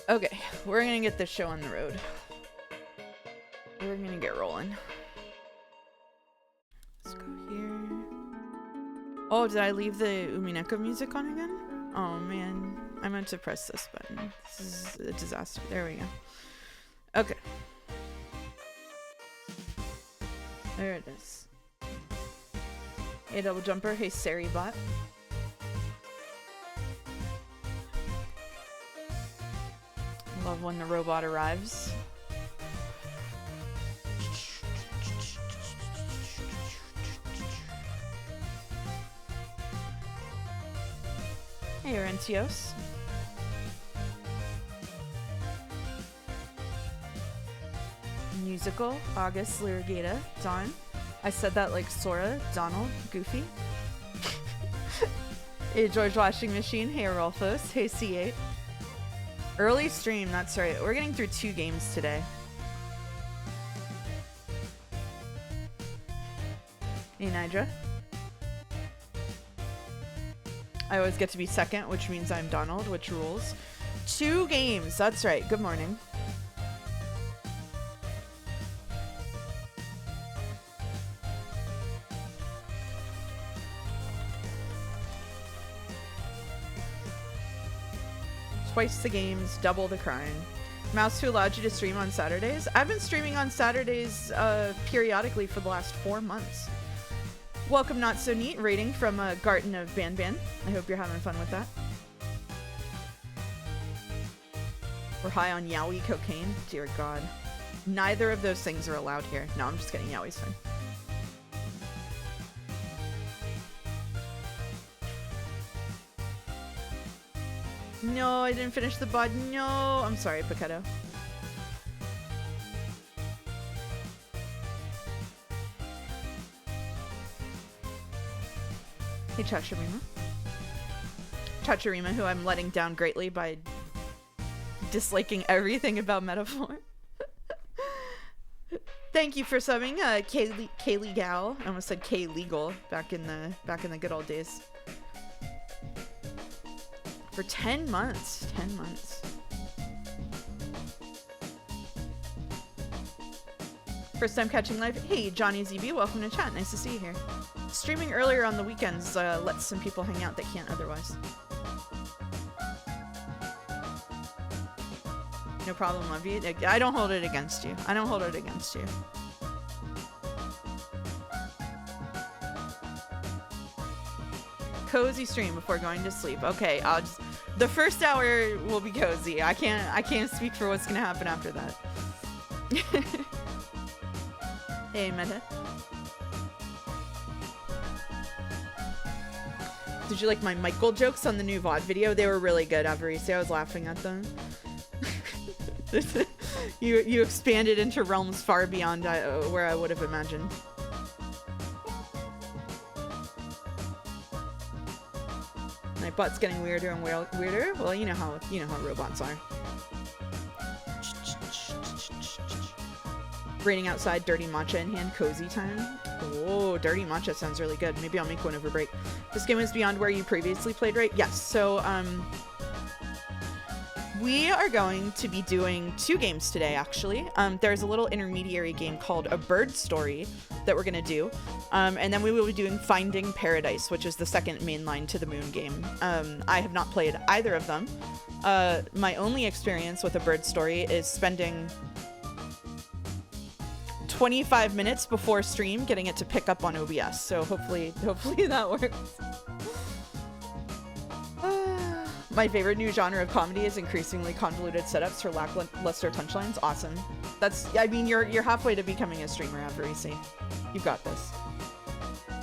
Okay, we're gonna get this show on the road. We're gonna get rolling. Let's go here. Oh, did I leave the Umineko music on again? Oh man, I meant to press this button. This is a disaster. There we go. Okay. There it is. Hey, double jumper. Hey, Sari bot. Love when the robot arrives. Hey, Orentios. Musical, August, Lyrigata, Dawn. I said that like Sora, Donald, Goofy. Hey, George Washing Machine. Hey, Rolfos. Hey, C8. Early stream, that's right. We're getting through 2 games today. Hey, Nidra. I always get to be second, which means I'm Donald, which rules. 2 games, that's right. Good morning. Twice the games, double the crying. Mouse who allowed you to stream on Saturdays? I've been streaming on Saturdays periodically for the last 4 months. Welcome, Not So Neat, rating from Garten of Ban Ban. I hope you're having fun with that. We're high on yaoi cocaine. Dear God. Neither of those things are allowed here. No, I'm just kidding. Yaoi's fine. No, I didn't finish the bod. No, I'm sorry, Pichetto. Hey, Chachurima. Chachurima, who I'm letting down greatly by disliking everything about Metaphor. Thank you for subbing, Kaylee Gal. I almost said K Legal back in the good old days. For 10 months. 10 months. First time catching live. Hey, Johnny ZB, welcome to chat. Nice to see you here. Streaming earlier on the weekends lets some people hang out that can't otherwise. No problem, love you. I don't hold it against you. I don't hold it against you. Cozy stream before going to sleep. Okay, I'll just... The first hour will be cozy. I can't speak for what's gonna happen after that. Hey, Meta. Did you like my Michael jokes on the new VOD video? They were really good, Avarisi. I was laughing at them. You expanded into realms far beyond where I would have imagined. My butt's getting weirder and weirder. Well, you know how robots are. Raining outside, dirty matcha in hand, cozy time. Oh, dirty matcha sounds really good. Maybe I'll make one over break. This game is beyond where you previously played, right? Yes. So, we are going to be doing 2 games today, actually. There's a little intermediary game called A Bird Story that we're going to do. And then we will be doing Finding Paradise, which is the second mainline to the Moon game. I have not played either of them. My only experience with A Bird Story is spending 25 minutes before stream getting it to pick up on OBS. So hopefully that works. My favorite new genre of comedy is increasingly convoluted setups for lackluster punchlines. Awesome. I mean, you're halfway to becoming a streamer, Avarisi. You've got this.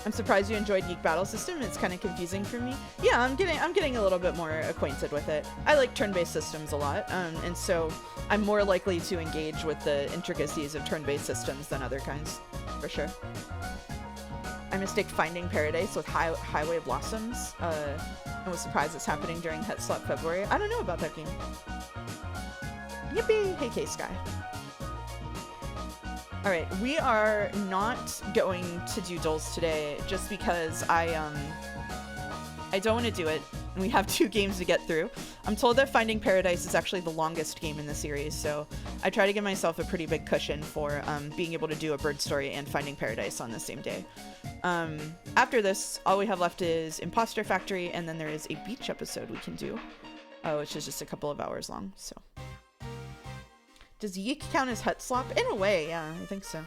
I'm surprised you enjoyed Geek Battle System. It's kind of confusing for me. Yeah, I'm getting a little bit more acquainted with it. I like turn-based systems a lot, and so I'm more likely to engage with the intricacies of turn-based systems than other kinds, for sure. I mistake Finding Paradise with Highway of Blossoms. I was surprised it's happening during Het Slot February. I don't know about that game. Yippee! Hey, K-Sky. Alright, we are not going to do Dulls today just because I don't want to do it. We have 2 games to get through. I'm told that Finding Paradise is actually the longest game in the series, so I try to give myself a pretty big cushion for being able to do a bird story and Finding Paradise on the same day. After this, all we have left is Imposter Factory, and then there is a beach episode we can do, which is just a couple of hours long, so. Does Yeek count as hut slop? In a way, yeah, I think so.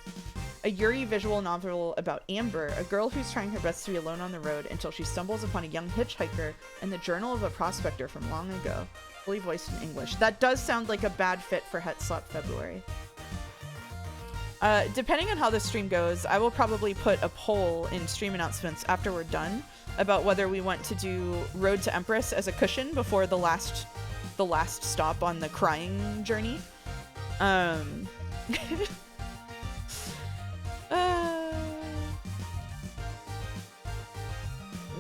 A Yuri visual novel about Amber, a girl who's trying her best to be alone on the road until she stumbles upon a young hitchhiker and the journal of a prospector from long ago, fully voiced in English. That does sound like a bad fit for Hut Slop February. Depending on how the stream goes, I will probably put a poll in stream announcements after we're done about whether we want to do Road to Empress as a cushion before the last stop on the crying journey.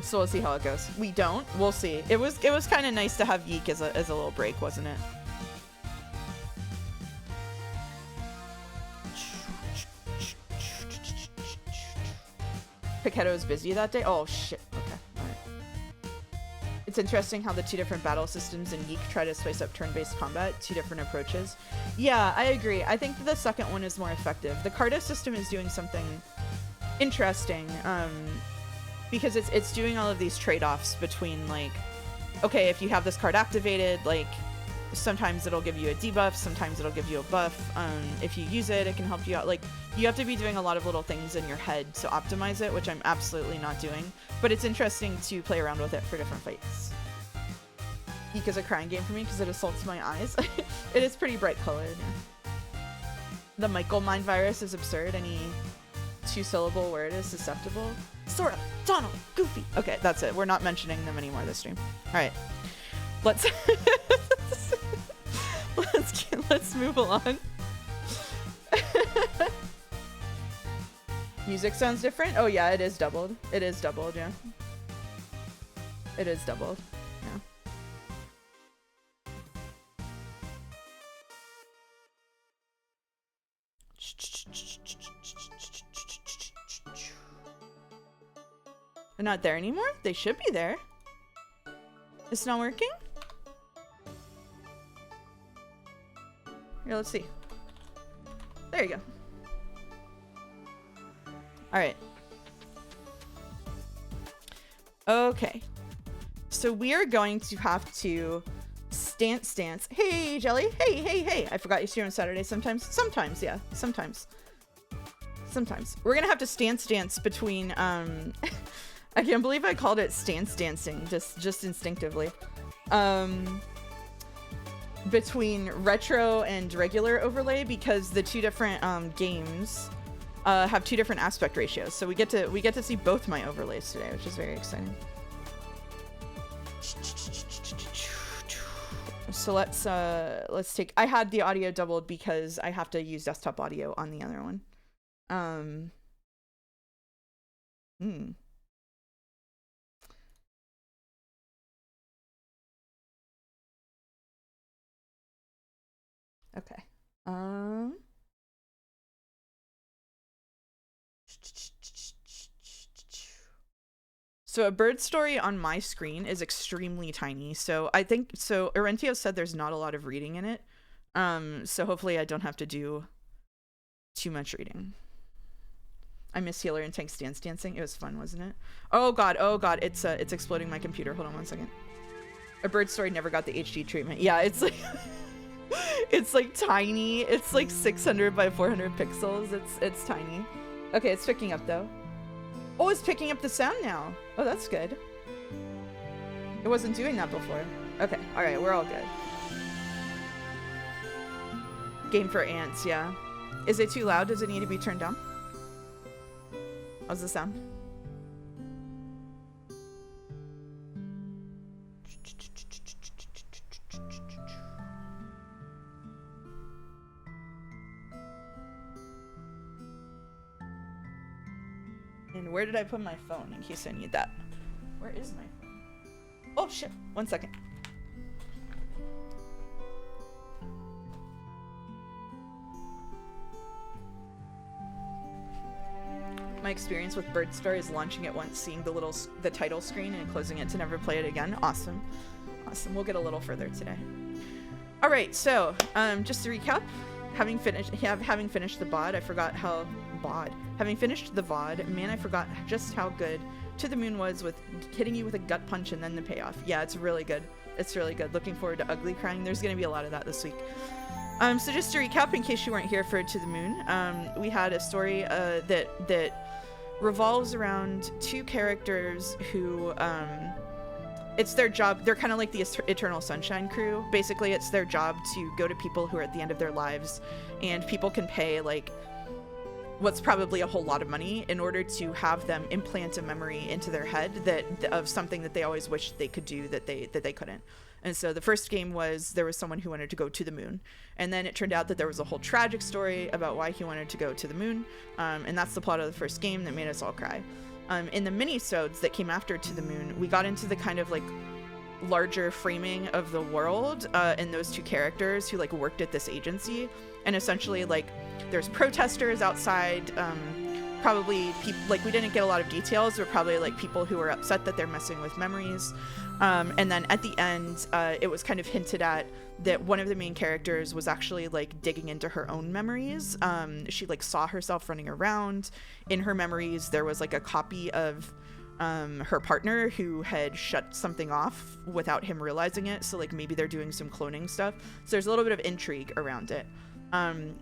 So we'll see how it goes. We don't. We'll see. It was kind of nice to have Yeek as a little break, wasn't it? Piquetto's busy that day. Oh shit. Okay. All right. It's interesting how the two different battle systems in Yeek try to spice up turn-based combat. Two different approaches. Yeah, I agree. I think the second one is more effective. The Carta system is doing something interesting. Because it's doing all of these trade-offs between, like, okay, if you have this card activated, like, sometimes it'll give you a debuff, sometimes it'll give you a buff. If you use it, it can help you out. Like, you have to be doing a lot of little things in your head to optimize it, which I'm absolutely not doing. But it's interesting to play around with it for different fights. Yeek is a crying game for me because it assaults my eyes. It is pretty bright colored. Yeah. The Michael Mind Virus is absurd. Any two-syllable word is susceptible. Sora, Donald, Goofy. Okay, that's it. We're not mentioning them anymore this stream. All right, let's let's move along. Music sounds different. Oh yeah, it is doubled. It is doubled. Yeah, it is doubled. Yeah. They're not there anymore? They should be there. It's not working? Here, let's see. There you go. Alright. Okay. So we are going to have to stance. Hey, Jelly. Hey. I forgot you stream on Saturday sometimes. Sometimes, yeah. Sometimes. We're gonna have to stance between, I can't believe I called it stance dancing, just instinctively. Between retro and regular overlay, because the two different games have two different aspect ratios. So we get to see both my overlays today, which is very exciting. So let's take. I had the audio doubled because I have to use desktop audio on the other one. Okay. So a bird story on my screen is extremely tiny. So I think, so Orentio said there's not a lot of reading in it. So hopefully I don't have to do too much reading. I miss Healer and Tank Stance Dancing. It was fun, wasn't it? Oh god, it's exploding my computer. Hold on one second. A bird story never got the HD treatment. Yeah, it's like it's like tiny. It's like 600 by 400 pixels. It's tiny. Okay, it's picking up though. Oh, it's picking up the sound now. Oh, that's good. It wasn't doing that before. Okay, all right, we're all good. Game for ants, yeah. Is it too loud? Does it need to be turned down? How's the sound? And where did I put my phone in case I need that? Where is my phone? Oh shit, 1 second. My experience with Birdstar is launching it once, seeing the title screen and closing it to never play it again. Awesome. Awesome. We'll get a little further today. All right. So, just to recap, having finished the VOD, I forgot how having finished the VOD, man, I forgot just how good To the Moon was with hitting you with a gut punch and then the payoff. Yeah, it's really good. It's really good. Looking forward to ugly crying. There's going to be a lot of that this week. So just to recap, in case you weren't here for To the Moon, we had a story that revolves around two characters who, it's their job. They're kind of like the Eternal Sunshine crew. Basically, it's their job to go to people who are at the end of their lives, and people can pay like what's probably a whole lot of money in order to have them implant a memory into their head of something that they always wished they could do that they couldn't. And so the first game was there was someone who wanted to go to the moon, and then it turned out that there was a whole tragic story about why he wanted to go to the moon, and that's the plot of the first game that made us all cry. In the mini-sodes that came after To the Moon, we got into the kind of like larger framing of the world and those two characters who like worked at this agency, and essentially like there's protesters outside, probably people, like we didn't get a lot of details, but probably like people who are upset that they're messing with memories. And then at the end, it was kind of hinted at that one of the main characters was actually like digging into her own memories. She like saw herself running around. In her memories, there was like a copy of her partner who had shut something off without him realizing it. So like maybe they're doing some cloning stuff. So there's a little bit of intrigue around it.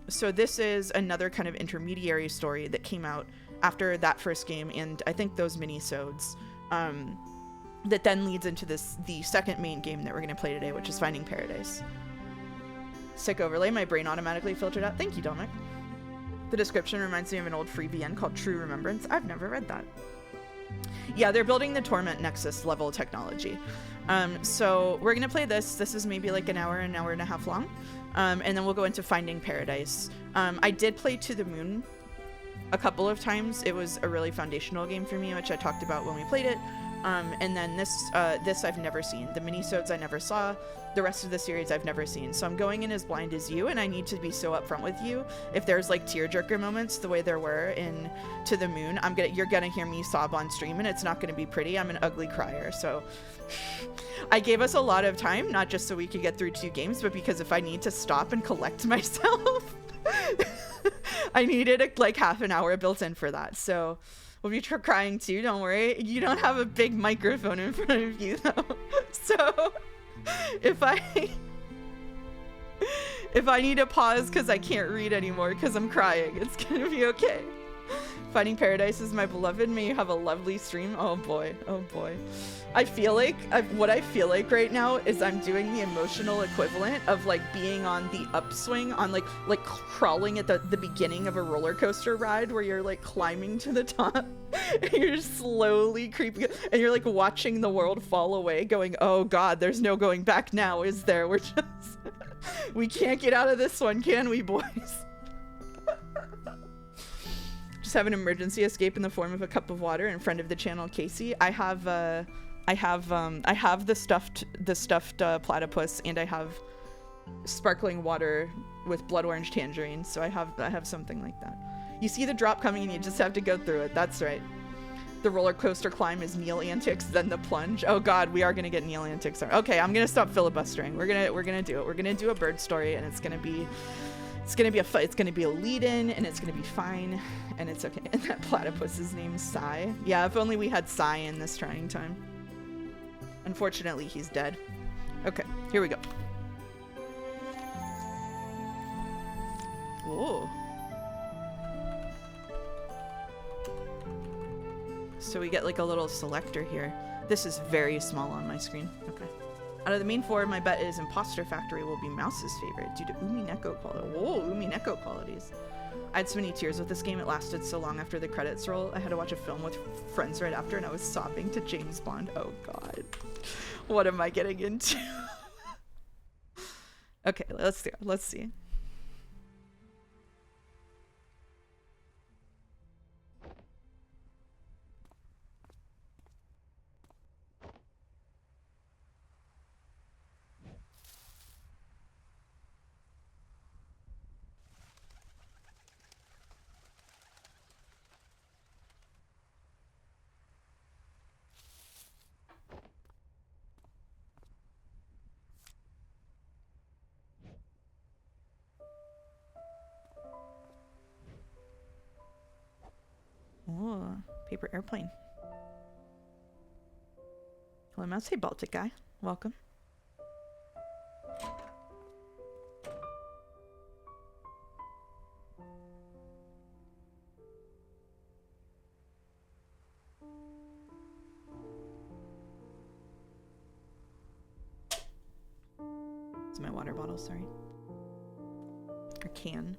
So this is another kind of intermediary story that came out after that first game, and I think those mini-sodes, that then leads into the second main game that we're going to play today, which is Finding Paradise. Sick overlay, my brain automatically filtered out. Thank you, Dominic. The description reminds me of an old free VN called True Remembrance. I've never read that. Yeah, they're building the Torment Nexus level technology. So we're going to play this. This is maybe like an hour and a half long. And then we'll go into Finding Paradise. I did play To the Moon a couple of times. It was a really foundational game for me, which I talked about when we played it. And then this I've never seen. The mini-sodes I never saw. The rest of the series I've never seen. So I'm going in as blind as you, and I need to be so upfront with you. If there's like tearjerker moments the way there were in To the Moon, you're gonna hear me sob on stream, and it's not gonna be pretty. I'm an ugly crier. So I gave us a lot of time, not just so we could get through 2 games, but because if I need to stop and collect myself, I needed like half an hour built in for that. So we'll be crying too, don't worry. You don't have a big microphone in front of you though. So if I need to pause because I can't read anymore because I'm crying, it's gonna be okay. Finding Paradise is my beloved. May you have a lovely stream. Oh boy, oh boy. I feel like what I feel like right now is I'm doing the emotional equivalent of like being on the upswing, on like crawling at the beginning of a roller coaster ride where you're like climbing to the top and you're slowly creeping and you're like watching the world fall away going, oh god, there's no going back now, is there? We're just we can't get out of this one, can we, boys? Just have an emergency escape in the form of a cup of water. And friend of the channel, Casey, I have the stuffed platypus, and I have sparkling water with blood orange tangerine. So I have something like that. You see the drop coming, and you just have to go through it. That's right. The roller coaster climb is Neil antics, then the plunge. Oh god, we are gonna get Neil antics. Okay, I'm gonna stop filibustering. We're gonna do it. We're gonna do a bird story, and it's gonna be a lead-in, and it's gonna be fine, and it's okay. And that platypus's name's Sai. Yeah, if only we had Sai in this trying time. Unfortunately, he's dead. Okay, here we go. Whoa. So we get like a little selector here. This is very small on my screen. Okay. Out of the main 4, my bet is Imposter Factory will be Mouse's favorite due to Umineko quality. Whoa, Umineko qualities. I had so many tears with this game. It lasted so long after the credits roll. I had to watch a film with friends right after, and I was sobbing to James Bond. Oh god. What am I getting into? Okay, let's see. corporate airplane. Hello, mouse. Hey, Baltic guy. Welcome. It's my water bottle, sorry. Or can.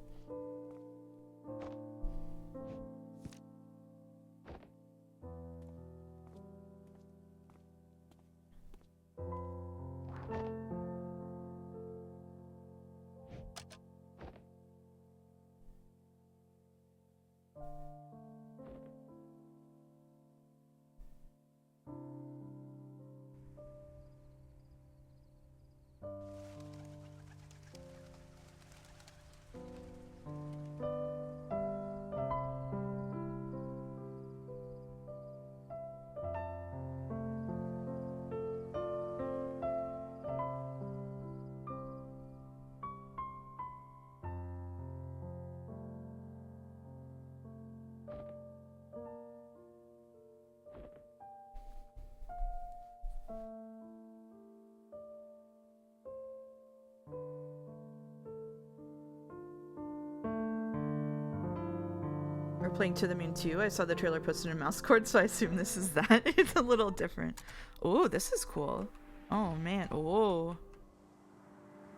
We're playing To the Moon 2. I saw the trailer posted in mouse cord, so I assume this is that. It's a little different. Oh, this is cool. Oh, man. Oh.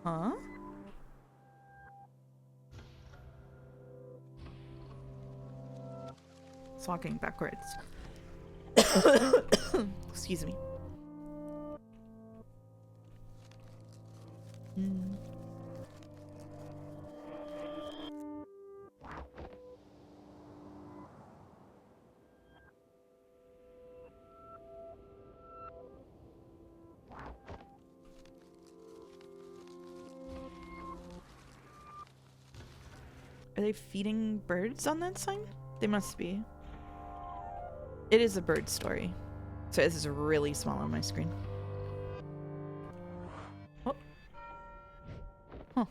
Huh? It's walking backwards. Excuse me. Are they feeding birds on that sign? They must be. It is a bird story. So this is really small on my screen. Oh. Huh.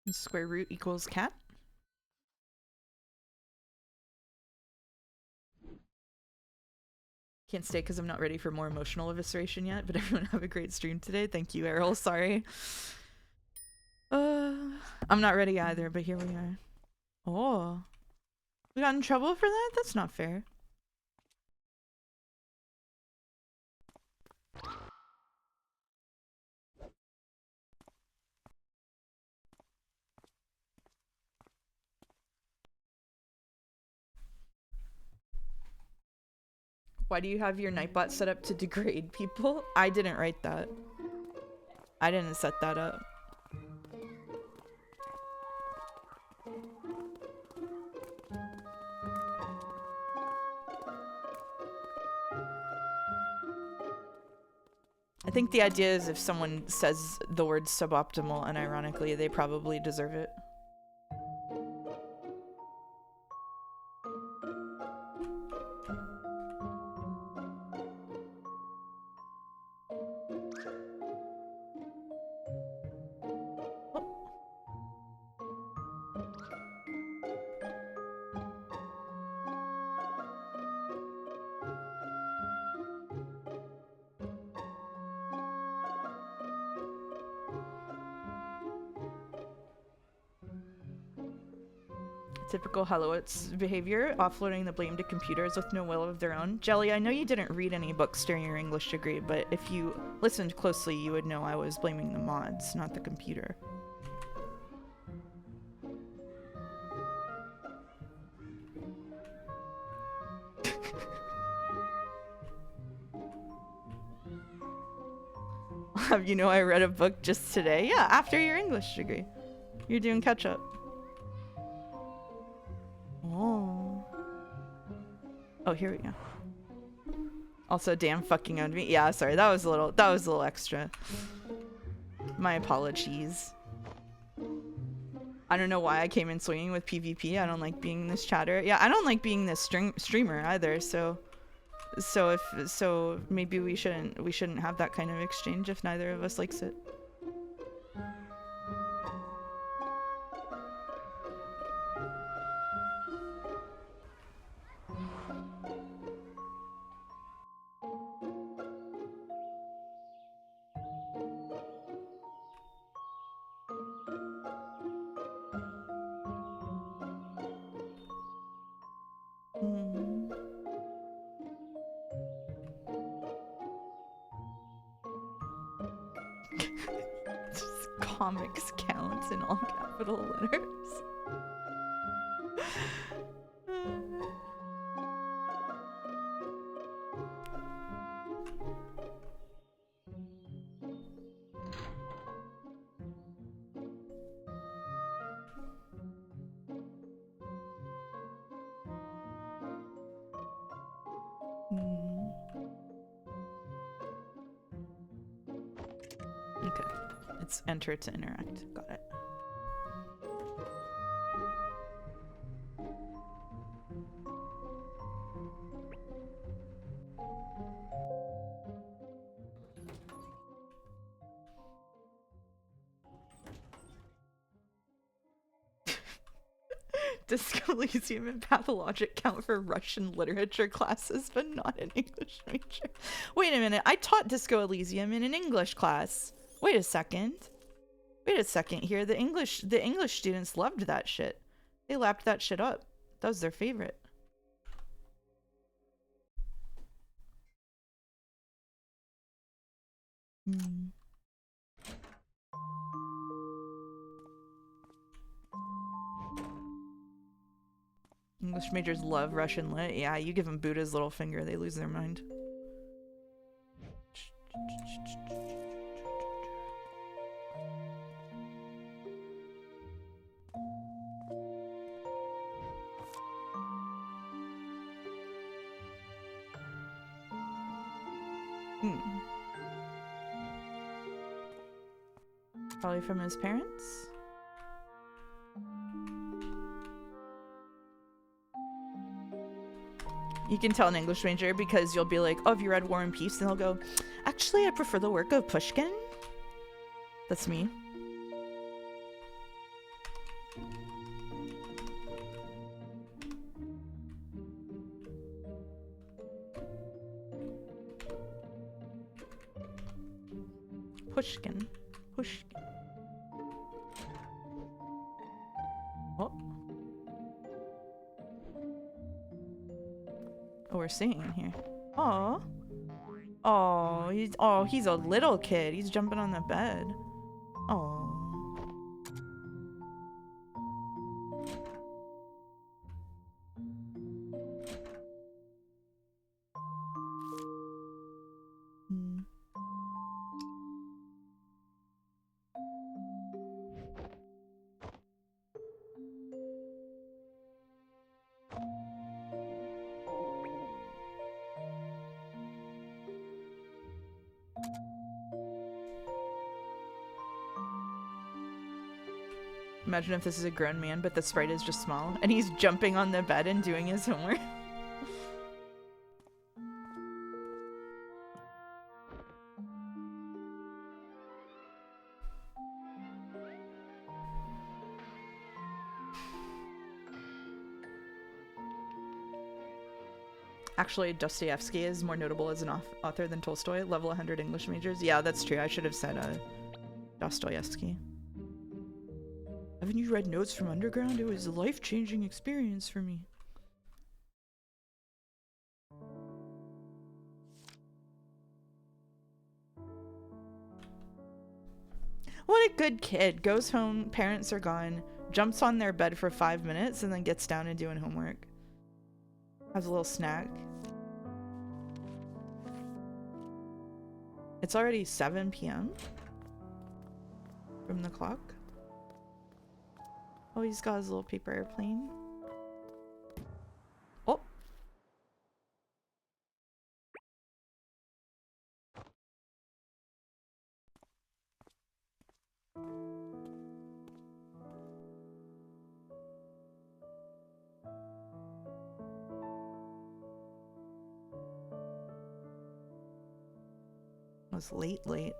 Square root equals cat. Can't stay because I'm not ready for more emotional evisceration yet, but everyone have a great stream today. Thank you, Errol. Sorry. I'm not ready either, but here we are. Oh. We got in trouble for that? That's not fair. Why do you have your Nightbot set up to degrade people? I didn't write that. I didn't set that up. I think the idea is if someone says the word suboptimal unironically, they probably deserve it. Typical Hallowett's behavior, offloading the blame to computers with no will of their own. Jelly, I know you didn't read any books during your English degree, but if you listened closely, you would know I was blaming the mods, not the computer. You know, I read a book just today. Yeah, after your English degree. You're doing catch up. Oh. Oh, here we go. Also, damn fucking owned me. Yeah, sorry. That was a little extra. My apologies. I don't know why I came in swinging with PvP. I don't like being this chatter. Yeah, I don't like being this streamer either, so maybe we shouldn't have that kind of exchange if neither of us likes it. Comics counts in all capital letters. Okay. It's enter to interact. Got it. Disco Elysium and Pathologic count for Russian literature classes, but not an English major. Wait a minute, I taught Disco Elysium in an English class. Wait a second. Wait a second here. The English students loved that shit. They lapped that shit up. That was their favorite. English majors love Russian lit. Yeah, you give them Buddha's little finger, they lose their mind. Probably from his parents? You can tell an English major because you'll be like, oh, have you read War and Peace? And they'll go, actually, I prefer the work of Pushkin. That's me. Pushkin. Pushkin. Oh. Oh, we're singing here. Oh. Oh, he's a little kid. He's jumping on the bed. Oh. Imagine if this is a grown man, but the sprite is just small, and he's jumping on the bed and doing his homework. Actually, Dostoevsky is more notable as an author than Tolstoy. Level 100 English majors. Yeah, that's true. I should have said Dostoevsky. Haven't you read Notes from Underground? It was a life-changing experience for me. What a good kid. Goes home, parents are gone, jumps on their bed for 5 minutes, and then gets down and doing homework. Has a little snack. It's already 7 p.m. from the clock. Oh, he's got his little paper airplane. Oh. It was late.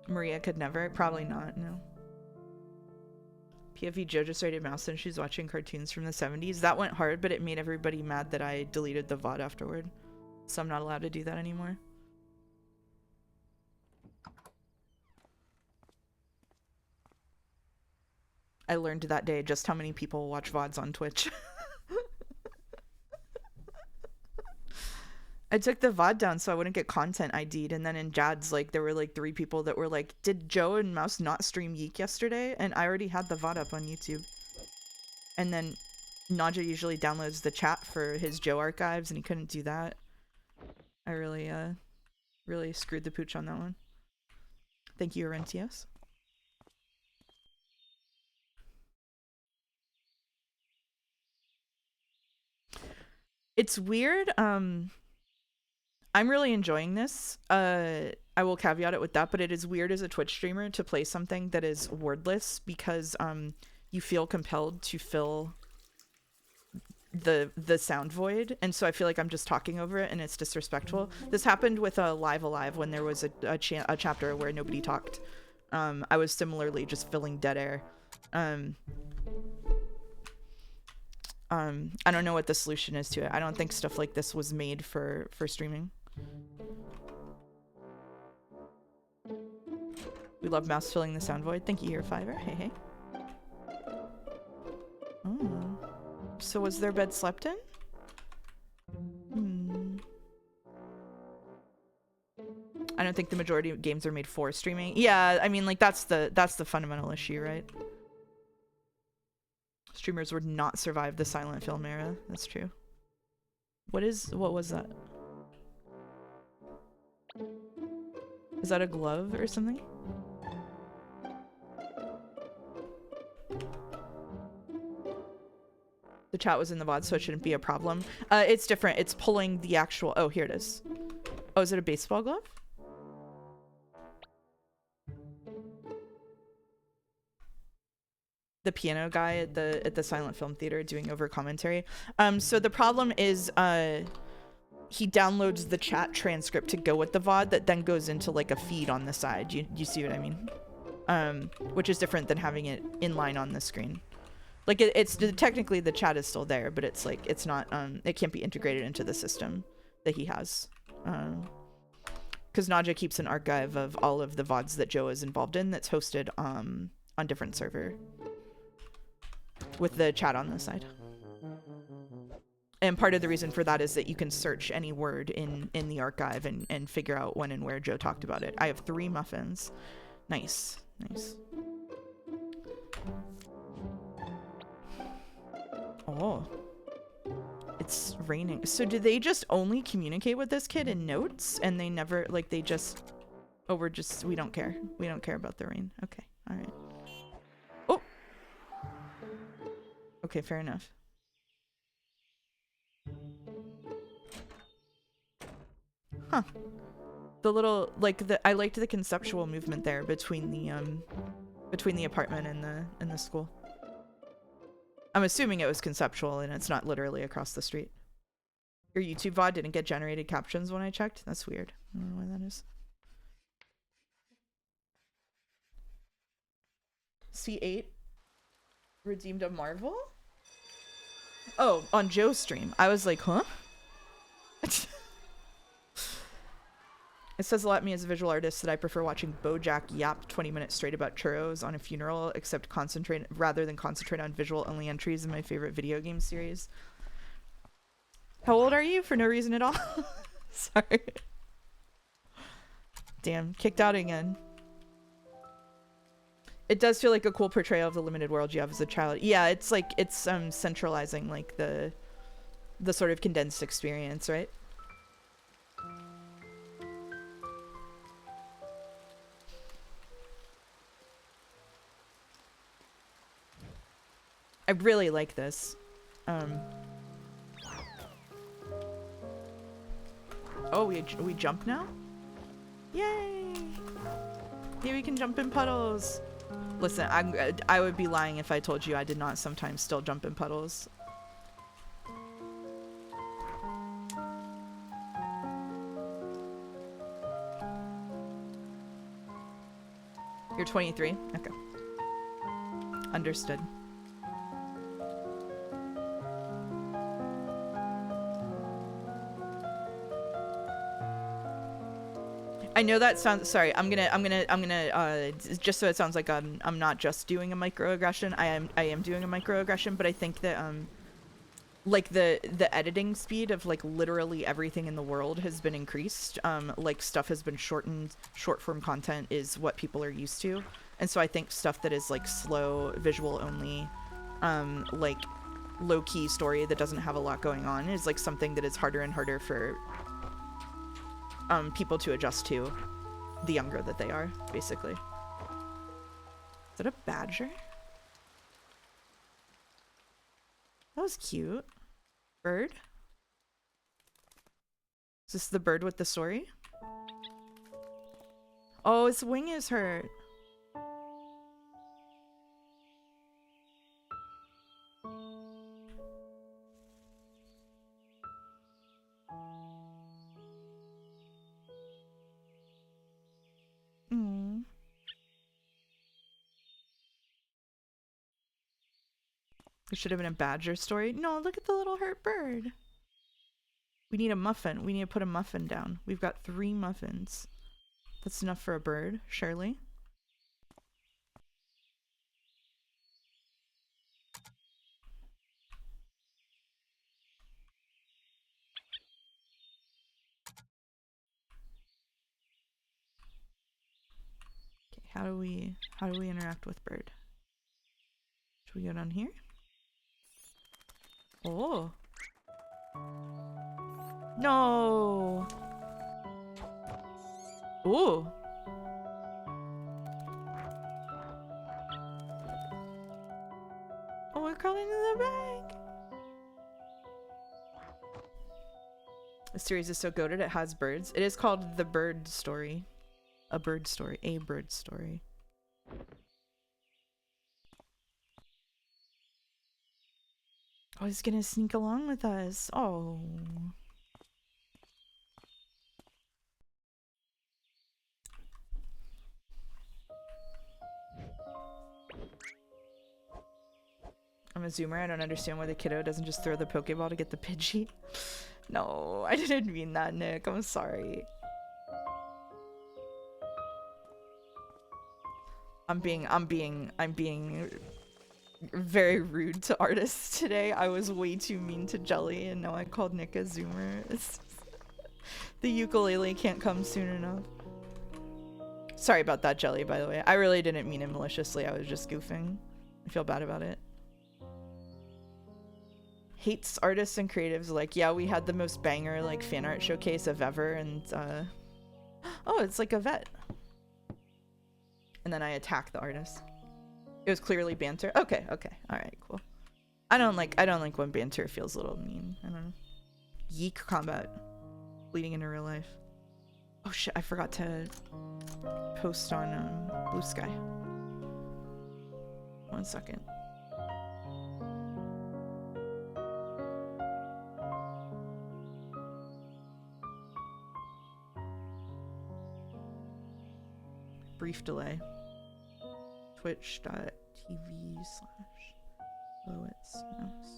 Maria could never. Probably not, no. PFE Jojo started Mouse and she's watching cartoons from the 70s. That went hard, but it made everybody mad that I deleted the VOD afterward. So I'm not allowed to do that anymore. I learned that day just how many people watch VODs on Twitch. I took the VOD down so I wouldn't get content ID'd, and then in Jad's, like, there were like 3 people that were like, did Joe and Mouse not stream Yeek yesterday? And I already had the VOD up on YouTube. And then Naja usually downloads the chat for his Joe archives, and he couldn't do that. I really, really screwed the pooch on that one. Thank you, Orentius. It's weird, I'm really enjoying this. I will caveat it with that, but it is weird as a Twitch streamer to play something that is wordless because you feel compelled to fill the sound void, and so I feel like I'm just talking over it and it's disrespectful. This happened with Live Alive when there was a chapter where nobody talked. I was similarly just filling dead air. I don't know what the solution is to it. I don't think stuff like this was made for streaming. We love Mouse filling the sound void. Thank you, Year Fiver. Hey, hey. Oh. So was their bed slept in? I don't think the majority of games are made for streaming. Yeah, I mean, like, that's the fundamental issue, right? Streamers would not survive the silent film era. That's true. What was that? Is that a glove or something? The chat was in the VOD, so it shouldn't be a problem. It's different. It's pulling the actual... Oh, here it is. Oh, is it a baseball glove? The piano guy at the silent film theater doing over commentary. So the problem is he downloads the chat transcript to go with the VOD that then goes into like a feed on the side. You see what I mean? Which is different than having it inline on the screen. Like it's technically the chat is still there, but it's like it's not it can't be integrated into the system that he has. Because Naja keeps an archive of all of the VODs that Joe is involved in that's hosted on different server with the chat on the side. And part of the reason for that is that you can search any word in the archive and figure out when and where Joe talked about it. I have 3 muffins. Nice. Nice. Oh. It's raining. So do they just only communicate with this kid in notes and they never, like, they just... Oh, we don't care. We don't care about the rain. Okay. All right. Oh! Okay, fair enough. Huh. The little, like, I liked the conceptual movement there between the apartment and the school. I'm assuming it was conceptual and it's not literally across the street. Your YouTube VOD didn't get generated captions when I checked? That's weird. I don't know why that is. C8 redeemed a Marvel? Oh, on Joe's stream. I was like, huh? It says a lot to me as a visual artist that I prefer watching BoJack yap 20 minutes straight about churros on a funeral, except rather than concentrate on visual-only entries in my favorite video game series. How old are you? For no reason at all? Sorry. Damn, kicked out again. It does feel like a cool portrayal of the limited world you have as a child. Yeah, it's like, it's centralizing like the sort of condensed experience, right? I really like this. Oh, we jump now? Yay! Yeah, we can jump in puddles. Listen, I would be lying if I told you I did not sometimes still jump in puddles. You're 23? Okay. Understood. I know that sounds, sorry, I'm gonna just so it sounds like I'm not just doing a microaggression. I am doing a microaggression, but I think that like the editing speed of like literally everything in the world has been increased. Like stuff has been shortened. Short form content is what people are used to, and so I think stuff that is like slow, visual only, like low key story that doesn't have a lot going on is like something that is harder and harder for people to adjust to the younger that they are, basically. Is that a badger? That was cute. Bird? Is this the bird with the story? Oh, its wing is hurt. It should have been a badger story. No, look at the little hurt bird. We need a muffin. We need to put a muffin down. We've got 3 muffins. That's enough for a bird, surely. Okay, how do we interact with bird? Should we go down here? Oh. No. Ooh. Oh, we're crawling into the bag. The series is so goated it has birds. It is called The Bird Story. A bird story. A bird story. Oh, he's gonna sneak along with us. Oh. I'm a zoomer. I don't understand why the kiddo doesn't just throw the Pokeball to get the Pidgey. No, I didn't mean that, Nick. I'm sorry. I'm being very rude to artists today. I was way too mean to Jelly, and now I called Nick a zoomer. The ukulele can't come soon enough. Sorry about that, Jelly, by the way. I really didn't mean it maliciously. I was just goofing. I feel bad about it. Hates artists and creatives. Like, yeah, we had the most banger like fan art showcase of ever, and oh, it's like a vet. And then I attack the artist. It was clearly banter. Okay, okay, all right, cool. I don't like when banter feels a little mean. I don't know. Yeek combat, bleeding into real life. Oh shit! I forgot to post on Blue Sky. 1 second. Brief delay. Twitch.tv/Lowitz Mouse.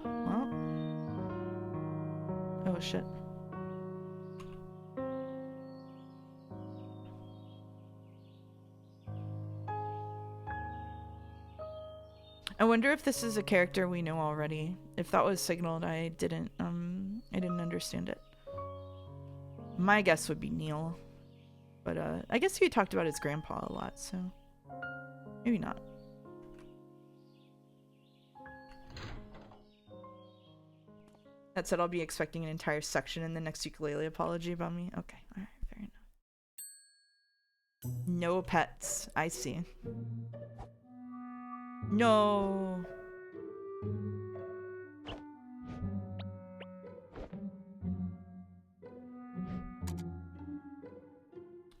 Well, shit. I wonder if this is a character we know already. If that was signaled, I didn't understand it. My guess would be Neil. But I guess he talked about his grandpa a lot, so maybe not. That said, I'll be expecting an entire section in the next ukulele apology about me. Okay, alright, fair enough. No pets, I see. No.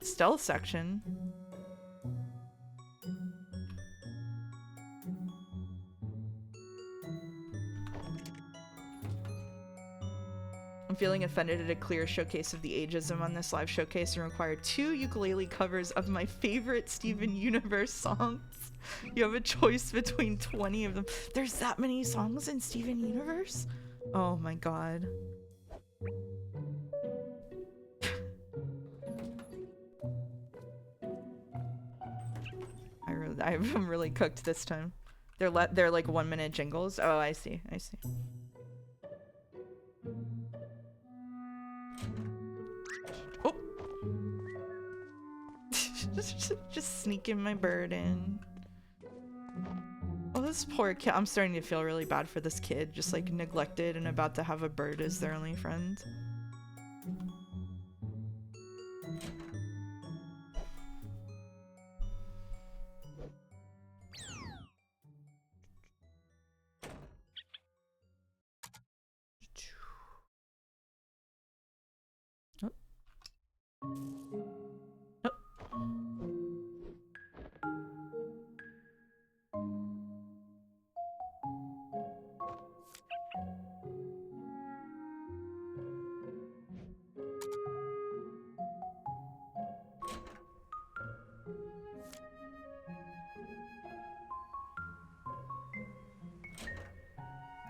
Stealth section. I'm feeling offended at a clear showcase of the ageism on this live showcase and require 2 ukulele covers of my favorite Steven Universe songs. You have a choice between 20 of them. There's that many songs in Steven Universe? Oh my god. I'm really cooked this time. They're like 1-minute jingles. Oh, I see. I see. Oh. just sneaking my bird in. Oh, this poor kid. I'm starting to feel really bad for this kid, just like neglected and about to have a bird as their only friend.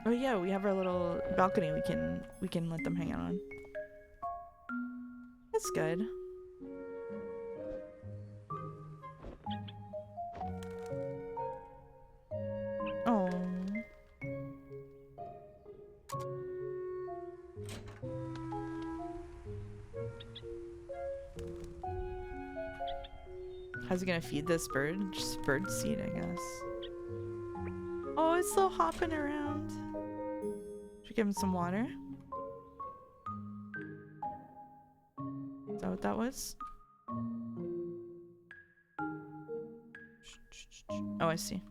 Oh yeah, we have our little balcony we can let them hang out on. That's good. Oh. How's it gonna feed this bird? Just bird seed, I guess. Oh, it's still hopping around. Should we give him some water? Is that what that was? Oh, I see.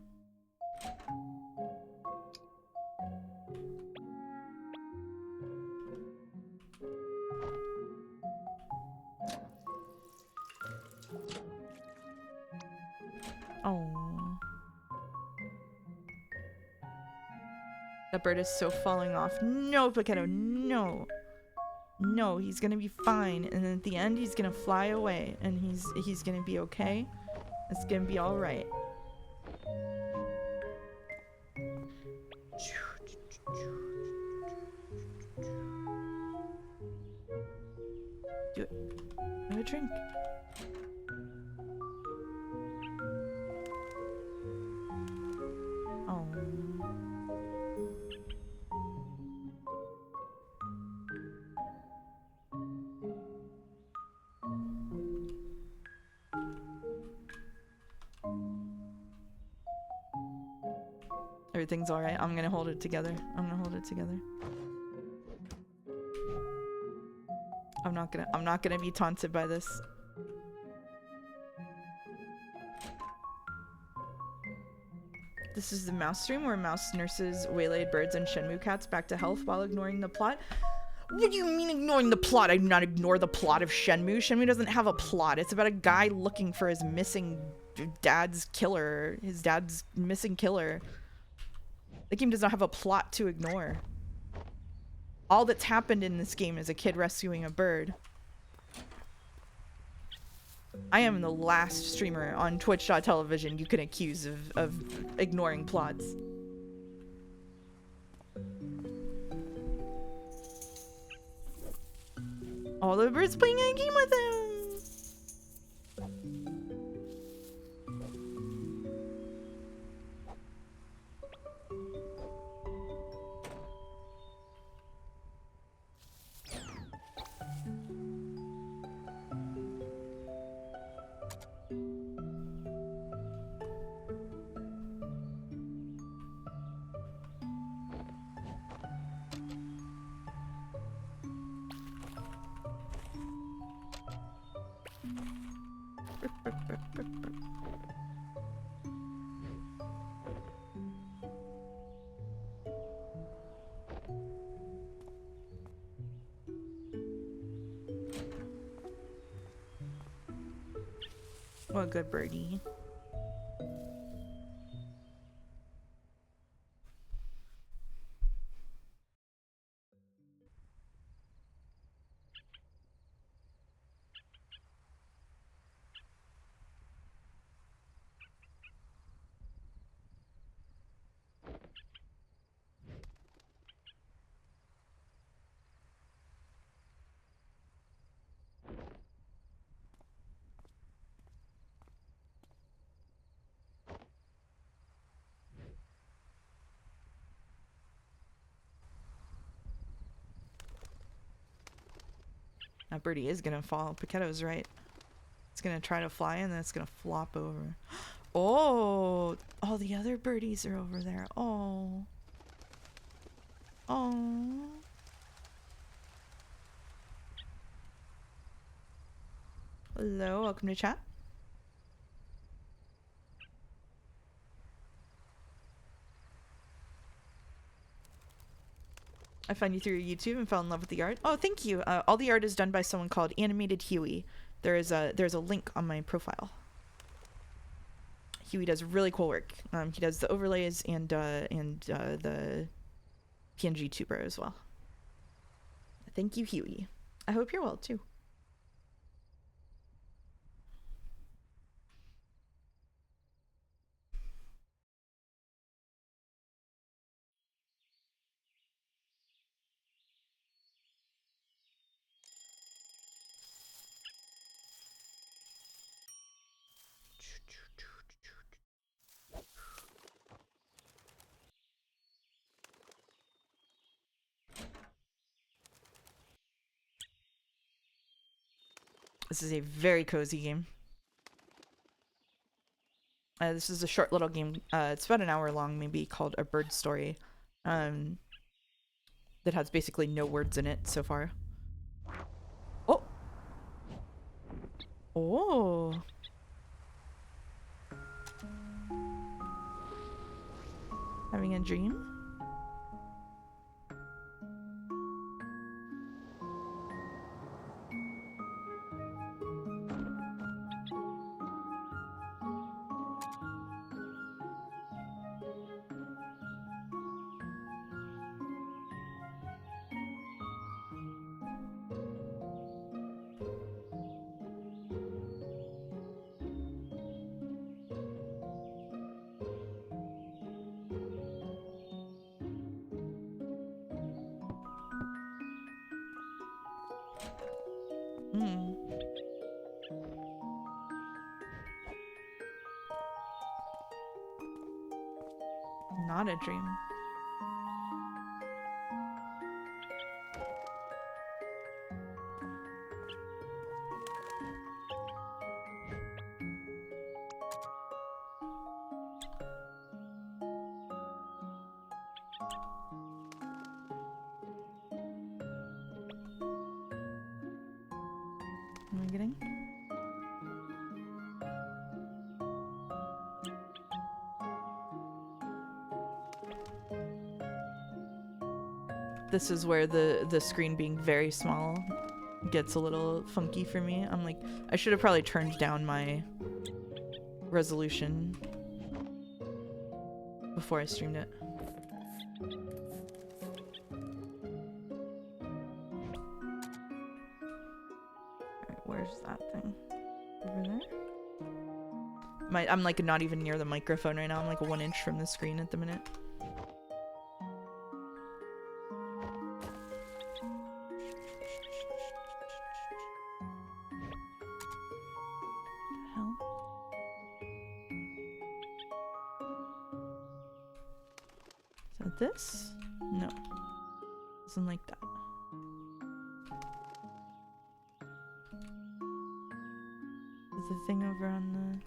Oh. That bird is so falling off. No, Poketo, no. No, he's gonna be fine. And then at the end, he's gonna fly away. And he's gonna be okay. It's gonna be alright. Do it. Have a drink. Oh. Everything's alright. I'm gonna hold it together. I'm gonna hold it together. I'm not gonna be taunted by this. This is the mouse stream where mouse nurses waylaid birds and Shenmue cats back to health while ignoring the plot. What do you mean ignoring the plot? I do not ignore the plot of Shenmue. Shenmue doesn't have a plot. It's about a guy looking for his missing dad's killer. His dad's missing killer. The game does not have a plot to ignore. All that's happened in this game is a kid rescuing a bird. I am the last streamer on Twitch.tv you can accuse of ignoring plots. all the birds playing a game with him. What a good birdie. That birdie is gonna fall. Paquetto's right. It's gonna try to fly and then it's gonna flop over. Oh, all the other birdies are over there. Oh. Oh. Hello, welcome to chat. I found you through YouTube and fell in love with the art. Oh, thank you. All the art is done by someone called Animated Huey. There's a link on my profile. Huey does really cool work. He does the overlays and the PNG tuber as well. Thank you, Huey. I hope you're well too. This is a very cozy game. This is a short little game. It's about an hour long, maybe, called A Bird Story. That has basically no words in it so far. Oh! Oh! Having a dream? Not a dream. Am I getting? This is where the screen being very small gets a little funky for me. I'm like, I should have probably turned down my resolution before I streamed it. Alright, where's that thing? Over there? I'm like not even near the microphone right now. I'm like 1 inch from the screen at the minute. that this? No. Doesn't like that. Is the thing over on the...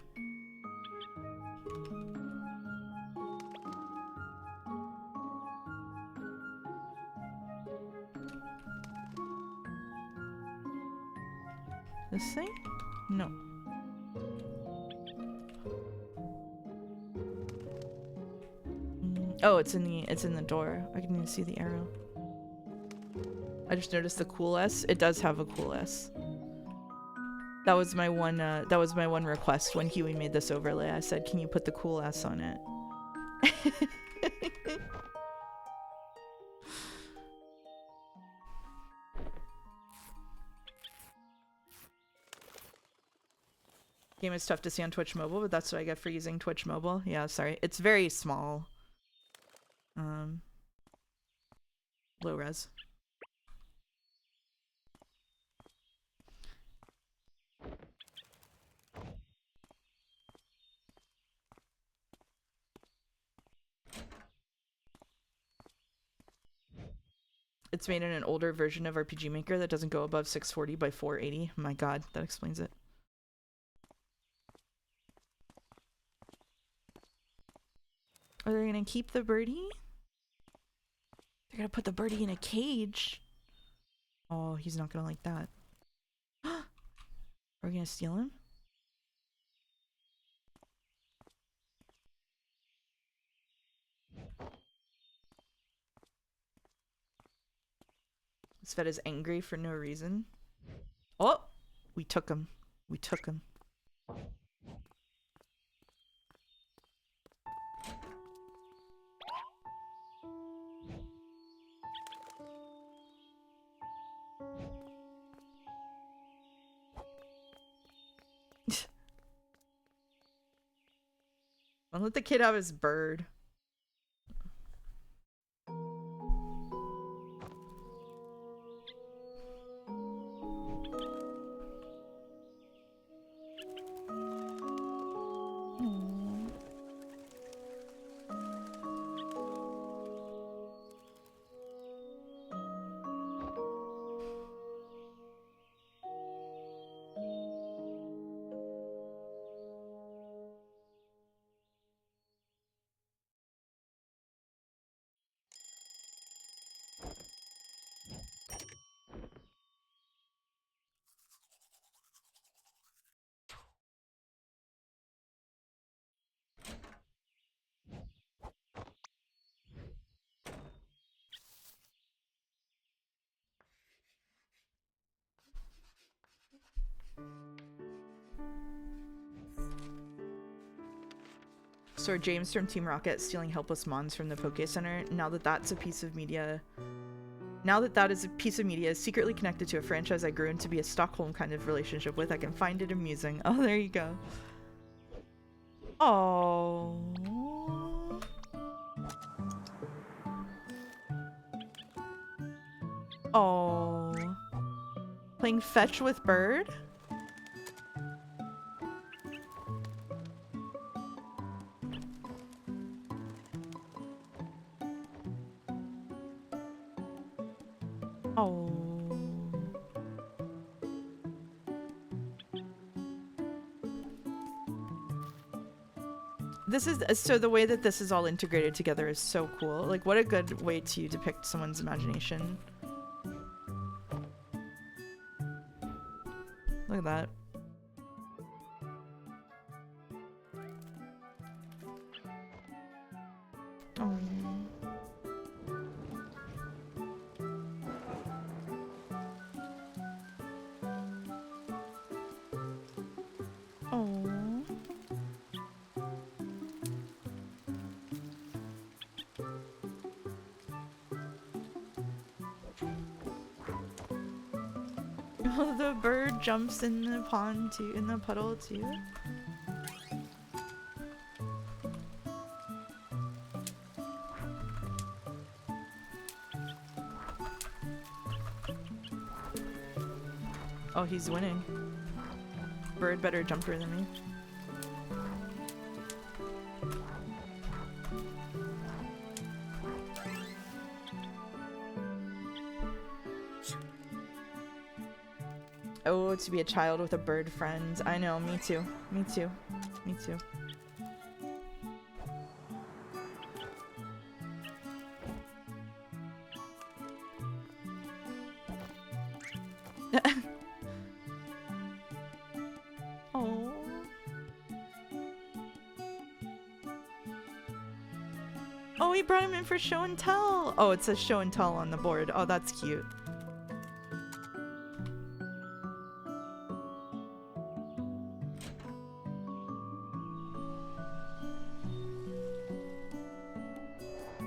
This thing? No. Oh, it's in the door. I can even see the arrow. I just noticed the cool S. It does have a cool S. That was my one request when Huey made this overlay. I said, "Can you put the cool S on it?" Game is tough to see on Twitch Mobile, but that's what I get for using Twitch Mobile. Yeah, sorry. It's very small. Low res. It's made in an older version of RPG Maker that doesn't go above 640 by 480. My god, that explains it. Are they gonna keep the birdie? They're gonna put the birdie in a cage. Oh, he's not gonna like that. Are we gonna steal him? This vet is angry for no reason. Oh! We took him. We took him. Don't let the kid have his bird. So James from Team Rocket stealing helpless Mons from the Poke Center. Now that that is a piece of media secretly connected to a franchise I grew into be a Stockholm kind of relationship with, I can find it amusing. Oh, there you go. Oh. Oh. Playing fetch with bird? Oh. This is so the way that this is all integrated together is so cool. Like, what a good way to depict someone's imagination. Look at that. Oh. Oh. Oh, the bird jumps in the pond too, in the puddle too. Oh, he's winning. Bird better jumper than me. Oh, to be a child with a bird friend. I know, me too. Me too. Me too. Oh. Oh, he brought him in for show and tell. Oh, it says show and tell on the board. Oh, that's cute.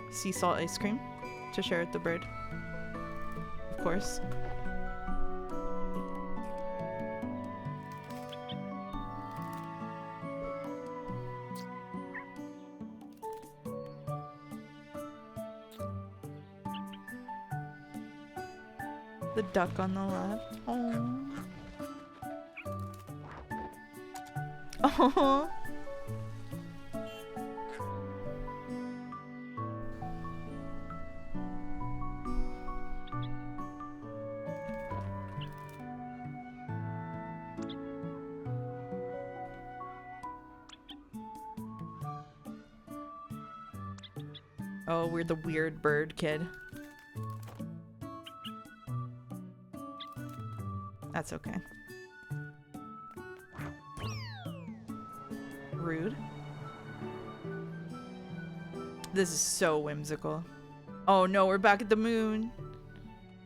Sea salt ice cream to share with the bird. Of course. The duck on the left. Oh. Oh. Oh, we're the weird bird kid. That's okay. Rude. This is so whimsical. Oh no, we're back at the moon.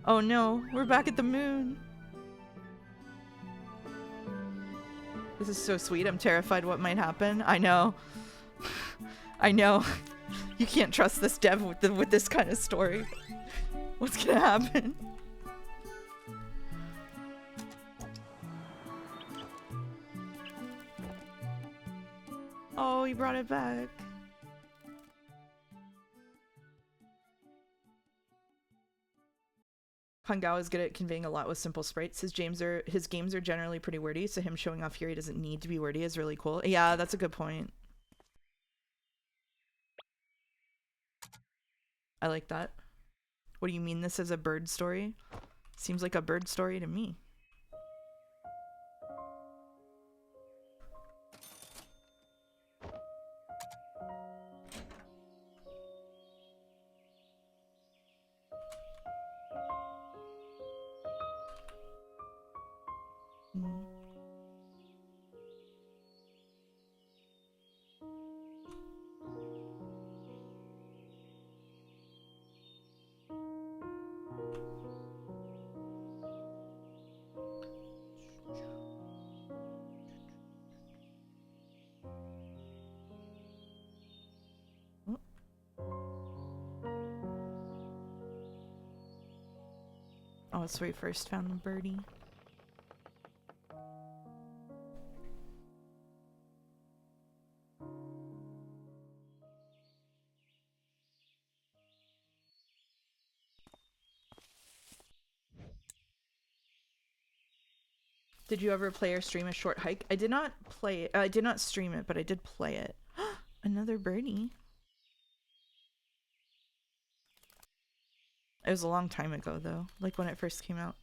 Oh no, we're back at the moon. This is so sweet. I'm terrified what might happen. I know. I know. You can't trust this dev with this kind of story. What's gonna happen? Oh, he brought it back. Hangao is good at conveying a lot with simple sprites. His games are generally pretty wordy, so him showing off here he doesn't need to be wordy is really cool. Yeah, that's a good point. I like that. What do you mean this is a bird story? Seems like a bird story to me. Oh, that's where we first found the birdie. Did you ever play or stream a short hike? I did not play it. I did not stream it, but I did play it. Another birdie. It was a long time ago, though. Like when it first came out.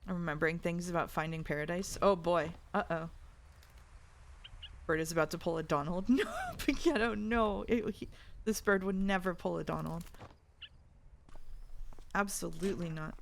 I'm remembering things about Finding Paradise. Oh boy. Uh-oh. Bird is about to pull a Donald. No, Pichetto, no. This bird would never pull a Donald. Absolutely not.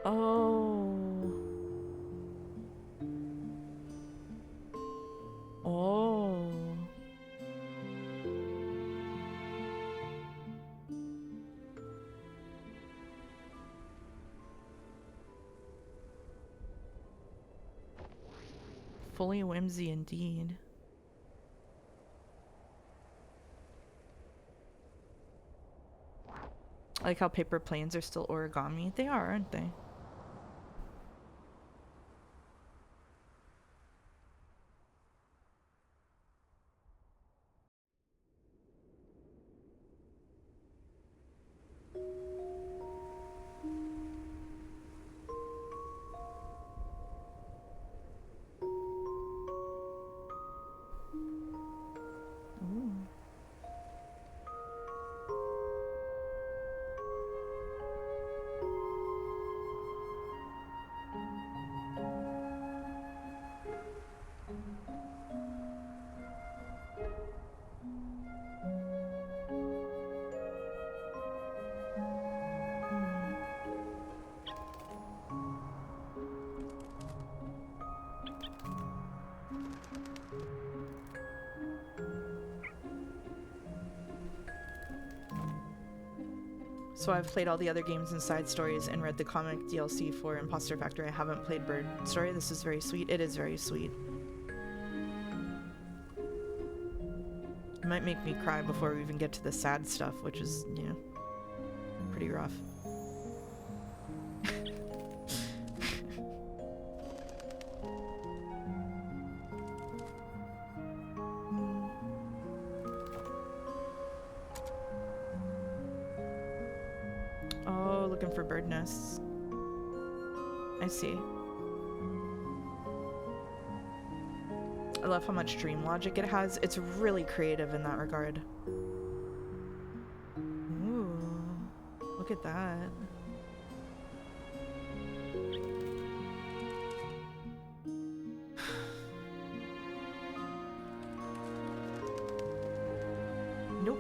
Oh. Oh. Fully whimsy indeed. I like how paper planes are still origami. They are, aren't they? Ooh. So I've played all the other games and side stories and read the comic DLC for Imposter Factory. I haven't played Bird Story. This is very sweet. It is very sweet. It might make me cry before we even get to the sad stuff, which is, you know, pretty rough. Oh, looking for bird nests. I see. I love how much dream logic it has. It's really creative in that regard. Ooh, look at that. Nope.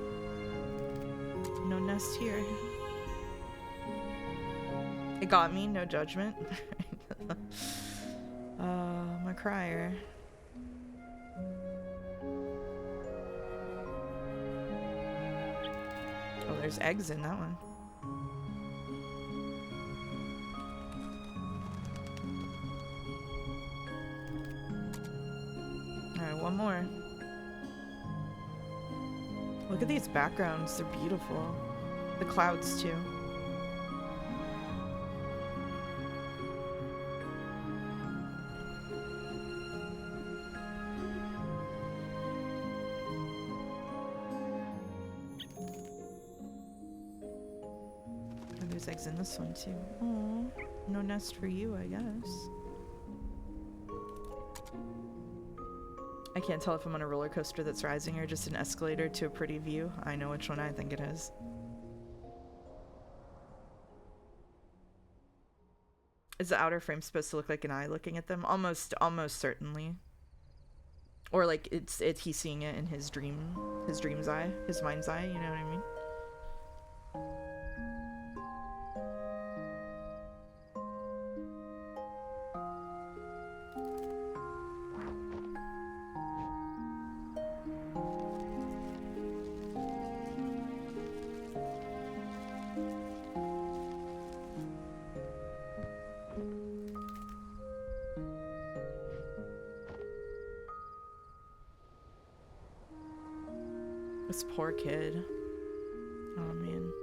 No nest here. It got me, no judgment. I'm a crier. Oh, there's eggs in that one. Alright, one more. Look at these backgrounds, they're beautiful. The clouds, too. Eggs in this one too. Oh, no nest for you, I guess. I can't tell if I'm on a roller coaster that's rising or just an escalator to a pretty view. I know which one I think it is. Is the outer frame supposed to look like an eye looking at them? Almost certainly. Or like he's seeing it in his dream's eye, his mind's eye, you know what I mean? This poor kid. Oh man.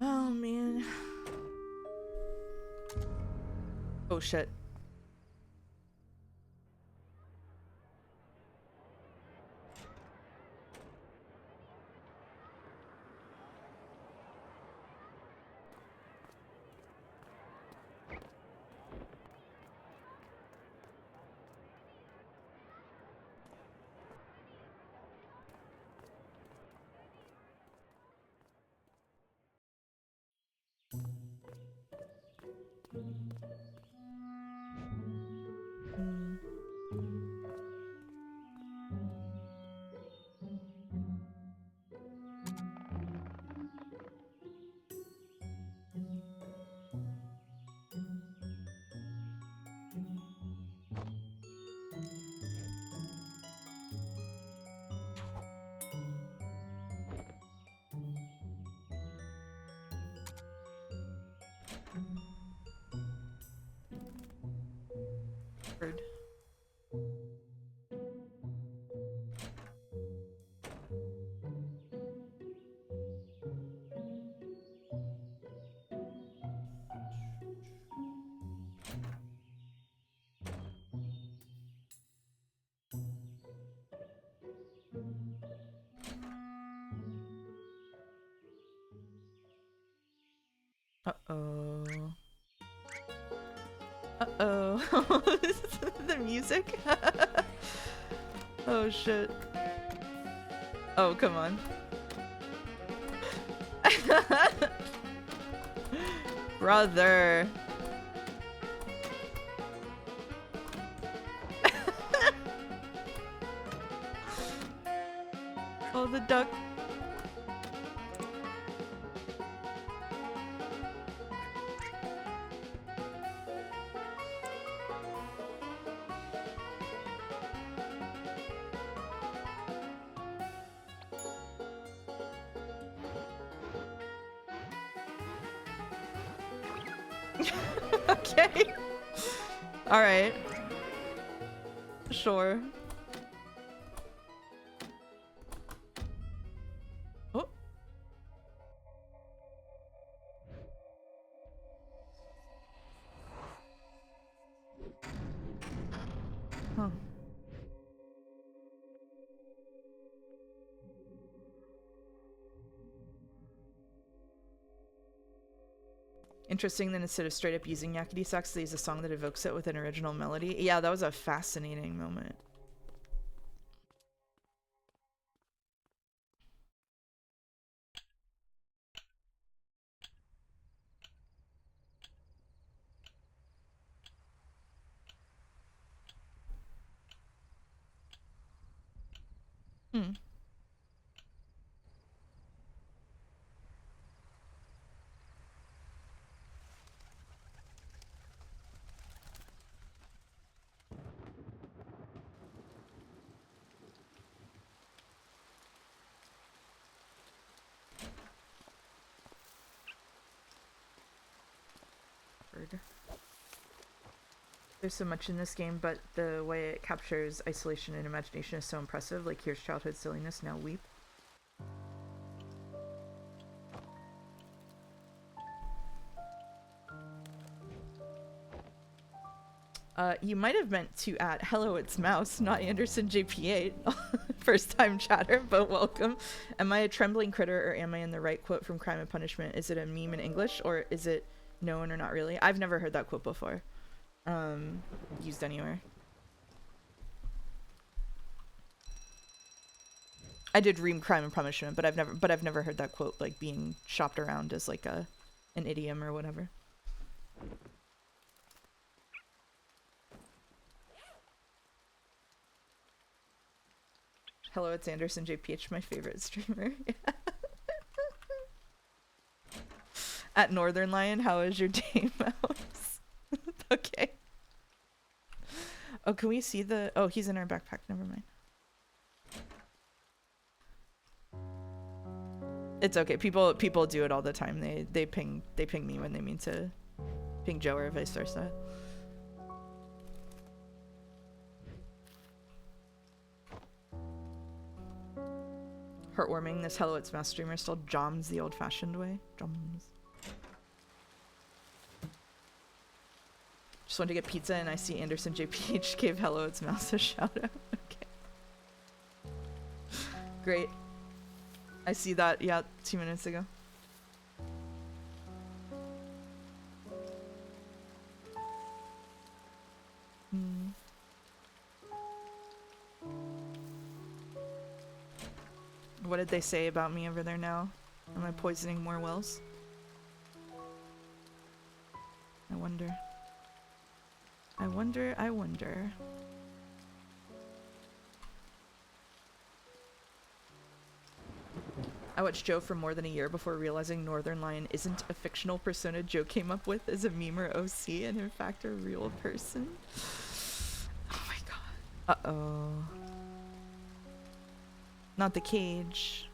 Oh man. Oh shit. Uh-oh. The music? Oh shit. Oh, come on. Brother. Oh, the duck. Okay. All right. Sure. Oh. Huh. Interesting that instead of straight up using yakety sax, they use a song that evokes it with an original melody. Yeah, that was a fascinating moment. Hmm. There's so much in this game, but the way it captures isolation and imagination is so impressive. Like, here's childhood silliness, now weep. You might have meant to add, hello, it's Mouse, not Anderson JP8. First time chatter, but welcome. Am I a trembling critter, or am I in the right quote from Crime and Punishment? Is it a meme in English, or is it known or not really? I've never heard that quote before. Used anywhere. I did ream Crime and Punishment, but I've never heard that quote like being shopped around as like an idiom or whatever. Hello, it's Anderson JPH, my favorite streamer. At Northern Lion, how is your day, Mouse? Okay. Oh, can we see the... Oh, he's in our backpack. Never mind. It's okay. People do it all the time. They ping me when they mean to ping Joe or vice versa. Heartwarming. This Hello It's Mouse streamer still joms the old-fashioned way. Joms. Just went to get pizza and I see Anderson JPH gave Hello It's Mouse a shout out. Okay. Great. I see that, yeah, 2 minutes ago. What did they say about me over there now? Am I poisoning more wells? I wonder. I wonder, I wonder. I watched Joe for more than a year before realizing Northern Lion isn't a fictional persona Joe came up with as a meme or OC, and in fact a real person. Oh my god. Uh-oh. Not the cage.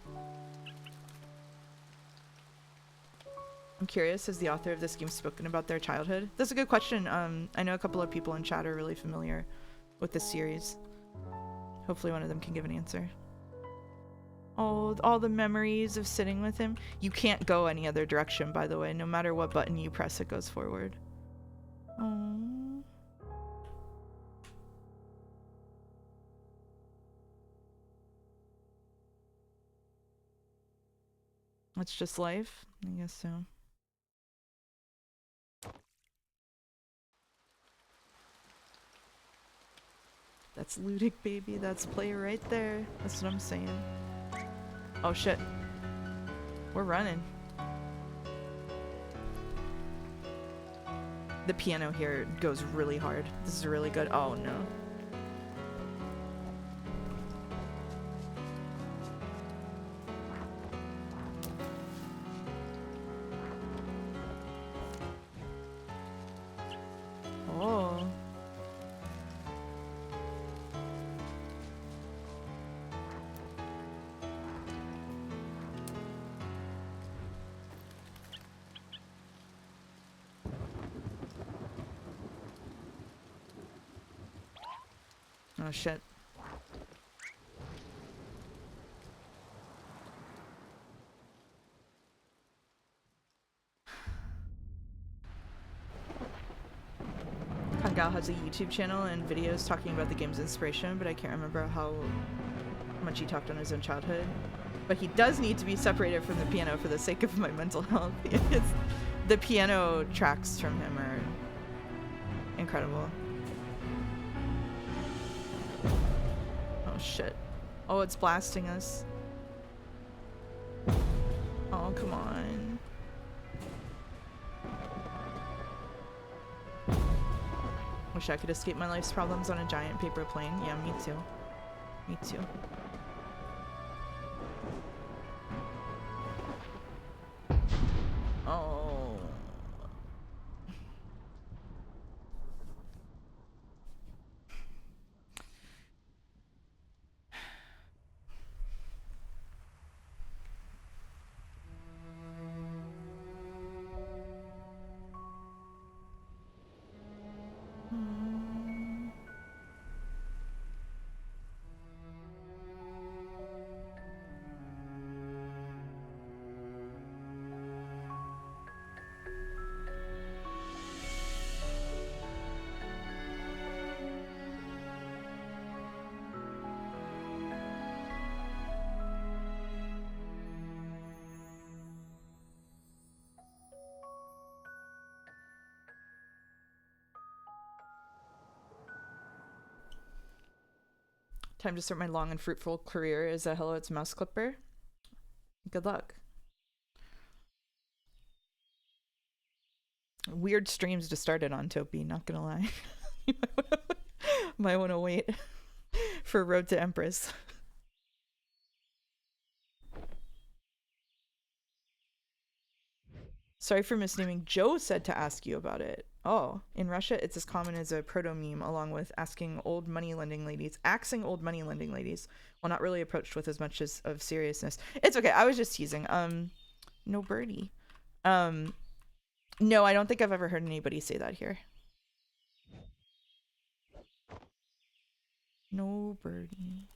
I'm curious, has the author of this game spoken about their childhood? That's a good question. I know a couple of people in chat are really familiar with this series. Hopefully one of them can give an answer. Oh, all the memories of sitting with him. You can't go any other direction, by the way. No matter what button you press, it goes forward. Oh. That's just life? I guess so. That's looting, baby. That's play right there. That's what I'm saying. Oh shit. We're running. The piano here goes really hard. This is really good. Oh no. Oh. Oh shit. Kangal has a YouTube channel and videos talking about the game's inspiration, but I can't remember how much he talked on his own childhood. But he does need to be separated from the piano for the sake of my mental health. The piano tracks from him are incredible. Oh shit. Oh, it's blasting us. Oh, come on. Wish I could escape my life's problems on a giant paper plane. Yeah, me too. Me too. Oh. Time to start my long and fruitful career as a Hello It's Mouse Clipper. Good luck. Weird streams to start it on, Topi, not gonna lie. You might want to wait for Road to Empress. Sorry for misnaming. Joe said to ask you about it. Oh, in Russia, it's as common as a proto-meme, along with axing old money-lending ladies, while not really approached with as much as of seriousness. It's okay. I was just teasing. No birdie. No, I don't think I've ever heard anybody say that here. No birdie.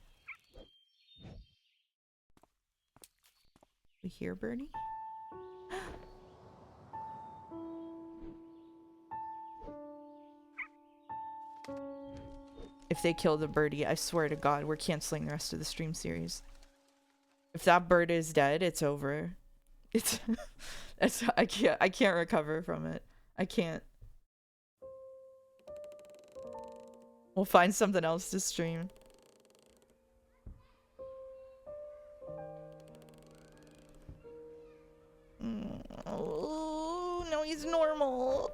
We hear birdie? If they kill the birdie, I swear to God, we're canceling the rest of the stream series. If that bird is dead, it's over. It's I can't recover from it. I can't. We'll find something else to stream. Oh, no, he's normal.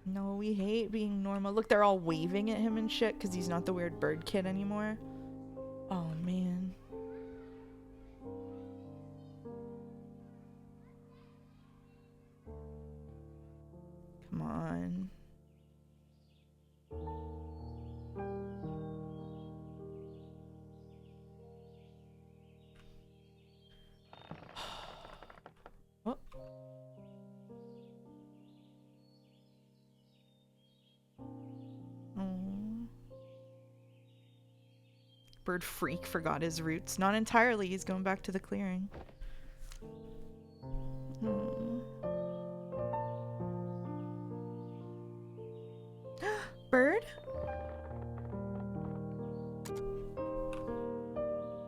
No, we hate being normal. Look, they're all waving at him and shit because he's not the weird bird kid anymore. Oh, man. Come on. Oh. Bird freak forgot his roots. Not entirely. He's going back to the clearing. Bird?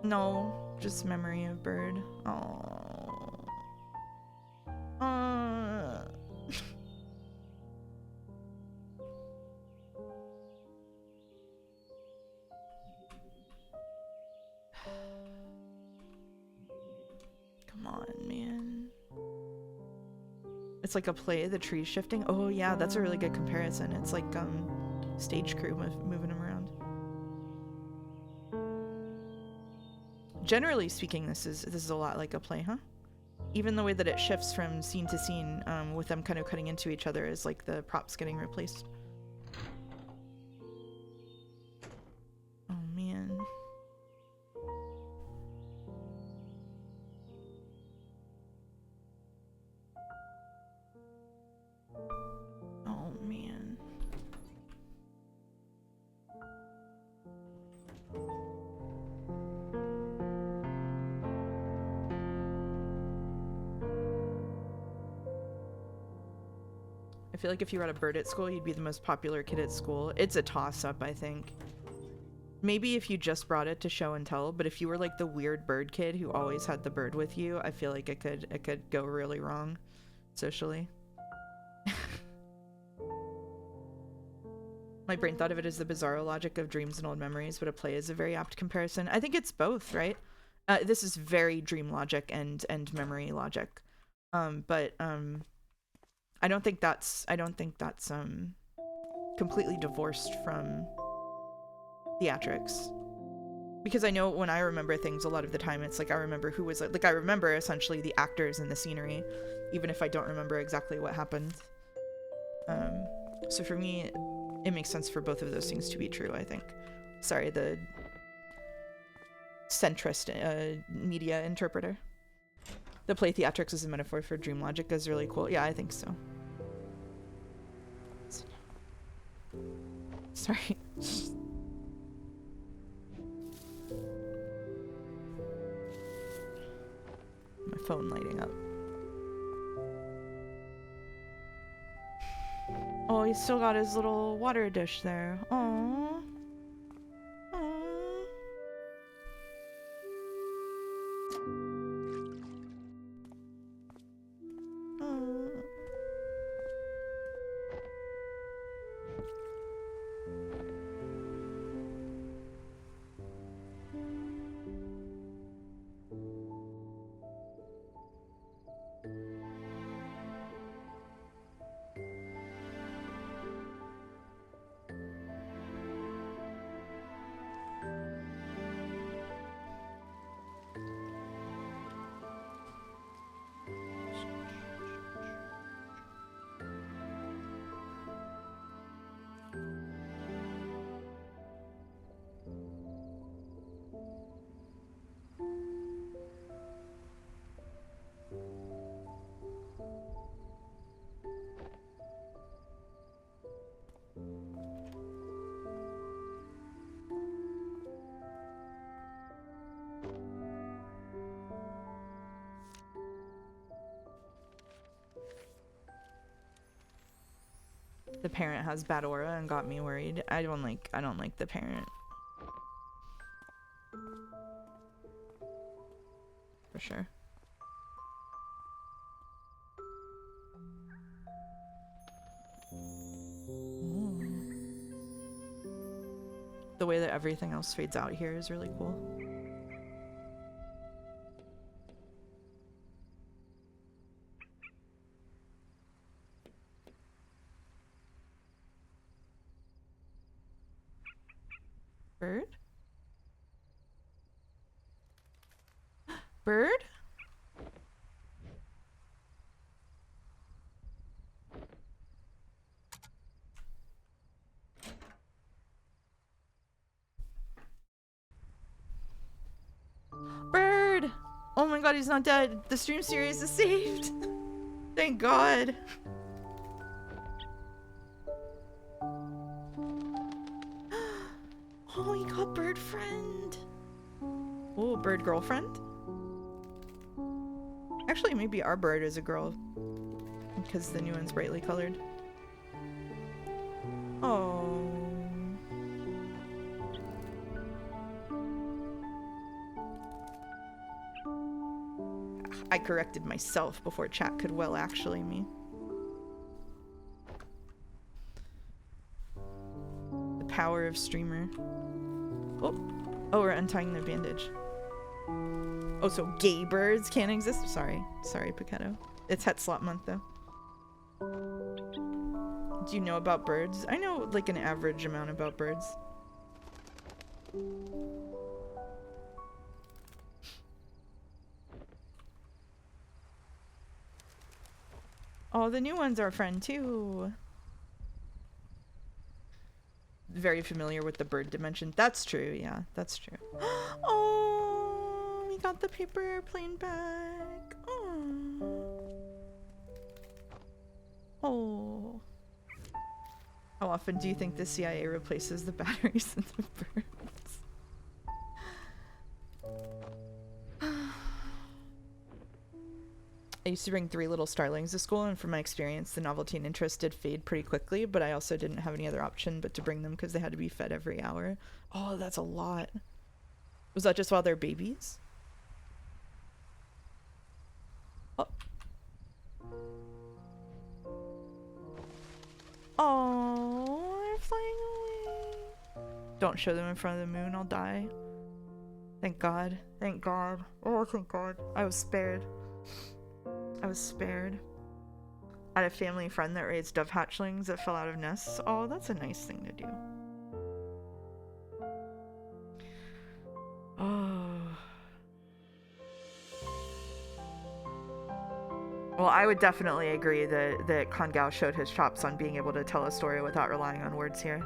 No, just memory of bird. Oh. Come on, man. It's like a play, the trees shifting. Oh yeah, that's a really good comparison. It's like stage crew moving them around. Generally speaking, this is a lot like a play, huh? Even the way that it shifts from scene to scene, with them kind of cutting into each other, is like the props getting replaced. Oh man. Oh man. I feel like if you were at a bird at school, you'd be the most popular kid at school. It's a toss-up, I think. Maybe if you just brought it to show and tell, but if you were like the weird bird kid who always had the bird with you, I feel like it could go really wrong socially. My brain thought of it as the bizarro logic of dreams and old memories, but a play is a very apt comparison. I think it's both, right? This is very dream logic and memory logic. But I don't think that's completely divorced from theatrics. Because I know when I remember things, a lot of the time it's like I remember who was like I remember essentially the actors and the scenery, even if I don't remember exactly what happened. So for me, it makes sense for both of those things to be true, I think. Sorry, the centrist media interpreter. The play theatrics is a metaphor for dream logic is really cool. Yeah, I think so. Sorry. My phone lighting up. Oh, he's still got his little water dish there. Aww. Aww. Aww. The parent has bad aura and got me worried. I don't like the parent. For sure. Ooh. The way that everything else fades out here is really cool. Bird? Bird? Bird! Oh my god, he's not dead. The stream series is saved. Thank god. Oh, he got bird friend. Oh, bird girlfriend? Actually, maybe our bird is a girl. Because the new one's brightly colored. Oh. I corrected myself before chat could well actually me. The power of streamer. Oh, we're untying the bandage. Oh, so gay birds can't exist? Sorry, Pichetto. It's het slot month though. Do you know about birds? I know like an average amount about birds. Oh, the new one's our friend too. Very familiar with the bird dimension. That's true, yeah, that's true. Oh, we got the paper airplane back. Oh. How often do you think the CIA replaces the batteries in the birds? I used to bring 3 little starlings to school, and from my experience, the novelty and interest did fade pretty quickly, but I also didn't have any other option but to bring them because they had to be fed every hour. Oh, that's a lot. Was that just while they're babies? Oh. Oh, they're flying away. Don't show them in front of the moon, I'll die. Thank God. Thank God. Oh, thank God. I was spared. I was spared. I had a family friend that raised dove hatchlings that fell out of nests. Oh, that's a nice thing to do. Oh. Well, I would definitely agree that Kangao showed his chops on being able to tell a story without relying on words here.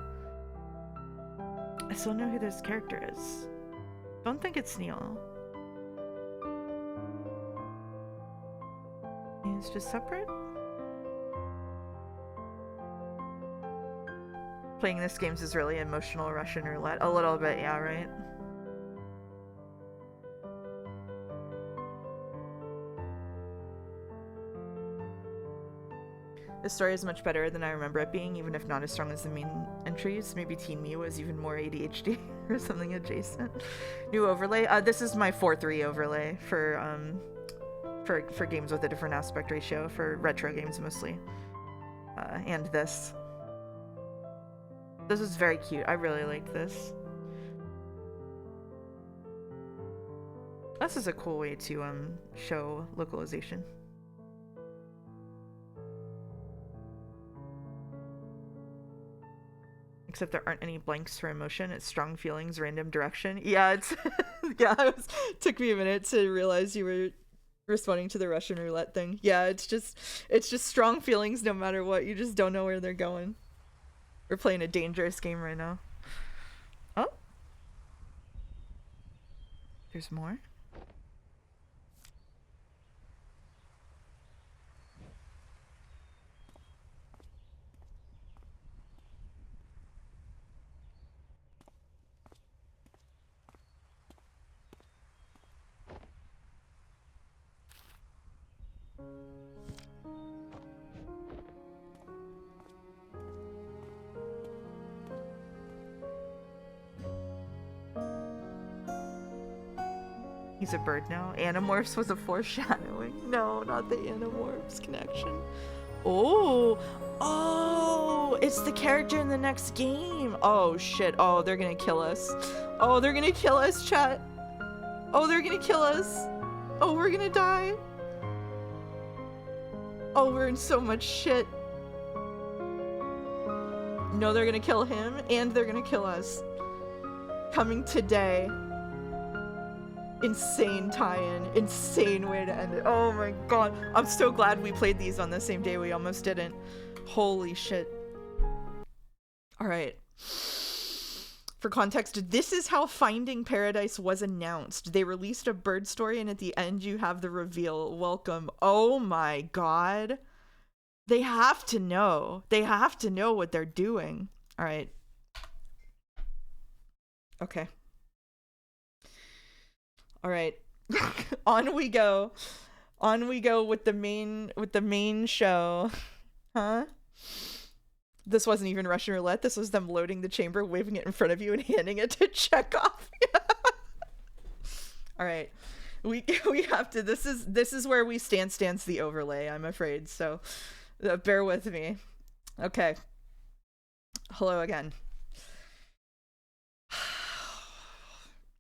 I still know who this character is. Don't think it's Neil. He's just separate? Playing this game is really emotional Russian roulette. A little bit, yeah, right? The story is much better than I remember it being, even if not as strong as the main entries. Maybe Teen Me was even more ADHD or something adjacent. New overlay. This is my 4-3 overlay for games with a different aspect ratio, for retro games mostly. And this. This is very cute. I really like this. This is a cool way to show localization. Except there aren't any blanks for emotion. It's strong feelings, random direction. Yeah, it's yeah. Took me a minute to realize you were responding to the Russian roulette thing. Yeah, it's just strong feelings no matter what. You just don't know where they're going. We're playing a dangerous game right now. Oh, there's more. He's a bird now. Animorphs was a foreshadowing. No, not the Animorphs connection. Oh, it's the character in the next game. Oh shit. Oh, they're gonna kill us. Oh, they're gonna kill us, chat. Oh, they're gonna kill us. Oh, we're gonna die. Oh, we're in so much shit. No, they're gonna kill him and they're gonna kill us. Coming today. Insane tie-in. Insane way to end it. Oh my god. I'm so glad we played these on the same day. We almost didn't. Holy shit. Alright. For context, this is how Finding Paradise was announced. They released a bird story and at the end you have the reveal. Welcome. Oh my god. They have to know. They have to know what they're doing. Alright. Okay. All right. On we go. On we go with the main show. Huh? This wasn't even Russian roulette. This was them loading the chamber, waving it in front of you and handing it to Chekhov. All right. We have to. This is where we stance the overlay, I'm afraid. So bear with me. Okay. Hello again.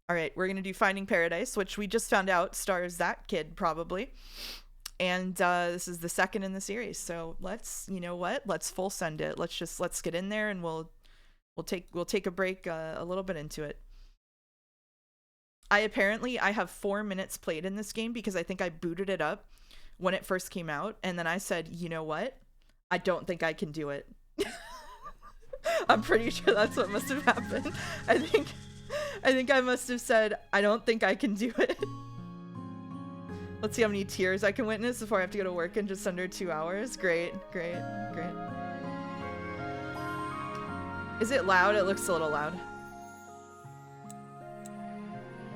All right, we're gonna do Finding Paradise, which we just found out stars that kid probably, and this is the second in the series. So let's, you know what? Let's full send it. Let's get in there, and we'll take a break a little bit into it. I have 4 minutes played in this game because I think I booted it up when it first came out, and then I said, you know what? I don't think I can do it. I'm pretty sure that's what must have happened. I think I must have said, I don't think I can do it. Let's see how many tears I can witness before I have to go to work in just under 2 hours. Great. Is it loud? It looks a little loud.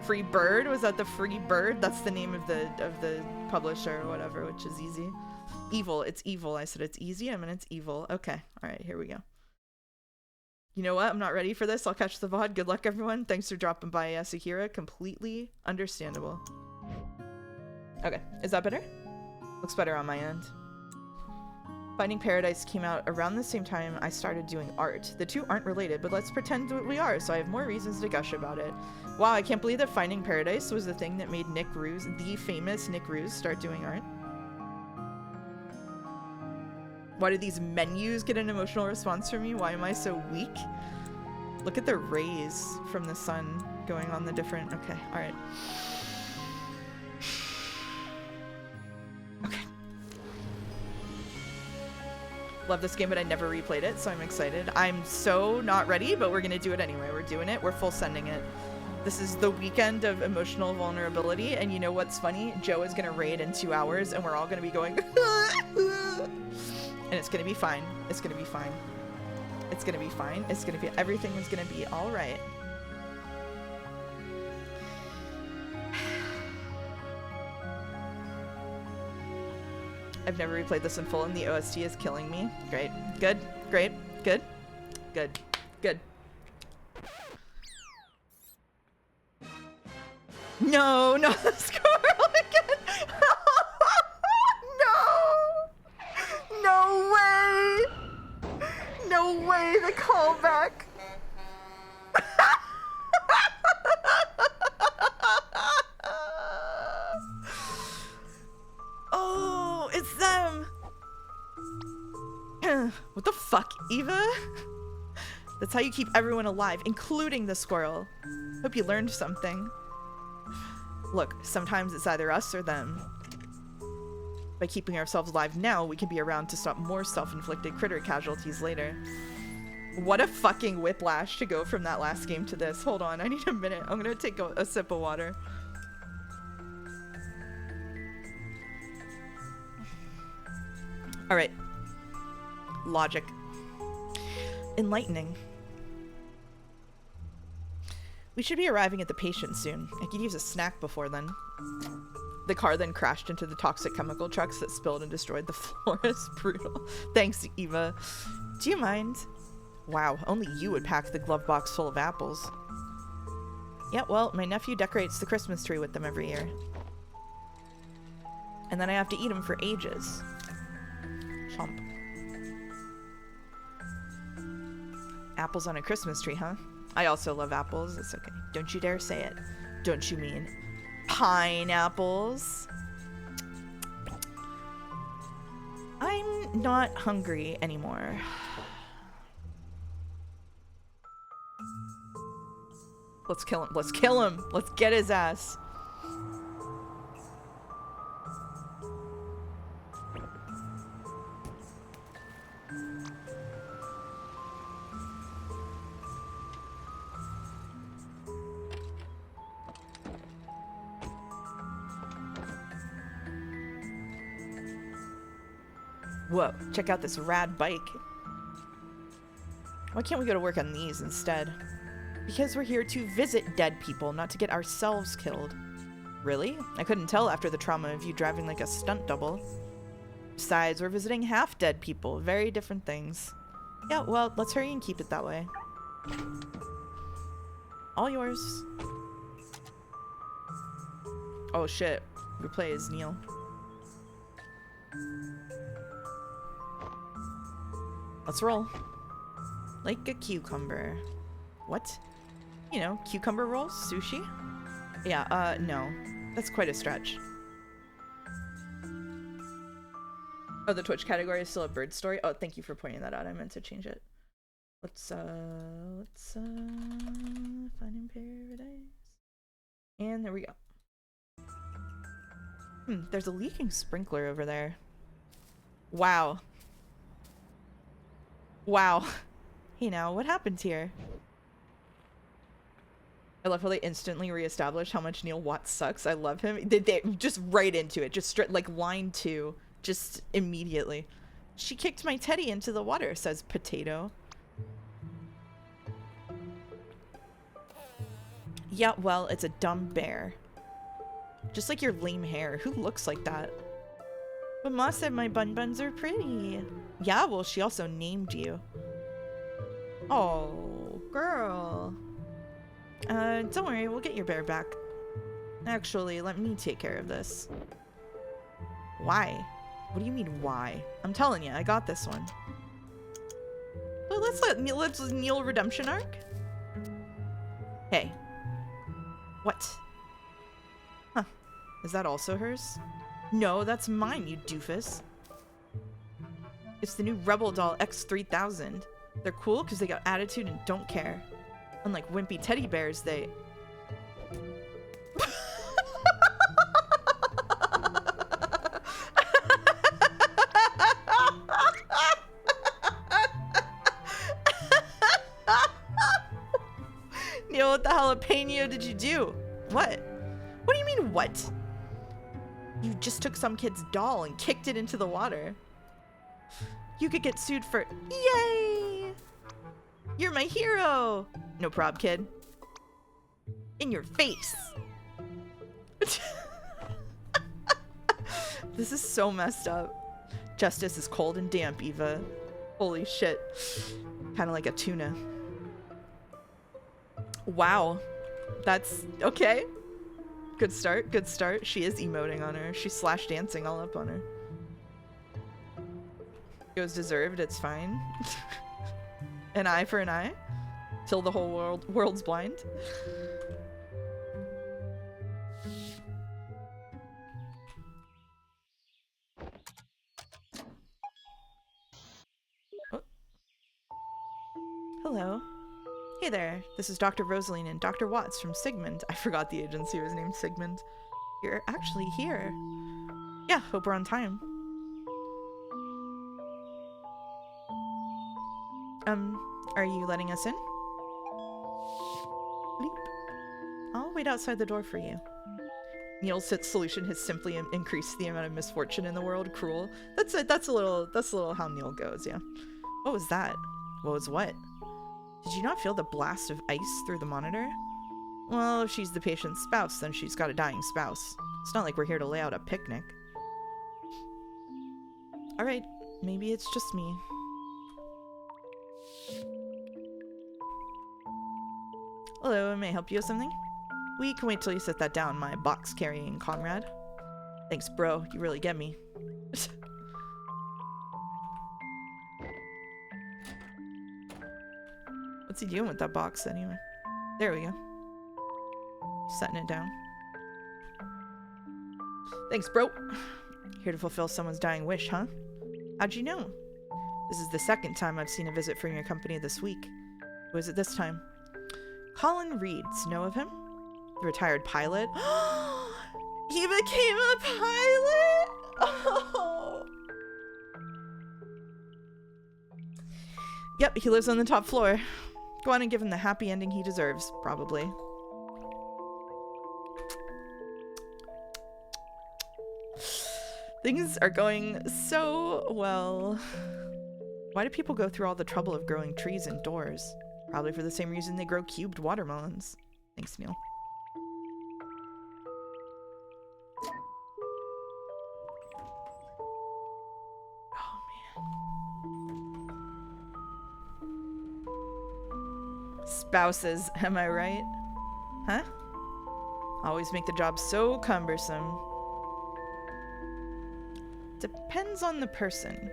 Free Bird? Was that the Free Bird? That's the name of the publisher or whatever, which is easy. Evil. It's evil. I said it's easy. I mean, it's evil. Okay. All right, here we go. You know what? I'm not ready for this. I'll catch the VOD. Good luck, everyone. Thanks for dropping by, Yasuhira. Completely understandable. Okay. Is that better? Looks better on my end. Finding Paradise came out around the same time I started doing art. The two aren't related, but let's pretend that we are, so I have more reasons to gush about it. Wow, I can't believe that Finding Paradise was the thing that made Nick Ruse, the famous Nick Ruse, start doing art. Why do these menus get an emotional response from me? Why am I so weak? Look at the rays from the sun going on the different... Okay, alright. Okay. Love this game, but I never replayed it, so I'm excited. I'm so not ready, but we're gonna do it anyway. We're doing it. We're full sending it. This is the weekend of emotional vulnerability, and you know what's funny? Joe is gonna raid in 2 hours, and we're all gonna be going... And it's gonna be fine. It's gonna be fine. It's gonna be fine. It's gonna be... Everything is gonna be alright. I've never replayed this in full, and the OST is killing me. Great. Good. Great. Good. Good. Good. No, not the squirrel again. No. No way. No way, the callback. Oh, it's them. What the fuck, Eva? That's how you keep everyone alive, including the squirrel. Hope you learned something. Look, sometimes it's either us or them. By keeping ourselves alive now, we can be around to stop more self-inflicted critter casualties later. What a fucking whiplash to go from that last game to this. Hold on, I need a minute. I'm gonna take a sip of water. Alright. Logic. Enlightening. We should be arriving at the patient soon. I could use a snack before then. The car then crashed into the toxic chemical trucks that spilled and destroyed the forest. Brutal. Thanks, Eva. Do you mind? Wow, only you would pack the glove box full of apples. Yeah, well, my nephew decorates the Christmas tree with them every year. And then I have to eat them for ages. Chomp. Apples on a Christmas tree, huh? I also love apples. It's okay. Don't you dare say it. Don't you mean pineapples? I'm not hungry anymore. Let's kill him. Let's kill him. Let's get his ass. Whoa, check out this rad bike. Why can't we go to work on these instead? Because we're here to visit dead people, not to get ourselves killed. Really? I couldn't tell after the trauma of you driving like a stunt double. Besides, we're visiting half-dead people. Very different things. Yeah, well, let's hurry and keep it that way. All yours. Oh shit. We play as Neil. Let's roll. Like a cucumber. What? You know, cucumber rolls? Sushi? Yeah, no. That's quite a stretch. Oh, the Twitch category is still a bird story? Oh, thank you for pointing that out. I meant to change it. Let's find in paradise. And there we go. There's a leaking sprinkler over there. Wow. Wow. Hey now, what happened here? I love how they instantly reestablish how much Neil Watts sucks. I love him. They just right into it. Just straight, like line 2. Just immediately. She kicked my teddy into the water, says Potato. Yeah, well, it's a dumb bear. Just like your lame hair. Who looks like that? But Ma said my bun buns are pretty. Yeah, well, she also named you. Oh, girl. Don't worry, we'll get your bear back. Actually, let me take care of this. Why? What do you mean, why? I'm telling you, I got this one. Well, let's Neil redemption arc. Hey. What? Huh. Is that also hers? No, that's mine, you doofus. It's the new Rebel Doll X3000. They're cool because they got attitude and don't care. Unlike wimpy teddy bears, they... Neil, what the jalapeno did you do? What? What do you mean, what? You just took some kid's doll and kicked it into the water. You could get sued for... Yay! You're my hero! No prob, kid. In your face! This is so messed up. Justice is cold and damp, Eva. Holy shit. Kind of like a tuna. Wow. That's... okay. Good start, good start. She is emoting on her. She's slash dancing all up on her. It was deserved, it's fine. An eye for an eye. Till the whole world's blind. Oh. Hello. Hey there, this is Dr. Rosaline and Dr. Watts from Sigmund. I forgot the agency was named Sigmund. You're actually here. Yeah, hope we're on time. Are you letting us in? Bleep. I'll wait outside the door for you. Neil's solution has simply increased the amount of misfortune in the world. Cruel. That's a little how Neil goes, yeah. What was that? What was what? Did you not feel the blast of ice through the monitor? Well, if she's the patient's spouse, then she's got a dying spouse. It's not like we're here to lay out a picnic. Alright, maybe it's just me. Hello, may I help you with something? We can wait till you set that down, my box-carrying comrade. Thanks, bro. You really get me. What's he doing with that box, anyway? There we go. Setting it down. Thanks, bro. Here to fulfill someone's dying wish, huh? How'd you know? This is the second time I've seen a visit from your company this week. Who is it this time? Colin Reeds. Know of him? The retired pilot. He became a pilot? Oh. Yep, he lives on the top floor. Go on and give him the happy ending he deserves, probably. Things are going so well. Why do people go through all the trouble of growing trees indoors? Probably for the same reason they grow cubed watermelons. Thanks, Neil. Oh, man. Spouses, am I right? Huh? Always make the job so cumbersome. Depends on the person.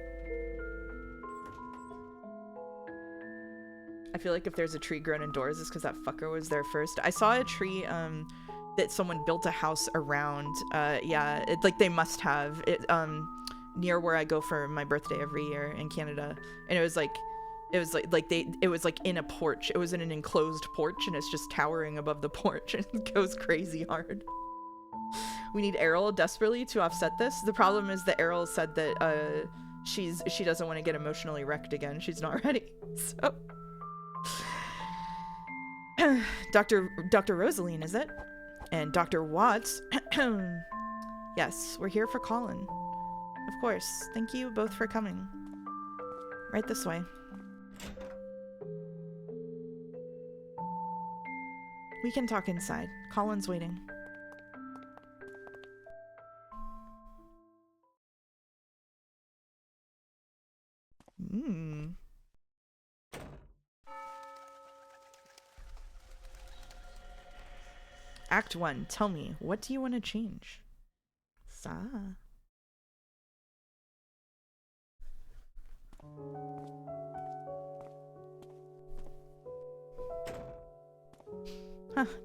I feel like if there's a tree grown indoors, it's because that fucker was there first. I saw a tree that someone built a house around. Yeah, like they must have it near where I go for my birthday every year in Canada, and it was like in a porch. It was in an enclosed porch, and it's just towering above the porch, and it goes crazy hard. We need Errol desperately to offset this. The problem is that Errol said that she doesn't want to get emotionally wrecked again. She's not ready. So Dr. Rosaline, is it? And Dr. Watts. Yes, we're here for Colin. Of course. Thank you both for coming. Right this way. We can talk inside. Colin's waiting. Act 1. Tell me, what do you want to change? Huh,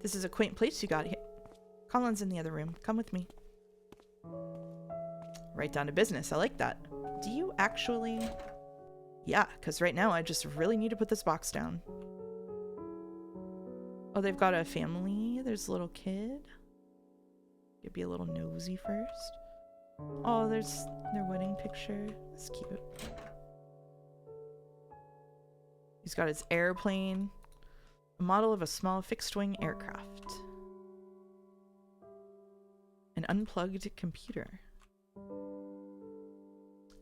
this is a quaint place you got here. Colin's in the other room. Come with me. Right down to business. I like that. Do you actually... Yeah, because right now I just really need to put this box down. Oh, they've got a family. There's a little kid. Could be a little nosy first. Oh, there's their wedding picture. That's cute. He's got his airplane. A model of a small fixed-wing aircraft. An unplugged computer.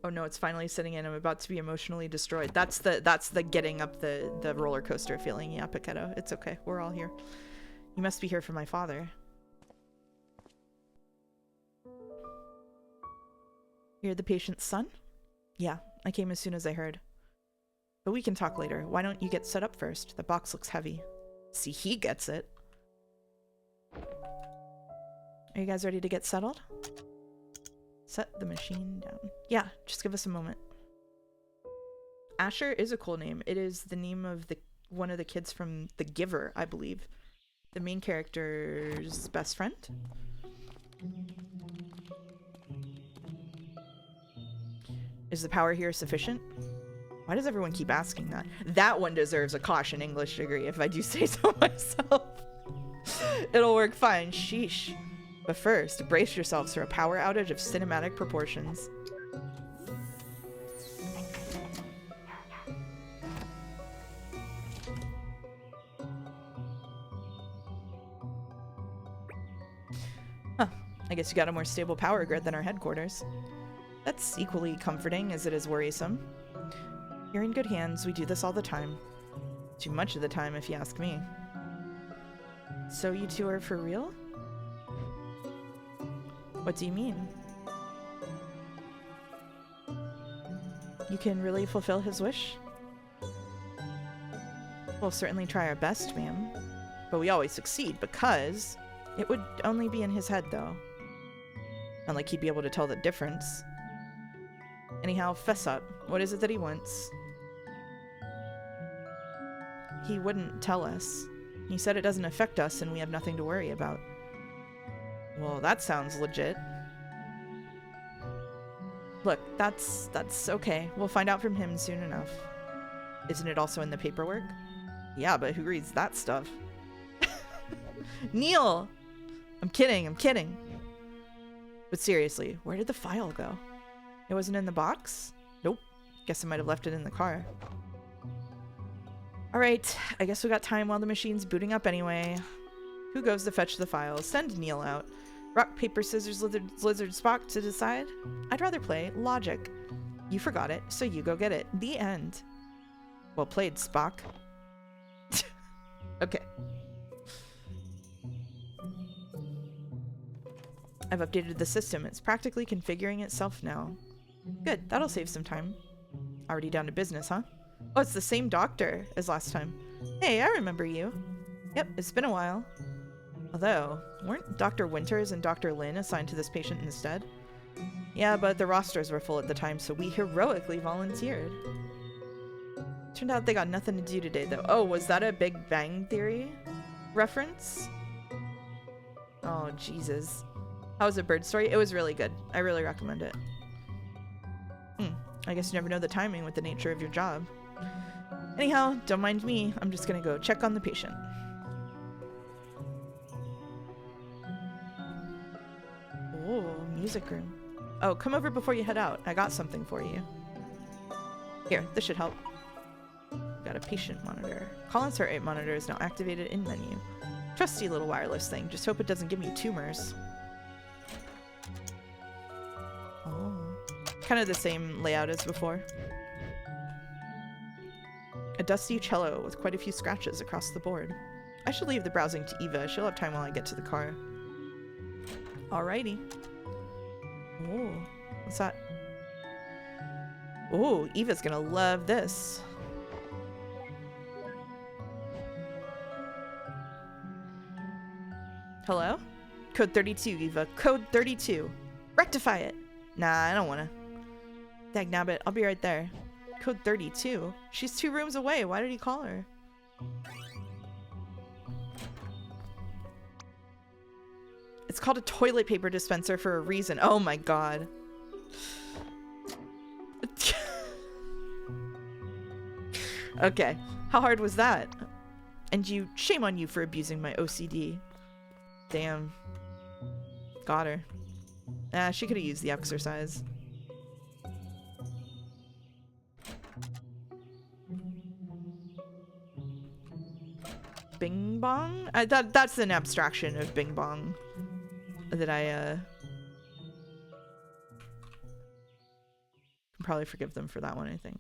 Oh no, it's finally sitting in. I'm about to be emotionally destroyed. That's the getting up the roller coaster feeling. Yeah, Paquetto. It's okay. We're all here. You must be here for my father. You're the patient's son? Yeah, I came as soon as I heard. But we can talk later. Why don't you get set up first? The box looks heavy. See, he gets it. Are you guys ready to get settled? Set the machine down. Yeah, just give us a moment. Asher is a cool name. It is the name of one of the kids from The Giver, I believe. The main character's best friend. Is the power here sufficient? Why does everyone keep asking that? That one deserves a caution English degree, if I do say so myself. It'll work fine. Sheesh. But first, brace yourselves for a power outage of cinematic proportions. Huh. I guess you got a more stable power grid than our headquarters. That's equally comforting as it is worrisome. You're in good hands. We do this all the time. Too much of the time, if you ask me. So you two are for real? What do you mean? You can really fulfill his wish? We'll certainly try our best, ma'am. But we always succeed because it would only be in his head, though. Not like he'd be able to tell the difference. Anyhow, fess up. What is it that he wants? He wouldn't tell us. He said it doesn't affect us and we have nothing to worry about. Well, that sounds legit. Look, that's okay. We'll find out from him soon enough. Isn't it also in the paperwork? Yeah, but who reads that stuff? Neil! I'm kidding. But seriously, where did the file go? It wasn't in the box? Nope. Guess I might have left it in the car. Alright, I guess we got time while the machine's booting up anyway. Who goes to fetch the files? Send Neil out. Rock, paper, scissors, lizard, Spock to decide? I'd rather play logic. You forgot it, so you go get it. The end. Well played, Spock. Okay. I've updated the system. It's practically configuring itself now. Good, that'll save some time. Already down to business, huh? Oh, it's the same doctor as last time. Hey, I remember you. Yep, it's been a while. Although, weren't Dr. Winters and Dr. Lin assigned to this patient instead? Yeah, but the rosters were full at the time, so we heroically volunteered. Turned out they got nothing to do today, though. Oh, was that a Big Bang Theory reference? Oh, Jesus. How was it, Bird Story? It was really good. I really recommend it. I guess you never know the timing with the nature of your job. Anyhow, don't mind me. I'm just gonna go check on the patient. Oh, music room. Oh, come over before you head out. I got something for you. Here, this should help. Got a patient monitor. Colin's heart rate monitor is now activated in menu. Trusty little wireless thing. Just hope it doesn't give me tumors. Oh. Kind of the same layout as before. A dusty cello with quite a few scratches across the board. I should leave the browsing to Eva. She'll have time while I get to the car. Alrighty. Oh, what's that? Oh, Eva's gonna love this. Hello? Code 32, Eva. Code 32. Rectify it. Nah, I don't wanna. Dagnabbit, I'll be right there. Code 32? She's 2 rooms away. Why did he call her? It's called a toilet paper dispenser for a reason. Oh my god. Okay. How hard was that? And shame on you for abusing my OCD. Damn. Got her. Ah, she could have used the exercise. Bing bong? That's an abstraction of bing bong that I can probably forgive them for that one, I think.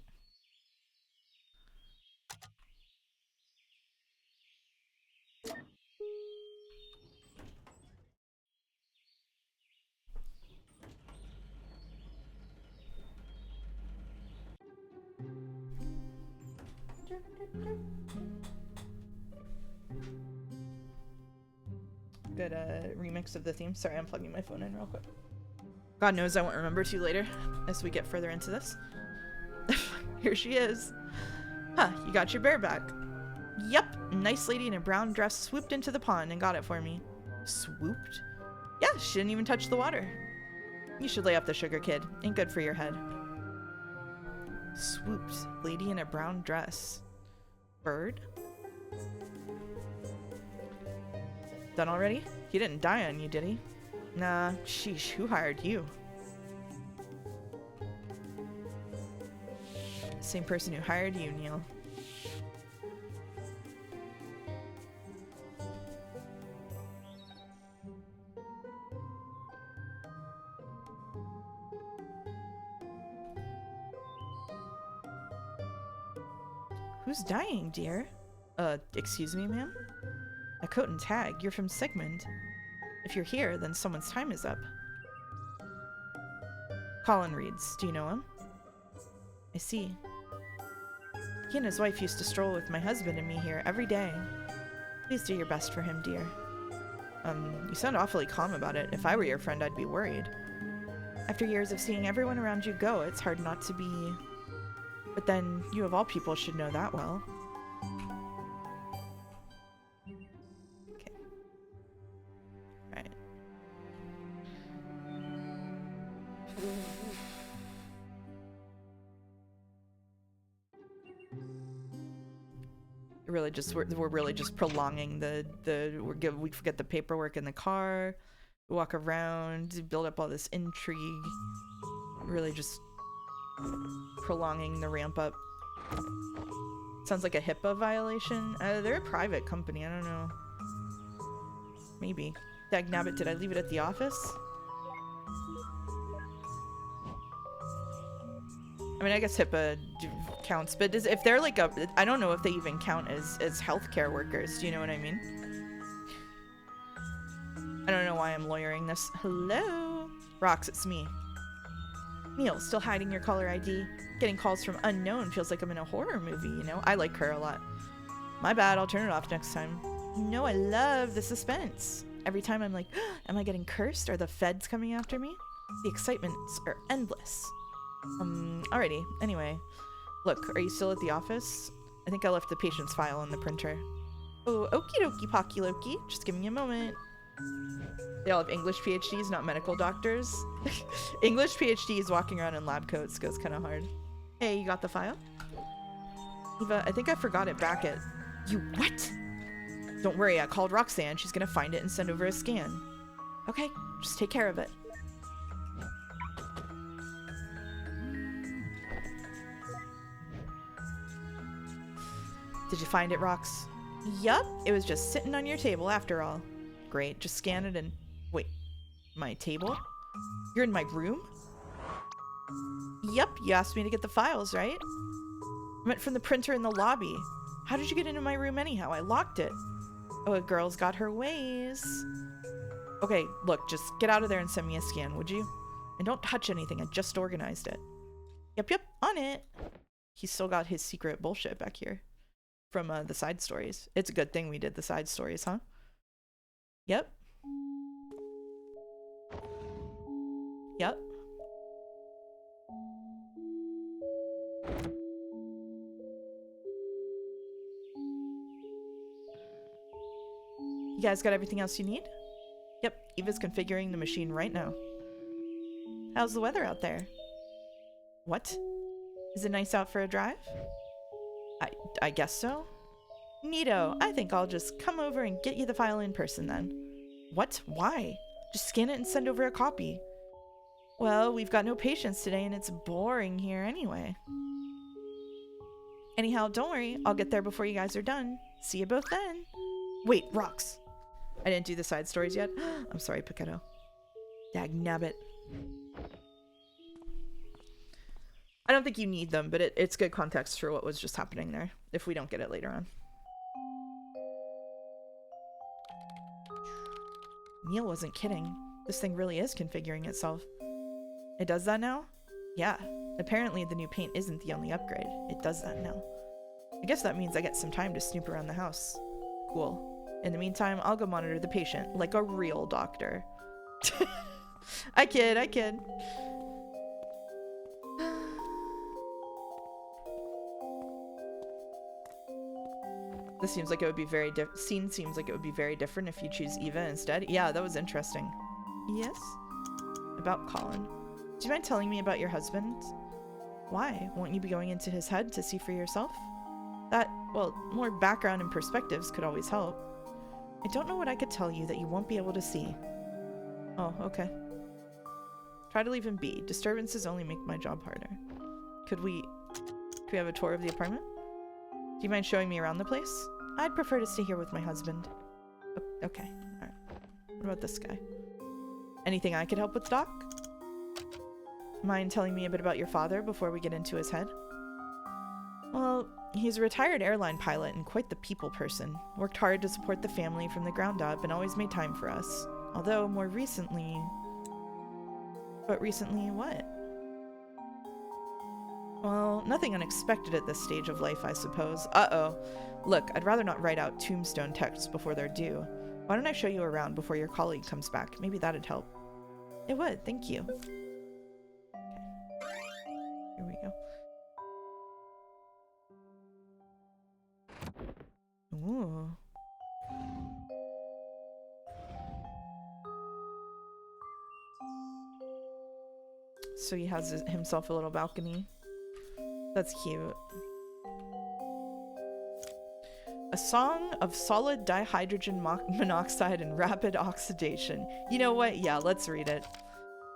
Good remix of the theme. Sorry, I'm plugging my phone in real quick. God knows I won't remember to later as we get further into this. Here she is. Huh, you got your bear back. Yep, nice lady in a brown dress swooped into the pond and got it for me. Swooped? Yeah, she didn't even touch the water. You should lay off the sugar, kid. Ain't good for your head. Swooped. Lady in a brown dress. Bird? Done already? He didn't die on you, did he? Nah, sheesh, who hired you? Same person who hired you, Neil. Who's dying, dear? Excuse me, ma'am? A coat and tag. You're from Sigmund. If you're here, then someone's time is up. Colin reads. Do you know him? I see. He and his wife used to stroll with my husband and me here every day. Please do your best for him, dear. You sound awfully calm about it. If I were your friend, I'd be worried. After years of seeing everyone around you go, it's hard not to be... But then, you of all people should know that well. Okay. Right. Really just we're really just prolonging we forget the paperwork in the car, walk around, build up all this intrigue. Really just prolonging the ramp up. Sounds like a HIPAA violation. They're a private company. I don't know. Maybe. Dagnabbit, did I leave it at the office? I mean, I guess HIPAA counts, but if they're like I don't know if they even count as healthcare workers. Do you know what I mean? I don't know why I'm lawyering this. Hello? Rox, it's me. Neil, still hiding your caller ID? Getting calls from unknown feels like I'm in a horror movie, you know? I like her a lot. My bad, I'll turn it off next time. No, I love the suspense. Every time I'm like, am I getting cursed? Are the feds coming after me? The excitements are endless. Alrighty. Anyway, look, are you still at the office? I think I left the patient's file on the printer. Oh, okie dokie pocky loki. Just give me a moment. They all have English PhDs, not medical doctors. English PhDs walking around in lab coats goes kind of hard. Hey, you got the file? Eva, I think I forgot it back at... You what? Don't worry, I called Roxanne. She's gonna find it and send over a scan. Okay, just take care of it. Did you find it, Rox? Yup, it was just sitting on your table after all. Great, just scan it and... Wait, my table? You're in my room? Yup, you asked me to get the files, right? I meant from the printer in the lobby. How did you get into my room anyhow? I locked it. Oh, a girl's got her ways. Okay, look, just get out of there and send me a scan, would you? And don't touch anything, I just organized it. Yep, on it. He's still got his secret bullshit back here. From the side stories. It's a good thing we did the side stories, huh? Yep. Yep. You guys got everything else you need? Yep, Eva's configuring the machine right now. How's the weather out there? What? Is it nice out for a drive? I guess so. Neato, I think I'll just come over and get you the file in person then. What? Why? Just scan it and send over a copy. Well, we've got no patients today and it's boring here anyway. Anyhow, don't worry, I'll get there before you guys are done. See you both then. Wait, Rox. I didn't do the side stories yet. I'm sorry, Pichetto. Dagnabbit. I don't think you need them, but it's good context for what was just happening there, if we don't get it later on. Neil wasn't kidding. This thing really is configuring itself. It does that now? Yeah. Apparently the new paint isn't the only upgrade. It does that now. I guess that means I get some time to snoop around the house. Cool. In the meantime, I'll go monitor the patient, like a real doctor. I kid. This seems like it would be very scene seems like it would be very different if you choose Eva instead. Yeah, that was interesting. Yes? About Colin. Do you mind telling me about your husband? Why? Won't you be going into his head to see for yourself? That, well, more background and perspectives could always help. I don't know what I could tell you that you won't be able to see. Oh, okay. Try to leave him be. Disturbances only make my job harder. Could we have a tour of the apartment? Do you mind showing me around the place? I'd prefer to stay here with my husband. Okay, alright. What about this guy? Anything I could help with, Doc? Mind telling me a bit about your father before we get into his head? Well, he's a retired airline pilot and quite the people person. Worked hard to support the family from the ground up and always made time for us. Although, more recently... But recently, what? Well, nothing unexpected at this stage of life, I suppose. Uh-oh. Look, I'd rather not write out tombstone texts before they're due. Why don't I show you around before your colleague comes back? Maybe that'd help. It would, thank you. Okay. Here we go. Ooh. So he has himself a little balcony. That's cute. A song of solid dihydrogen monoxide and rapid oxidation. You know what? Yeah, let's read it.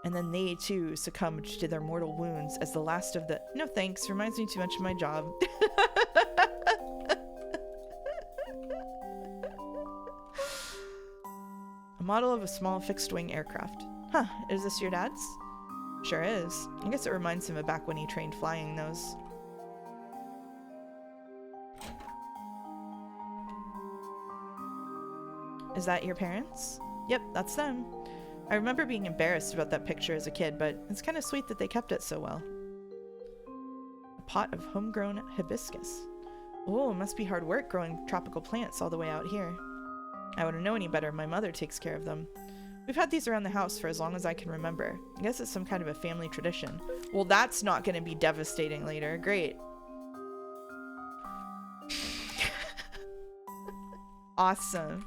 And then they too succumbed to their mortal wounds as the last of the... No thanks, reminds me too much of my job. A model of a small fixed-wing aircraft. Huh, is this your dad's? Sure is. I guess it reminds him of back when he trained flying those. Is that your parents? Yep, that's them. I remember being embarrassed about that picture as a kid, but it's kind of sweet that they kept it so well. A pot of homegrown hibiscus. Oh, it must be hard work growing tropical plants all the way out here. I wouldn't know any better. My mother takes care of them. We've had these around the house for as long as I can remember. I guess it's some kind of a family tradition. Well, that's not going to be devastating later. Great. Awesome.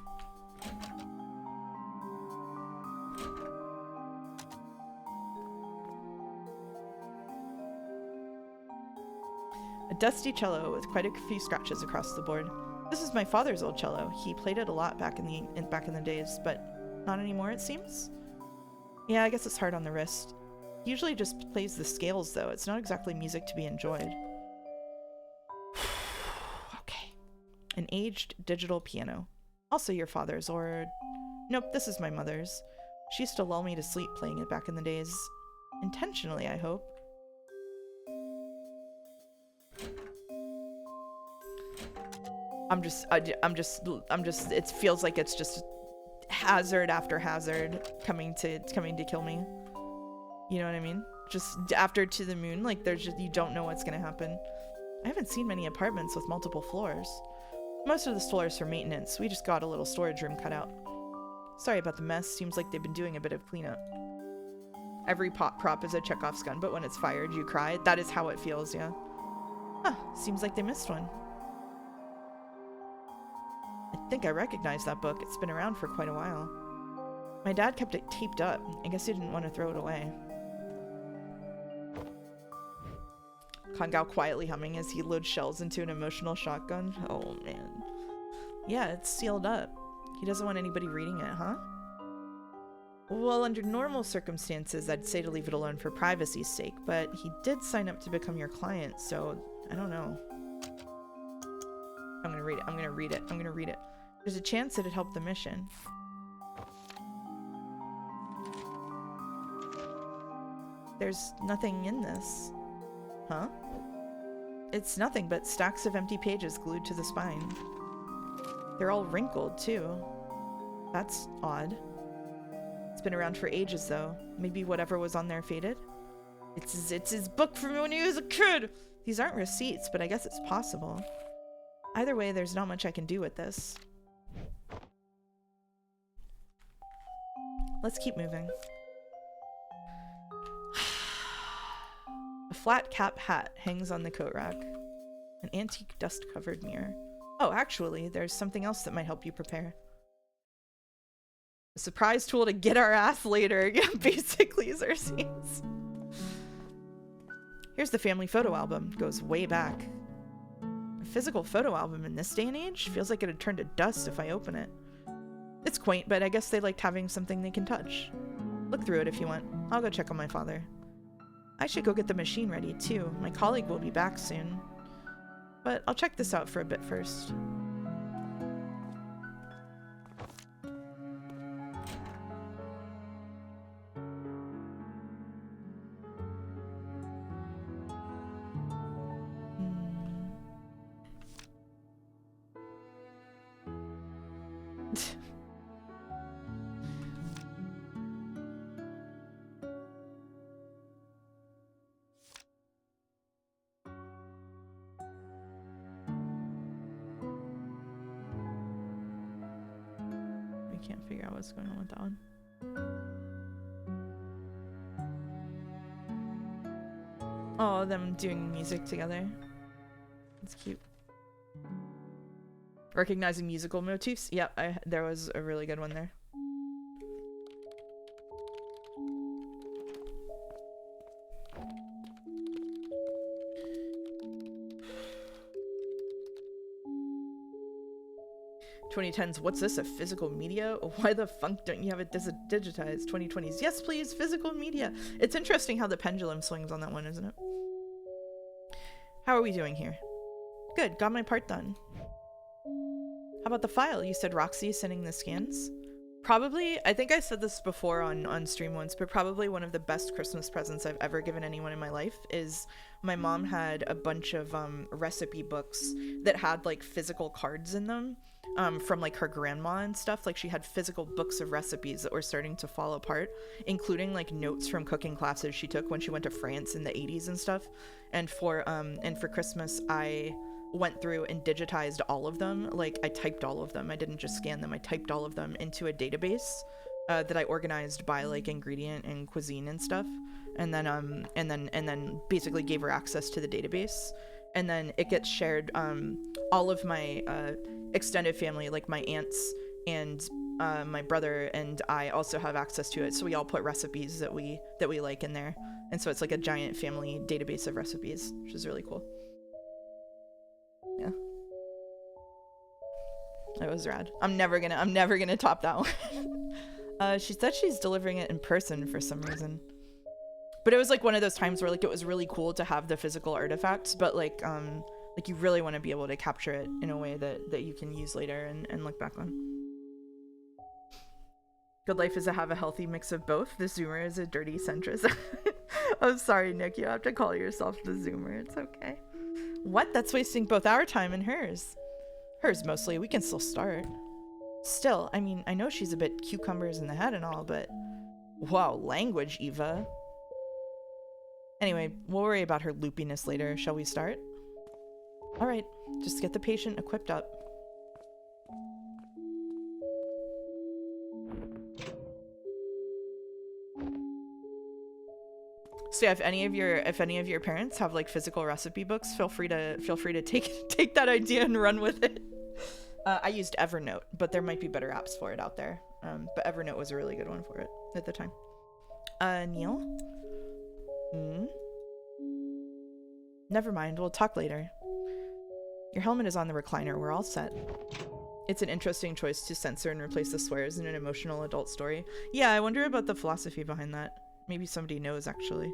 A dusty cello with quite a few scratches across the board. This is my father's old cello. He played it a lot back in the days, but not anymore, it seems. Yeah, I guess it's hard on the wrist. He usually just plays the scales, though. It's not exactly music to be enjoyed. Okay. An aged digital piano. Also your father's, or... Nope, this is my mother's. She used to lull me to sleep playing it back in the days. Intentionally, I hope. It feels like it's just hazard after hazard coming to kill me. You know what I mean? Just after To the Moon, like there's just, you don't know what's gonna happen. I haven't seen many apartments with multiple floors. Most of the floors for maintenance. We just got a little storage room cut out. Sorry about the mess. Seems like they've been doing a bit of cleanup. Every prop is a Chekhov's gun, but when it's fired, you cry. That is how it feels, yeah. Huh, seems like they missed one. I think I recognize that book. It's been around for quite a while. My dad kept it taped up. I guess he didn't want to throw it away. Kangao quietly humming as he loads shells into an emotional shotgun. Oh, man. Yeah, it's sealed up. He doesn't want anybody reading it, huh? Well, under normal circumstances, I'd say to leave it alone for privacy's sake, but he did sign up to become your client, so I don't know. I'm gonna read it. I'm gonna read it. I'm gonna read it. There's a chance it'd help the mission. There's nothing in this. Huh? It's nothing but stacks of empty pages glued to the spine. They're all wrinkled, too. That's odd. It's been around for ages, though. Maybe whatever was on there faded? It's his book from when he was a kid! These aren't receipts, but I guess it's possible. Either way, there's not much I can do with this. Let's keep moving. A flat cap hat hangs on the coat rack. An antique dust-covered mirror. Oh, actually, there's something else that might help you prepare. A surprise tool to get our ass later. Yeah, basically, Xerxes. Here's the family photo album. Goes way back. A physical photo album in this day and age? Feels like it'd turn to dust if I open it. It's quaint, but I guess they liked having something they can touch. Look through it if you want. I'll go check on my father. I should go get the machine ready, too. My colleague will be back soon. But I'll check this out for a bit first. Can't figure out what's going on with that one. Oh, them doing music together. It's cute. Recognizing musical motifs? Yep, there was a really good one there. "2010s, what's this, a physical media? Why the funk don't you have it digitized? 2020s, yes please, physical media." It's interesting how the pendulum swings on that one, isn't it? How are we doing here? Good, got my part done. How about the file? You said Roxy is sending the scans? Probably, I think I said this before on stream once, but probably one of the best Christmas presents I've ever given anyone in my life is my mom had a bunch of recipe books that had like physical cards in them. From like her grandma and stuff. Like she had physical books of recipes that were starting to fall apart, including like notes from cooking classes she took when she went to France in the 80s and stuff. And for Christmas I went through and digitized all of them. Like, I typed all of them. I didn't just scan them. I typed all of them into a database that I organized by like ingredient and cuisine and stuff. And then basically gave her access to the database. And then it gets shared. All of my extended family, like my aunts and my brother and I, also have access to it. So we all put recipes that we like in there. And so it's like a giant family database of recipes, which is really cool. Yeah. That was rad. I'm never gonna top that one. She said she's delivering it in person for some reason. But it was like one of those times where like it was really cool to have the physical artifacts, but like you really want to be able to capture it in a way that you can use later and look back on. Good life is to have a healthy mix of both. The Zoomer is a dirty centrist. I'm sorry, Nick. You have to call yourself the Zoomer. It's okay. What? That's wasting both our time and hers. Hers mostly. We can still start. Still, I mean, I know she's a bit cucumbers in the head and all, but wow, language, Eva. Anyway, we'll worry about her loopiness later. Shall we start? All right, just get the patient equipped up. So yeah, if any of your parents have like physical recipe books, feel free to take that idea and run with it. I used Evernote, but there might be better apps for it out there. But Evernote was a really good one for it at the time. Neil? Never mind, we'll talk later. Your helmet is on the recliner, we're all set. It's an interesting choice to censor and replace the swears in an emotional adult story. Yeah, I wonder about the philosophy behind that. Maybe somebody knows, actually.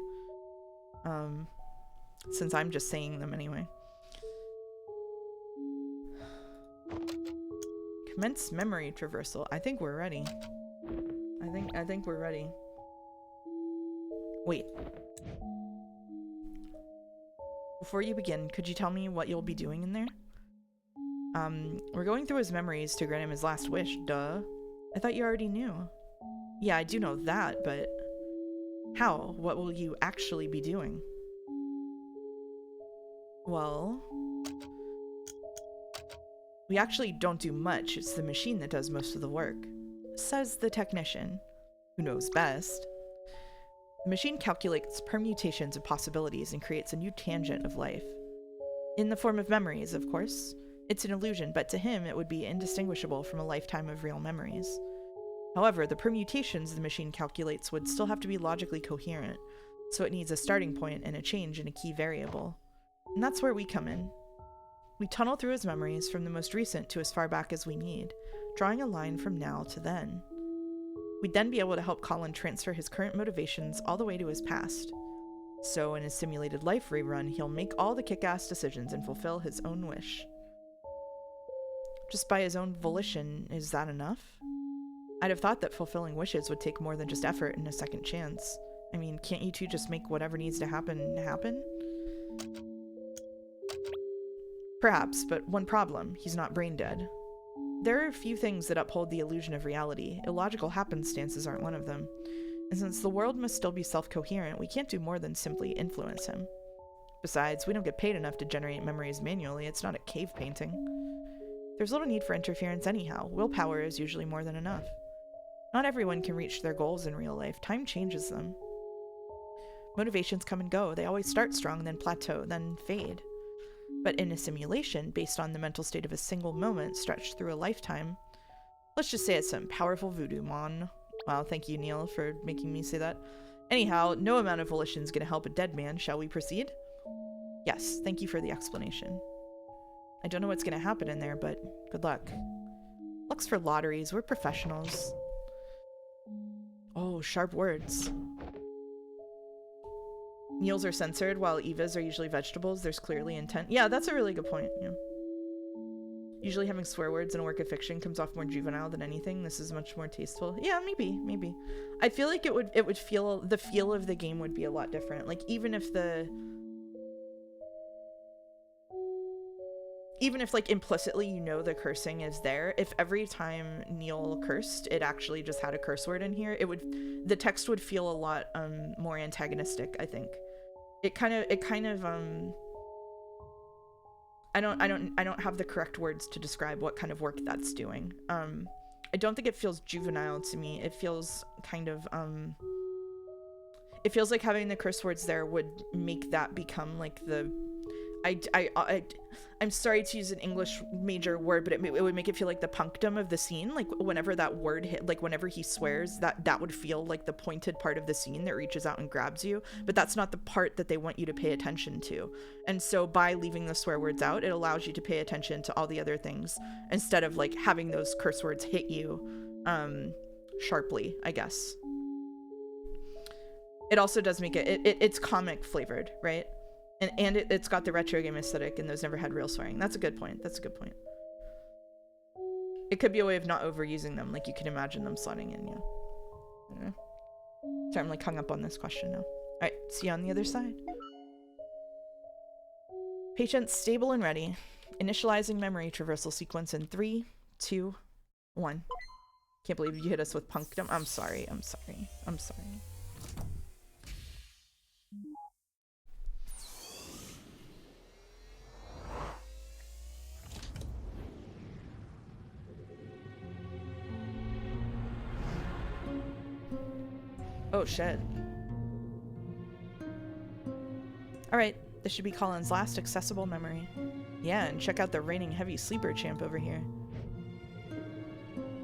Since I'm just saying them anyway. Commence memory traversal. I think we're ready. I think we're ready. Wait. Before you begin, could you tell me what you'll be doing in there? We're going through his memories to grant him his last wish, duh. I thought you already knew. Yeah, I do know that, but... How? What will you actually be doing? Well... We actually don't do much, it's the machine that does most of the work. Says the technician, who knows best. The machine calculates permutations of possibilities and creates a new tangent of life. In the form of memories, of course. It's an illusion, but to him it would be indistinguishable from a lifetime of real memories. However, the permutations the machine calculates would still have to be logically coherent, so it needs a starting point and a change in a key variable. And that's where we come in. We tunnel through his memories from the most recent to as far back as we need, drawing a line from now to then. We'd then be able to help Colin transfer his current motivations all the way to his past. So in his simulated life rerun, he'll make all the kick-ass decisions and fulfill his own wish. Just by his own volition, is that enough? I'd have thought that fulfilling wishes would take more than just effort and a second chance. I mean, can't you two just make whatever needs to happen, happen? Perhaps, but one problem, he's not brain dead. There are a few things that uphold the illusion of reality. Illogical happenstances aren't one of them. And since the world must still be self-coherent, we can't do more than simply influence him. Besides, we don't get paid enough to generate memories manually. It's not a cave painting. There's little need for interference anyhow. Willpower is usually more than enough. Not everyone can reach their goals in real life. Time changes them. Motivations come and go. They always start strong, then plateau, then fade. But in a simulation, based on the mental state of a single moment stretched through a lifetime, let's just say it's some powerful voodoo, mon. Wow, thank you, Neil, for making me say that. Anyhow, no amount of volition is going to help a dead man. Shall we proceed? Yes, thank you for the explanation. I don't know what's going to happen in there, but good luck. Luck's for lotteries. We're professionals. Oh, sharp words. Meals are censored, while Evas are usually vegetables. There's clearly intent. Yeah, that's a really good point. Yeah. Usually having swear words in a work of fiction comes off more juvenile than anything. This is much more tasteful. Yeah, maybe. I feel like it would feel, the feel of the game would be a lot different. Like, even if like implicitly you know the cursing is there, if every time Neil cursed it actually just had a curse word in here, the text would feel a lot more antagonistic, I think. It kind of I don't have the correct words to describe what kind of work that's doing. I don't think it feels juvenile to me. It feels kind of it feels like having the curse words there would make that become like the I'm sorry to use an English major word, but it would make it feel like the punctum of the scene. Like whenever that word hit, like whenever he swears, that would feel like the pointed part of the scene that reaches out and grabs you. But that's not the part that they want you to pay attention to. And so by leaving the swear words out, it allows you to pay attention to all the other things instead of like having those curse words hit you sharply, I guess. It also does make it's comic flavored, right? And it's got the retro game aesthetic, and those never had real swearing. That's a good point. That's a good point. It could be a way of not overusing them. Like, you can imagine them slotting in, yeah. I don't know. Sorry, I'm like hung up on this question now. All right, see you on the other side. Patient stable and ready. Initializing memory traversal sequence in 3, 2, 1. Can't believe you hit us with punctum. I'm sorry. I'm sorry. I'm sorry. Oh shit. Alright, this should be Colin's last accessible memory. Yeah, and check out the reigning heavy sleeper champ over here.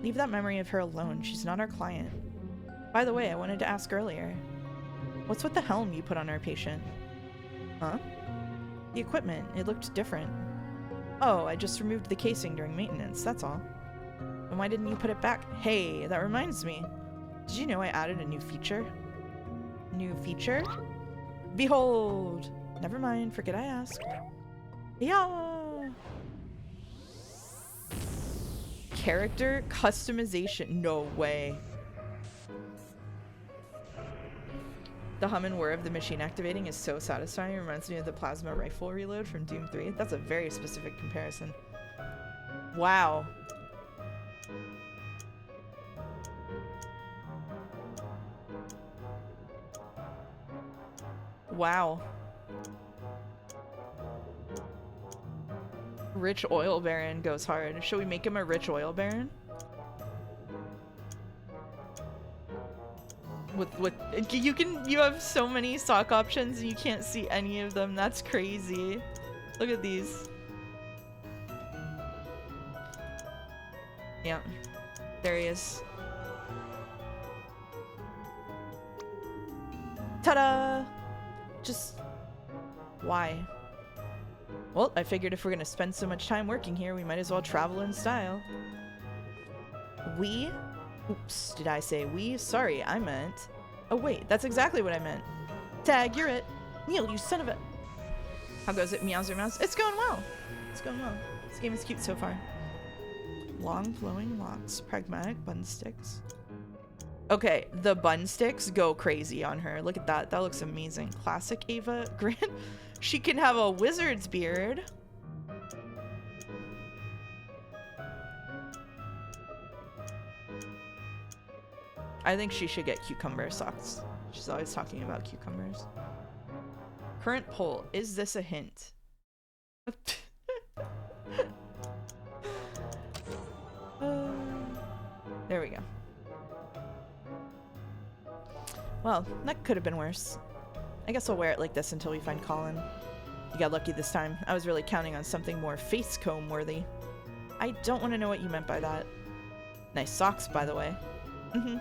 Leave that memory of her alone, she's not our client. By the way, I wanted to ask earlier. What's with the helm you put on our patient? Huh? The equipment, it looked different. Oh, I just removed the casing during maintenance, that's all. And why didn't you put it back? Hey, that reminds me. Did you know I added a new feature? New feature? Behold! Never mind, forget I asked. Yeah! Character customization. No way. The hum and whir of the machine activating is so satisfying. It reminds me of the plasma rifle reload from Doom 3. That's a very specific comparison. Wow. Wow. Rich oil baron goes hard. Should we make him a rich oil baron? With you have so many stock options and you can't see any of them. That's crazy. Look at these. Yeah. There he is. Ta-da! Just... why? Well, I figured if we're gonna spend so much time working here, we might as well travel in style. We? Oops, did I say we? Sorry, I meant... oh wait, that's exactly what I meant. Tag, you're it. Neil, you son of a... How goes it, Meowser Mouse? It's going well. It's going well. This game is cute so far. Long flowing locks, pragmatic bun sticks. Okay, the bun sticks go crazy on her. Look at that. That looks amazing. Classic Ava Grant. She can have a wizard's beard. I think she should get cucumber socks. She's always talking about cucumbers. Current poll. Is this a hint? There we go. Well, that could have been worse. I guess I'll wear it like this until we find Colin. You got lucky this time. I was really counting on something more face comb worthy. I don't want to know what you meant by that. Nice socks, by the way. Mm-hmm.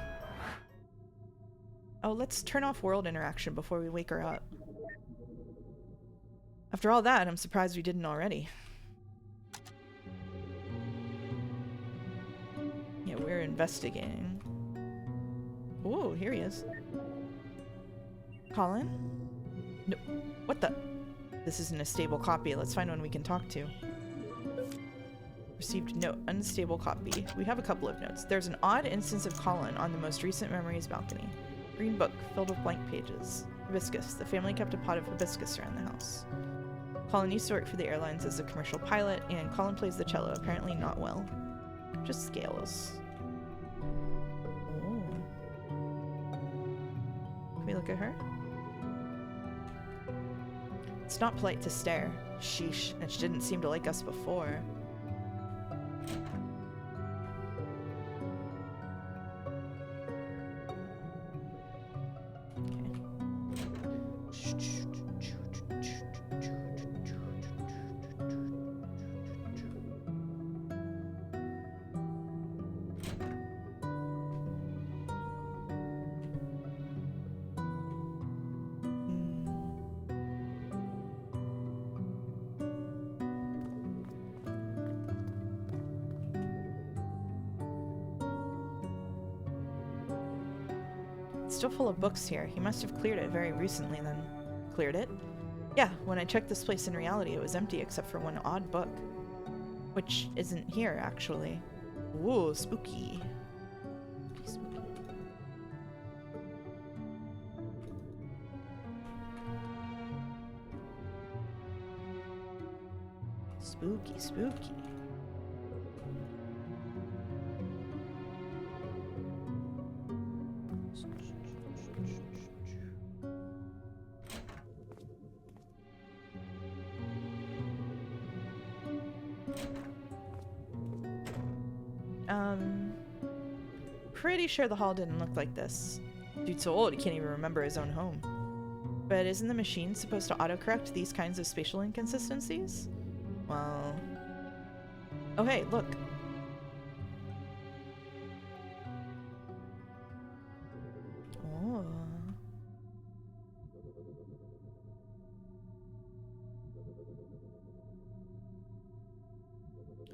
Oh, let's turn off world interaction before we wake her up. After all that, I'm surprised we didn't already. Yeah, we're investigating. Ooh, here he is. Colin? No. What the? This isn't a stable copy. Let's find one we can talk to. Received note. Unstable copy. We have a couple of notes. There's an odd instance of Colin on the most recent memories balcony. Green book filled with blank pages. Hibiscus. The family kept a pot of hibiscus around the house. Colin used to work for the airlines as a commercial pilot, and Colin plays the cello, apparently not well. Just scales. Oh. Can we look at her? It's not polite to stare. Sheesh, and she didn't seem to like us before. Still full of books here. He must have cleared it very recently then. Cleared it? Yeah, when I checked this place in reality, it was empty except for one odd book. Which isn't here, actually. Ooh, spooky. Spooky. Spooky, spooky. Pretty sure the hall didn't look like this. Dude's so old he can't even remember his own home. But isn't the machine supposed to autocorrect these kinds of spatial inconsistencies? Well... Oh hey, look. Oh.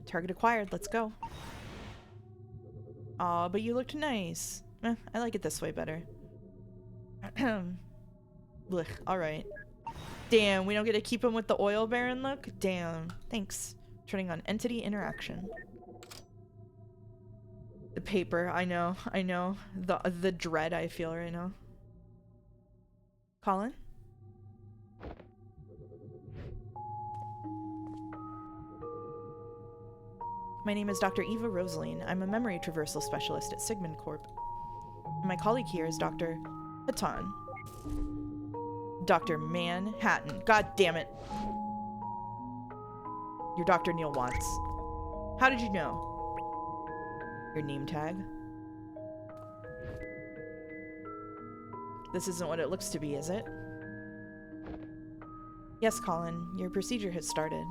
Target acquired, let's go. Aw, but you looked nice. I like it this way better. Blech, alright. Damn, we don't get to keep him with the oil baron look? Damn. Thanks. Turning on entity interaction. The paper, I know. The dread I feel right now. Colin? My name is Dr. Eva Rosaline. I'm a memory traversal specialist at Sigmund Corp. And my colleague here is Dr. Hatan. Dr. Manhattan. God damn it. You're Dr. Neil Watts. How did you know? Your name tag? This isn't what it looks to be, is it? Yes, Colin. Your procedure has started.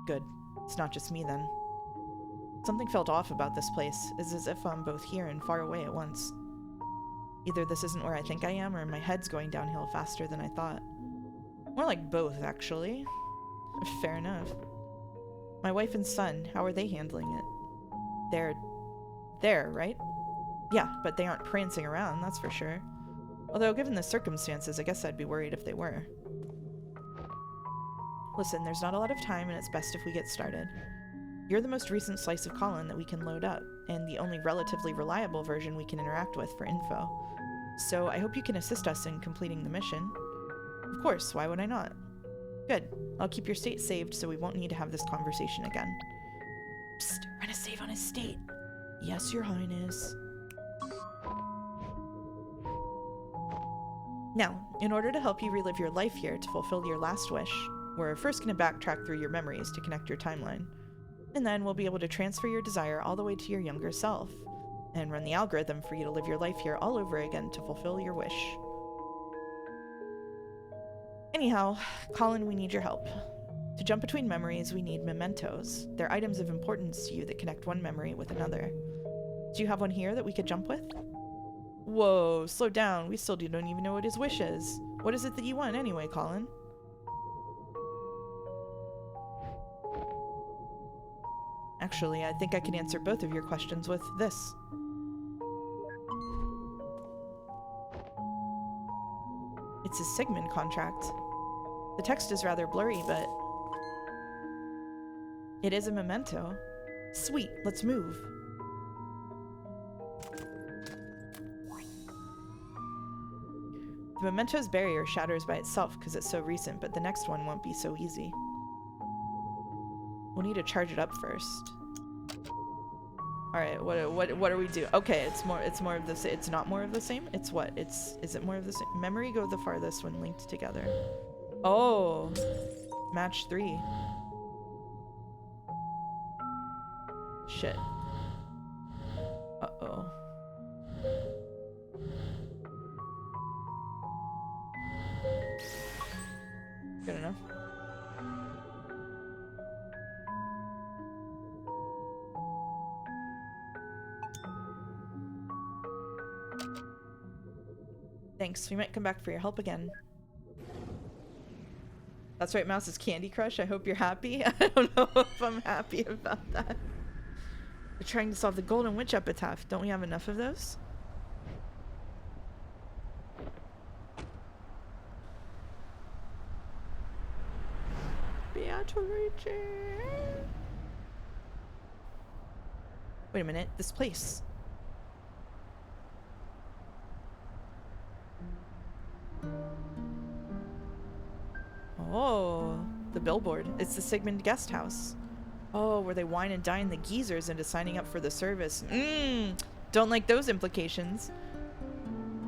Good. It's not just me, then. Something felt off about this place. It's as if I'm both here and far away at once. Either this isn't where I think I am, or my head's going downhill faster than I thought. More like both, actually. Fair enough. My wife and son, how are they handling it? They're there, right? Yeah, but they aren't prancing around, that's for sure. Although, given the circumstances, I guess I'd be worried if they were. Listen, there's not a lot of time, and it's best if we get started. You're the most recent slice of Colin that we can load up, and the only relatively reliable version we can interact with for info. So I hope you can assist us in completing the mission. Of course, why would I not? Good. I'll keep your state saved so we won't need to have this conversation again. Psst, run a save on his state. Yes, Your Highness. Now, in order to help you relive your life here to fulfill your last wish, we're first going to backtrack through your memories to connect your timeline. And then we'll be able to transfer your desire all the way to your younger self, and run the algorithm for you to live your life here all over again to fulfill your wish. Anyhow, Colin, we need your help. To jump between memories, we need mementos. They're items of importance to you that connect one memory with another. Do you have one here that we could jump with? Whoa, slow down. We still don't even know what his wish is. What is it that you want anyway, Colin? Actually, I think I can answer both of your questions with this. It's his Sigmund contract. The text is rather blurry, but it is a memento. Sweet, let's move. The memento's barrier shatters by itself because it's so recent, but the next one won't be so easy. We'll need to charge it up first. All right, what do we do? Okay, it's more of the same. It's not more of the same. It's what? Is it more of the same? Memory go the farthest when linked together. Oh, match 3. Shit. Uh-oh. Good enough. Thanks. We might come back for your help again. That's right, Mouse's Candy Crush. I hope you're happy. I don't know if I'm happy about that. We're trying to solve the Golden Witch epitaph. Don't we have enough of those? Beatrice. Wait a minute. This place. Oh, the billboard. It's the Sigmund guest house. Oh, where they wine and dine the geezers into signing up for the service. Don't like those implications.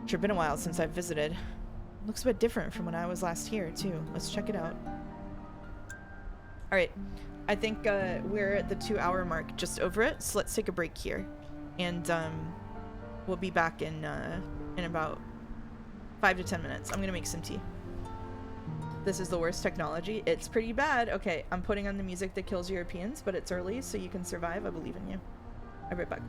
Sure been a while since I've visited. Looks a bit different from when I was last here, too. Let's check it out. Alright. I think we're at the 2-hour mark, just over it, so let's take a break here. And we'll be back in about 5 to 10 minutes. I'm gonna make some tea. This is the worst technology. It's pretty bad. Okay, I'm putting on the music that kills Europeans, but it's early, so you can survive. I believe in you. I'll be right back.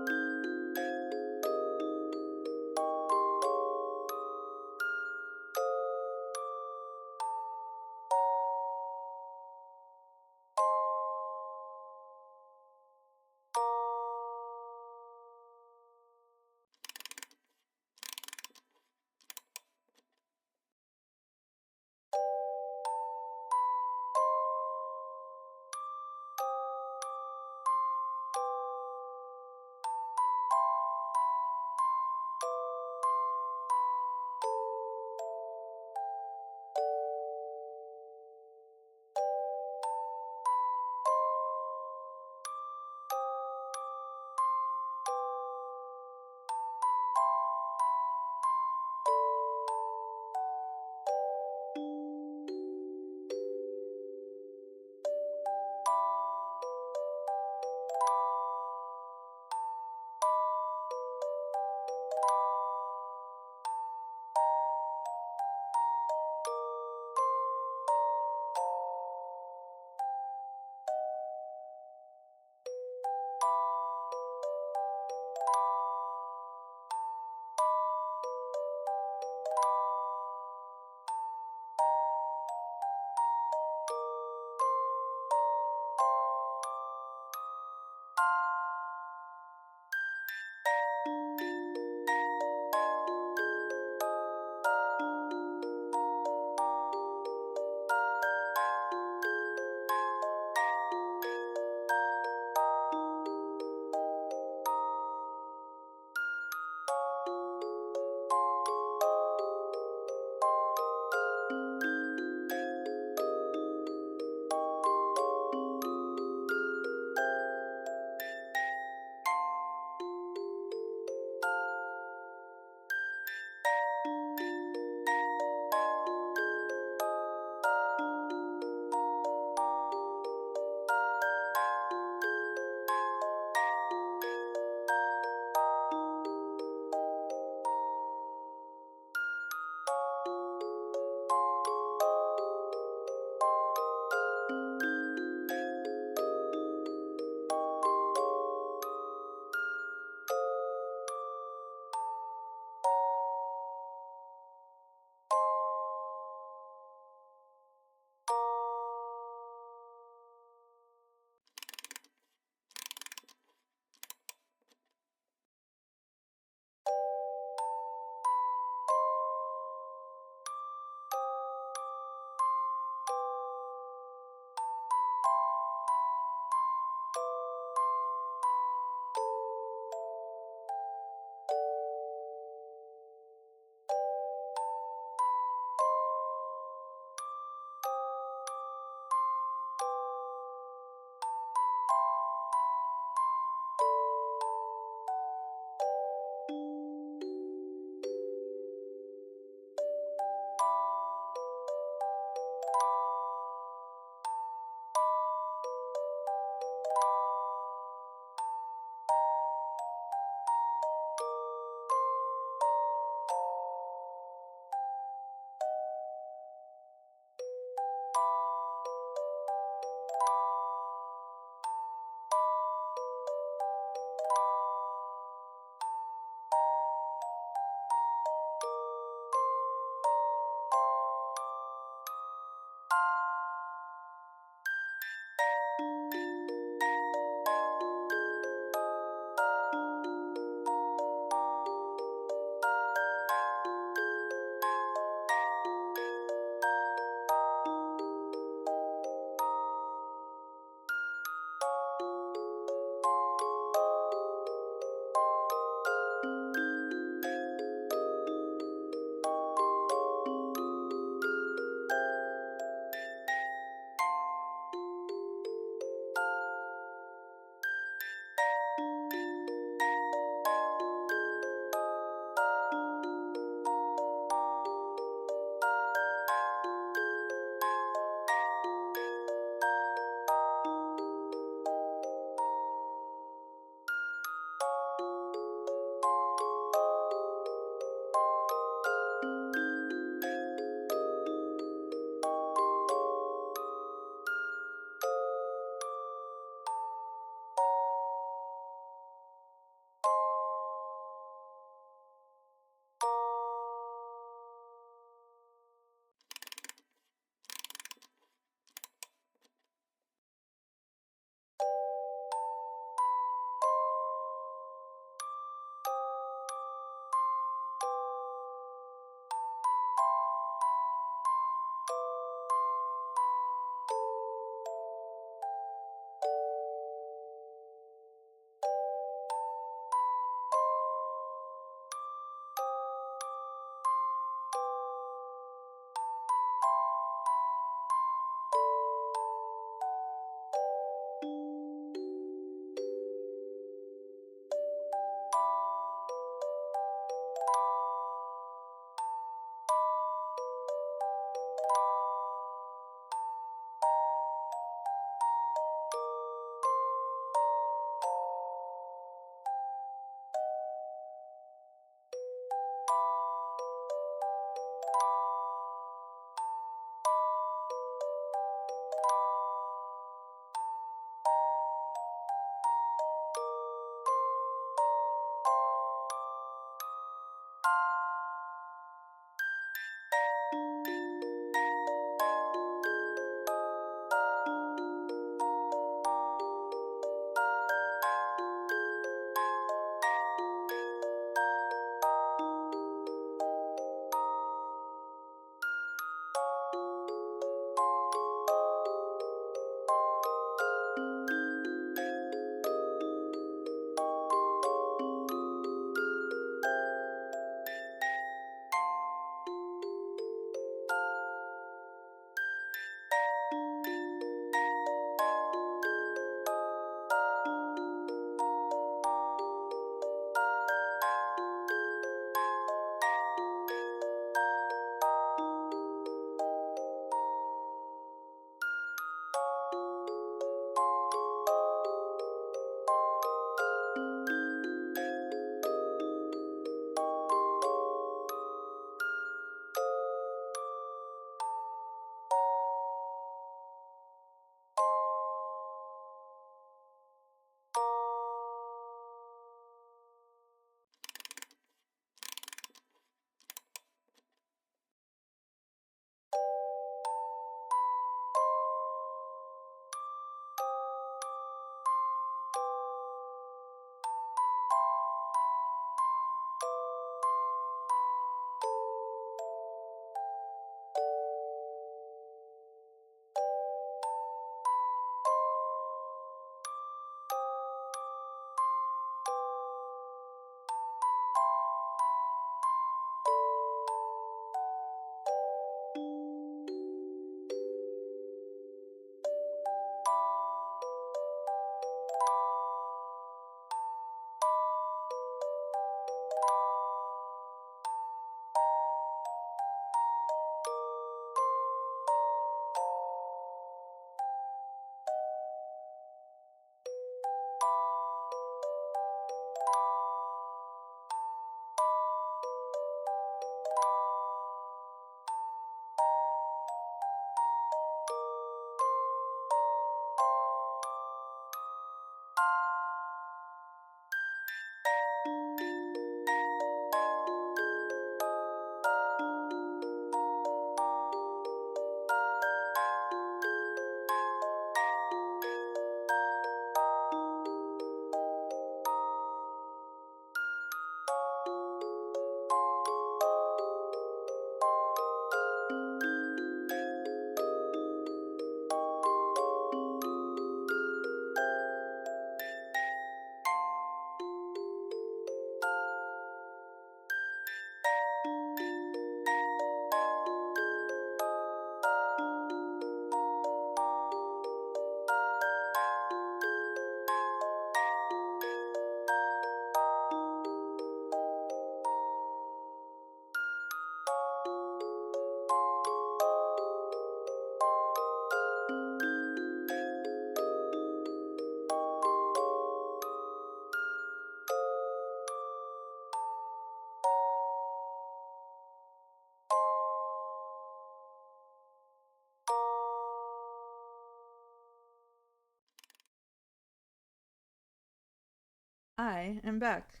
I am back.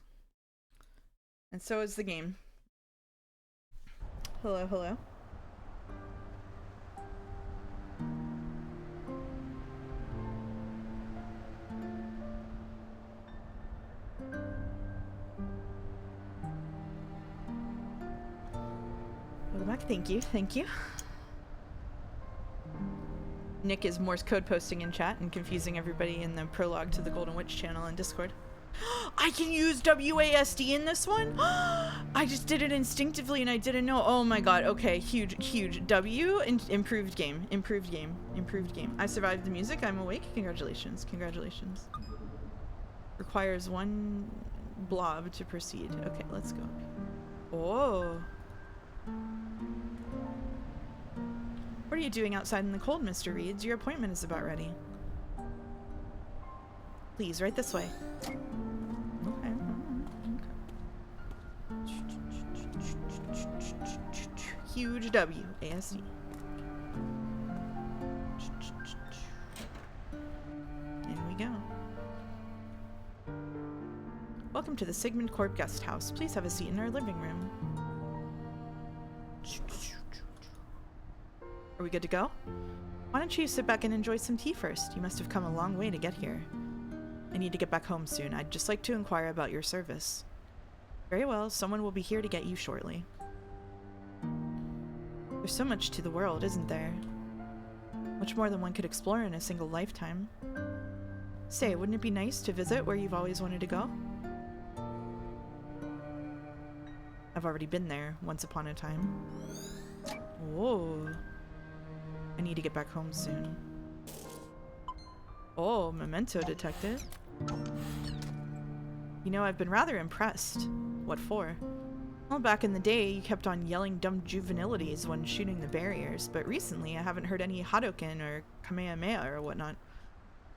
And so is the game. Hello, hello. Welcome back. Thank you. Thank you. Nick is Morse code posting in chat and confusing everybody in the prologue to the Golden Witch channel in Discord. I can use WASD in this one? I just did it instinctively and I didn't know. Oh my god. Okay, huge. W, improved game. Improved game. Improved game. I survived the music. I'm awake. Congratulations. Congratulations. Requires one blob to proceed. Okay, let's go. Oh. What are you doing outside in the cold, Mr. Reeds? Your appointment is about ready. Please, right this way. Okay. Huge W, ASD. In we go. Welcome to the Sigmund Corp Guest House. Please have a seat in our living room. Are we good to go? Why don't you sit back and enjoy some tea first? You must have come a long way to get here. I need to get back home soon. I'd just like to inquire about your service. Very well, someone will be here to get you shortly. There's so much to the world, isn't there? Much more than one could explore in a single lifetime. Say, wouldn't it be nice to visit where you've always wanted to go? I've already been there, once upon a time. Whoa. I need to get back home soon. Oh, memento detected. You know, I've been rather impressed. What for? Well, back in the day, you kept on yelling dumb juvenilities when shooting the barriers, but recently I haven't heard any Hadouken or Kamehameha or whatnot.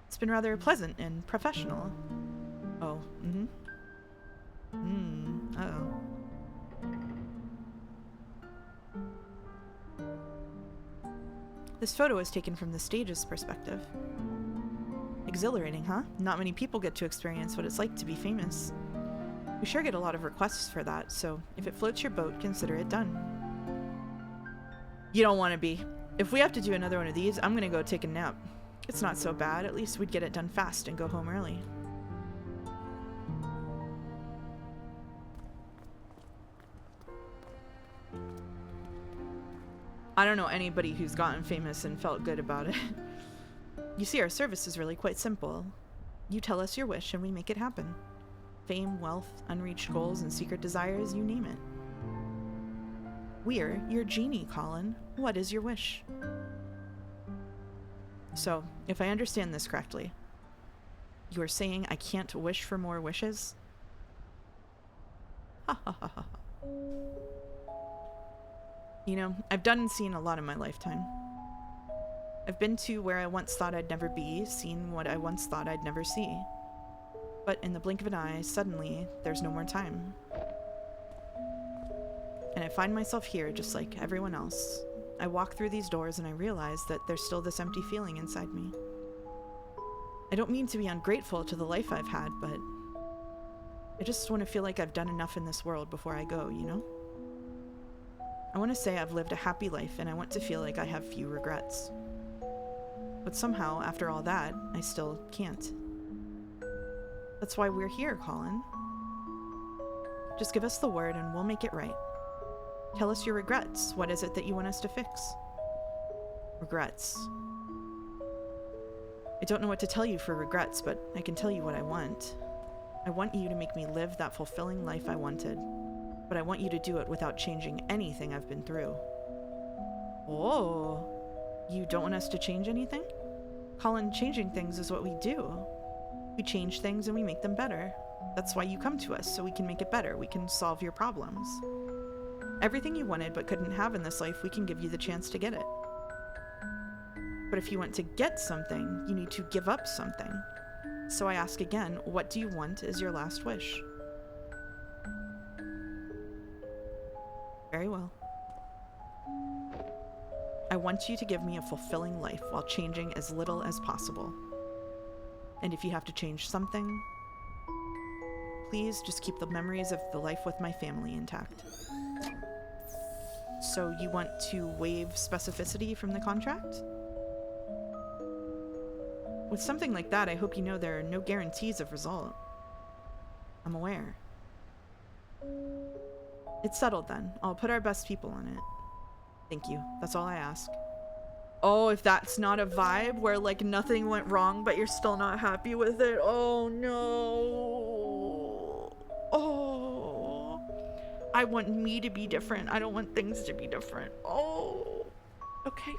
It's been rather pleasant and professional. Oh, uh-oh. This photo is taken from the stage's perspective. Exhilarating, huh? Not many people get to experience what it's like to be famous. We sure get a lot of requests for that, so if it floats your boat, consider it done. You don't want to be. If we have to do another one of these, I'm gonna go take a nap. It's not so bad. At least we'd get it done fast and go home early. I don't know anybody who's gotten famous and felt good about it. You see, our service is really quite simple. You tell us your wish and we make it happen. Fame, wealth, unreached goals, and secret desires, you name it. We're your genie, Colin. What is your wish? So, if I understand this correctly, you are saying I can't wish for more wishes? Ha ha ha ha. You know, I've done and seen a lot in my lifetime. I've been to where I once thought I'd never be, seen what I once thought I'd never see. But in the blink of an eye, suddenly, there's no more time. And I find myself here just like everyone else. I walk through these doors and I realize that there's still this empty feeling inside me. I don't mean to be ungrateful to the life I've had, but I just want to feel like I've done enough in this world before I go, you know? I want to say I've lived a happy life and I want to feel like I have few regrets. But somehow, after all that, I still can't. That's why we're here, Colin. Just give us the word and we'll make it right. Tell us your regrets. What is it that you want us to fix? Regrets. I don't know what to tell you for regrets, but I can tell you what I want. I want you to make me live that fulfilling life I wanted. But I want you to do it without changing anything I've been through. Oh, you don't want us to change anything? Colin, changing things is what we do. We change things and we make them better. That's why you come to us, so we can make it better. We can solve your problems. Everything you wanted but couldn't have in this life, we can give you the chance to get it. But if you want to get something, you need to give up something. So I ask again, what do you want as your last wish? Very well. I want you to give me a fulfilling life while changing as little as possible. And if you have to change something, please just keep the memories of the life with my family intact. So you want to waive specificity from the contract? With something like that, I hope you know there are no guarantees of result. I'm aware. It's settled then. I'll put our best people on it. Thank you. That's all I ask. Oh, if that's not a vibe where like nothing went wrong but you're still not happy with it. Oh no. Oh. I want me to be different. I don't want things to be different. Oh. Okay.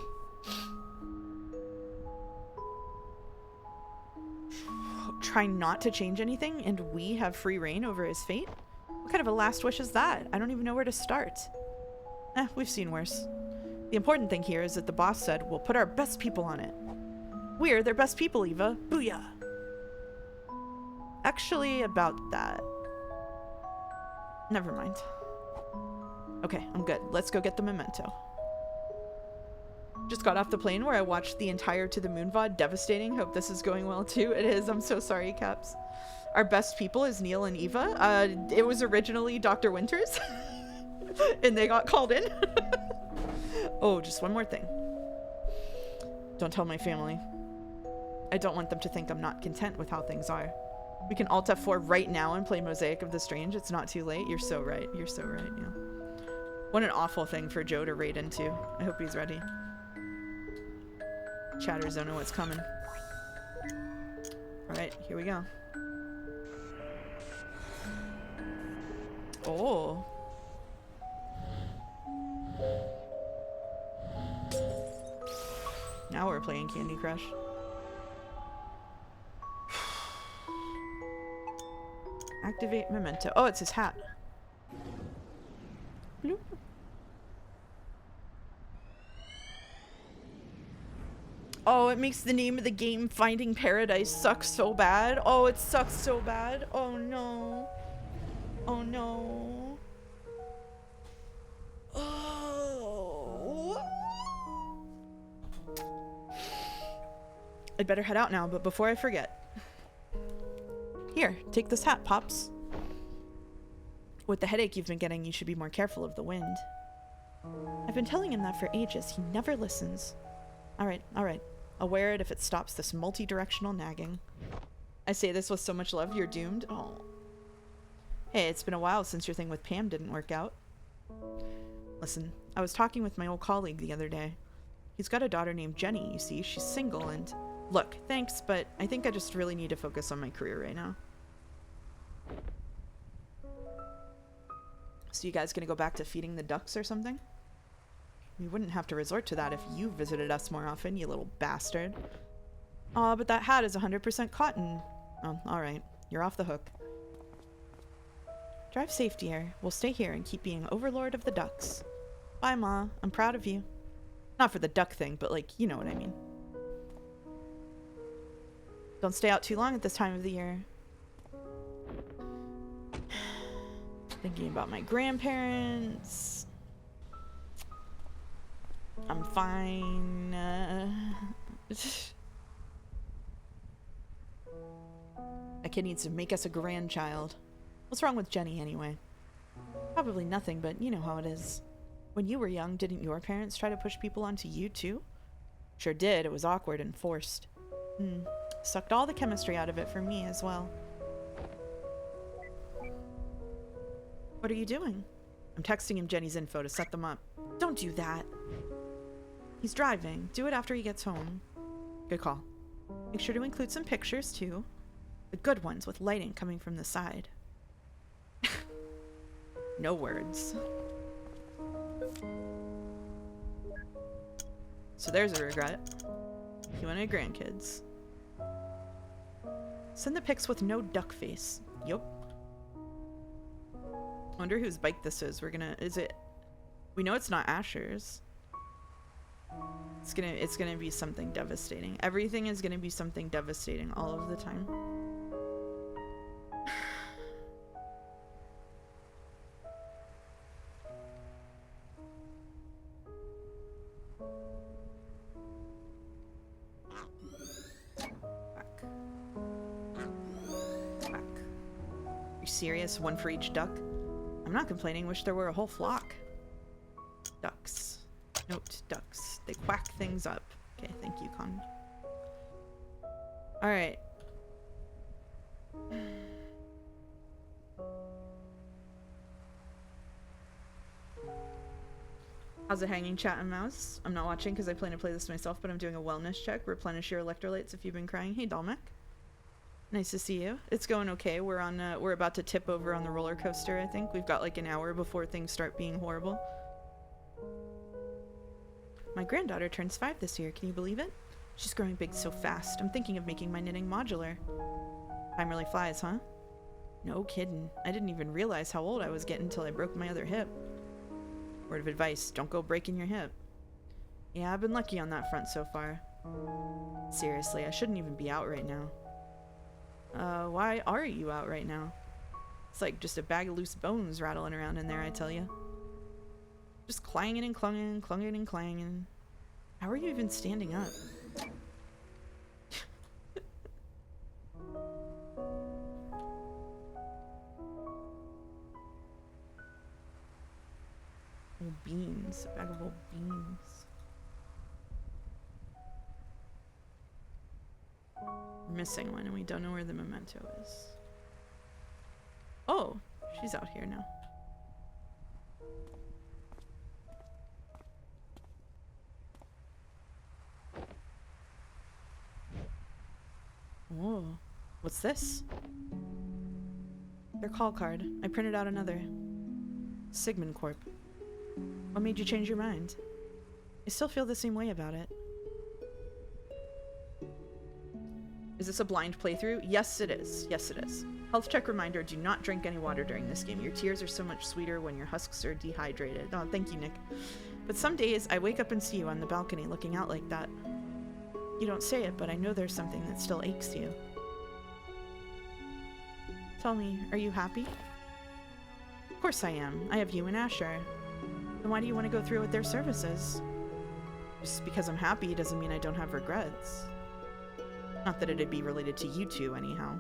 Try not to change anything and we have free reign over his fate? What kind of a last wish is that? I don't even know where to start. We've seen worse. The important thing here is that the boss said we'll put our best people on it. We're their best people, Eva. Booyah. Actually, about that. Never mind. Okay, I'm good. Let's go get the memento. Just got off the plane where I watched the entire To the Moon VOD. Devastating. Hope this is going well too. It is. I'm so sorry, Caps. Our best people is Neil and Eva. It was originally Dr. Winters. And they got called in. Oh, just one more thing. Don't tell my family. I don't want them to think I'm not content with how things are. We can Alt F4 right now and play Mosaic of the Strange. It's not too late. You're so right. You're so right, yeah. What an awful thing for Joe to raid into. I hope he's ready. Chatters don't know what's coming. Alright, here we go. Oh. Now we're playing Candy Crush. Activate memento. Oh, it's his hat. Bloop. Oh, it makes the name of the game Finding Paradise suck so bad. Oh, it sucks so bad. Oh no. Oh no. Oh. I'd better head out now, but before I forget. Here, take this hat, Pops. With the headache you've been getting, you should be more careful of the wind. I've been telling him that for ages. He never listens. Alright, alright. I'll wear it if it stops this multi-directional nagging. I say this with so much love, you're doomed. Oh. Hey, it's been a while since your thing with Pam didn't work out. Listen, I was talking with my old colleague the other day. He's got a daughter named Jenny, you see. She's single and... Look, thanks, but I think I just really need to focus on my career right now. So you guys gonna go back to feeding the ducks or something? We wouldn't have to resort to that if you visited us more often, you little bastard. Aw, but that hat is 100% cotton. Oh, alright. You're off the hook. Drive safe, dear. We'll stay here and keep being overlord of the ducks. Bye, Ma. I'm proud of you. Not for the duck thing, but like, you know what I mean. Don't stay out too long at this time of the year. Thinking about my grandparents. I'm fine. A kid needs to make us a grandchild. What's wrong with Jenny anyway? Probably nothing, but you know how it is. When you were young, didn't your parents try to push people onto you too? Sure did. It was awkward and forced. Sucked all the chemistry out of it for me as well. What are you doing? I'm texting him Jenny's info to set them up. Don't do that. He's driving. Do it after he gets home. Good call. Make sure to include some pictures too. The good ones with lighting coming from the side. No words. So there's a regret. You wanted grandkids. Send the pics with no duck face. Yup. Wonder whose bike this is. Is it? We know it's not Asher's. It's gonna be something devastating. Everything is gonna be something devastating all of the time. serious? One for each duck? I'm not complaining. Wish there were a whole flock. Ducks. Note, ducks. They quack things up. Okay, thank you, Con. Alright. How's it hanging, chat and mouse? I'm not watching because I plan to play this myself, but I'm doing a wellness check. Replenish your electrolytes if you've been crying. Hey, Dalmek. Nice to see you. It's going okay. We're about to tip over on the roller coaster, I think. We've got like an hour before things start being horrible. My granddaughter turns 5 this year. Can you believe it? She's growing big so fast. I'm thinking of making my knitting modular. Time really flies, huh? No kidding. I didn't even realize how old I was getting until I broke my other hip. Word of advice, don't go breaking your hip. Yeah, I've been lucky on that front so far. Seriously, I shouldn't even be out right now. Why are you out right now? It's like just a bag of loose bones rattling around in there, I tell you. Just clanging and clanging, clanging and clanging. How are you even standing up? Old beans. A bag of old beans. We're missing one and we don't know where the memento is. Oh, she's out here now. Whoa. What's this? Their call card. I printed out another. Sigmund Corp. What made you change your mind? I still feel the same way about it. Is this a blind playthrough? Yes, it is. Yes, it is. Health check reminder, do not drink any water during this game. Your tears are so much sweeter when your husks are dehydrated. Oh, thank you, Nick. But some days, I wake up and see you on the balcony looking out like that. You don't say it, but I know there's something that still aches you. Tell me, are you happy? Of course I am. I have you and Asher. Then why do you want to go through with their services? Just because I'm happy doesn't mean I don't have regrets. Not that it'd be related to you two, anyhow.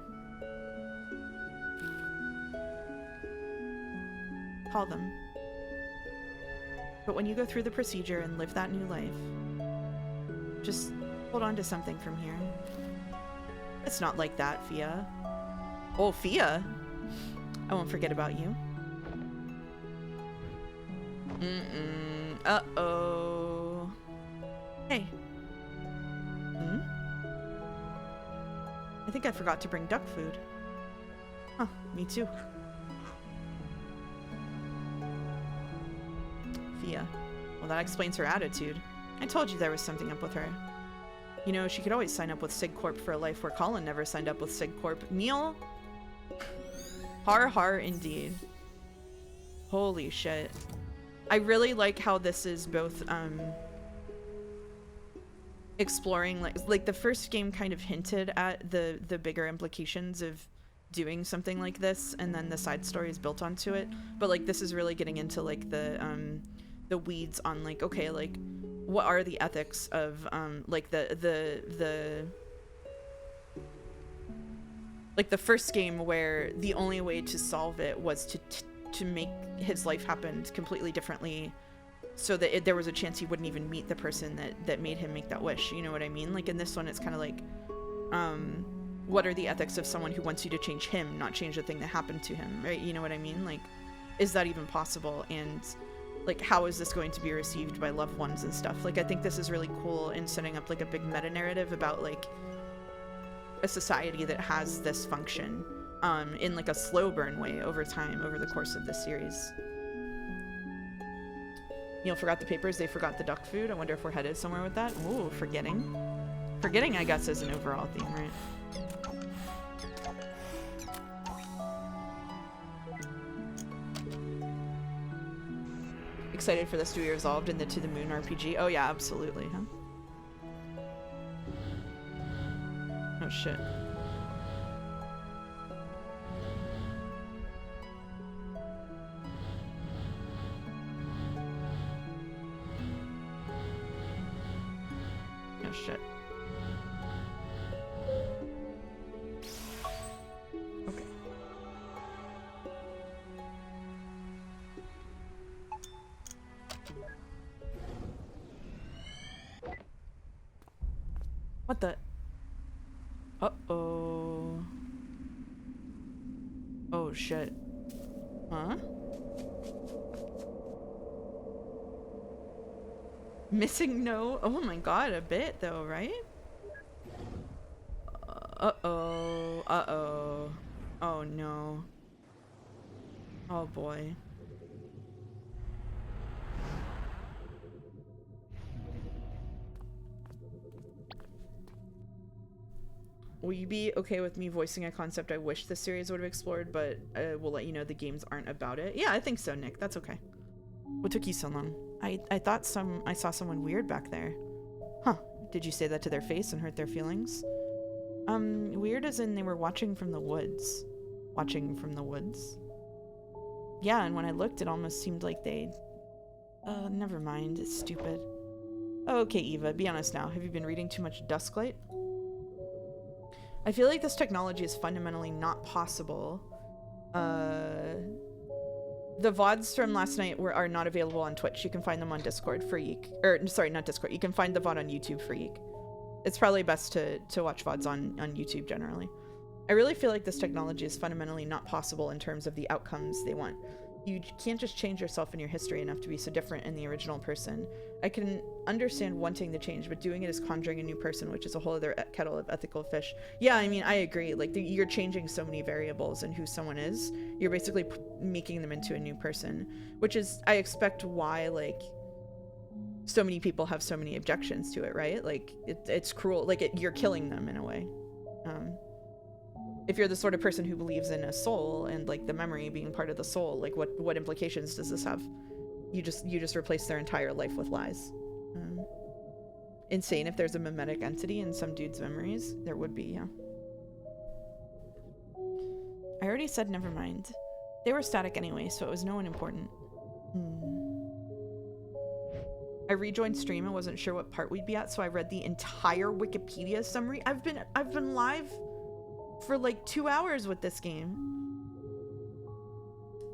Call them. But when you go through the procedure and live that new life, just hold on to something from here. It's not like that, Fia. Oh, Fia! I won't forget about you. Uh-oh. Hey. I think I forgot to bring duck food. Huh, me too. Fia. Well, that explains her attitude. I told you there was something up with her. You know, she could always sign up with SigCorp for a life where Colin never signed up with SigCorp. Neil? Har har indeed. Holy shit. I really like how this is both, exploring, like the first game kind of hinted at the bigger implications of doing something like this, and then the side story is built onto it. But, like, this is really getting into, like, the weeds on, like, okay, like, what are the ethics of, like, the first game where the only way to solve it was to make his life happen completely differently so that there was a chance he wouldn't even meet the person that made him make that wish. You know what I mean? Like, in this one, it's kind of like, what are the ethics of someone who wants you to change him, not change the thing that happened to him, right? You know what I mean? Like, is that even possible? And, like, how is this going to be received by loved ones and stuff? Like, I think this is really cool in setting up, like, a big meta-narrative about, like, a society that has this function, in, like, a slow burn way over time, over the course of this series. Neil forgot the papers, they forgot the duck food. I wonder if we're headed somewhere with that. Ooh, forgetting. Forgetting, I guess, is an overall theme, right? Excited for this to be resolved in the To the Moon RPG? Oh yeah, absolutely, huh? Oh shit. Oh shit. Okay. What the? Uh-oh. Oh, shit. Huh? Missing no? Oh my god, a bit though, right? Uh-oh. Uh-oh. Oh no. Oh boy. Will you be okay with me voicing a concept I wish the series would have explored, but we'll let you know the games aren't about it? Yeah, I think so, Nick. That's okay. What took you so long? I thought I saw someone weird back there. Huh. Did you say that to their face and hurt their feelings? Weird as in they were watching from the woods. Watching from the woods? Yeah, and when I looked, it almost seemed like they... never mind. It's stupid. Okay, Eva, be honest now. Have you been reading too much Dusklight? I feel like this technology is fundamentally not possible. The VODs from last night are not available on Twitch. You can find them on Discord for Yeek. Or, sorry, not Discord. You can find the VOD on YouTube for Yeek. It's probably best to watch VODs on YouTube generally. I really feel like this technology is fundamentally not possible in terms of the outcomes they want. You can't just change yourself and your history enough to be so different in the original person. I can understand wanting the change, but doing it is conjuring a new person, which is a whole other kettle of ethical fish. Yeah, I mean, I agree. Like, you're changing so many variables in who someone is. You're basically making them into a new person, which is, I expect why, like, so many people have so many objections to it, right? Like, it's cruel. Like, you're killing them in a way. If you're the sort of person who believes in a soul and like the memory being part of the soul, like what implications does this have? You just replace their entire life with lies. Insane if there's a mimetic entity in some dude's memories. There would be, yeah. I already said never mind. They were static anyway, so it was no one important. I rejoined stream and wasn't sure what part we'd be at, so I read the entire Wikipedia summary. I've been live for like 2 hours with this game.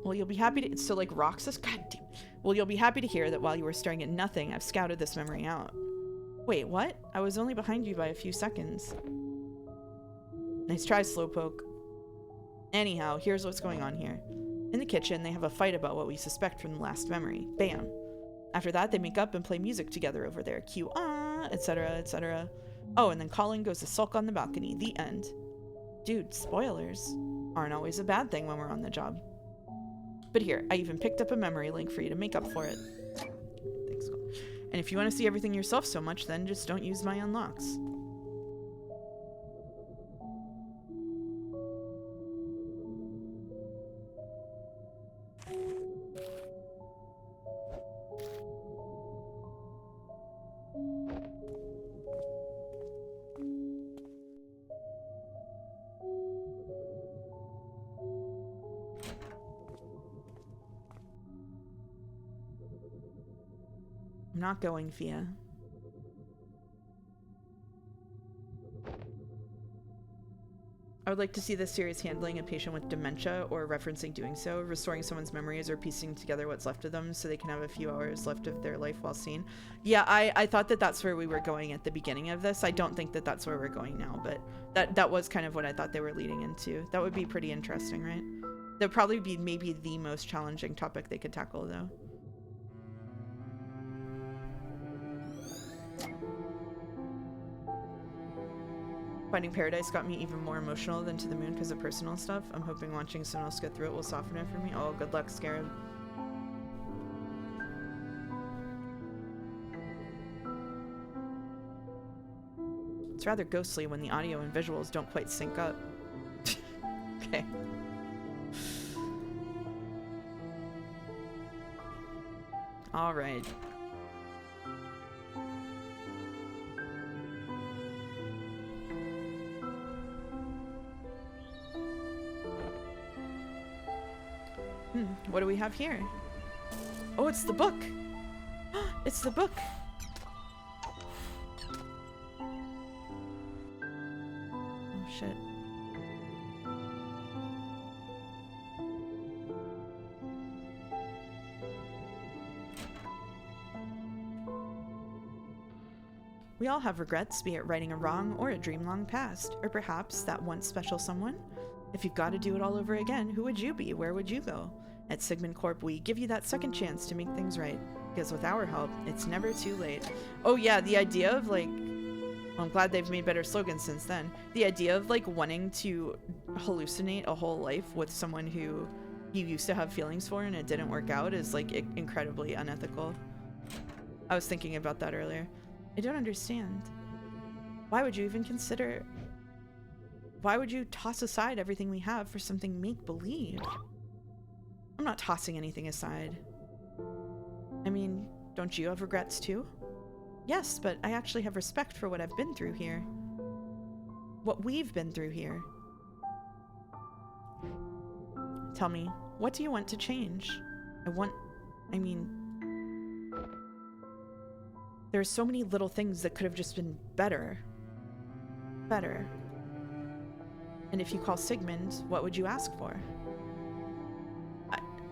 Well, you'll be happy to... So like Roxas? God damn. Well, you'll be happy to hear that while you were staring at nothing, I've scouted this memory out. Wait, what? I was only behind you by a few seconds. Nice try, Slowpoke. Anyhow, here's what's going on here. In the kitchen, they have a fight about what we suspect from the last memory. Bam. After that, they make up and play music together over there. Cue, etc., etc. Oh, and then Colin goes to sulk on the balcony. The end. Dude, spoilers aren't always a bad thing when we're on the job. But here, I even picked up a memory link for you to make up for it. Thanks. And if you want to see everything yourself so much, then just don't use my unlocks. I'm not going, Fia. I would like to see this series handling a patient with dementia or referencing doing so, restoring someone's memories or piecing together what's left of them so they can have a few hours left of their life while seen. Yeah, I thought that that's where we were going at the beginning of this. I don't think that that's where we're going now, but that was kind of what I thought they were leading into. That would be pretty interesting, right? That would probably be maybe the most challenging topic they could tackle, though. Finding Paradise got me even more emotional than To the Moon because of personal stuff. I'm hoping watching someone else get through it will soften it for me. Oh, good luck, Scarab. It's rather ghostly when the audio and visuals don't quite sync up. Okay. All right. What do we have here? Oh, it's the book! It's the book! Oh, shit. We all have regrets, be it righting a wrong or a dream long past, or perhaps that once special someone. If you've got to do it all over again, who would you be? Where would you go? At Sigmund Corp, we give you that second chance to make things right, because with our help, it's never too late. Oh yeah, the idea of like, well, I'm glad they've made better slogans since then. The idea of like wanting to hallucinate a whole life with someone who you used to have feelings for and it didn't work out is like incredibly unethical. I was thinking about that earlier. I don't understand. Why would you even consider... Why would you toss aside everything we have for something make-believe? I'm not tossing anything aside. I mean, don't you have regrets too? Yes, but I actually have respect for what I've been through here. What we've been through here. Tell me, what do you want to change? I mean... There are so many little things that could have just been better. Better. And if you call Sigmund, what would you ask for?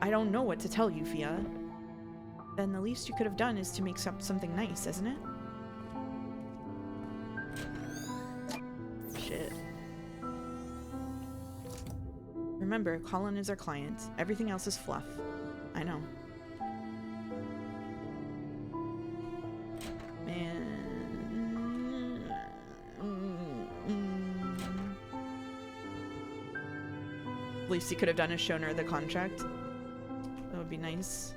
I don't know what to tell you, Fia. Then the least you could have done is to make something nice, isn't it? Shit. Remember, Colin is our client. Everything else is fluff. I know. Least he could have done is shown her the contract. That would be nice.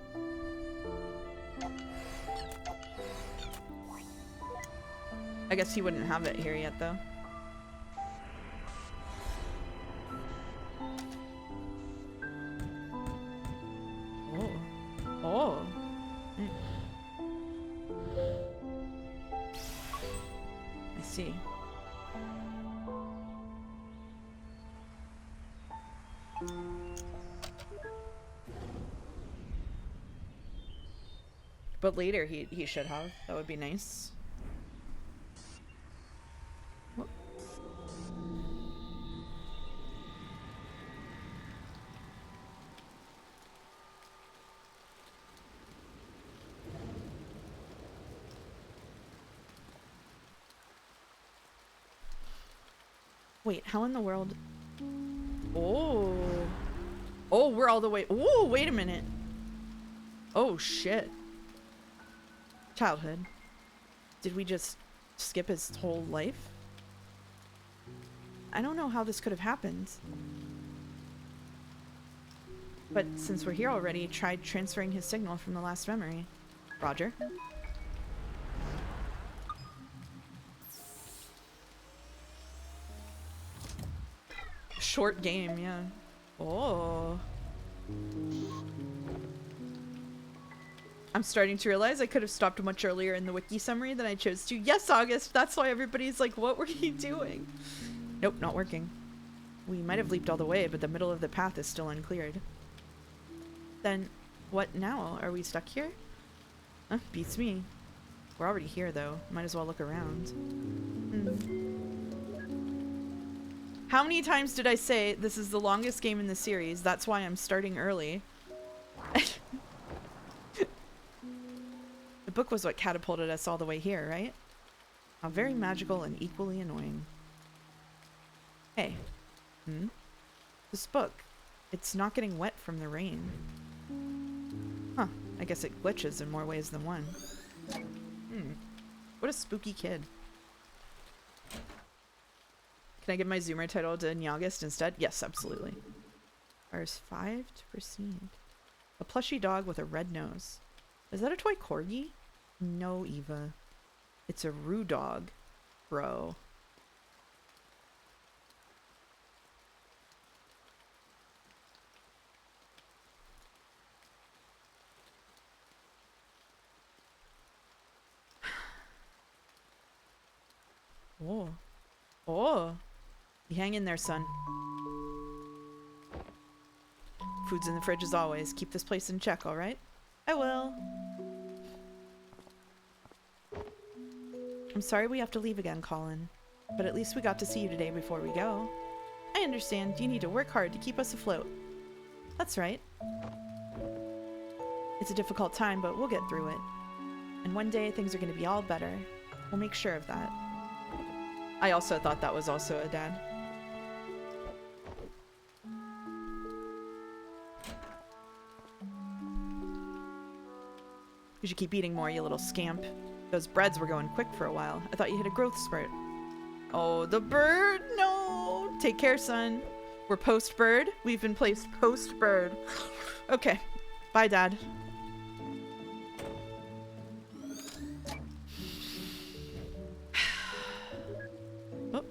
I guess he wouldn't have it here yet, though. Oh. Oh. I see. But later he should have. That would be nice. What? Wait, how in the world? Oh. Oh, we're all the way. Oh, wait a minute. Oh, shit. Childhood. Did we just skip his whole life? I don't know how this could have happened. But since we're here already, try transferring his signal from the last memory. Roger. Short game, yeah. Oh. I'm starting to realize I could have stopped much earlier in the wiki summary than I chose to. Yes, August! That's why everybody's like, what were you doing? Nope, not working. We might have leaped all the way, but the middle of the path is still uncleared. Then, what now? Are we stuck here? Beats me. We're already here, though. Might as well look around. How many times did I say this is the longest game in the series? That's why I'm starting early. The book was what catapulted us all the way here, right? How very magical and equally annoying. Hey. This book. It's not getting wet from the rain. Huh. I guess it glitches in more ways than one. What a spooky kid. Can I give my Zoomer title to Nyagist instead? Yes, absolutely. Bars 5 to proceed. A plushy dog with a red nose. Is that a toy corgi? No, Eva. It's a Roo dog, bro. Oh. Oh. You hang in there, son. Food's in the fridge as always. Keep this place in check, alright? I will. I'm sorry we have to leave again, Colin. But at least we got to see you today before we go. I understand you need to work hard to keep us afloat. That's right. It's a difficult time, but we'll get through it. And one day things are going to be all better. We'll make sure of that. I also thought that was also a dad. You should keep eating more, you little scamp. Those breads were going quick for a while. I thought you hit a growth spurt. Oh, the bird! No! Take care, son. We're post-bird. We've been placed post-bird. Okay. Bye, Dad. Oh.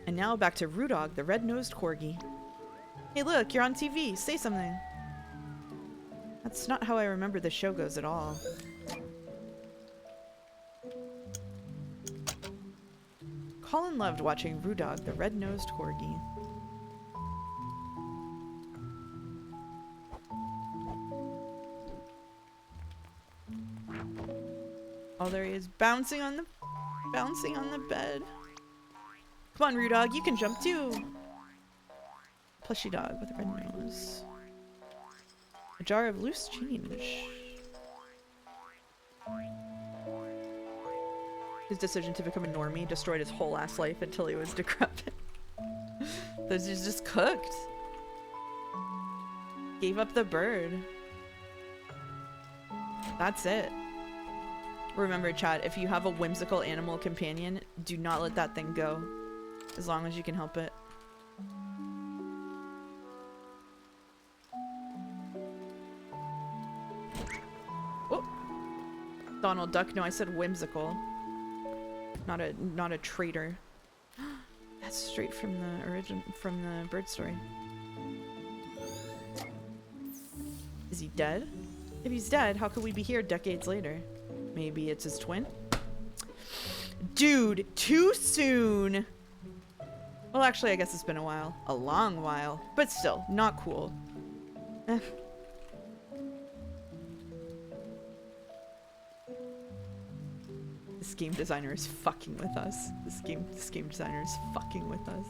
And now back to Rudog, the red-nosed corgi. Hey, look, you're on TV. Say something. That's not how I remember the show goes at all. Colin loved watching Rudog, the red-nosed corgi. Oh, there he is, bouncing on the bed. Come on, Rudog, you can jump too. Plushy dog with a red nose. A jar of loose change. His decision to become a normie destroyed his whole ass life until he was decrepit. Those is just cooked. Gave up the bird. That's it. Remember, chat, if you have a whimsical animal companion, do not let that thing go. As long as you can help it. Oh! Donald Duck, no, I said whimsical. Not a traitor. That's straight from the bird story. Is he dead? If he's dead, how could we be here decades later? Maybe it's his twin? Dude, too soon! Well, actually, I guess it's been a while. A long while. But still, not cool. Eh. This game designer is fucking with us. This game designer is fucking with us.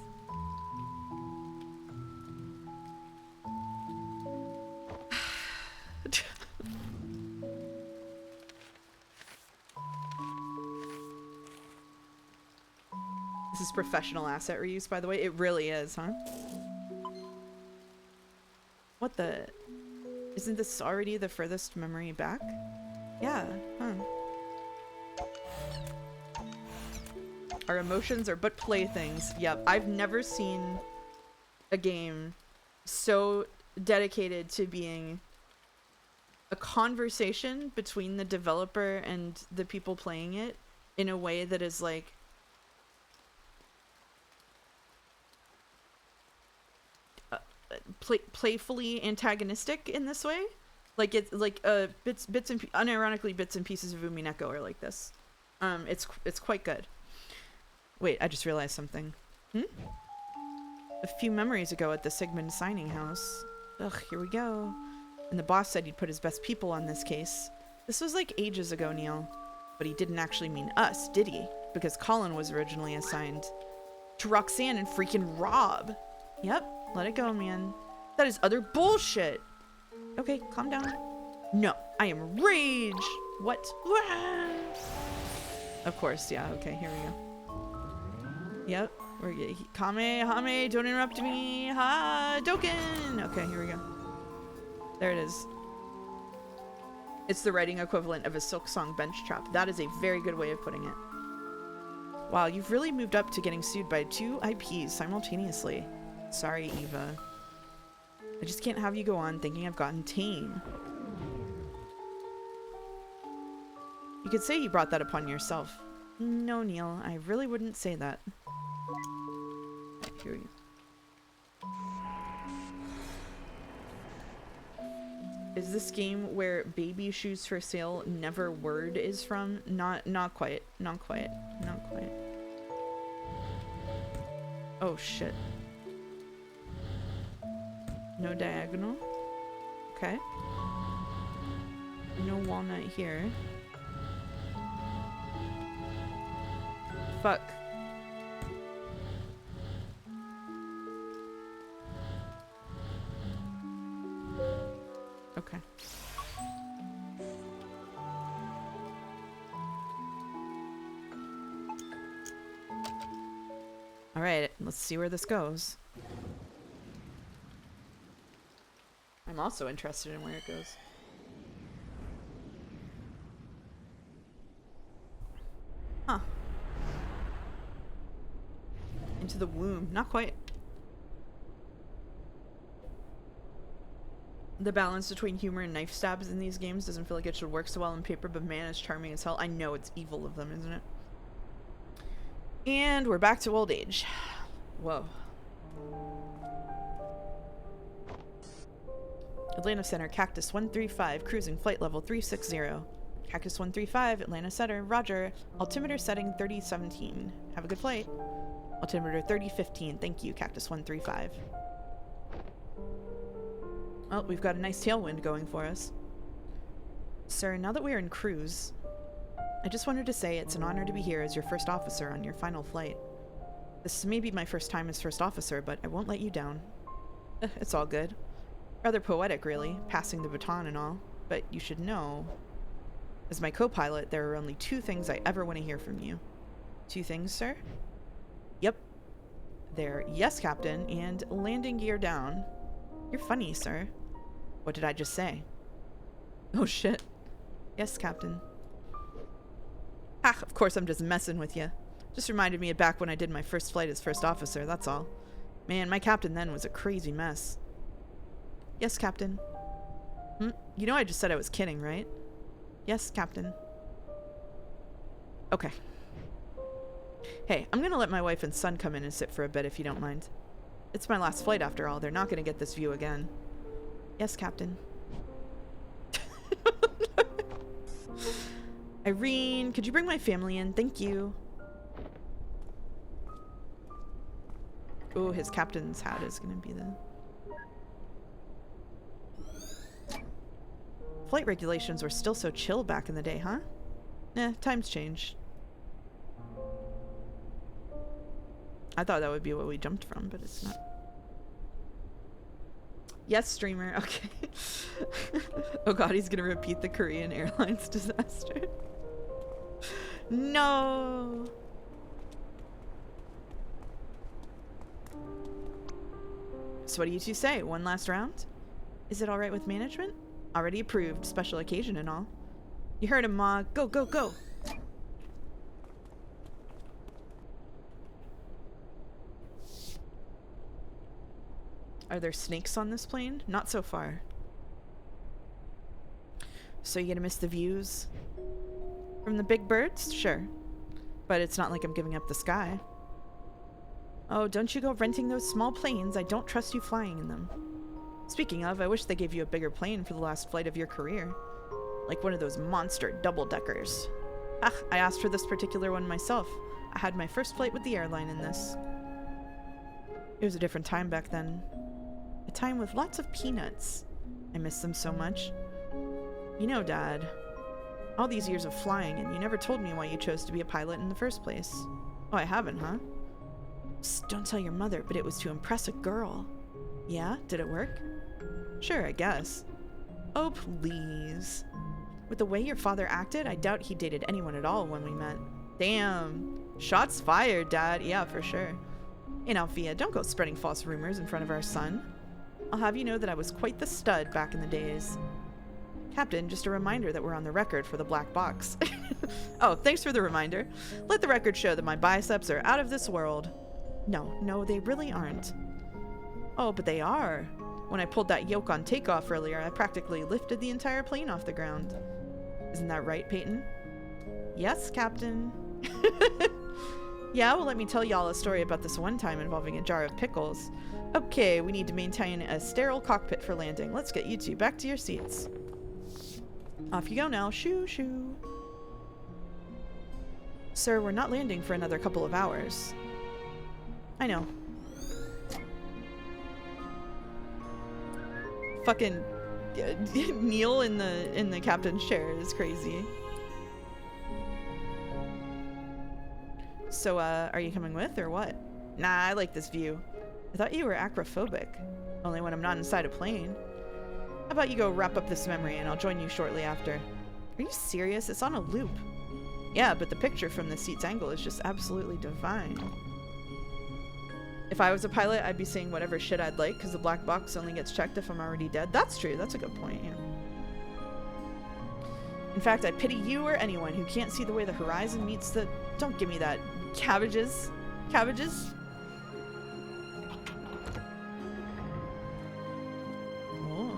This is professional asset reuse, by the way. It really is, huh? What the? Isn't this already the furthest memory back? Yeah, huh. Our emotions are but playthings. Yep, I've never seen a game so dedicated to being a conversation between the developer and the people playing it in a way that is like playfully antagonistic in this way. Like it's like unironically bits and pieces of Umineko are like this. It's quite good. Wait, I just realized something. A few memories ago at the Sigmund signing house. Ugh, here we go. And the boss said he'd put his best people on this case. This was like ages ago, Neil. But he didn't actually mean us, did he? Because Colin was originally assigned to Roxanne and freaking Rob. Yep, let it go, man. That is utter bullshit. Okay, calm down. No, I am rage. What? Of course, yeah, okay, here we go. Yep, we're Kame, don't interrupt me. Doken. Okay, here we go. There it is. It's the writing equivalent of a Silk Song bench trap. That is a very good way of putting it. Wow, you've really moved up to getting sued by 2 IPs simultaneously. Sorry, Eva. I just can't have you go on thinking I've gotten tame. You could say you brought that upon yourself. No, Neil, I really wouldn't say that. Right, here we go. Is this game where baby shoes for sale never word is from? Not quite. Not quite. Not quite. Oh shit. No diagonal. Okay. No walnut here. Fuck. Okay. Alright, let's see where this goes. I'm also interested in where it goes. Huh. Into the womb. Not quite. The balance between humor and knife stabs in these games doesn't feel like it should work so well on paper, but man, it's charming as hell. I know it's evil of them, isn't it? And we're back to old age. Whoa. Atlanta Center, Cactus 135, cruising flight level 360. Cactus 135, Atlanta Center, roger. Altimeter setting 3017. Have a good flight. Altimeter 3015, thank you, Cactus 135. Well, we've got a nice tailwind going for us. Sir, now that we are in cruise, I just wanted to say it's an honor to be here as your first officer on your final flight. This may be my first time as first officer, but I won't let you down. It's all good. Rather poetic, really, passing the baton and all. But you should know, as my co-pilot, there are only two things I ever want to hear from you. Two things, sir? Yep. They're yes, Captain, and landing gear down. You're funny, sir. What did I just say? Oh, shit. Yes, Captain. Ah, of course I'm just messing with you. Just reminded me of back when I did my first flight as first officer, that's all. Man, my captain then was a crazy mess. Yes, Captain. You know I just said I was kidding, right? Yes, Captain. Okay. Hey, I'm gonna let my wife and son come in and sit for a bit if you don't mind. It's my last flight after all. They're not gonna get this view again. Yes, Captain. Irene, could you bring my family in? Thank you. Oh, his captain's hat is gonna be the... Flight regulations were still so chill back in the day, huh? Times change. I thought that would be what we jumped from, but it's not. Yes, streamer. Okay. Oh god, he's gonna repeat the Korean Airlines disaster. No. So what do you two say? One last round? Is it alright with management? Already approved. Special occasion and all. You heard him, Ma. Go, go, go. Are there snakes on this plane? Not so far. So you gonna miss the views from the big birds? Sure. But it's not like I'm giving up the sky. Oh, don't you go renting those small planes. I don't trust you flying in them. Speaking of, I wish they gave you a bigger plane for the last flight of your career. Like one of those monster double-deckers. Ah, I asked for this particular one myself. I had my first flight with the airline in this. It was a different time back then. A time with lots of peanuts. I miss them so much. You know, Dad, all these years of flying, and you never told me why you chose to be a pilot in the first place. Oh, I haven't, huh? Psst, don't tell your mother, but it was to impress a girl. Yeah? Did it work? Sure, I guess. Oh, please. With the way your father acted, I doubt he dated anyone at all when we met. Damn. Shots fired, Dad. Yeah, for sure. Hey, Althea, don't go spreading false rumors in front of our son. I'll have you know that I was quite the stud back in the days. Captain, just a reminder that we're on the record for the black box. Oh, thanks for the reminder. Let the record show that my biceps are out of this world. No, they really aren't. Oh, but they are. When I pulled that yoke on takeoff earlier, I practically lifted the entire plane off the ground. Isn't that right, Peyton? Yes, Captain. Yeah, well, let me tell y'all a story about this one time involving a jar of pickles. Okay, we need to maintain a sterile cockpit for landing. Let's get you two back to your seats. Off you go now. Shoo, shoo. Sir, we're not landing for another couple of hours. I know. Fucking Neil in the captain's chair is crazy. So, are you coming with or what? Nah, I like this view. I thought you were acrophobic. Only when I'm not inside a plane. How about you go wrap up this memory and I'll join you shortly after. Are you serious? It's on a loop. Yeah, but the picture from the seat's angle is just absolutely divine. If I was a pilot, I'd be saying whatever shit I'd like, because the black box only gets checked if I'm already dead. That's true. That's a good point, yeah. In fact, I pity you or anyone who can't see the way the horizon meets the... Don't give me that. Cabbages. Cabbages? Oh.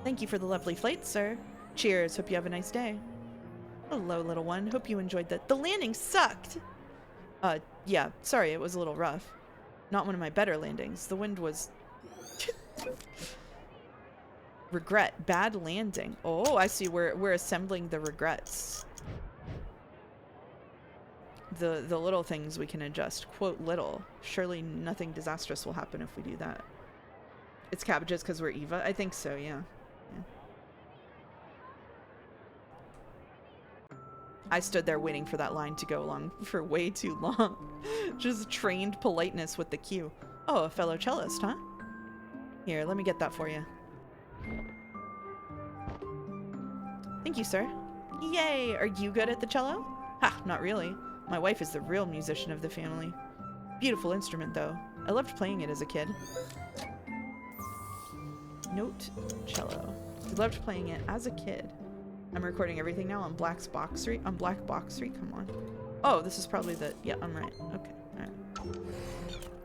Thank you for the lovely flight, sir. Cheers. Hope you have a nice day. Hello, little one. Hope you enjoyed the landing sucked! Yeah. Sorry, it was a little rough. Not one of my better landings. The wind was... Regret. Bad landing. Oh, I see. We're assembling the regrets. The little things we can adjust. Quote, little. Surely nothing disastrous will happen if we do that. It's cabbages because we're Eva? I think so, yeah. I stood there waiting for that line to go along for way too long. Just trained politeness with the cue. Oh, a fellow cellist, huh? Here, let me get that for you. Thank you, sir. Yay! Are you good at the cello? Ha, not really. My wife is the real musician of the family. Beautiful instrument, though. I loved playing it as a kid. Note cello. I loved playing it as a kid. I'm recording everything now on Black Box Street. On Black Box Street, come on. Oh, this is probably the... Yeah, I'm right. Okay, alright.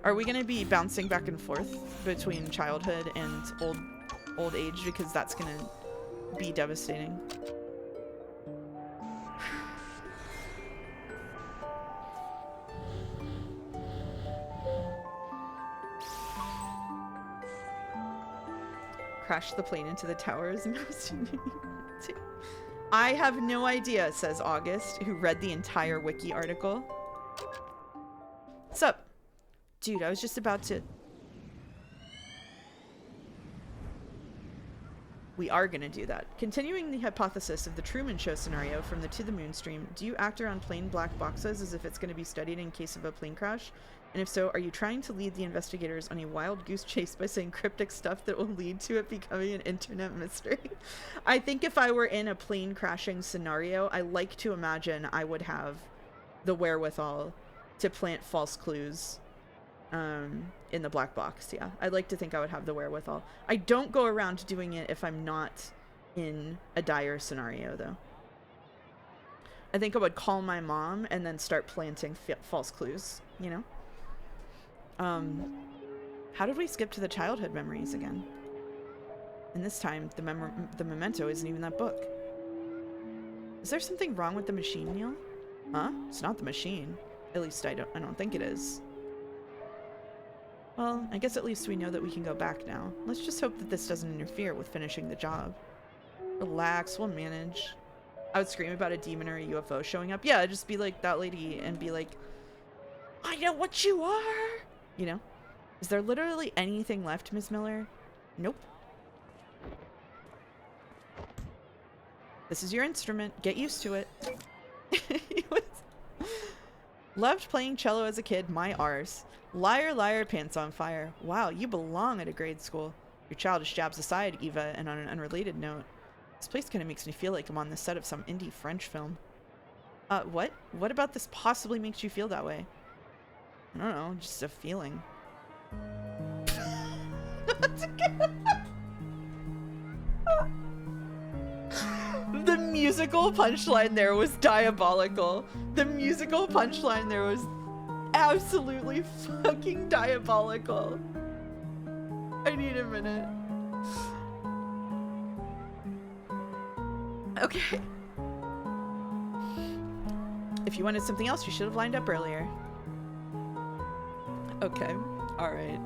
Are we gonna be bouncing back and forth between childhood and old age? Because that's gonna be devastating. Crash the plane into the towers. I have no idea, says August, who read the entire wiki article. What's up? Dude, I was just about to... We are gonna do that. Continuing the hypothesis of the Truman Show scenario from the To the Moon stream, do you act around plain black boxes as if it's gonna be studied in case of a plane crash? And if so, are you trying to lead the investigators on a wild goose chase by saying cryptic stuff that will lead to it becoming an internet mystery? I think if I were in a plane crashing scenario, I like to imagine I would have the wherewithal to plant false clues in the black box. Yeah, I'd like to think I would have the wherewithal. I don't go around doing it if I'm not in a dire scenario, though. I think I would call my mom and then start planting false clues, you know? How did we skip to the childhood memories again? And this time, the memento isn't even that book. Is there something wrong with the machine, Neil? Huh? It's not the machine. At least I don't think it is. Well, I guess at least we know that we can go back now. Let's just hope that this doesn't interfere with finishing the job. Relax, we'll manage. I would scream about a demon or a UFO showing up. Yeah, I'd just be like that lady and be like, I know what you are! You know? Is there literally anything left, Ms. Miller? Nope. This is your instrument. Get used to it. Loved playing cello as a kid. My arse. Liar, liar, pants on fire. Wow, you belong at a grade school. Your childish jabs aside, Eva, and on an unrelated note, this place kind of makes me feel like I'm on the set of some indie French film. What? What about this possibly makes you feel that way? I don't know, just a feeling. The musical punchline there was diabolical. The musical punchline there was absolutely fucking diabolical. I need a minute. Okay. If you wanted something else, you should have lined up earlier. Okay. Alright.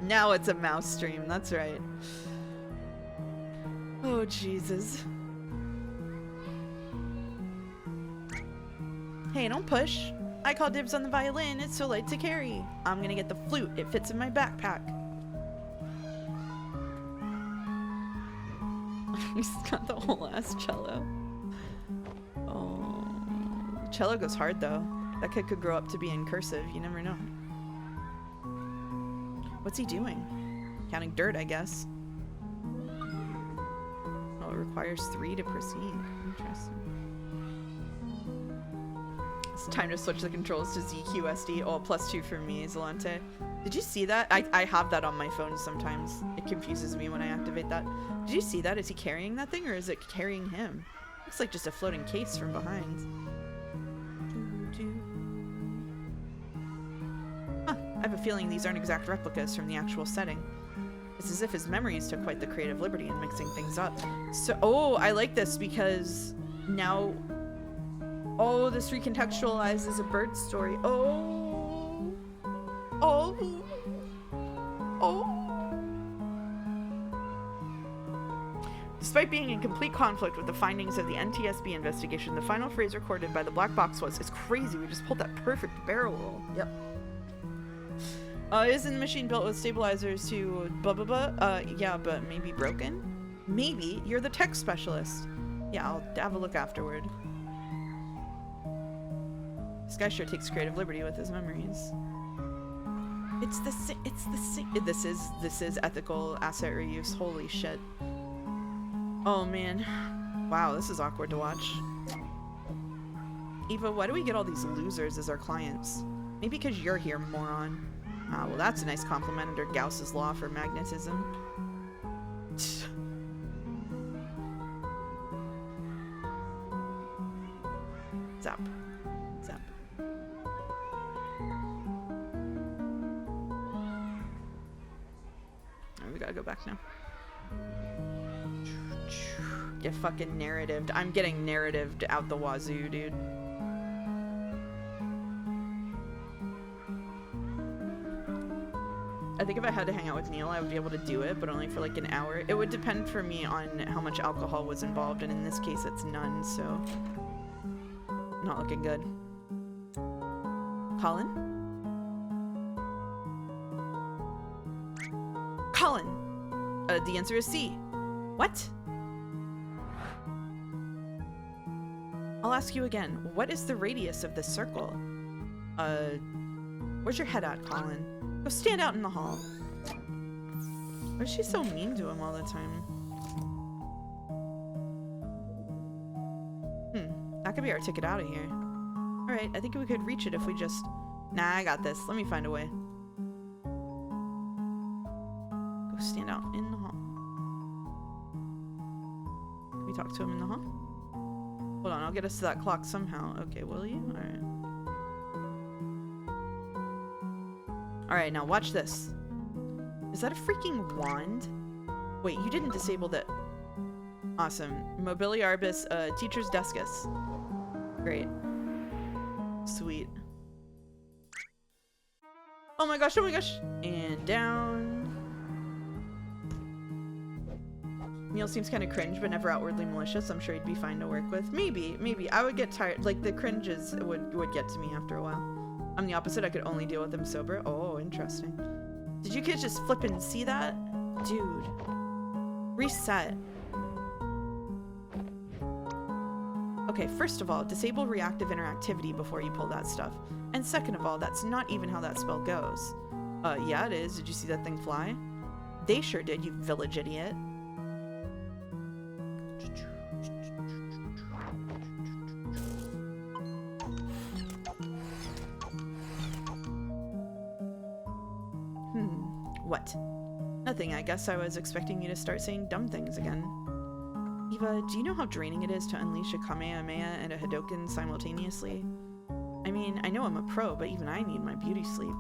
Now it's a mouse stream, that's right. Oh, Jesus. Hey, don't push. I call dibs on the violin. It's so light to carry. I'm gonna get the flute. It fits in my backpack. He's got the whole ass cello. Oh. Cello goes hard, though. That kid could grow up to be in cursive. You never know. What's he doing? Counting dirt, I guess. Oh, it requires 3 to proceed. Interesting. It's time to switch the controls to ZQSD. Oh, +2 for me, Zalante. Did you see that? I have that on my phone sometimes. It confuses me when I activate that. Did you see that? Is he carrying that thing or is it carrying him? Looks like just a floating case from behind. Huh, I have a feeling these aren't exact replicas from the actual setting. It's as if his memories took quite the creative liberty in mixing things up. So, oh, I like this because now, oh, this recontextualizes a bird story. Oh, oh, oh. Despite being in complete conflict with the findings of the NTSB investigation, the final phrase recorded by the black box was, "It's crazy, we just pulled that perfect barrel roll." Yep. Isn't the machine built with stabilizers to blah blah blah? Yeah, but maybe broken? Maybe. You're the tech specialist. Yeah, I'll have a look afterward. This guy sure takes creative liberty with his memories. This is ethical asset reuse. Holy shit. Oh man. Wow, this is awkward to watch. Eva, why do we get all these losers as our clients? Maybe because you're here, moron. Ah, well that's a nice compliment under Gauss's law for magnetism. Zap. Zap. Oh, we gotta go back now. Get fucking narratived. I'm getting narratived out the wazoo, dude. I think if I had to hang out with Neil, I would be able to do it, but only for like an hour. It would depend for me on how much alcohol was involved, and in this case, it's none, so... Not looking good. Colin? Colin! The answer is C. What? I'll ask you again. What is the radius of this circle? Where's your head at, Colin? Go stand out in the hall. Why is she so mean to him all the time? That could be our ticket out of here. Alright, I think we could reach it if we just... Nah, I got this. Let me find a way. Go stand out in the hall. Can we talk to him in the hall? Hold on, I'll get us to that clock somehow. Okay, will you? Alright. Alright, now watch this. Is that a freaking wand? Wait, you didn't disable that. Awesome. Mobiliarbus, teacher's deskus. Great. Sweet. Oh my gosh, oh my gosh! And down. Neil seems kind of cringe, but never outwardly malicious. I'm sure he'd be fine to work with. Maybe, maybe. I would get tired. Like, the cringes would get to me after a while. I'm the opposite. I could only deal with them sober. Oh, interesting. Did you kids just flip and see that? Dude. Reset. Okay, first of all, disable reactive interactivity before you pull that stuff. And second of all, that's not even how that spell goes. Yeah, it is. Did you see that thing fly? They sure did, you village idiot. What? Nothing. I guess I was expecting you to start saying dumb things again. Eva, do you know how draining it is to unleash a Kamehameha and a Hadoken simultaneously? I mean, I know I'm a pro, but even I need my beauty sleep.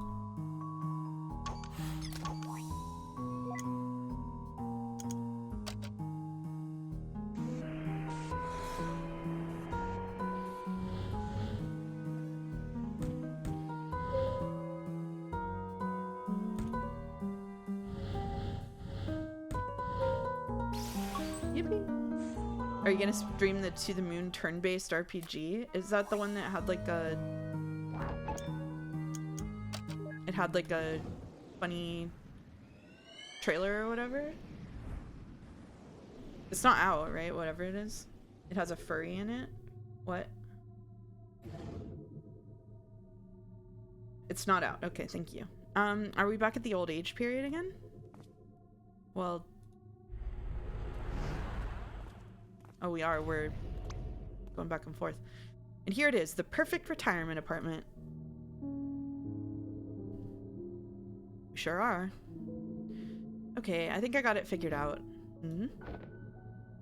Are you gonna stream the To the Moon turn-based RPG? Is that the one that had like a... It had like a funny trailer or whatever? It's not out, right? Whatever it is. It has a furry in it. What? It's not out. Okay, thank you. Are we back at the old age period again? Well... Oh, we are. We're going back and forth. And here it is, the perfect retirement apartment. We sure are. Okay, I think I got it figured out.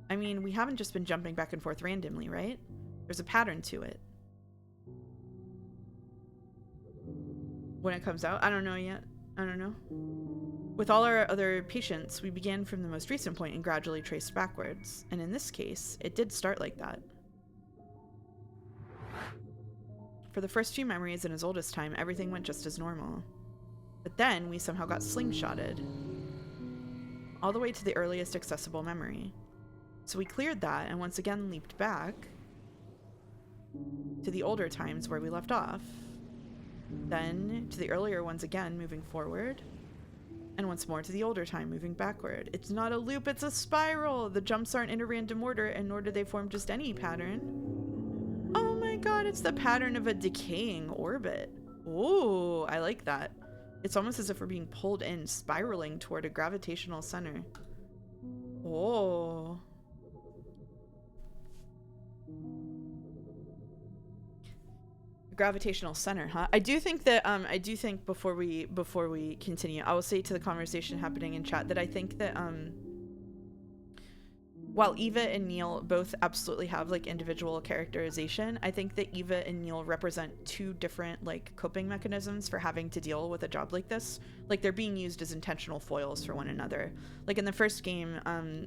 I mean, we haven't just been jumping back and forth randomly, right? There's a pattern to it. When it comes out, I don't know yet. I don't know. With all our other patients, we began from the most recent point and gradually traced backwards. And in this case, it did start like that. For the first few memories in his oldest time, everything went just as normal. But then we somehow got slingshotted. All the way to the earliest accessible memory. So we cleared that and once again leaped back to the older times where we left off. Then to the earlier ones again, moving forward. And once more to the older time, moving backward. It's not a loop, it's a spiral! The jumps aren't in a random order, and nor do they form just any pattern. Oh my god, it's the pattern of a decaying orbit. Ooh, I like that. It's almost as if we're being pulled in, spiraling toward a gravitational center. Oh. Gravitational center, huh? I do think that before we continue, I will say to the conversation happening in chat that I think that while Eva and Neil both absolutely have like individual characterization, I think that Eva and Neil represent two different like coping mechanisms for having to deal with a job like this. Like they're being used as intentional foils for one another. Like in the first game,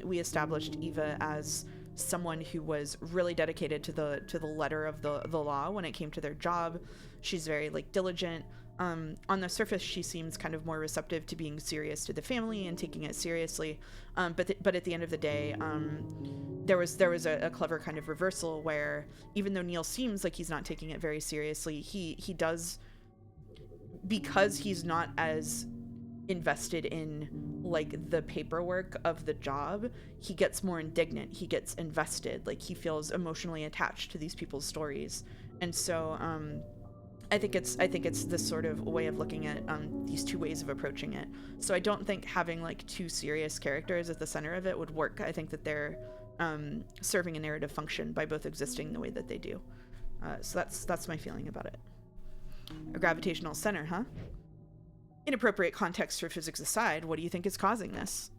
we established Eva as someone who was really dedicated to the letter of the law when it came to their job. She's very like diligent. On the surface, she seems kind of more receptive to being serious to the family and taking it seriously. But at the end of the day, there was a clever kind of reversal where even though Neil seems like he's not taking it very seriously, he does, because he's not as invested in like the paperwork of the job, he gets more indignant, he gets invested, like he feels emotionally attached to these people's stories. And so I think it's this sort of way of looking at these two ways of approaching it. So I don't think having like two serious characters at the center of it would work. I think that they're serving a narrative function by both existing the way that they do. So that's my feeling about it. A gravitational center, huh? Inappropriate context for physics aside, what do you think is causing this?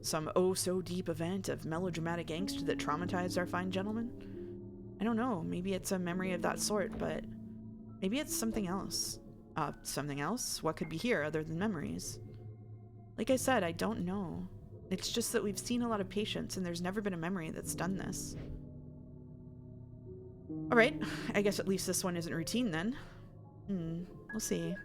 Some oh-so-deep event of melodramatic angst that traumatized our fine gentleman? I don't know, maybe it's a memory of that sort, but maybe it's something else. Something else? What could be here other than memories? Like I said, I don't know. It's just that we've seen a lot of patients and there's never been a memory that's done this. Alright, I guess at least this one isn't routine then. We'll see.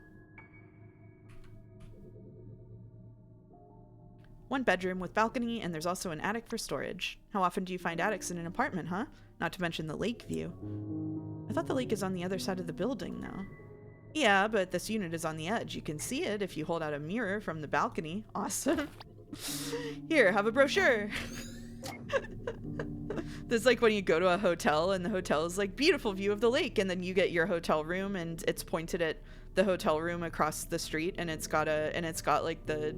One bedroom with balcony, and there's also an attic for storage. How often do you find attics in an apartment, huh? Not to mention the lake view. I thought the lake is on the other side of the building, though. Yeah, but this unit is on the edge. You can see it if you hold out a mirror from the balcony. Awesome. Here, have a brochure. This is like when you go to a hotel and the hotel is like beautiful view of the lake, and then you get your hotel room and it's pointed at the hotel room across the street, and it's got like the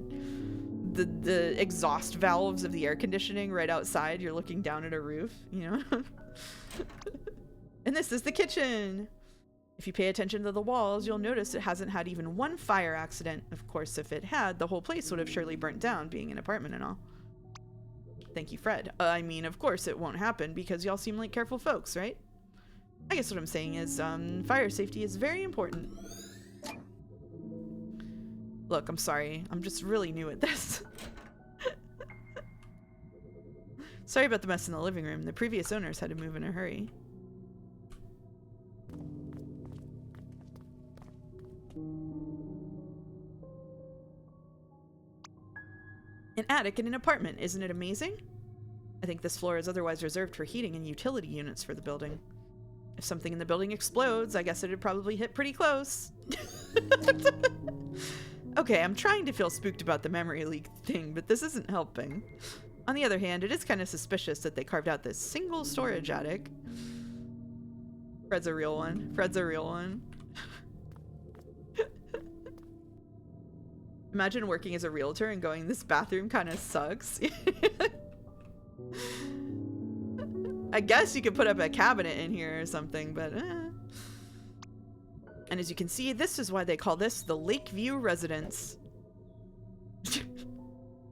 exhaust valves of the air conditioning right outside. You're looking down at a roof, you know. And this is the kitchen. If you pay attention to the walls, you'll notice it hasn't had even one fire accident. Of course, if it had, the whole place would have surely burnt down, being an apartment and all. Thank you, Fred. I mean, of course it won't happen because y'all seem like careful folks, right? I guess what I'm saying is, fire safety is very important. Look, I'm sorry. I'm just really new at this. Sorry about the mess in the living room. The previous owners had to move in a hurry. An attic in an apartment, isn't it amazing? I think this floor is otherwise reserved for heating and utility units for the building. If something in the building explodes, I guess it'd probably hit pretty close. Okay, I'm trying to feel spooked about the memory leak thing, but this isn't helping. On the other hand, it is kind of suspicious that they carved out this single storage attic. Fred's a real one. Fred's a real one. Imagine working as a realtor and going, this bathroom kind of sucks. I guess you could put up a cabinet in here or something, but And as you can see, this is why they call this the Lakeview Residence.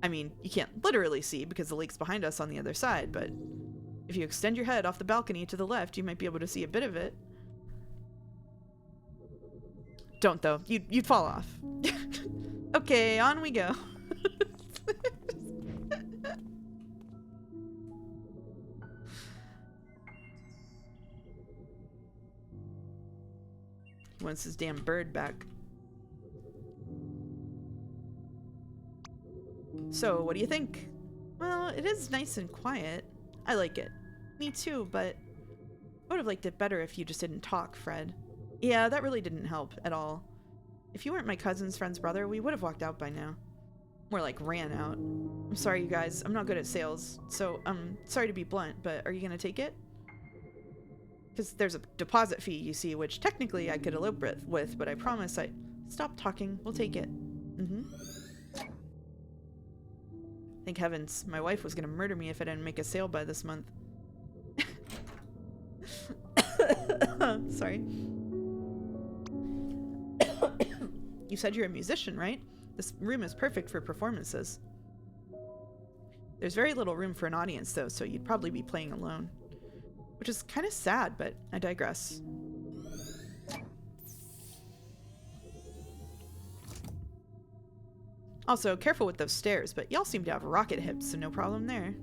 I mean, you can't literally see because the lake's behind us on the other side, but if you extend your head off the balcony to the left, you might be able to see a bit of it. Don't though. You'd fall off. Okay, on we go. He wants his damn bird back. So, what do you think? Well, it is nice and quiet. I like it. Me too, but I would have liked it better if you just didn't talk, Fred. Yeah, that really didn't help at all. If you weren't my cousin's friend's brother, we would have walked out by now. More like ran out. I'm sorry, you guys. I'm not good at sales, so I'm sorry to be blunt, but are you gonna take it? Because there's a deposit fee, you see, which technically I could elope with, but I promise I... Stop talking. We'll take it. Thank heavens. My wife was gonna murder me if I didn't make a sale by this month. Sorry. You said you're a musician, right? This room is perfect for performances. There's very little room for an audience, though, so you'd probably be playing alone. Which is kind of sad, but I digress. Also, careful with those stairs, but y'all seem to have rocket hips, so no problem there.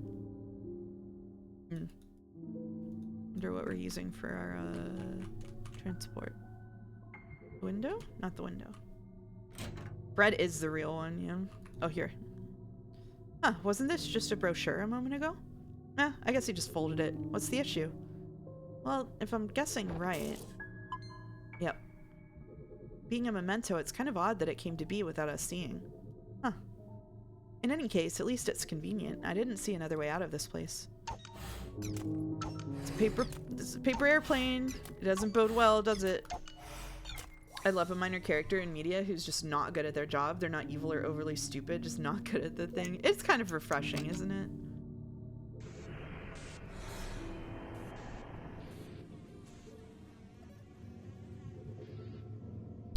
Wonder what we're using for our transport. Window? Not the window. Fred is the real one, yeah. Oh, here. Huh, wasn't this just a brochure a moment ago? I guess he just folded it. What's the issue? Well, if I'm guessing right... Yep. Being a memento, it's kind of odd that it came to be without us seeing. Huh. In any case, at least it's convenient. I didn't see another way out of this place. This is a paper airplane. It doesn't bode well, does it? I love a minor character in media who's just not good at their job. They're not evil or overly stupid, just not good at the thing. It's kind of refreshing, isn't it?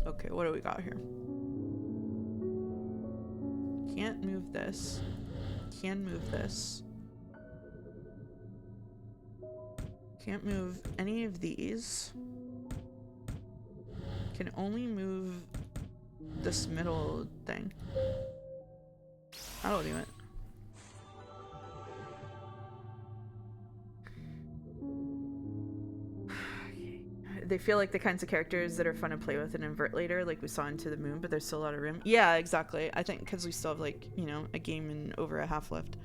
Okay, what do we got here? Can't move this. Can move this. Can't move any of these. Can only move this middle thing. That'll do it. They feel like the kinds of characters that are fun to play with and invert later, like we saw Into the Moon, but there's still a lot of room. Yeah, exactly. I think because we still have, like, you know, a game and over a half left.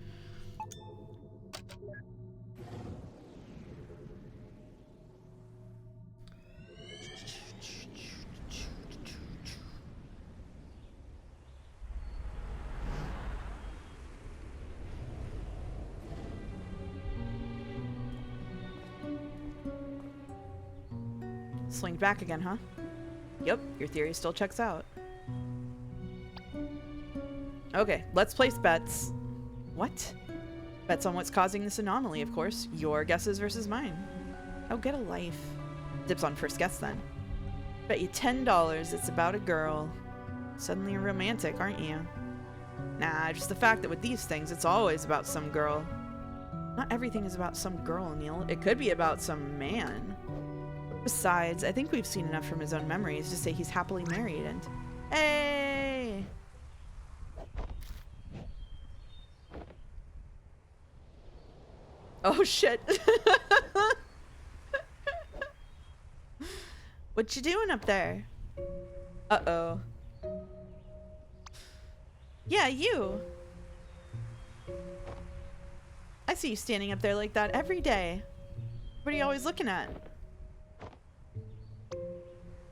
Swing back again, huh? Yep, your theory still checks out. Okay, let's place bets. What? Bets on what's causing this anomaly, of course. Your guesses versus mine. Oh, get a life. Dips on first guess, then. Bet you $10 it's about a girl. Suddenly a romantic, aren't you? Nah, just the fact that with these things, it's always about some girl. Not everything is about some girl, Neil. It could be about some man. Besides, I think we've seen enough from his own memories to say he's happily married and... Hey! Oh shit. What you doing up there? Uh-oh. Yeah, you. I see you standing up there like that every day. What are you always looking at?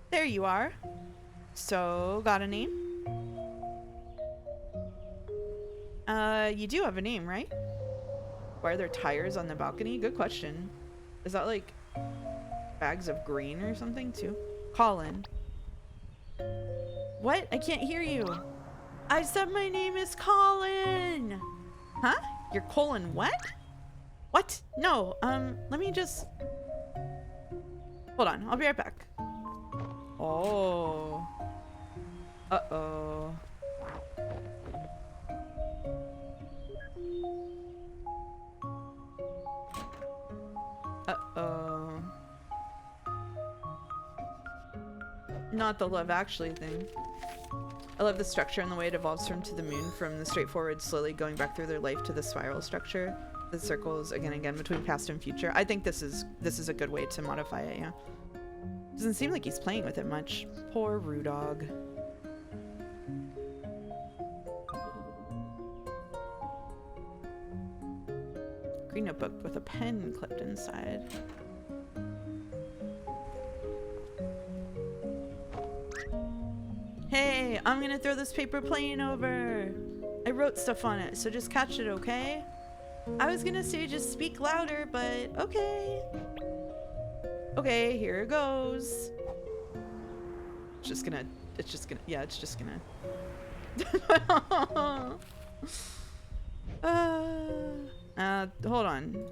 There you are. So, got a name? You do have a name, right? Why are there tires on the balcony? Good question. Is that like bags of grain or something too? Colin. What? I can't hear you. I said my name is Colin. Huh? You're Colin what? What? No, let me just... Hold on, I'll be right back. Oh. Uh-oh. Uh-oh. Not the Love Actually thing. I love the structure and the way it evolves from To the Moon, from the straightforward, slowly going back through their life to the spiral structure. The circles again and again between past and future. I think this is a good way to modify it, yeah. Doesn't seem like he's playing with it much. Poor Rudog. Green notebook with a pen clipped inside. Hey, I'm gonna throw this paper plane over. I wrote stuff on it, so just catch it, okay? I was gonna say just speak louder, but okay. Okay, here it goes. It's just gonna, yeah, it's just gonna. Hold on.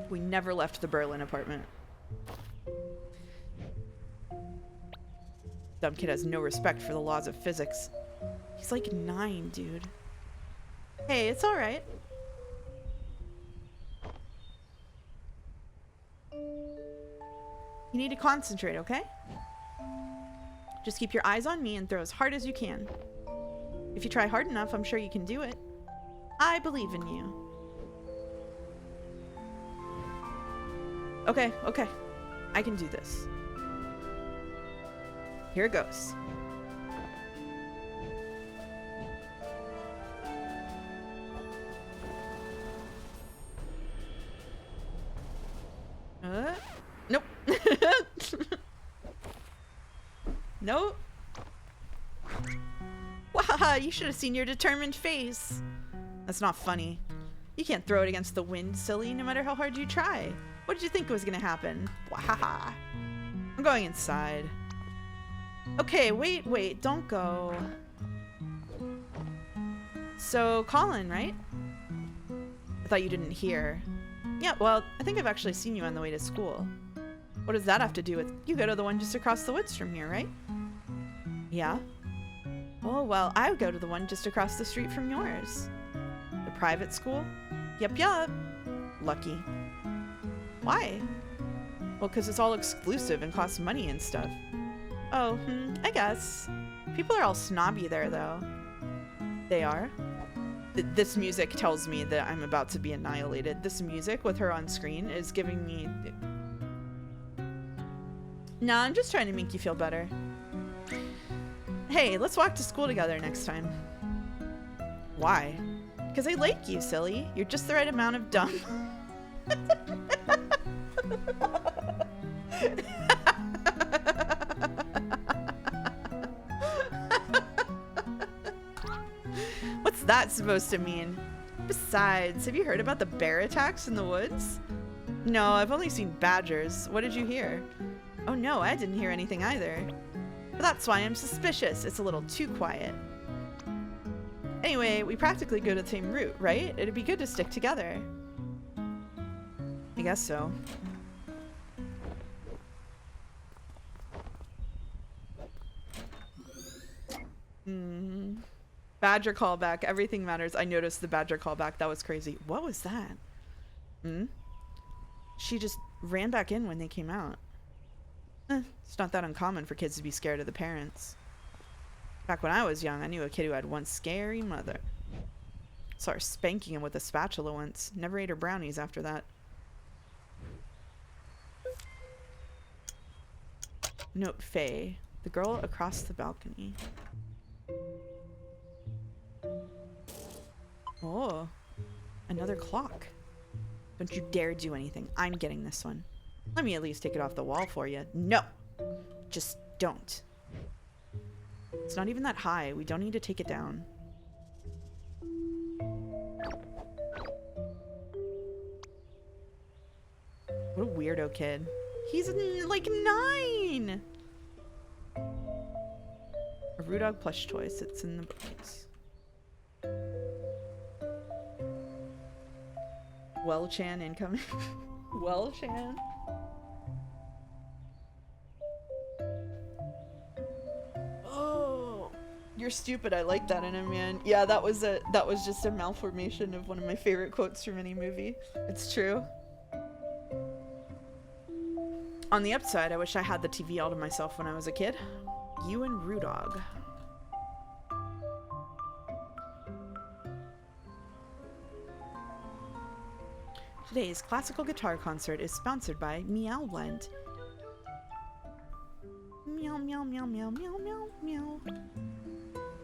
We never left the Berlin apartment. Dumb kid has no respect for the laws of physics. He's like 9, dude. Hey, it's alright. You need to concentrate, okay? Just keep your eyes on me and throw as hard as you can. If you try hard enough, I'm sure you can do it. I believe in you. Okay, okay. I can do this. Here it goes. Nope. Nope. Wow, you should have seen your determined face. That's not funny. You can't throw it against the wind, silly, no matter how hard you try. What did you think was gonna happen? Wahaha. I'm going inside. Okay, wait, don't go. So, Colin, right? I thought you didn't hear. Yeah, well, I think I've actually seen you on the way to school. What does that have to do with... You go to the one just across the woods from here, right? Yeah? Oh, well, I would go to the one just across the street from yours. The private school? Yup. Lucky. Why? Well, because it's all exclusive and costs money and stuff. Oh, I guess. People are all snobby there, though. They are? This music tells me that I'm about to be annihilated. This music with her on screen is giving me... Nah, I'm just trying to make you feel better. Hey, let's walk to school together next time. Why? Because I like you, silly. You're just the right amount of dumb. What's that supposed to mean? Besides, have you heard about the bear attacks in the woods? No, I've only seen badgers. What did you hear? Oh no, I didn't hear anything either. But that's why I'm suspicious. It's a little too quiet. Anyway, we practically go the same route, right? It'd be good to stick together. I guess so. Badger callback. Everything matters. I noticed the badger callback. That was crazy. What was that? She just ran back in when they came out. It's not that uncommon for kids to be scared of the parents. Back when I was young, I knew a kid who had one scary mother. Saw her spanking him with a spatula once. Never ate her brownies after that. Note Faye. The girl across the balcony. Oh. Another clock. Don't you dare do anything. I'm getting this one. Let me at least take it off the wall for you. No! Just don't. It's not even that high. We don't need to take it down. What a weirdo kid. He's like 9! A Rudog plush toy sits in the bookcase. Well Chan incoming. Well Chan. Oh, you're stupid. I like that in a man. Yeah, that was just a malformation of one of my favorite quotes from any movie. It's true. On the upside, I wish I had the TV all to myself when I was a kid. You and Rudog. Today's classical guitar concert is sponsored by Meowland. Meow, meow, meow, meow, meow, meow, meow.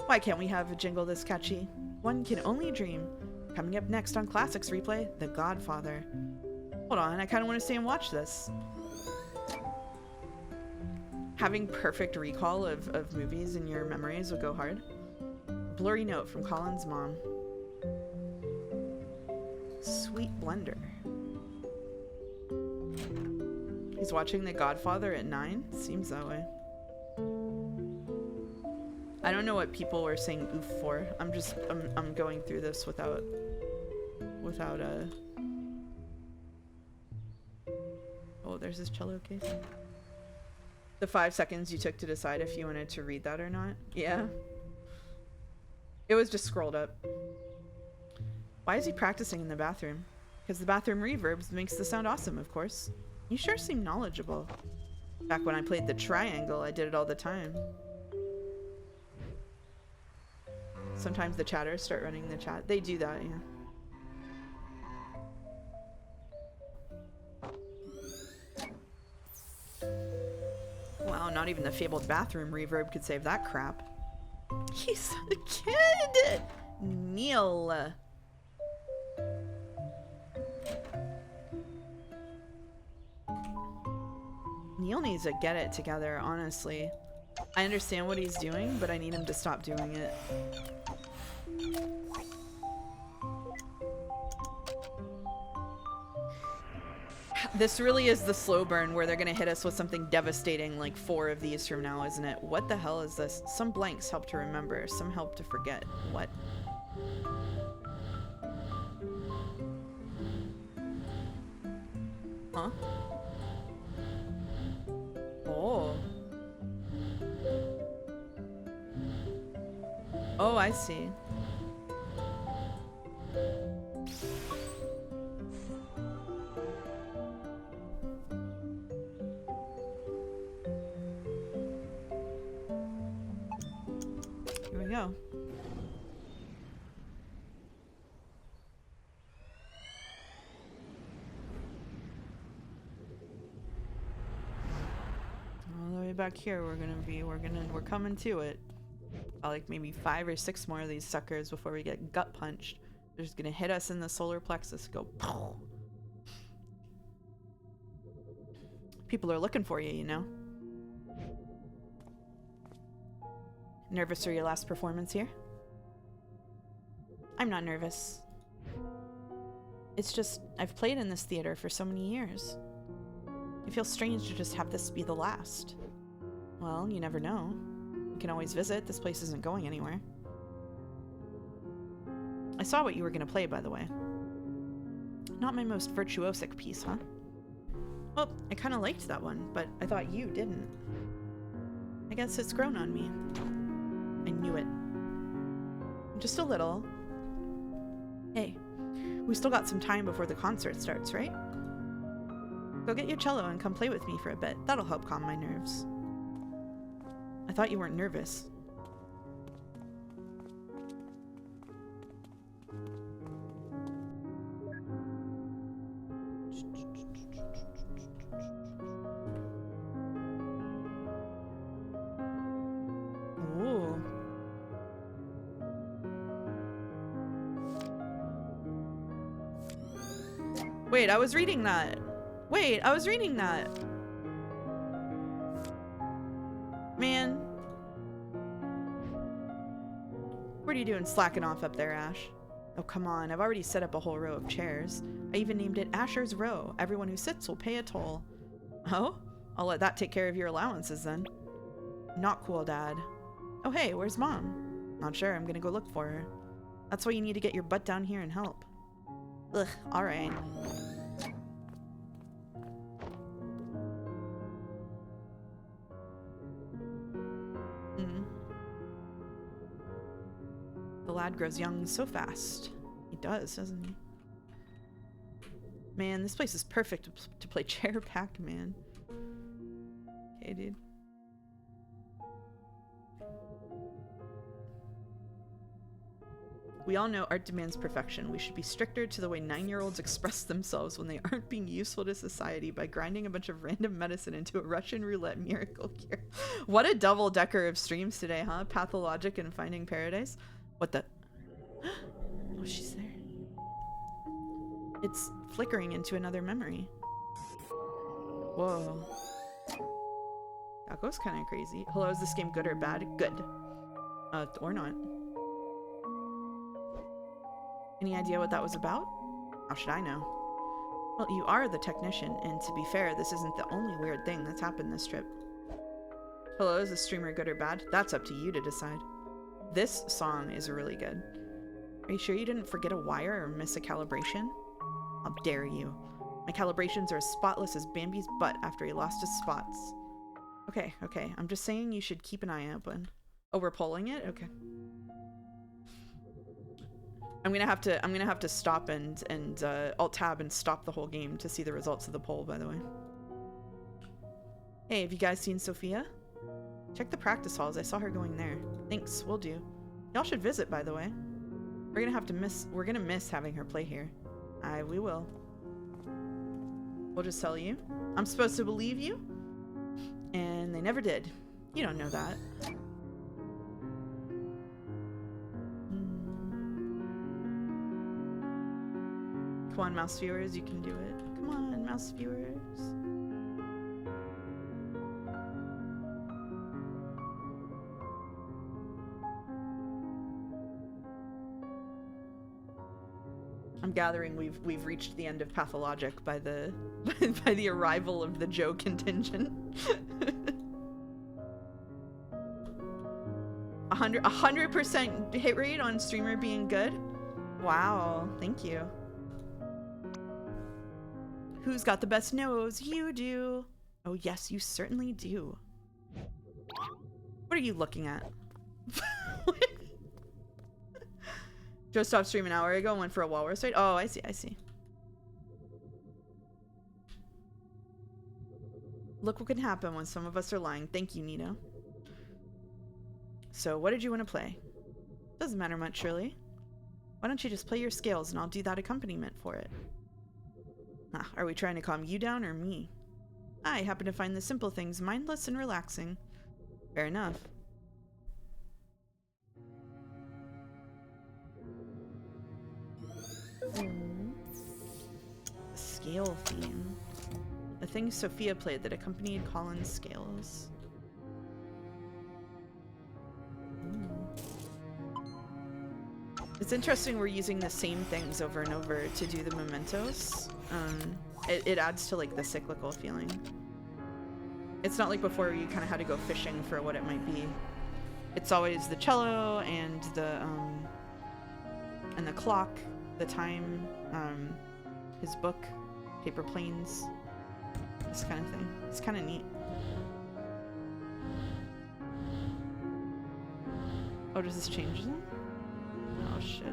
Why can't we have a jingle this catchy? One can only dream. Coming up next on Classics Replay, The Godfather. Hold on, I kind of want to stay and watch this. Having perfect recall of movies in your memories would go hard. Blurry note from Colin's mom. Sweet blender. He's watching The Godfather at 9? Seems that way. I don't know what people were saying oof for. I'm going through this without Oh, there's this cello case. The 5 seconds you took to decide if you wanted to read that or not. Yeah. It was just scrolled up. Why is he practicing in the bathroom? Because the bathroom reverbs makes the sound awesome, of course. You sure seem knowledgeable. Back when I played the triangle, I did it all the time. Sometimes the chatters start running the chat. They do that, yeah. Wow, not even the fabled bathroom reverb could save that crap. He's a kid! Neil. Neil needs to get it together, honestly. I understand what he's doing, but I need him to stop doing it. This really is the slow burn where they're gonna hit us with something devastating like 4 of these from now, isn't it? What the hell is this? Some blanks help to remember, some help to forget. What? Huh? Oh. Oh, I see. Here we go. All the way back here, we're coming to it. Like maybe 5 or 6 more of these suckers before we get gut punched. They're just gonna hit us in the solar plexus. Go. Pow. People are looking for you, you know. Nervous for your last performance here? I'm not nervous. It's just, I've played in this theater for so many years. It feels strange to just have this be the last. Well, you never know. You can always visit. This place isn't going anywhere. I saw what you were going to play, by the way. Not my most virtuosic piece, huh? Well, I kind of liked that one, but I thought you didn't. I guess it's grown on me. I knew it. Just a little. Hey, we still got some time before the concert starts, right? Go get your cello and come play with me for a bit. That'll help calm my nerves. I thought you weren't nervous. Ooh. Wait, I was reading that. Wait, I was reading that. Man. What are you doing slacking off up there, Ash? Oh, come on. I've already set up a whole row of chairs. I even named it Asher's Row. Everyone who sits will pay a toll. Oh? I'll let that take care of your allowances then. Not cool, Dad. Oh, hey, where's Mom? Not sure. I'm gonna go look for her. That's why you need to get your butt down here and help. Ugh, alright. The lad grows young so fast. He does, doesn't he? Man, this place is perfect to play chair Pac-Man. Okay, dude. We all know art demands perfection. We should be stricter to the way 9-year-olds express themselves when they aren't being useful to society by grinding a bunch of random medicine into a Russian roulette miracle cure. What a double-decker of streams today, huh? Pathologic and Finding Paradise. What the? Oh, she's there. It's flickering into another memory. Whoa. That goes kind of crazy. Hello, is this game good or bad? Good. Or not. Any idea what that was about? How should I know? Well, you are the technician, and to be fair, this isn't the only weird thing that's happened this trip. Hello, is this streamer good or bad? That's up to you to decide. This song is really good. Are you sure you didn't forget a wire or miss a calibration? How dare you. My calibrations are as spotless as Bambi's butt after he lost his spots. Okay, okay. I'm just saying you should keep an eye open. Oh, we're polling it? Okay. I'm gonna have to stop and alt tab and stop the whole game to see the results of the poll, by the way. Hey, have you guys seen Sophia? Check the practice halls. I saw her going there. Thanks, will do. Y'all should visit, by the way. We're gonna miss having her play here. We will. We'll just tell you. I'm supposed to believe you? And they never did. You don't know that. Come on, mouse viewers, you can do it. Come on, mouse viewers. I'm gathering we've reached the end of Pathologic by the by the arrival of the Joe contingent. 100% hit rate on streamer being good. Wow, thank you. Who's got the best nose? You do. Oh yes, you certainly do. What are you looking at? Joe stopped streaming an hour ago and went for a walrus ride. Oh, I see, I see. Look what can happen when some of us are lying. Thank you, Nito. So, what did you want to play? Doesn't matter much, really. Why don't you just play your scales and I'll do that accompaniment for it? Ah, are we trying to calm you down or me? I happen to find the simple things mindless and relaxing. Fair enough. Scale theme. The thing Sophia played that accompanied Colin's scales. It's interesting we're using the same things over and over to do the mementos. It adds to like the cyclical feeling. It's not like before you kind of had to go fishing for what it might be. It's always the cello and the clock, the time, his book, paper planes, this kind of thing. It's kind of neat. Oh, does this change them? Oh shit.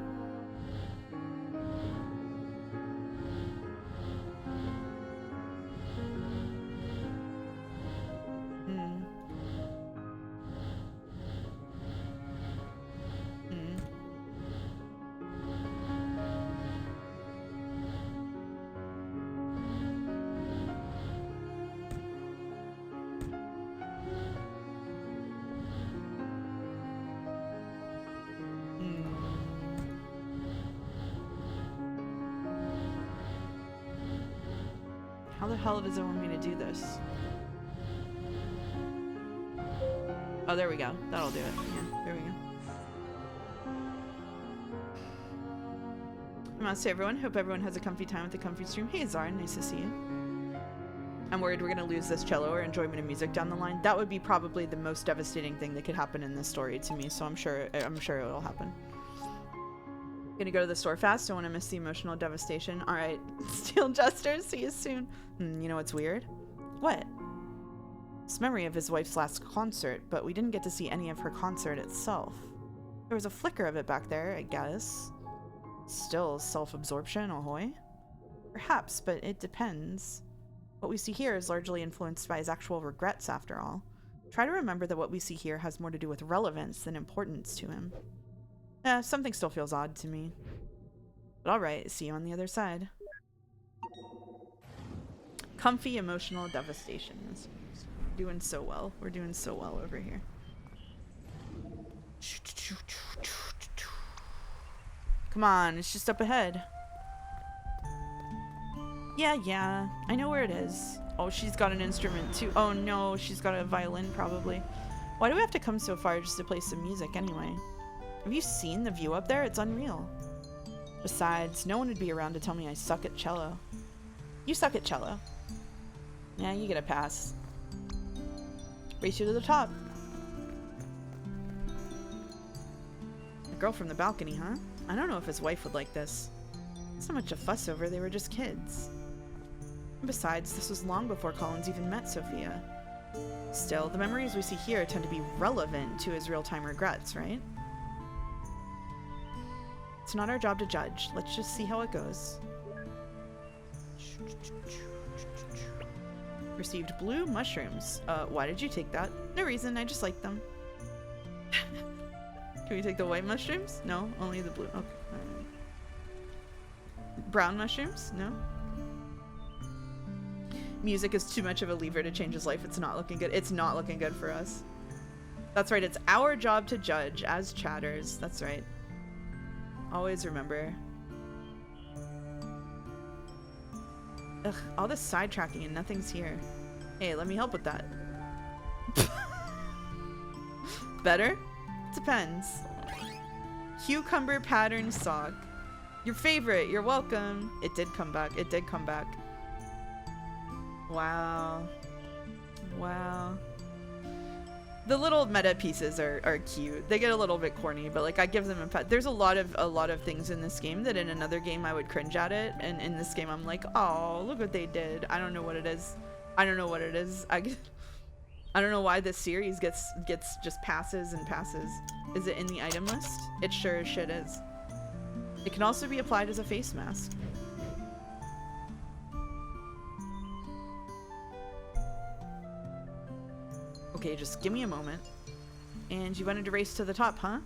How the hell does it want me to do this? Oh, there we go. That'll do it. Yeah, there we go. Namaste everyone. Hope everyone has a comfy time with the comfy stream. Hey Zara, nice to see you. I'm worried we're gonna lose this cello or enjoyment of music down the line. That would be probably the most devastating thing that could happen in this story to me, so I'm sure it'll happen. Gonna go to the store fast. Don't want to miss the emotional devastation. All right, Steel Jester. See you soon. You know what's weird? What? It's memory of his wife's last concert, but we didn't get to see any of her concert itself. There was a flicker of it back there, I guess. Still self-absorption, ahoy? Perhaps, but it depends. What we see here is largely influenced by his actual regrets, after all. Try to remember that what we see here has more to do with relevance than importance to him. Something still feels odd to me. But alright, see you on the other side. Comfy emotional devastation. Doing so well. We're doing so well over here. Come on, it's just up ahead. Yeah, I know where it is. Oh, she's got an instrument too. Oh no, she's got a violin probably. Why do we have to come so far just to play some music anyway? Have you seen the view up there? It's unreal. Besides, no one would be around to tell me I suck at cello. You suck at cello. Yeah, you get a pass. Race you to the top. The girl from the balcony, huh? I don't know if his wife would like this. Not so much a fuss over, they were just kids. And besides, this was long before Collins even met Sophia. Still, the memories we see here tend to be relevant to his real-time regrets, right? It's not our job to judge. Let's just see how it goes. Received blue mushrooms. Why did you take that? No reason, I just like them. Can we take the white mushrooms? No, only the blue. Okay. Brown mushrooms? No. Music is too much of a lever to change his life. It's not looking good. It's not looking good for us. That's right, it's our job to judge as chatters. That's right. Always remember. Ugh, all this sidetracking and nothing's here. Hey, let me help with that. Better? Depends. Cucumber pattern sock. Your favorite, you're welcome. It did come back. It did come back. Wow. Wow. The little meta pieces are cute. They get a little bit corny, but like I give them a pat. There's a lot of things in this game that in another game I would cringe at it, and in this game I'm like, oh, look what they did. I don't know what it is. I don't know what it is. I don't know why this series gets just passes and passes. Is it in the item list? It sure as shit is. It can also be applied as a face mask. Okay, just give me a moment. And you wanted to race to the top, huh?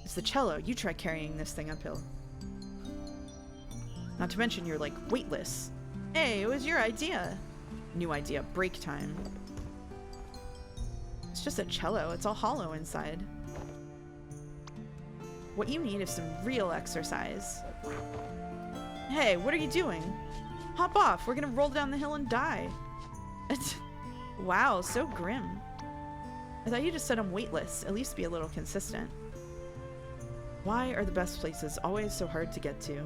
It's the cello. You try carrying this thing uphill. Not to mention you're like weightless. Hey, it was your idea. New idea, break time. It's just a cello. It's all hollow inside. What you need is some real exercise. Hey, what are you doing? Hop off. We're gonna roll down the hill and die. Wow, so grim. I thought you just said I'm weightless. At least be a little consistent. Why are the best places always so hard to get to?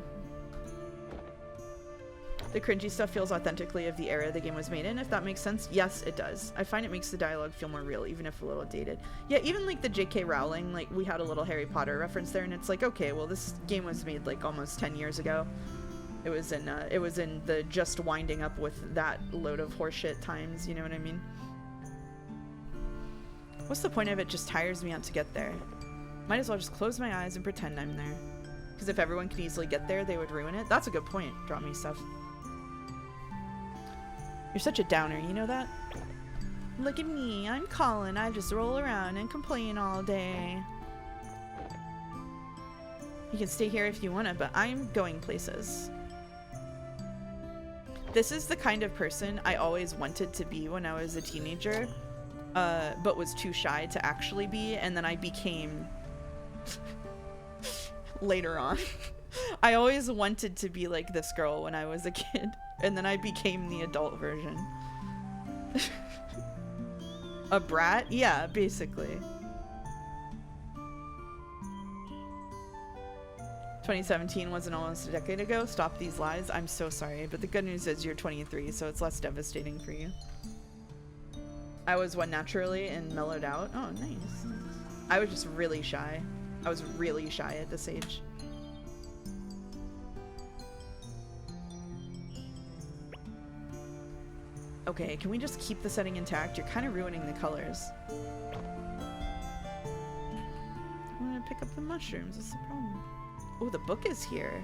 The cringy stuff feels authentically of the era the game was made in, if that makes sense. Yes, it does. I find it makes the dialogue feel more real, even if a little dated. Yeah, even like the J.K. Rowling, like we had a little Harry Potter reference there, and it's like, okay, well this game was made like almost 10 years ago. It was in the just winding up with that load of horseshit times, you know what I mean? What's the point of it? Just tires me out to get there. Might as well just close my eyes and pretend I'm there. Because if everyone can easily get there, they would ruin it. That's a good point. Draw me stuff. You're such a downer, you know that? Look at me, I'm Colin. I just roll around and complain all day. You can stay here if you wanna, but I'm going places. This is the kind of person I always wanted to be when I was a teenager, but was too shy to actually be, and then I became later on. I always wanted to be like this girl when I was a kid, and then I became the adult version. A brat? Yeah, basically. 2017 wasn't almost a decade ago. Stop these lies. I'm so sorry, but the good news is you're 23, so it's less devastating for you. I was one naturally and mellowed out. Oh, nice. I was just really shy. I was really shy at this age. Okay, can we just keep the setting intact? You're kind of ruining the colors. I want to pick up the mushrooms. What's the problem? Oh, the book is here.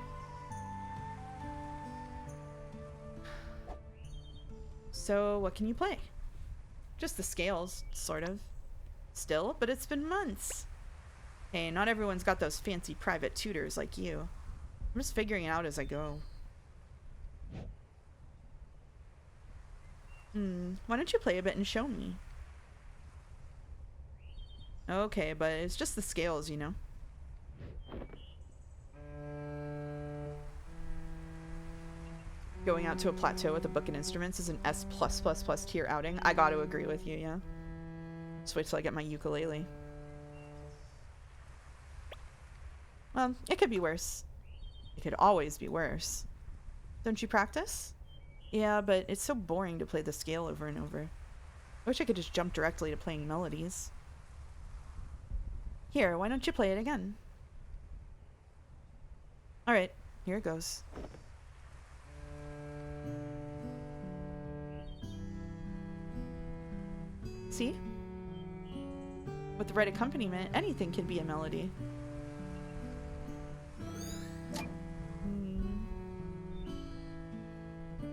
So, what can you play? Just the scales, sort of. Still, but it's been months. Hey, not everyone's got those fancy private tutors like you. I'm just figuring it out as I go. Why don't you play a bit and show me? Okay, but it's just the scales, you know? Going out to a plateau with a book and instruments is an S+++ tier outing. I gotta agree with you, yeah. Just wait till I get my ukulele. Well, it could be worse. It could always be worse. Don't you practice? Yeah, but it's so boring to play the scale over and over. I wish I could just jump directly to playing melodies. Here, why don't you play it again? Alright, here it goes. See? With the right accompaniment, anything can be a melody.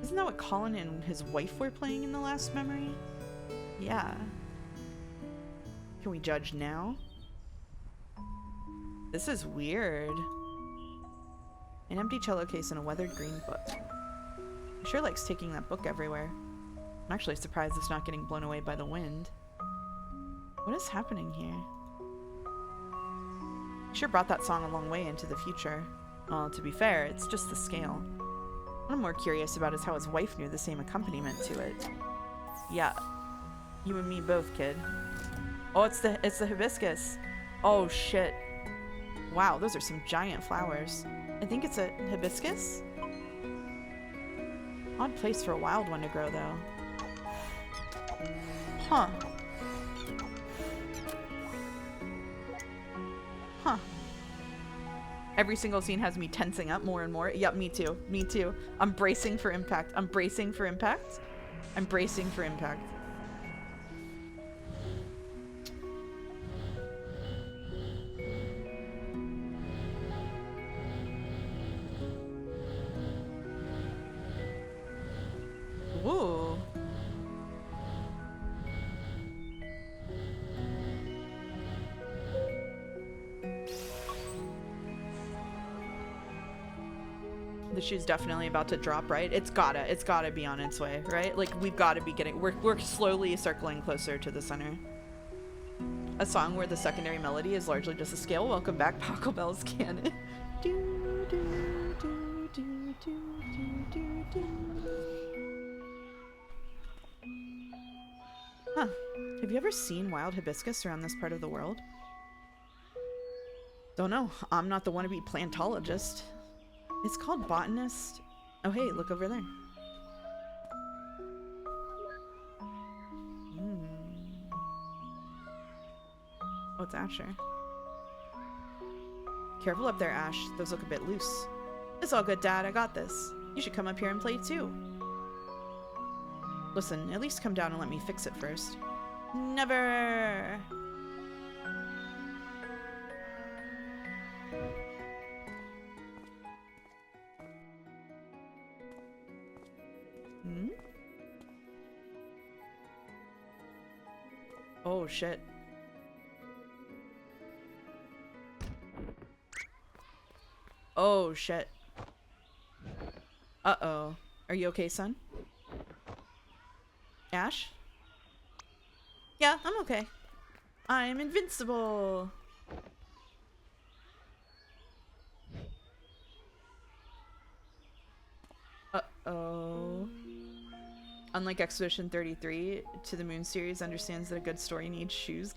Isn't that what Colin and his wife were playing in the last memory? Yeah. Can we judge now? This is weird. An empty cello case and a weathered green book. He sure likes taking that book everywhere. I'm actually surprised it's not getting blown away by the wind. What is happening here? He sure brought that song a long way into the future. Well, to be fair, it's just the scale. What I'm more curious about is how his wife knew the same accompaniment to it. Yeah. You and me both, kid. Oh, it's the hibiscus. Oh, shit. Wow, those are some giant flowers. I think it's a hibiscus? Odd place for a wild one to grow, though. Huh. Huh. Every single scene has me tensing up more and more. Yep, me too. Me too. I'm bracing for impact. I'm bracing for impact. I'm bracing for impact. Ooh. The shoe's definitely about to drop, right? It's gotta be on its way, right? Like, we've gotta be getting, we're slowly circling closer to the center. A song where the secondary melody is largely just a scale. Welcome back, Paco Bell's canon. Do, do, do, do, do, do, do, do. Huh. Have you ever seen wild hibiscus around this part of the world? Don't know. I'm not the wannabe plantologist. It's called botanist. Oh, hey, look over there. Oh, it's Asher. Careful up there, Ash. Those look a bit loose. It's all good, Dad. I got this. You should come up here and play too. Listen, at least come down and let me fix it first. Never! Oh, shit. Oh, shit. Uh-oh. Are you okay, son? Ash? Yeah, I'm okay. I'm invincible. Uh-oh. Unlike Expedition 33, To the Moon series understands that a good story needs shoes.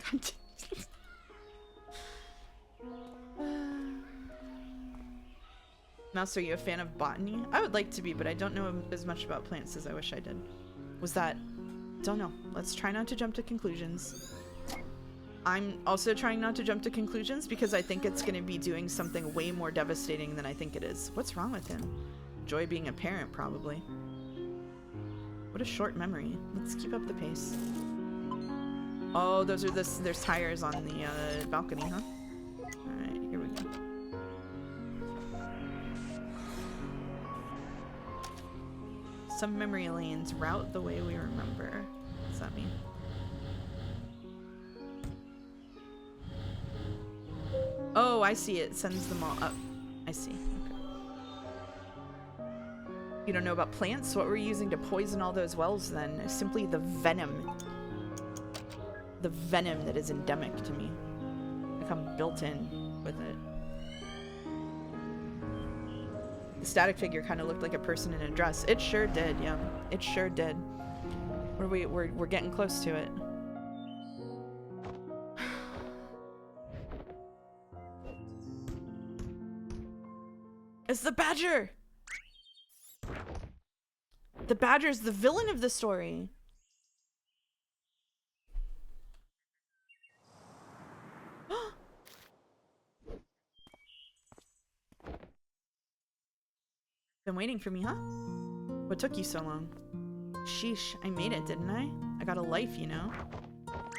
Mouse, are you a fan of botany? I would like to be, but I don't know as much about plants as I wish I did. Was that... Don't know. Let's try not to jump to conclusions. I'm also trying not to jump to conclusions because I think it's going to be doing something way more devastating than I think it is. What's wrong with him? Enjoy being a parent, probably. What a short memory. Let's keep up the pace. Oh, those are there's tires on the balcony, huh? Alright, here we go. Some memory lanes route the way we remember. What does that mean? Oh, I see. It sends them all up. I see. Okay. You don't know about plants? What we're using to poison all those wells then is simply the venom. The venom that is endemic to me. Like I'm built in with it. The static figure kind of looked like a person in a dress. It sure did, yeah. It sure did. We're getting close to it. It's the badger! The badger's the villain of the story. Been waiting for me, huh? What took you so long? Sheesh, I made it, didn't I? I got a life, you know?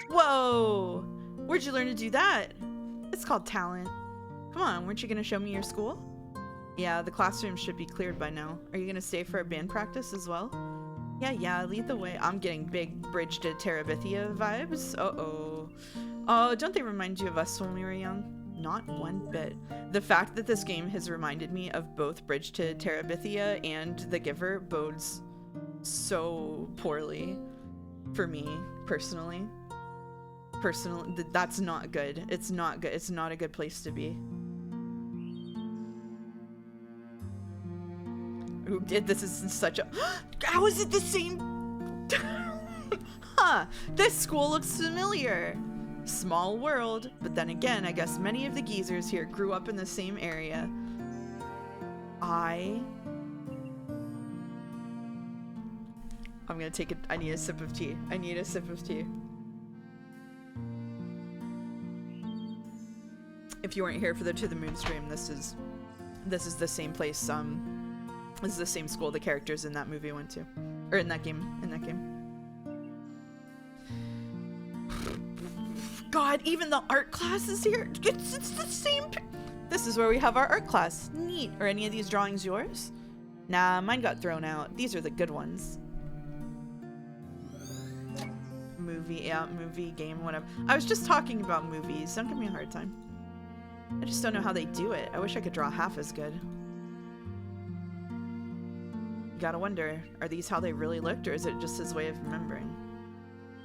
Whoa! Where'd you learn to do that? It's called talent. Come on, weren't you gonna show me your school? Yeah, the classroom should be cleared by now. Are you gonna stay for a band practice as well? Yeah, lead the way. I'm getting big Bridge to Terabithia vibes. Uh-oh. Oh, don't they remind you of us when we were young? Not one bit. The fact that this game has reminded me of both Bridge to Terabithia and The Giver bodes so poorly for me, personally. That's not good. It's not good. It's not a good place to be. Ooh, this is such a... How is it the same? Huh, this school looks familiar. Small world, but then again, I guess many of the geezers here grew up in the same area. I'm gonna take it. I need a sip of tea. I need a sip of tea. If you weren't here for the To the Moon stream, this is the same place. This is the same school the characters in that movie went to, or in that game. God, even the art class is here. It's the same. This is where we have our art class. Neat. Are any of these drawings yours? Nah, mine got thrown out. These are the good ones. Movie, game, whatever. I was just talking about movies. Don't give me a hard time. I just don't know how they do it. I wish I could draw half as good. You gotta wonder, are these how they really looked, or is it just his way of remembering?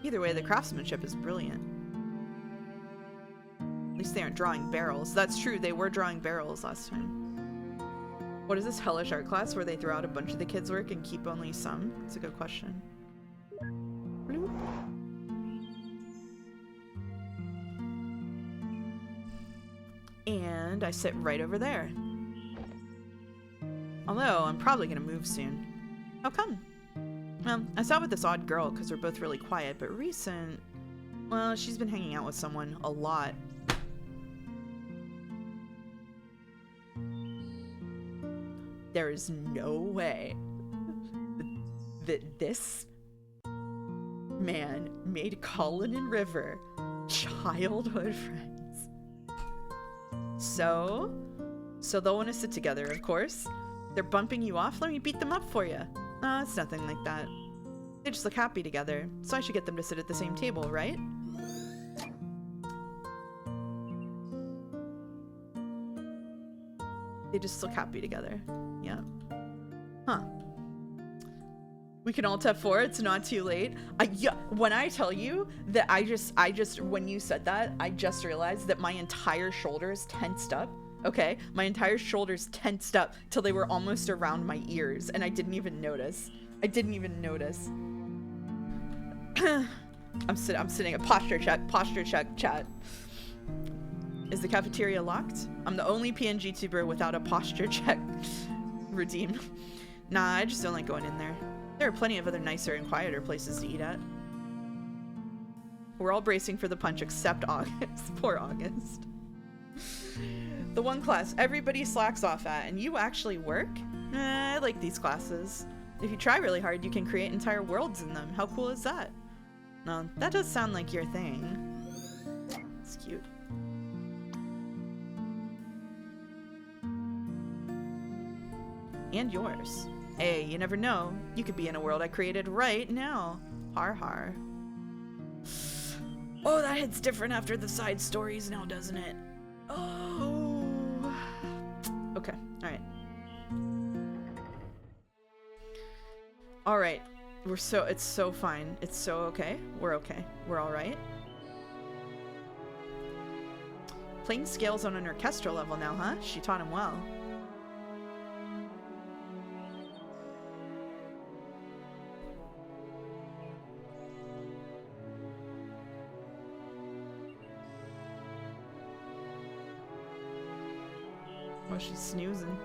Either way, the craftsmanship is brilliant. At least they aren't drawing barrels. That's true, they were drawing barrels last time. What is this hellish art class where they throw out a bunch of the kids' work and keep only some? That's a good question. Bloop. And I sit right over there. Although, I'm probably gonna move soon. How come? Well, I saw with this odd girl because we're both really quiet, but recent... Well, she's been hanging out with someone a lot. There is no way that this man made Colin and River childhood friends. So they'll want to sit together, of course. They're bumping you off? Let me beat them up for you. It's nothing like that. They just look happy together, so I should get them to sit at the same table, right? They just look happy together. Yeah. Huh. We can alt F4, it's not too late. Yeah, when I tell you that I just, when you said that, I just realized that my entire shoulders tensed up. Okay, my entire shoulders tensed up till they were almost around my ears, and I didn't even notice. I'm sitting at posture check, chat. Is the cafeteria locked? I'm the only PNG tuber without a posture check routine. Nah, I just don't like going in there. There are plenty of other nicer and quieter places to eat at. We're all bracing for the punch except August. Poor August. The one class everybody slacks off at, and you actually work? I like these classes. If you try really hard, you can create entire worlds in them. How cool is that? No, that does sound like your thing. It's cute. And yours. Hey, you never know. You could be in a world I created right now. Har har. Oh, that hits different after the side stories now, doesn't it? Oh. Okay, alright. Alright. It's so fine. It's so okay. We're okay. We're alright. Playing scales on an orchestral level now, huh? She taught him well. Oh, she's snoozing.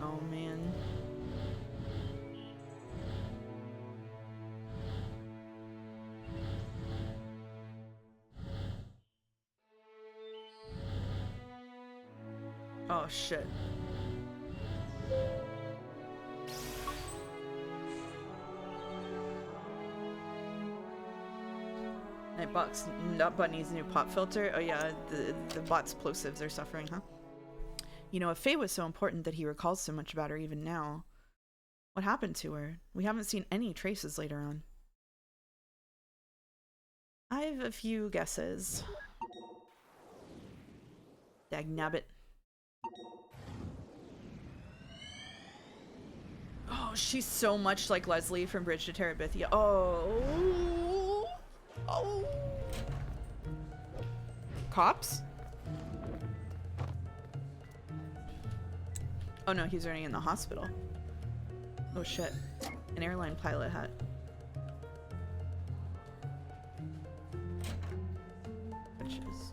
Oh, man. Oh, shit. Nightbot needs a new pop filter. Oh yeah, the bot's plosives are suffering, huh? You know, if Faye was so important that he recalls so much about her even now, what happened to her? We haven't seen any traces later on. I have a few guesses. Dagnabbit. Oh, she's so much like Leslie from Bridge to Terabithia. Oh. Oh. Cops? Oh no, he's already in the hospital. Oh shit. An airline pilot hat. Bitches.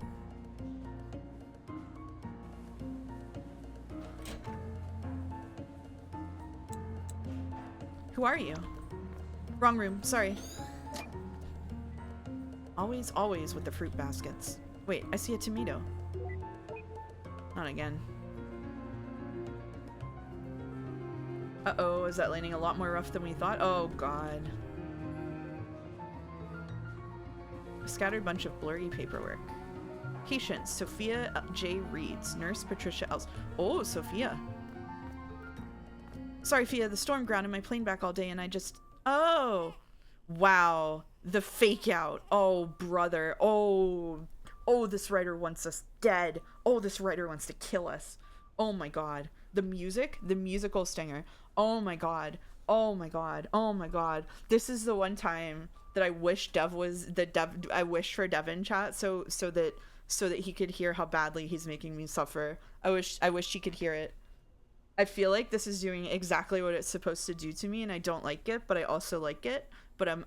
Who are you? Wrong room, sorry. Always, always with the fruit baskets. Wait, I see a tomato. Not again. Uh-oh, is that landing a lot more rough than we thought? Oh, God. A scattered bunch of blurry paperwork. Patient, Sophia J. Reeds. Nurse, Patricia Els. Oh, Sophia. Sorry, Fia, the storm grounded my plane back all day and I just... Oh! Wow. The fake out. Oh, brother. Oh. Oh, this writer wants us dead. Oh, this writer wants to kill us. Oh my god. The music, the musical stinger. Oh my god. Oh my god. Oh my god. This is the one time that I wish I wish for Dev in chat so that he could hear how badly he's making me suffer. I wish he could hear it. I feel like this is doing exactly what it's supposed to do to me and I don't like it, but I also like it. But I'm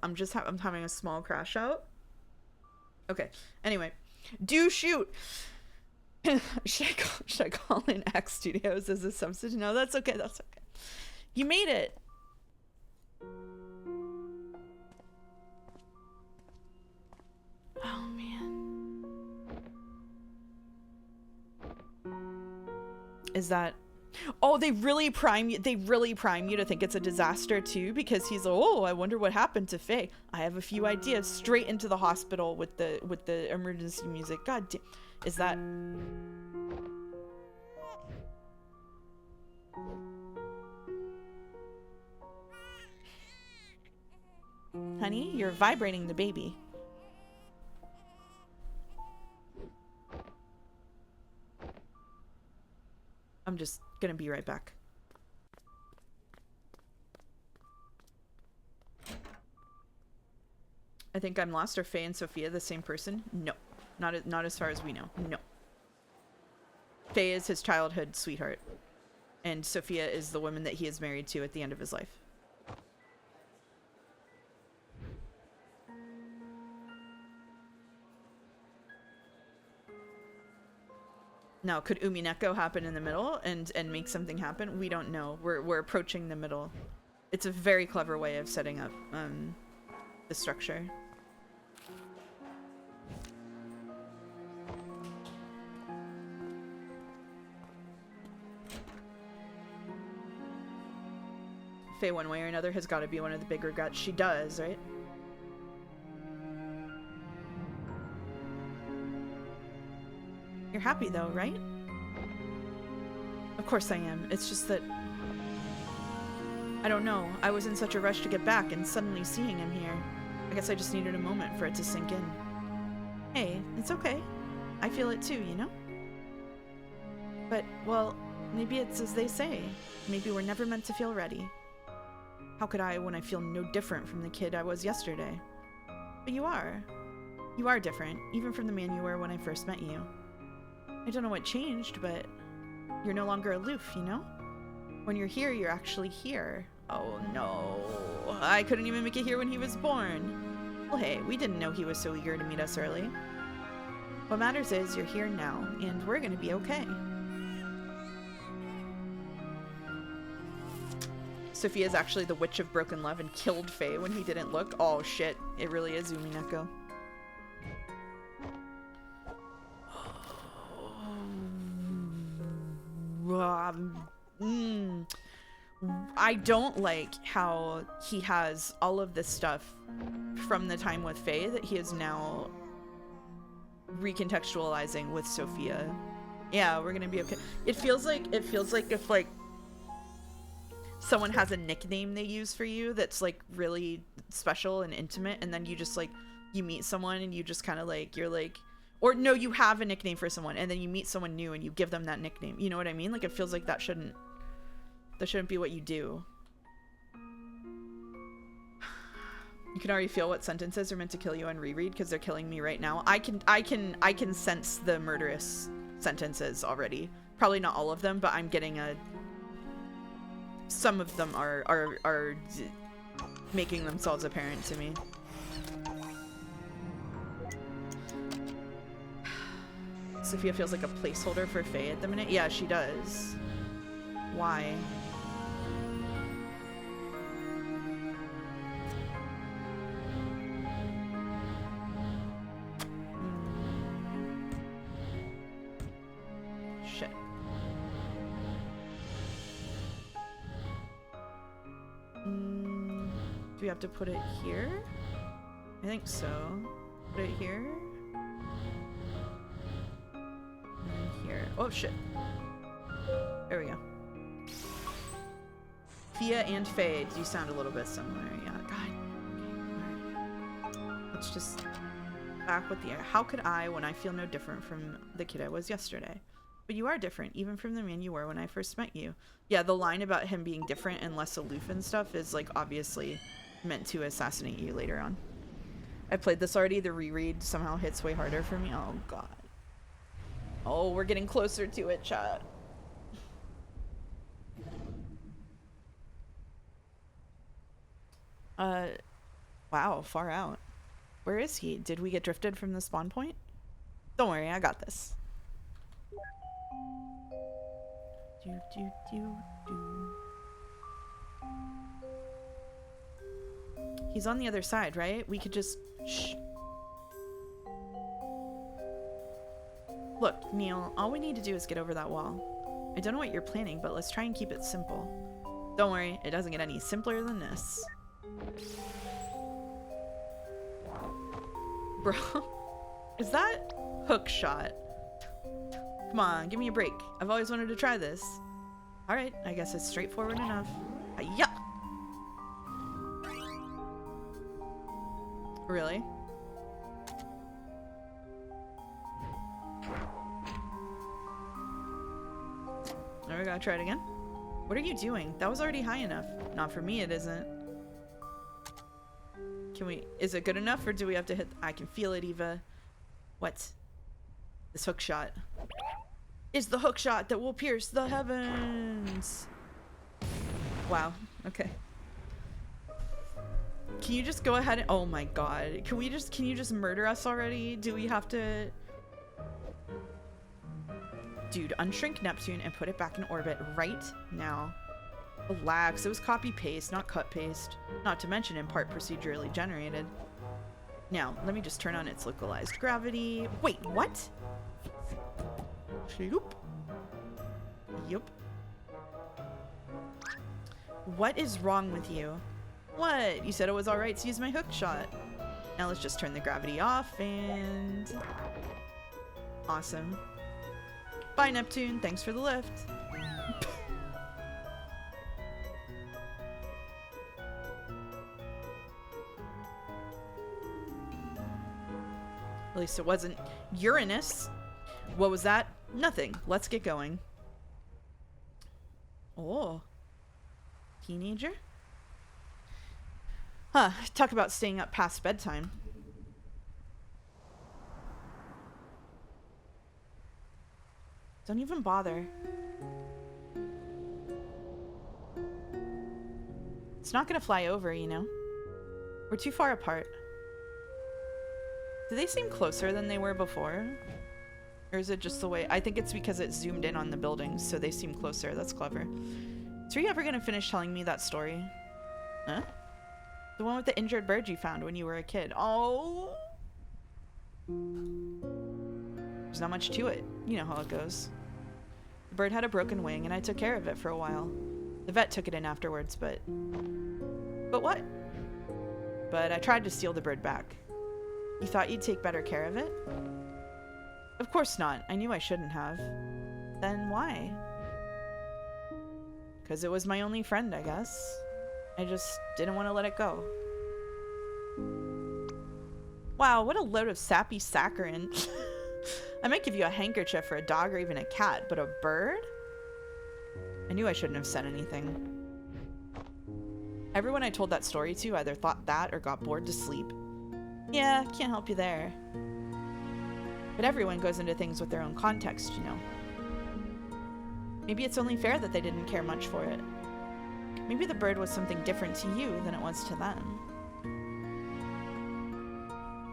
having a small crash out. Okay. Anyway, do shoot. should I call in X Studios as a substitute? No, that's okay. That's okay. You made it. Oh man. Is that? Oh, they really prime you to think it's a disaster too, because he's like, oh, I wonder what happened to Faye. I have a few ideas. Straight into the hospital with the emergency music. God damn. Is that... Honey, you're vibrating the baby. I'm just gonna be right back. I think I'm lost. Are Faye and Sophia the same person? No. Not as far as we know. No. Faye is his childhood sweetheart. And Sophia is the woman that he is married to at the end of his life. Now, could Umineko happen in the middle and make something happen? We don't know. We're approaching the middle. It's a very clever way of setting up the structure. Faye, one way or another, has got to be one of the big regrets. She does, right? You're happy though, right? Of course I am. It's just that... I don't know. I was in such a rush to get back, and suddenly seeing him here, I guess I just needed a moment for it to sink in. Hey, it's okay. I feel it too, you know? But, well, maybe it's as they say. Maybe we're never meant to feel ready. How could I when I feel no different from the kid I was yesterday? But you are. You are different, even from the man you were when I first met you. I don't know what changed, but you're no longer aloof, you know? When you're here, you're actually here. Oh no. I couldn't even make it here when he was born. Well, hey, we didn't know he was so eager to meet us early. What matters is you're here now, and we're gonna be okay. Sophia's actually the Witch of Broken Love and killed Faye when he didn't look. Oh shit, it really is Umineko. I don't like how he has all of this stuff from the time with Faye that he is now recontextualizing with Sophia. Yeah, we're gonna be okay. It feels like if like someone has a nickname they use for you that's like really special and intimate, and then you just like you meet someone and you just kind of like you're like, or no, you have a nickname for someone and then you meet someone new and you give them that nickname. You know what I mean? Like it feels like that shouldn't be what you do. You can already feel what sentences are meant to kill you on reread because they're killing me right now. I can sense the murderous sentences already. Probably not all of them, but I'm getting a some of them are making themselves apparent to me. Sophia feels like a placeholder for Faye at the minute. Yeah, she does. Why? Shit. Do we have to put it here? I think so. Put it here. And here. Oh shit. There we go. Fia and Faye do sound a little bit similar. Yeah. God. Okay. Alright. Let's just back with the air. How could I when I feel no different from the kid I was yesterday? But you are different, even from the man you were when I first met you. Yeah, the line about him being different and less aloof and stuff is like obviously meant to assassinate you later on. I played this already. The reread somehow hits way harder for me. Oh god. Oh, we're getting closer to it, chat. Wow, far out. Where is he? Did we get drifted from the spawn point? Don't worry, I got this. He's on the other side, right? We could just... Shh. Look, Neil, all we need to do is get over that wall. I don't know what you're planning, but let's try and keep it simple. Don't worry, it doesn't get any simpler than this. Bro, is that hook shot? Come on, give me a break. I've always wanted to try this. Alright, I guess it's straightforward enough. Hi-ya! Really? Now we gotta try it again. What are you doing? That was already high enough. Not for me, it isn't. Can we... Is it good enough, or do we have to hit... I can feel it, Eva. What? This hook shot is the hook shot that will pierce the heavens. Wow. Okay. Can you just go ahead and... Oh my god. Can you just murder us already? Do we have to... Dude, unshrink Neptune and put it back in orbit right now. Relax, it was copy-paste, not cut-paste. Not to mention in part procedurally generated. Now, let me just turn on its localized gravity. Wait, what? Yup. Yup. What is wrong with you? What? You said it was alright to use my hook shot. Now let's just turn the gravity off and... Awesome. Bye, Neptune. Thanks for the lift. At least it wasn't Uranus. What was that? Nothing. Let's get going. Oh. Teenager? Huh. Talk about staying up past bedtime. Don't even bother. It's not gonna fly over, you know? We're too far apart. Do they seem closer than they were before? Or is it just the way? I think it's because it zoomed in on the buildings, so they seem closer. That's clever. So are you ever gonna finish telling me that story? Huh? The one with the injured bird you found when you were a kid. Oh! There's not much to it. You know how it goes. The bird had a broken wing, and I took care of it for a while. The vet took it in afterwards, but... But what? But I tried to steal the bird back. You thought you'd take better care of it? Of course not. I knew I shouldn't have. Then why? Because it was my only friend, I guess. I just didn't want to let it go. Wow, what a load of sappy saccharin. I might give you a handkerchief for a dog or even a cat, but a bird? I knew I shouldn't have said anything. Everyone I told that story to either thought that or got bored to sleep. Yeah, can't help you there. But everyone goes into things with their own context, you know. Maybe it's only fair that they didn't care much for it. Maybe the bird was something different to you than it was to them.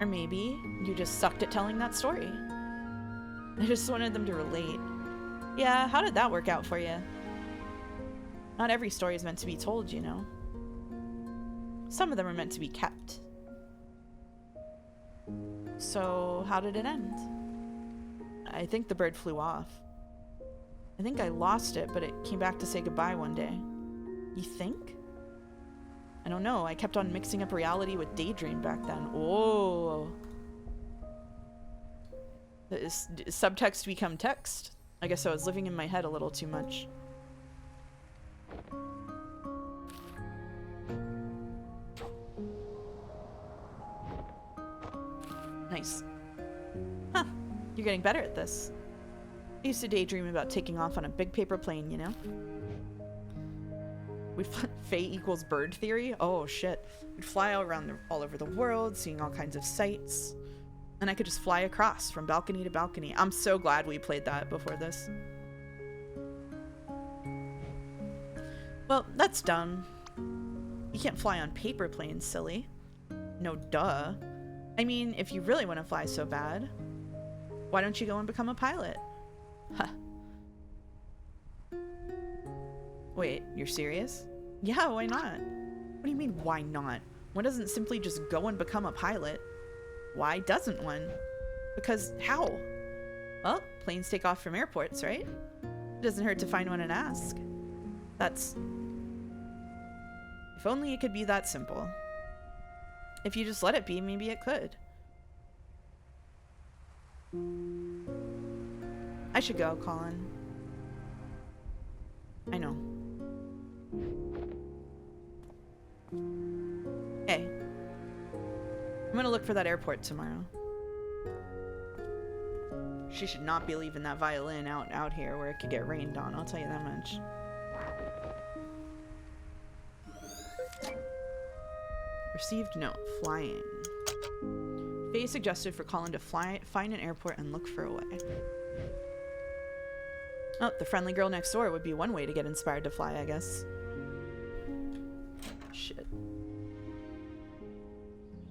Or maybe you just sucked at telling that story. I just wanted them to relate. Yeah, how did that work out for you? Not every story is meant to be told, you know. Some of them are meant to be kept. So, how did it end? I think the bird flew off. I think I lost it, but it came back to say goodbye one day. You think? I don't know. I kept on mixing up reality with daydream back then. Oh. Is subtext become text? I guess I was living in my head a little too much. Nice. Huh. You're getting better at this. I used to daydream about taking off on a big paper plane, you know? Fae equals bird theory? Oh, shit. We'd fly all over the world, seeing all kinds of sights. And I could just fly across from balcony to balcony. I'm so glad we played that before this. Well, that's dumb. You can't fly on paper planes, silly. No duh. I mean, if you really want to fly so bad, why don't you go and become a pilot? Huh. Wait, you're serious? Yeah, why not? What do you mean, why not? One doesn't simply just go and become a pilot. Why doesn't one? Because how? Well, planes take off from airports, right? It doesn't hurt to find one and ask. That's... If only it could be that simple. If you just let it be, maybe it could. I should go, Colin. I know. Hey. I'm gonna look for that airport tomorrow. She should not be leaving that violin out here where it could get rained on, I'll tell you that much. Received note. Flying. Faye suggested for Colin to find an airport and look for a way. Oh, the friendly girl next door would be one way to get inspired to fly, I guess. Shit.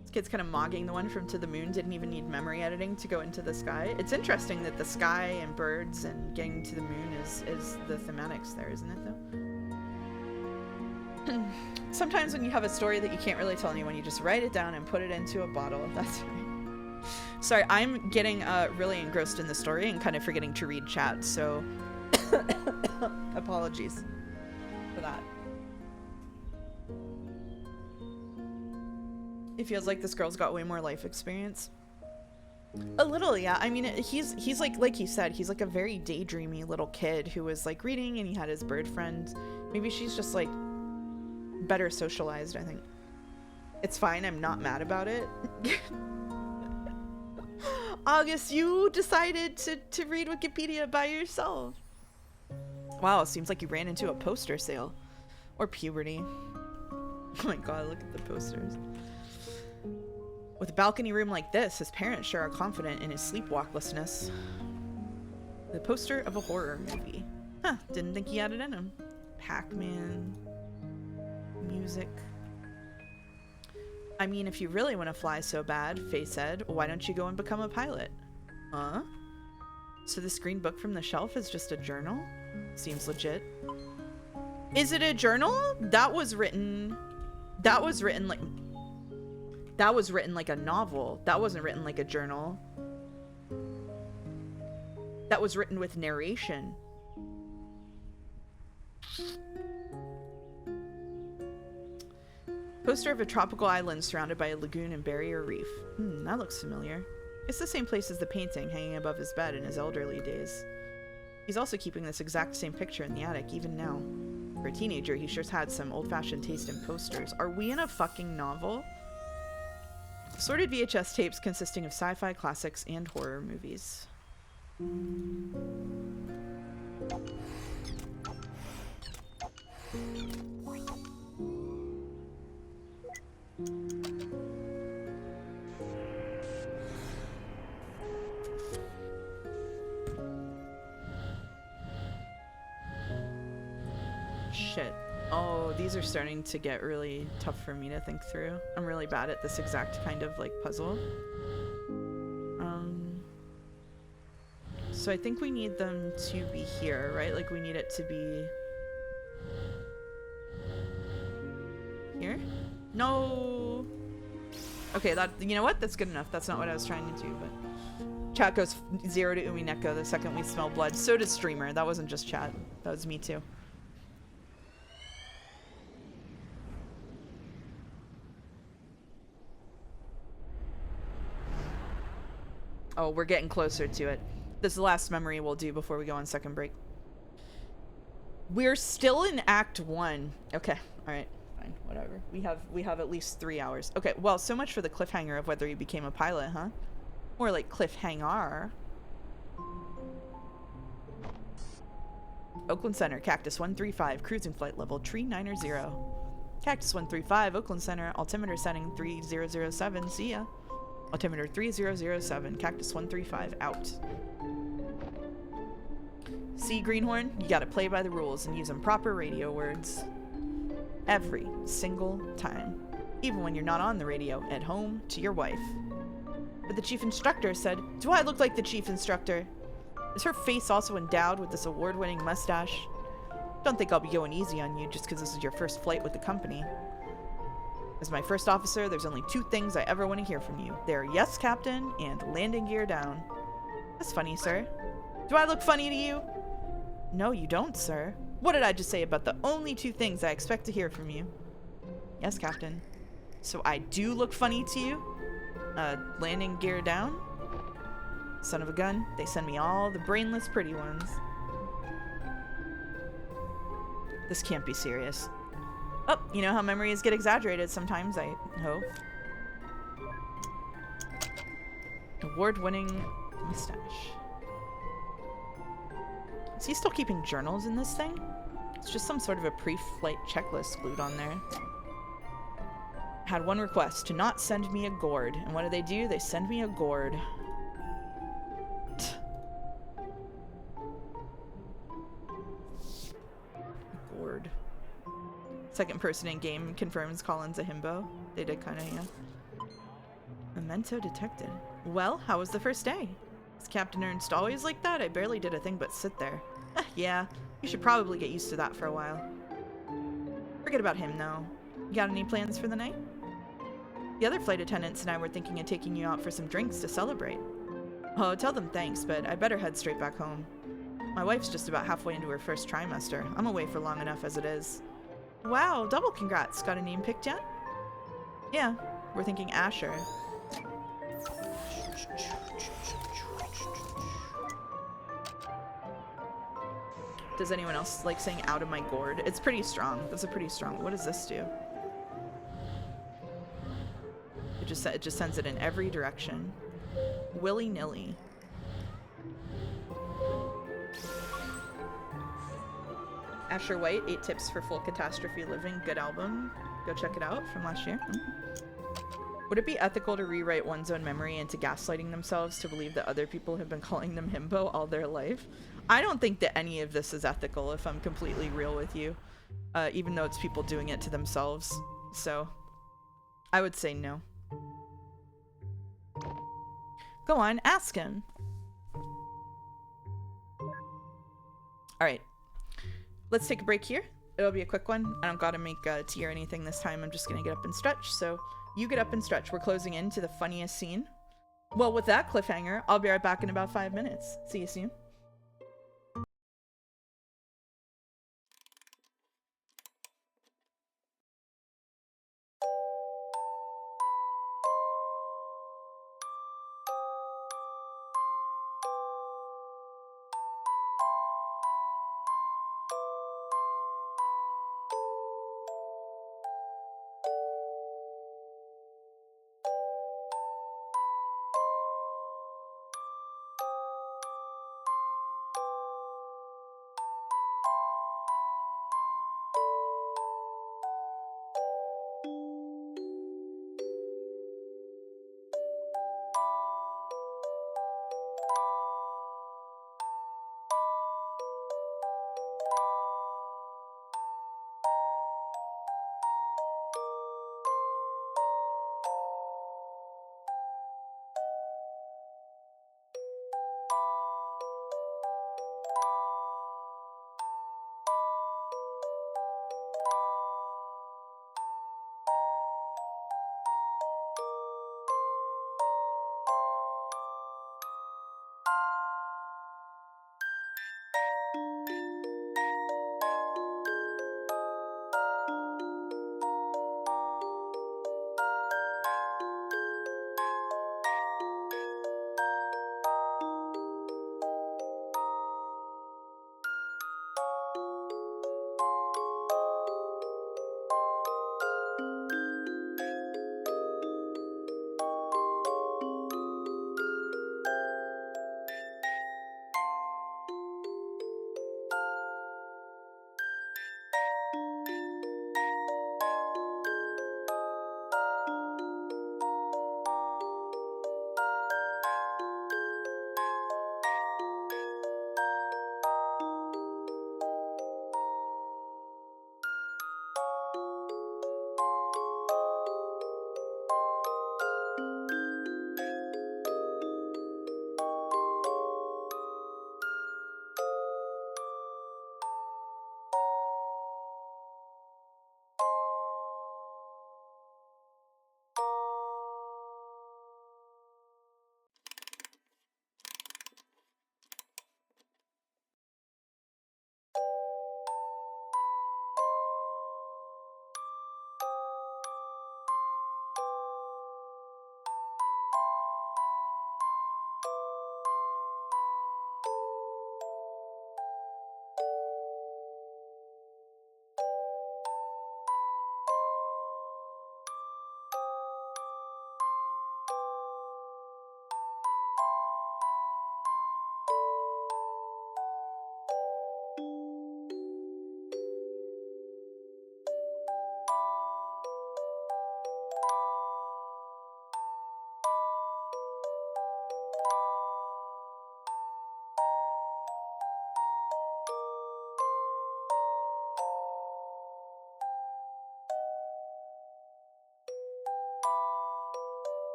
Let's Kid's kind of mogging the one from To the Moon. Didn't even need memory editing to go into the sky. It's interesting that the sky and birds and getting to the moon is the thematics there, isn't it, though? Sometimes when you have a story that you can't really tell anyone, you just write it down and put it into a bottle. That's right. Sorry, I'm getting really engrossed in the story and kind of forgetting to read chat, so apologies for that. It feels like this girl's got way more life experience. A little, yeah. I mean, he's like he said, he's like a very daydreamy little kid who was like reading and he had his bird friend. Maybe she's just like better socialized, I think. It's fine, I'm not mad about it. August, you decided to read Wikipedia by yourself. Wow, it seems like you ran into a poster sale. Or puberty. Oh my god, look at the posters. With a balcony room like this, his parents sure are confident in his sleepwalklessness. The poster of a horror movie. Huh, didn't think he had it in him. Pac-Man. Music. I mean, if you really want to fly so bad, Faye said, why don't you go and become a pilot? Huh? So this green book from the shelf is just a journal? Seems legit. Is it a journal? That was written like a novel. That wasn't written like a journal. That was written with narration. Poster of a tropical island surrounded by a lagoon and barrier reef. That looks familiar. It's the same place as the painting hanging above his bed in his elderly days. He's also keeping this exact same picture in the attic, even now. For a teenager, he sure's had some old-fashioned taste in posters. Are we in a fucking novel? Sorted VHS tapes consisting of sci-fi classics and horror movies. Shit. Oh, these are starting to get really tough for me to think through. I'm really bad at this exact kind of like puzzle. So I think we need them to be here, right? Like we need it to be here? No. Okay, that, you know what? That's good enough. That's not what I was trying to do, but chat goes 0 to Umineko the second we smell blood. So does streamer. That wasn't just chat. That was me too. Oh, we're getting closer to it. This is the last memory we'll do before we go on second break. We're still in Act 1. Okay, alright, fine, whatever. We have at least 3 hours. Okay, well, so much for the cliffhanger of whether you became a pilot, huh? More like cliffhanger. Oakland Center, Cactus 135, cruising flight level tree 90. Cactus 135, Oakland Center, altimeter setting 3007, see ya. Altimeter 3007, Cactus 135, out. See, Greenhorn? You gotta play by the rules and use them proper radio words. Every single time. Even when you're not on the radio, at home, to your wife. But the chief instructor said, do I look like the chief instructor? Is her face also endowed with this award-winning mustache? Don't think I'll be going easy on you just because this is your first flight with the company. As my first officer, there's only 2 things I ever want to hear from you. They're yes, Captain, and landing gear down. That's funny, sir. Do I look funny to you? No, you don't, sir. What did I just say about the only 2 things I expect to hear from you? Yes, Captain. So I do look funny to you? Landing gear down? Son of a gun, they send me all the brainless pretty ones. This can't be serious. Oh, you know how memories get exaggerated sometimes, I hope. Award-winning mustache. Is he still keeping journals in this thing? It's just some sort of a pre-flight checklist glued on there. Had one request, to not send me a gourd. And what do? They send me a gourd. Gourd. Second person in game confirms Colin's a himbo. They did kind of, yeah. Memento detected. Well, how was the first day? Is Captain Ernst always like that? I barely did a thing but sit there. Yeah, you should probably get used to that for a while. Forget about him, though. You got any plans for the night? The other flight attendants and I were thinking of taking you out for some drinks to celebrate. Oh, tell them thanks, but I better head straight back home. My wife's just about halfway into her first trimester. I'm away for long enough as it is. Wow, double congrats. Got a name picked yet? Yeah, we're thinking Asher. Does anyone else like saying out of my gourd? It's pretty strong. That's a pretty strong. What does this do? It just sends it in every direction. Willy-nilly. Asher White, 8 Tips for Full Catastrophe Living. Good album. Go check it out from last year. Would it be ethical to rewrite one's own memory into gaslighting themselves to believe that other people have been calling them himbo all their life? I don't think that any of this is ethical, if I'm completely real with you. Even though it's people doing it to themselves. So, I would say no. Go on, ask him. Alright. Let's take a break here. It'll be a quick one. I don't gotta make tea or anything this time. I'm just gonna get up and stretch. So, you get up and stretch. We're closing into the funniest scene. Well, with that cliffhanger, I'll be right back in about 5 minutes. See you soon.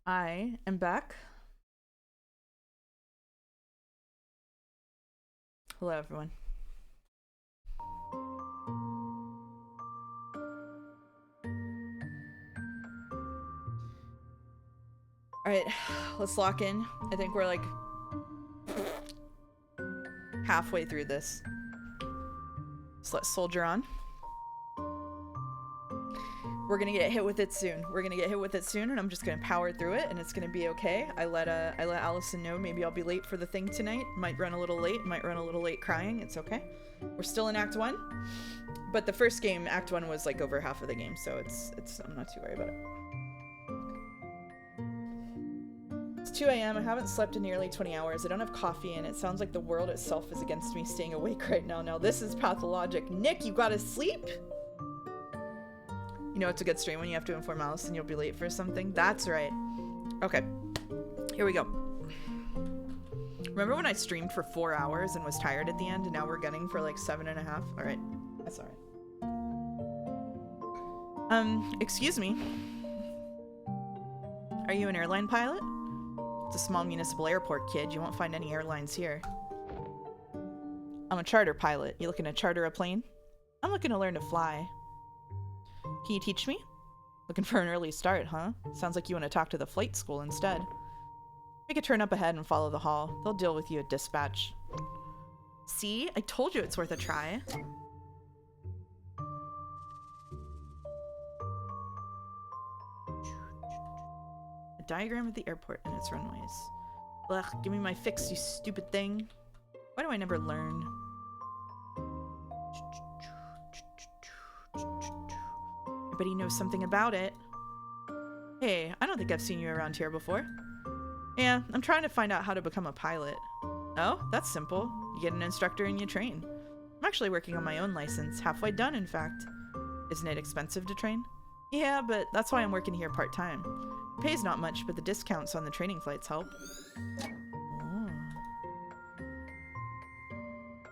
I am back. Hello, everyone. Alright, let's lock in. I think we're like halfway through this. So let's soldier on. We're gonna get hit with it soon. We're gonna get hit with it soon, and I'm just gonna power through it, and it's gonna be okay. I let Allison know maybe I'll be late for the thing tonight. Might run a little late crying. It's okay. We're still in Act 1, but the first game, Act 1, was like over half of the game, so it's I'm not too worried about it. It's 2 a.m. I haven't slept in nearly 20 hours. I don't have coffee, and it sounds like the world itself is against me staying awake right now. Now this is pathologic. Nick, you gotta sleep? You know it's a good stream when you have to inform Allison you'll be late for something? That's right. Okay. Here we go. Remember when I streamed for 4 hours and was tired at the end, and now we're gunning for like 7.5? Alright. That's alright. Excuse me. Are you an airline pilot? It's a small municipal airport, kid. You won't find any airlines here. I'm a charter pilot. You looking to charter a plane? I'm looking to learn to fly. Can you teach me? Looking for an early start, huh? Sounds like you want to talk to the flight school instead. Make a turn up ahead and follow the hall. They'll deal with you at dispatch. See? I told you it's worth a try. A diagram of the airport and its runways. Ugh, give me my fix, you stupid thing. Why do I never learn? Everybody knows something about it. Hey, I don't think I've seen you around here before. Yeah, I'm trying to find out how to become a pilot. Oh, that's simple. You get an instructor and you train. I'm actually working on my own license. Halfway done, in fact. Isn't it expensive to train? Yeah, but that's why I'm working here part-time. It pays not much, but the discounts on the training flights help. Oh.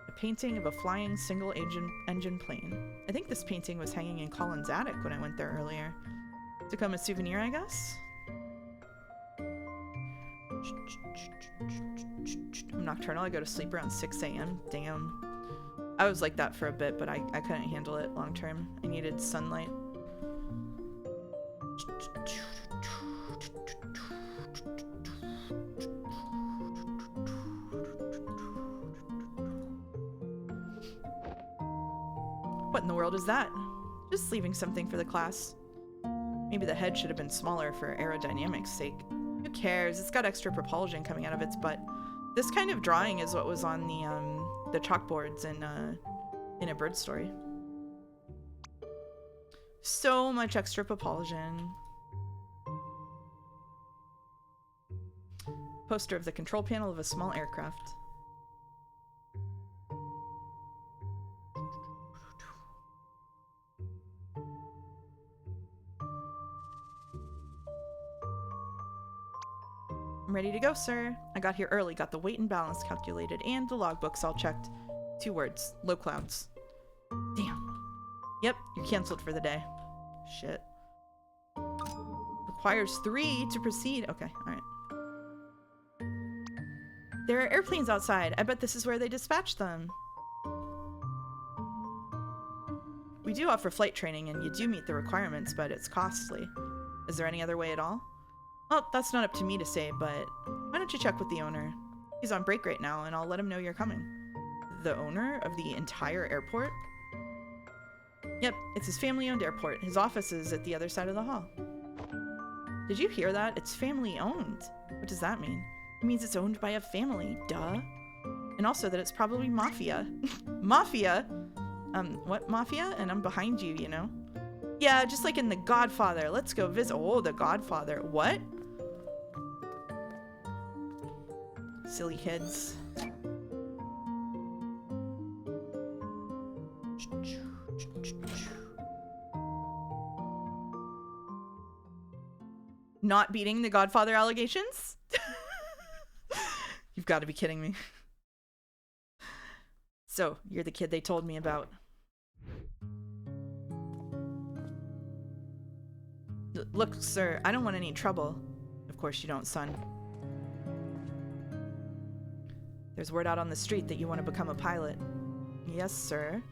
A painting of a flying single-engine plane. I think this painting was hanging in Colin's attic when I went there earlier. To come a souvenir, I guess? I'm nocturnal. I go to sleep around 6 a.m. Damn. I was like that for a bit, but I couldn't handle it long term. I needed sunlight. What in the world is that? Just leaving something for the class. Maybe the head should have been smaller for aerodynamics' sake. Who cares? It's got extra propulsion coming out of its butt. This kind of drawing is what was on the chalkboards in A Bird Story. So much extra propulsion. Poster of the control panel of a small aircraft. I'm ready to go, sir. I got here early, got the weight and balance calculated, and the logbooks all checked. 2 words. Low clouds. Damn. Yep, you're canceled for the day. Shit. Requires 3 to proceed. Okay, alright. There are airplanes outside. I bet this is where they dispatch them. We do offer flight training, and you do meet the requirements, but it's costly. Is there any other way at all? Well, that's not up to me to say, but why don't you check with the owner? He's on break right now, and I'll let him know you're coming. The owner of the entire airport? Yep, it's his family-owned airport. His office is at the other side of the hall. Did you hear that? It's family-owned. What does that mean? It means it's owned by a family, duh. And also that it's probably mafia. Mafia? What mafia? And I'm behind you, you know? Yeah, just like in The Godfather. Let's go visit. Oh, The Godfather. What? Silly kids. Not beating the Godfather allegations? You've got to be kidding me. So, you're the kid they told me about. Look, sir, I don't want any trouble. Of course you don't, son. There's word out on the street that you want to become a pilot. Yes, sir.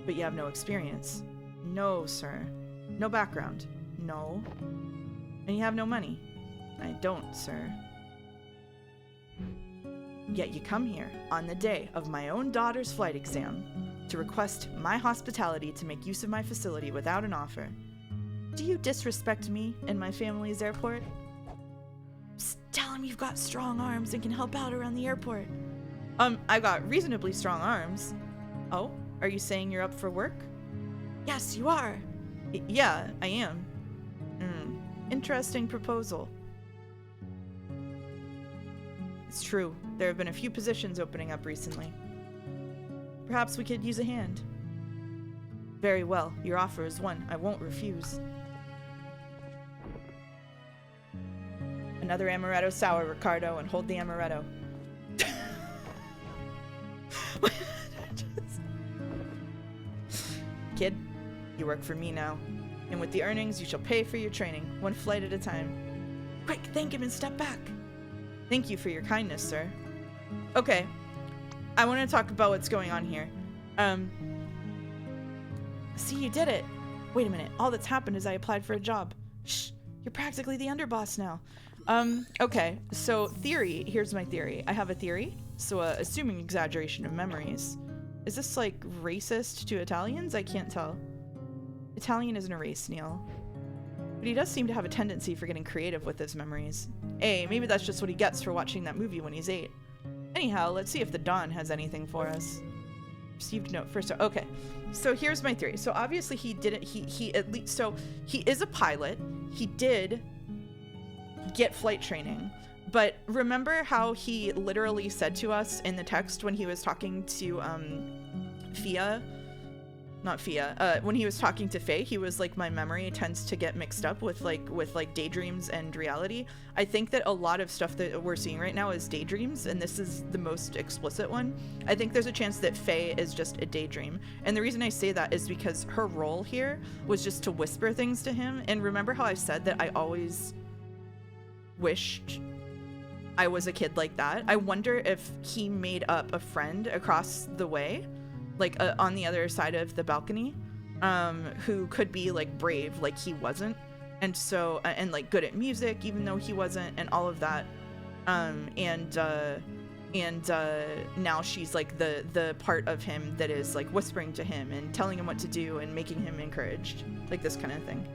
But you have no experience. No, sir. No background. No. And you have no money. I don't, sir. Yet you come here on the day of my own daughter's flight exam to request my hospitality to make use of my facility without an offer. Do you disrespect me and my family's airport? Just tell him you've got strong arms and can help out around the airport. I've got reasonably strong arms. Oh, are you saying you're up for work? Yes, you are. Yeah, I am. Interesting proposal. It's true. There have been a few positions opening up recently. Perhaps we could use a hand. Very well. Your offer is one I won't refuse. Another amaretto sour, Ricardo, and hold the amaretto. Kid, you work for me now. And with the earnings, you shall pay for your training, one flight at a time. Quick, thank him and step back. Thank you for your kindness, sir. Okay. I want to talk about what's going on here. See, you did it. Wait a minute. All that's happened is I applied for a job. Shh. You're practically the underboss now. Okay. So, theory. Here's my theory. I have a theory. So, assuming exaggeration of memories. Is this, like, racist to Italians? I can't tell. Italian isn't a race, Neil. But he does seem to have a tendency for getting creative with his memories. Maybe that's just what he gets for watching that movie when he's 8. Anyhow, let's see if the Dawn has anything for us. Received note first. Okay, so here's my theory. So obviously he didn't, he at least, so he is a pilot. He did get flight training. But remember how he literally said to us in the text when he was talking to when he was talking to Faye, he was like, my memory tends to get mixed up with daydreams and reality. I think that a lot of stuff that we're seeing right now is daydreams, and this is the most explicit one. I think there's a chance that Faye is just a daydream. And the reason I say that is because her role here was just to whisper things to him. And remember how I said that I always wished I was a kid like that? I wonder if he made up a friend across the way, like on the other side of the balcony, who could be like brave like he wasn't, and so and like good at music even though he wasn't, and all of that, and now she's like the part of him that is like whispering to him and telling him what to do and making him encouraged, like this kind of thing.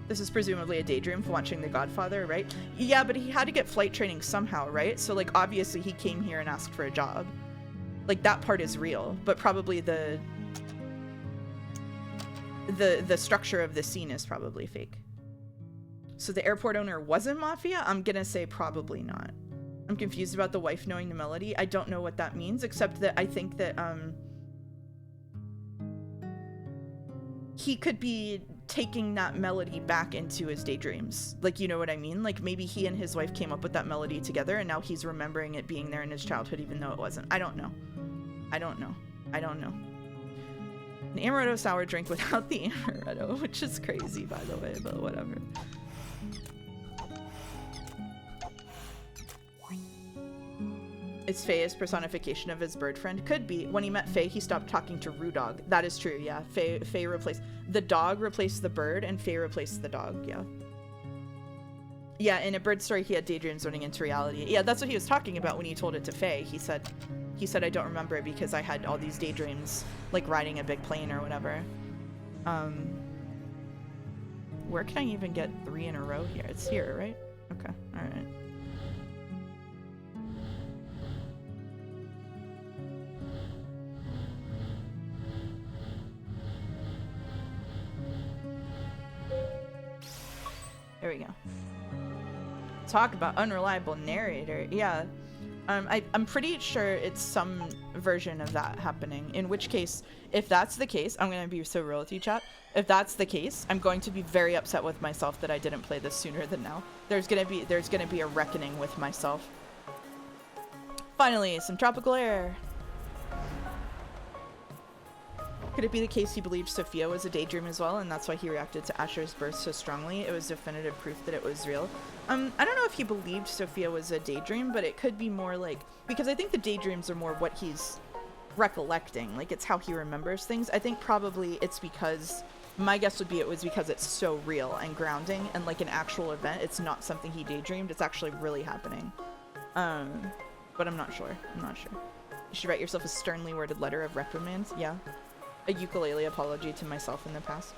This is presumably a daydream for watching The Godfather, right? Yeah, but he had to get flight training somehow, right? So like obviously he came here and asked for a job. Like, that part is real, but probably the structure of the scene is probably fake. So the airport owner wasn't mafia? I'm gonna say probably not. I'm confused about the wife knowing the melody. I don't know what that means, except that I think that he could be taking that melody back into his daydreams. Like, you know what I mean? Like, maybe he and his wife came up with that melody together, and now he's remembering it being there in his childhood, even though it wasn't. I don't know. I don't know. An amaretto sour drink without the amaretto, which is crazy, by the way, but whatever. Is Faye his personification of his bird friend? Could be. When he met Faye, he stopped talking to Roo Dog. That is true, yeah. Faye replaced... The dog replaced the bird, and Faye replaced the dog, yeah. Yeah, in A Bird Story, he had daydreams running into reality. Yeah, that's what he was talking about when he told it to Faye. He said, I don't remember it because I had all these daydreams, like riding a big plane or whatever. Where can I even get 3 in a row here? It's here, right? Okay, alright. There we go. Talk about unreliable narrator. Yeah. I'm pretty sure it's some version of that happening. In which case, if that's the case, I'm going to be so real with you, chat. If that's the case, I'm going to be very upset with myself that I didn't play this sooner than now. There's going to be a reckoning with myself. Finally, some tropical air. Could it be the case he believed Sophia was a daydream as well, and that's why he reacted to Asher's birth so strongly? It was definitive proof that it was real. I don't know if he believed Sophia was a daydream, but it could be more like, because I think the daydreams are more what he's recollecting, like it's how he remembers things. I think probably it's because, my guess would be it was because it's so real and grounding and like an actual event. It's not something he daydreamed, it's actually really happening. But I'm not sure. You should write yourself a sternly worded letter of reprimand. Yeah. A ukulele apology to myself in the past.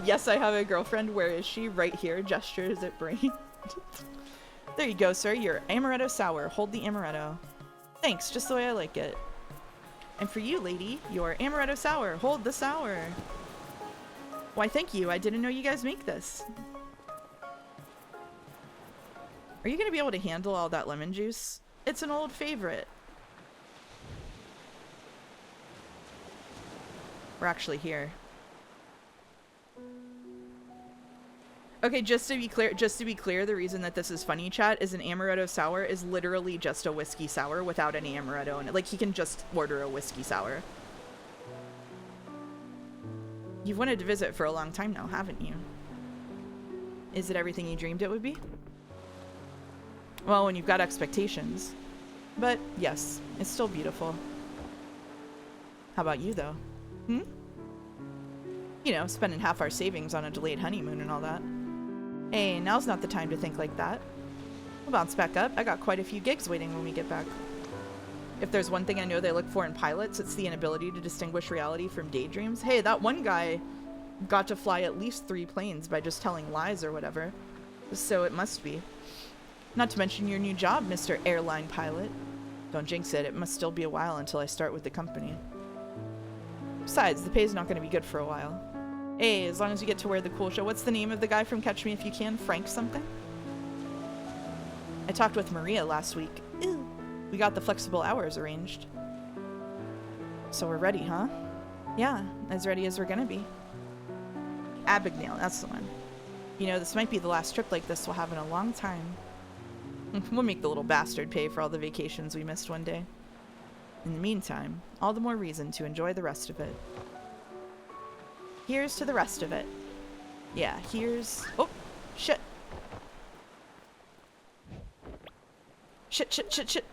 Yes, I have a girlfriend. Where is she? Right here. Gestures at brain. There you go, sir. Your amaretto sour. Hold the amaretto. Thanks, just the way I like it. And for you, lady, your amaretto sour. Hold the sour. Why, thank you. I didn't know you guys make this. Are you going to be able to handle all that lemon juice? It's an old favorite. We're actually here. Okay, just to be clear, the reason that this is funny, chat, is an amaretto sour is literally just a whiskey sour without any amaretto in it. Like, he can just order a whiskey sour. You've wanted to visit for a long time now, haven't you? Is it everything you dreamed it would be? Well, when you've got expectations. But, yes, it's still beautiful. How about you, though? Hmm? You know, spending half our savings on a delayed honeymoon and all that. Hey, now's not the time to think like that. We'll bounce back up. I got quite a few gigs waiting when we get back. If there's one thing I know they look for in pilots, it's the inability to distinguish reality from daydreams. Hey, that one guy got to fly at least 3 planes by just telling lies or whatever. So it must be. Not to mention your new job, Mr. Airline Pilot. Don't jinx it. It must still be a while until I start with the company. Besides, the pay's not going to be good for a while. Hey, as long as you get to wear the cool show. What's the name of the guy from Catch Me If You Can? Frank something? I talked with Maria last week. Ew. We got the flexible hours arranged. So we're ready, huh? Yeah, as ready as we're gonna be. Abigail, that's the one. You know, this might be the last trip like this we'll have in a long time. We'll make the little bastard pay for all the vacations we missed one day. In the meantime, all the more reason to enjoy the rest of it. Here's to the rest of it. Yeah, here's... Oh, shit. Shit.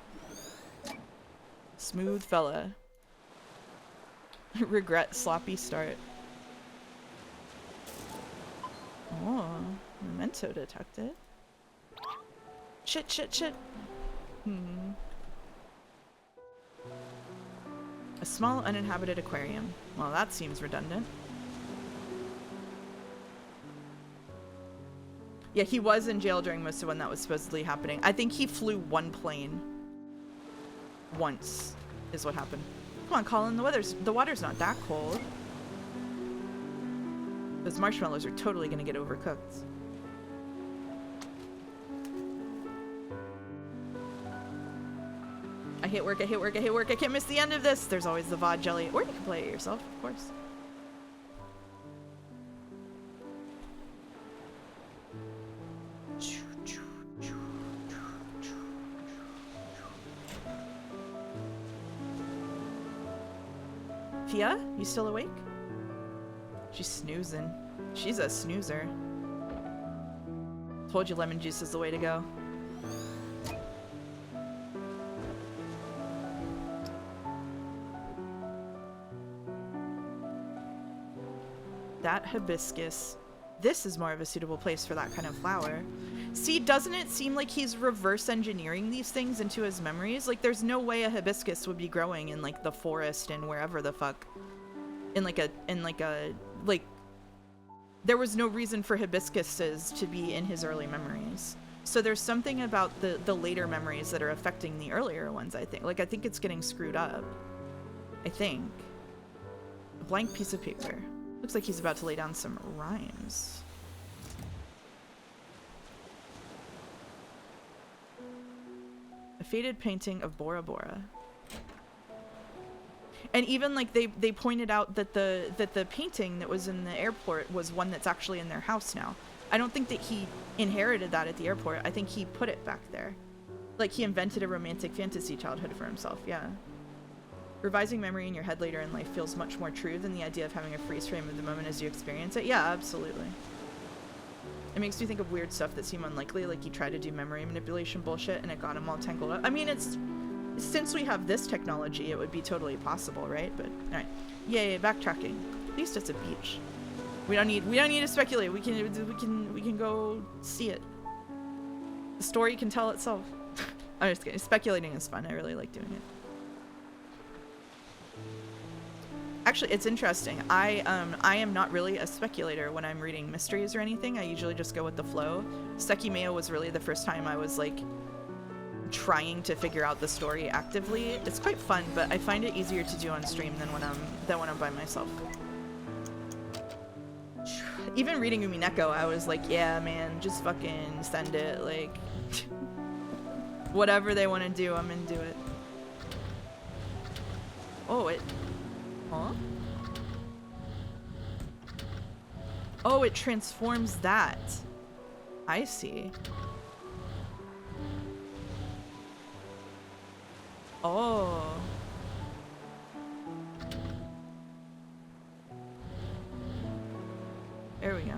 Smooth fella. Regret sloppy start. Oh, memento detected. Shit. A small uninhabited aquarium. Well, that seems redundant. Yeah, he was in jail during most of when that was supposedly happening. I think he flew 1 plane. Once, is what happened. Come on, Colin, the water's not that cold. Those marshmallows are totally gonna get overcooked. I hate work. I can't miss the end of this. There's always the VOD jelly. Or you can play it yourself, of course. Fia, you still awake? She's snoozing. She's a snoozer. Told you lemon juice is the way to go. That hibiscus. This is more of a suitable place for that kind of flower. See, doesn't it seem like he's reverse engineering these things into his memories? Like, there's no way a hibiscus would be growing in, like, the forest and wherever the fuck. Like, there was no reason for hibiscuses to be in his early memories. So there's something about the later memories that are affecting the earlier ones, I think. Like, I think it's getting screwed up. I think. A blank piece of paper. Looks like he's about to lay down some rhymes. A faded painting of Bora Bora. And even like they pointed out that the painting that was in the airport was one that's actually in their house now. I don't think that he inherited that at the airport. I think he put it back there. Like he invented a romantic fantasy childhood for himself, yeah. Revising memory in your head later in life feels much more true than the idea of having a freeze frame of the moment as you experience it. Yeah, absolutely. It makes me think of weird stuff that seem unlikely, like he tried to do memory manipulation bullshit and it got him all tangled up. I mean, since we have this technology, it would be totally possible, right? But all right, yay, backtracking. At least it's a beach. We don't need to speculate. We can go see it. The story can tell itself. I'm just kidding. Speculating is fun. I really like doing it. Actually, it's interesting. I am not really a speculator when I'm reading mysteries or anything. I usually just go with the flow. Sekimeo was really the first time I was like trying to figure out the story actively. It's quite fun, but I find it easier to do on stream than when I'm by myself. Even reading Umineko, I was like, yeah, man, just fucking send it. Like, whatever they want to do, I'm into it. Oh, huh? Oh, it transforms that. I see. Oh. There we go.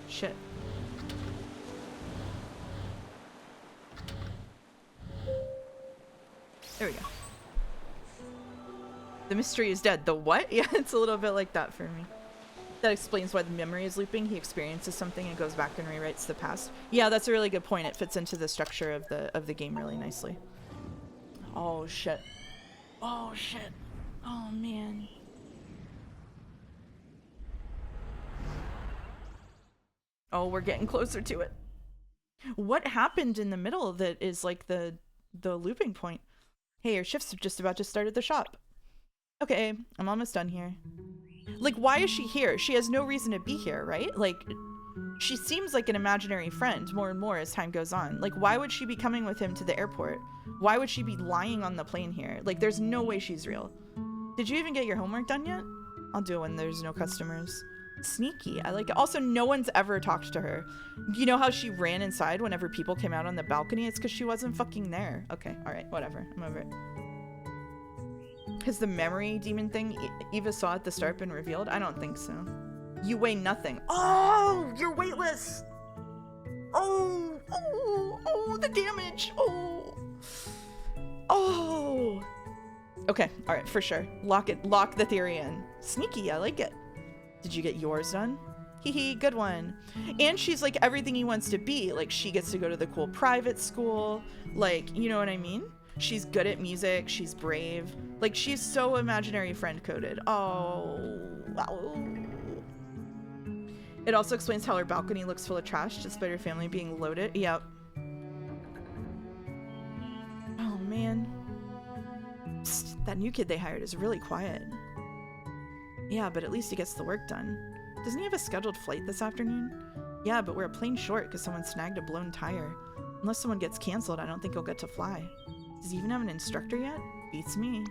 Shit. There we go. The mystery is dead. The what? Yeah, it's a little bit like that for me. That explains why the memory is looping. He experiences something and goes back and rewrites the past. Yeah, that's a really good point. It fits into the structure of the game really nicely. Oh shit. Oh shit. Oh man. Oh, we're getting closer to it. What happened in the middle that is like the looping point? Hey, your shift's just about to start at the shop. Okay, I'm almost done here. Like, why is she here? She has no reason to be here, right? Like, she seems like an imaginary friend more and more as time goes on. Like, why would she be coming with him to the airport? Why would she be lying on the plane here? Like, there's no way she's real. Did you even get your homework done yet? I'll do it when there's no customers. Sneaky. I like it. Also, no one's ever talked to her. You know how she ran inside whenever people came out on the balcony? It's because she wasn't fucking there. Okay, alright, whatever. I'm over it. Has the memory demon thing Eva saw at the start been revealed? I don't think so. You weigh nothing. Oh, you're weightless. Oh, the damage. Oh. Okay, all right, for sure. Lock the theory in. Sneaky, I like it. Did you get yours done? Hee, good one. And she's like everything he wants to be. Like, she gets to go to the cool private school. Like, you know what I mean? She's good at music. She's brave. Like, she's so imaginary friend coded. Oh. It also explains how her balcony looks full of trash despite her family being loaded. Yep. Oh, man. Psst, that new kid they hired is really quiet. Yeah, but at least he gets the work done. Doesn't he have a scheduled flight this afternoon? Yeah, but we're a plane short because someone snagged a blown tire. Unless someone gets canceled, I don't think he'll get to fly. Does he even have an instructor yet? Beats me.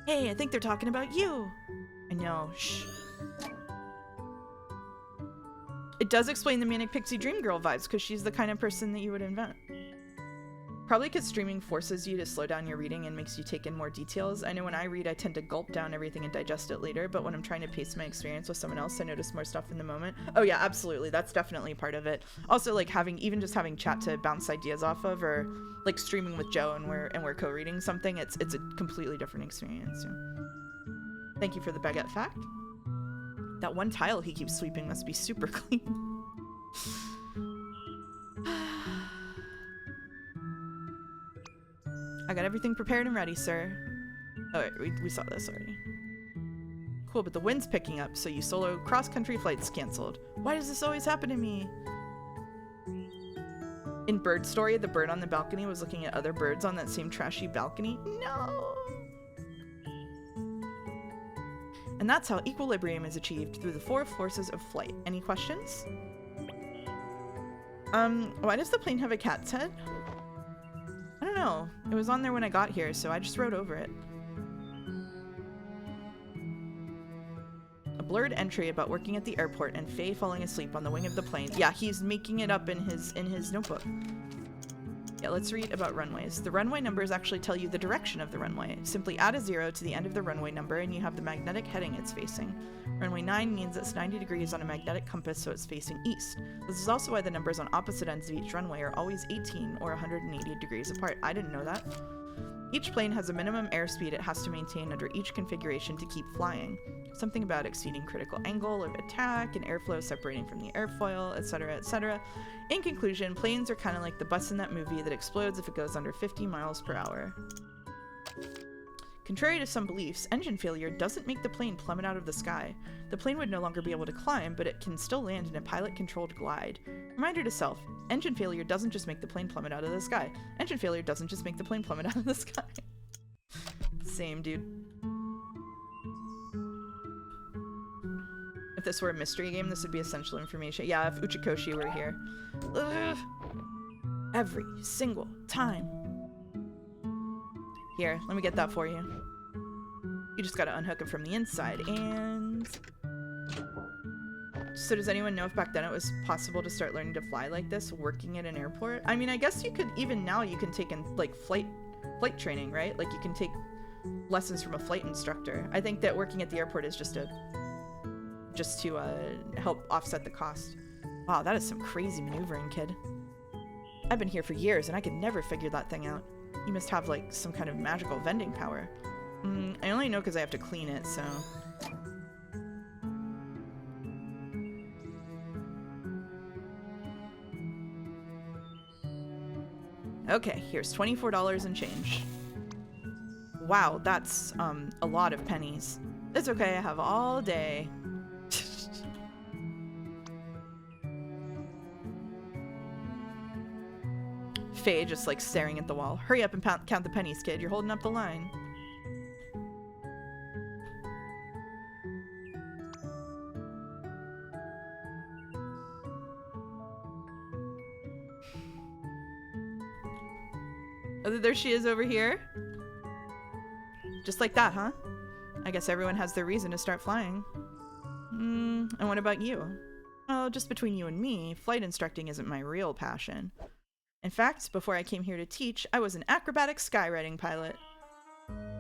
Hey, I think they're talking about you. I know. Shh. It does explain the Manic Pixie Dream Girl vibes because she's the kind of person that you would invent. Probably because streaming forces you to slow down your reading and makes you take in more details. I know when I read, I tend to gulp down everything and digest it later, but when I'm trying to pace my experience with someone else, I notice more stuff in the moment. Oh yeah, absolutely. That's definitely part of it. Also, like even just having chat to bounce ideas off of, or like streaming with Joe and we're co-reading something, it's a completely different experience. Yeah. Thank you for the baguette fact. That one tile he keeps sweeping must be super clean. I got everything prepared and ready, sir. Oh, wait, we saw this already. Cool, but the wind's picking up, so you solo cross-country flights canceled. Why does this always happen to me? In Bird Story, the bird on the balcony was looking at other birds on that same trashy balcony. No! And that's how equilibrium is achieved, through the four forces of flight. Any questions? Why does the plane have a cat's head? I don't know. It was on there when I got here, so I just wrote over it. A blurred entry about working at the airport and Faye falling asleep on the wing of the plane. Yeah, he's making it up in his notebook. Okay, let's read about runways. The runway numbers actually tell you the direction of the runway. Simply add a 0 to the end of the runway number and you have the magnetic heading it's facing. Runway 9 means it's 90 degrees on a magnetic compass, so it's facing east. This is also why the numbers on opposite ends of each runway are always 18 or 180 degrees apart. I didn't know that. Each plane has a minimum airspeed it has to maintain under each configuration to keep flying. Something about exceeding critical angle of attack and airflow separating from the airfoil, etc., etc. In conclusion, planes are kind of like the bus in that movie that explodes if it goes under 50 miles per hour. Contrary to some beliefs, engine failure doesn't make the plane plummet out of the sky. The plane would no longer be able to climb, but it can still land in a pilot-controlled glide. Reminder to self, engine failure doesn't just make the plane plummet out of the sky. Engine failure doesn't just make the plane plummet out of the sky. Same, dude. If this were a mystery game, this would be essential information. Yeah, if Uchikoshi were here. Ugh. Every single time. Here, let me get that for you. You just gotta unhook it from the inside, and... So does anyone know if back then it was possible to start learning to fly like this, working at an airport? I mean, I guess you could, even now you can take in, like, flight training, right? Like, you can take lessons from a flight instructor. I think that working at the airport is just to help offset the cost. Wow, that is some crazy maneuvering, kid. I've been here for years, and I could never figure that thing out. You must have, like, some kind of magical vending power. I only know because I have to clean it, so... Okay, here's $24 and change. Wow, that's, a lot of pennies. It's okay, I have all day. Faye just, like, staring at the wall. Hurry up and count the pennies, kid. You're holding up the line. Oh, there she is over here. Just like that, huh? I guess everyone has their reason to start flying. And what about you? Well, just between you and me, flight instructing isn't my real passion. In fact, before I came here to teach, I was an acrobatic skywriting pilot.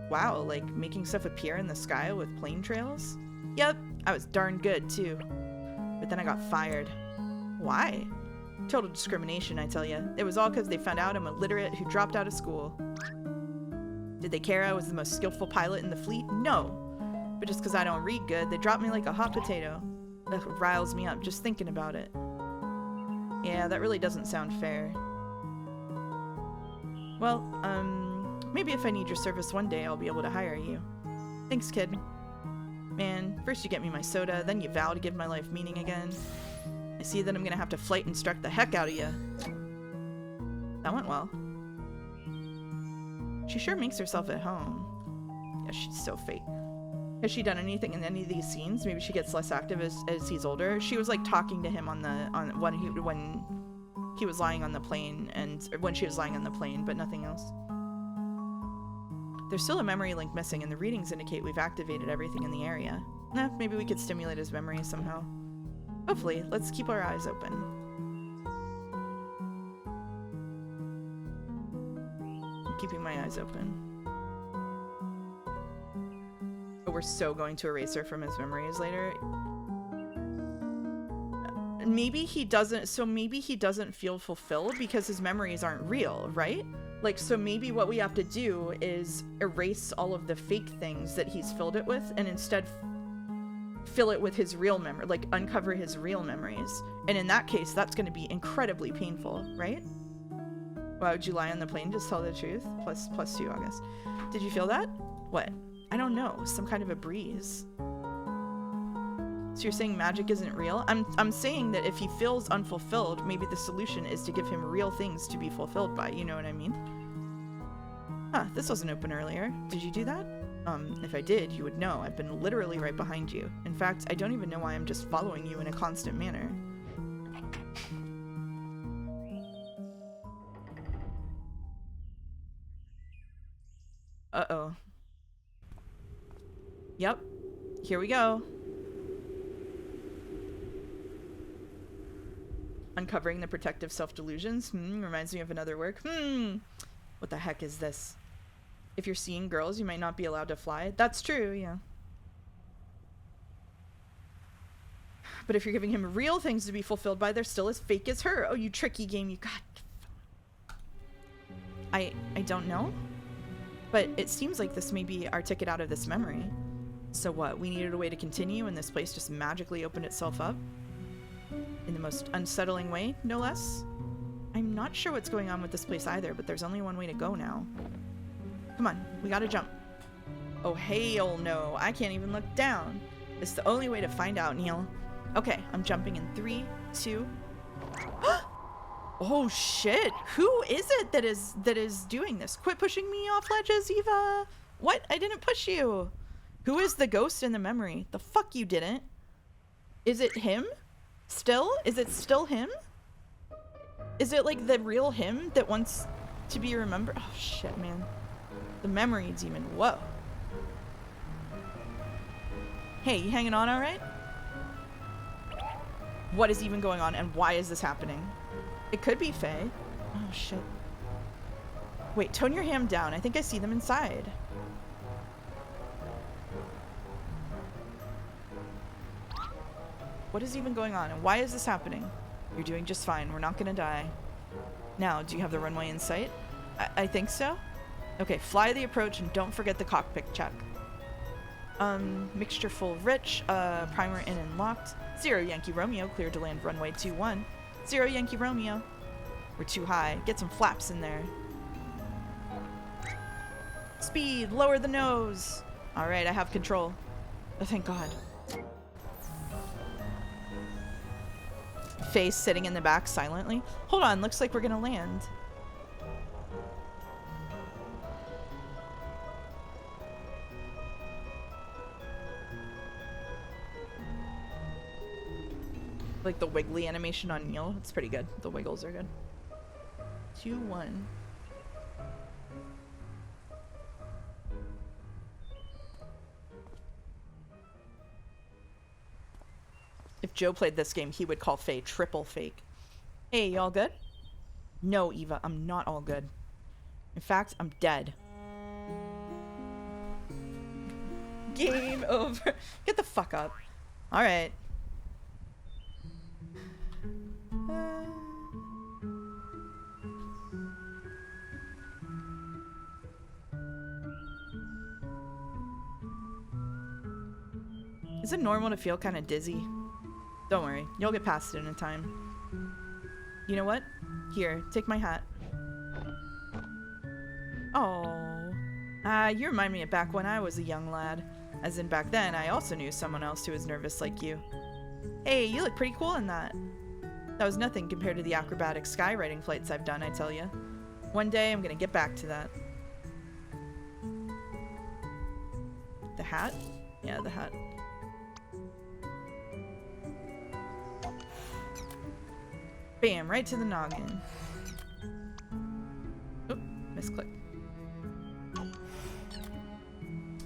Wow, like making stuff appear in the sky with plane trails? Yep, I was darn good too. But then I got fired. Why? Total discrimination, I tell you. It was all because they found out I'm illiterate who dropped out of school. Did they care I was the most skillful pilot in the fleet? No. But just because I don't read good, they dropped me like a hot potato. Ugh, it riles me up just thinking about it. Yeah, that really doesn't sound fair. Well, maybe if I need your service one day, I'll be able to hire you. Thanks, kid. Man, first you get me my soda, then you vow to give my life meaning again. I see that I'm gonna have to flight instruct the heck out of you. That went well. She sure makes herself at home. Yeah, she's so fake. Has she done anything in any of these scenes? Maybe she gets less active as he's older. She was like talking to him when he was lying on the plane, and when she was lying on the plane, but nothing else. There's still a memory link missing, and the readings indicate we've activated everything in the area. Maybe we could stimulate his memory somehow. Hopefully. Let's keep our eyes open. I'm keeping my eyes open. But we're so going to erase her from his memories later. Maybe he doesn't feel fulfilled because his memories aren't real, right? Like, so maybe what we have to do is erase all of the fake things that he's filled it with and instead fill it with his real memory, like uncover his real memories. And in that case, that's going to be incredibly painful, right? Why would you lie on the plane? Just tell the truth. Plus 2 August. Did you feel that? What? I don't know. Some kind of a breeze. So you're saying magic isn't real? I'm saying that if he feels unfulfilled, maybe the solution is to give him real things to be fulfilled by, you know what I mean? Huh, this wasn't open earlier. Did you do that? If I did, you would know. I've been literally right behind you. In fact, I don't even know why I'm just following you in a constant manner. Uh-oh. Yep. Here we go. Uncovering the protective self-delusions. Reminds me of another work. What the heck is this? If you're seeing girls, you might not be allowed to fly. That's true, yeah. But if you're giving him real things to be fulfilled by, they're still as fake as her. Oh, you tricky game, you got. I don't know. But it seems like this may be our ticket out of this memory. So what? We needed a way to continue and this place just magically opened itself up? In the most unsettling way, no less? I'm not sure what's going on with this place either, but there's only one way to go now. Come on, we gotta jump. Oh, hell no. I can't even look down. It's the only way to find out, Neil. Okay, I'm jumping in 3, 2. Oh shit! Who is it that is doing this? Quit pushing me off ledges, Eva! What? I didn't push you! Who is the ghost in the memory? The fuck you didn't? Is it him? Still? Is it still him? Is it like the real him that wants to be remembered? Oh shit, man. The memory demon. Whoa. Hey, you hanging on alright? What is even going on and why is this happening? It could be Faye. Oh shit. Wait, tone your ham down. I think I see them inside. What is even going on and why is this happening? You're doing just fine. We're not gonna die. Now, do you have the runway in sight? I think so. Okay, fly the approach and don't forget the cockpit check. Mixture full rich, primer in and locked. 0 Yankee Romeo, clear to land runway 21. 0 Yankee Romeo. We're too high. Get some flaps in there. Speed, lower the nose. All right, I have control. Oh, thank God. Face sitting in the back silently. Hold on, looks like we're gonna land. Like the wiggly animation on Neil. It's pretty good. The wiggles are good. 2, 1. If Joe played this game, he would call Faye triple fake. Hey, y'all good? No, Eva, I'm not all good. In fact, I'm dead. Game over. Get the fuck up. All right. Is it normal to feel kind of dizzy? Don't worry, you'll get past it in time. You know what? Here, take my hat. Oh. You remind me of back when I was a young lad. As in back then, I also knew someone else who was nervous like you. Hey, you look pretty cool in that. That was nothing compared to the acrobatic skywriting flights I've done, I tell you. One day, I'm gonna get back to that. The hat? Yeah, the hat. Bam, right to the noggin. Oop, misclick.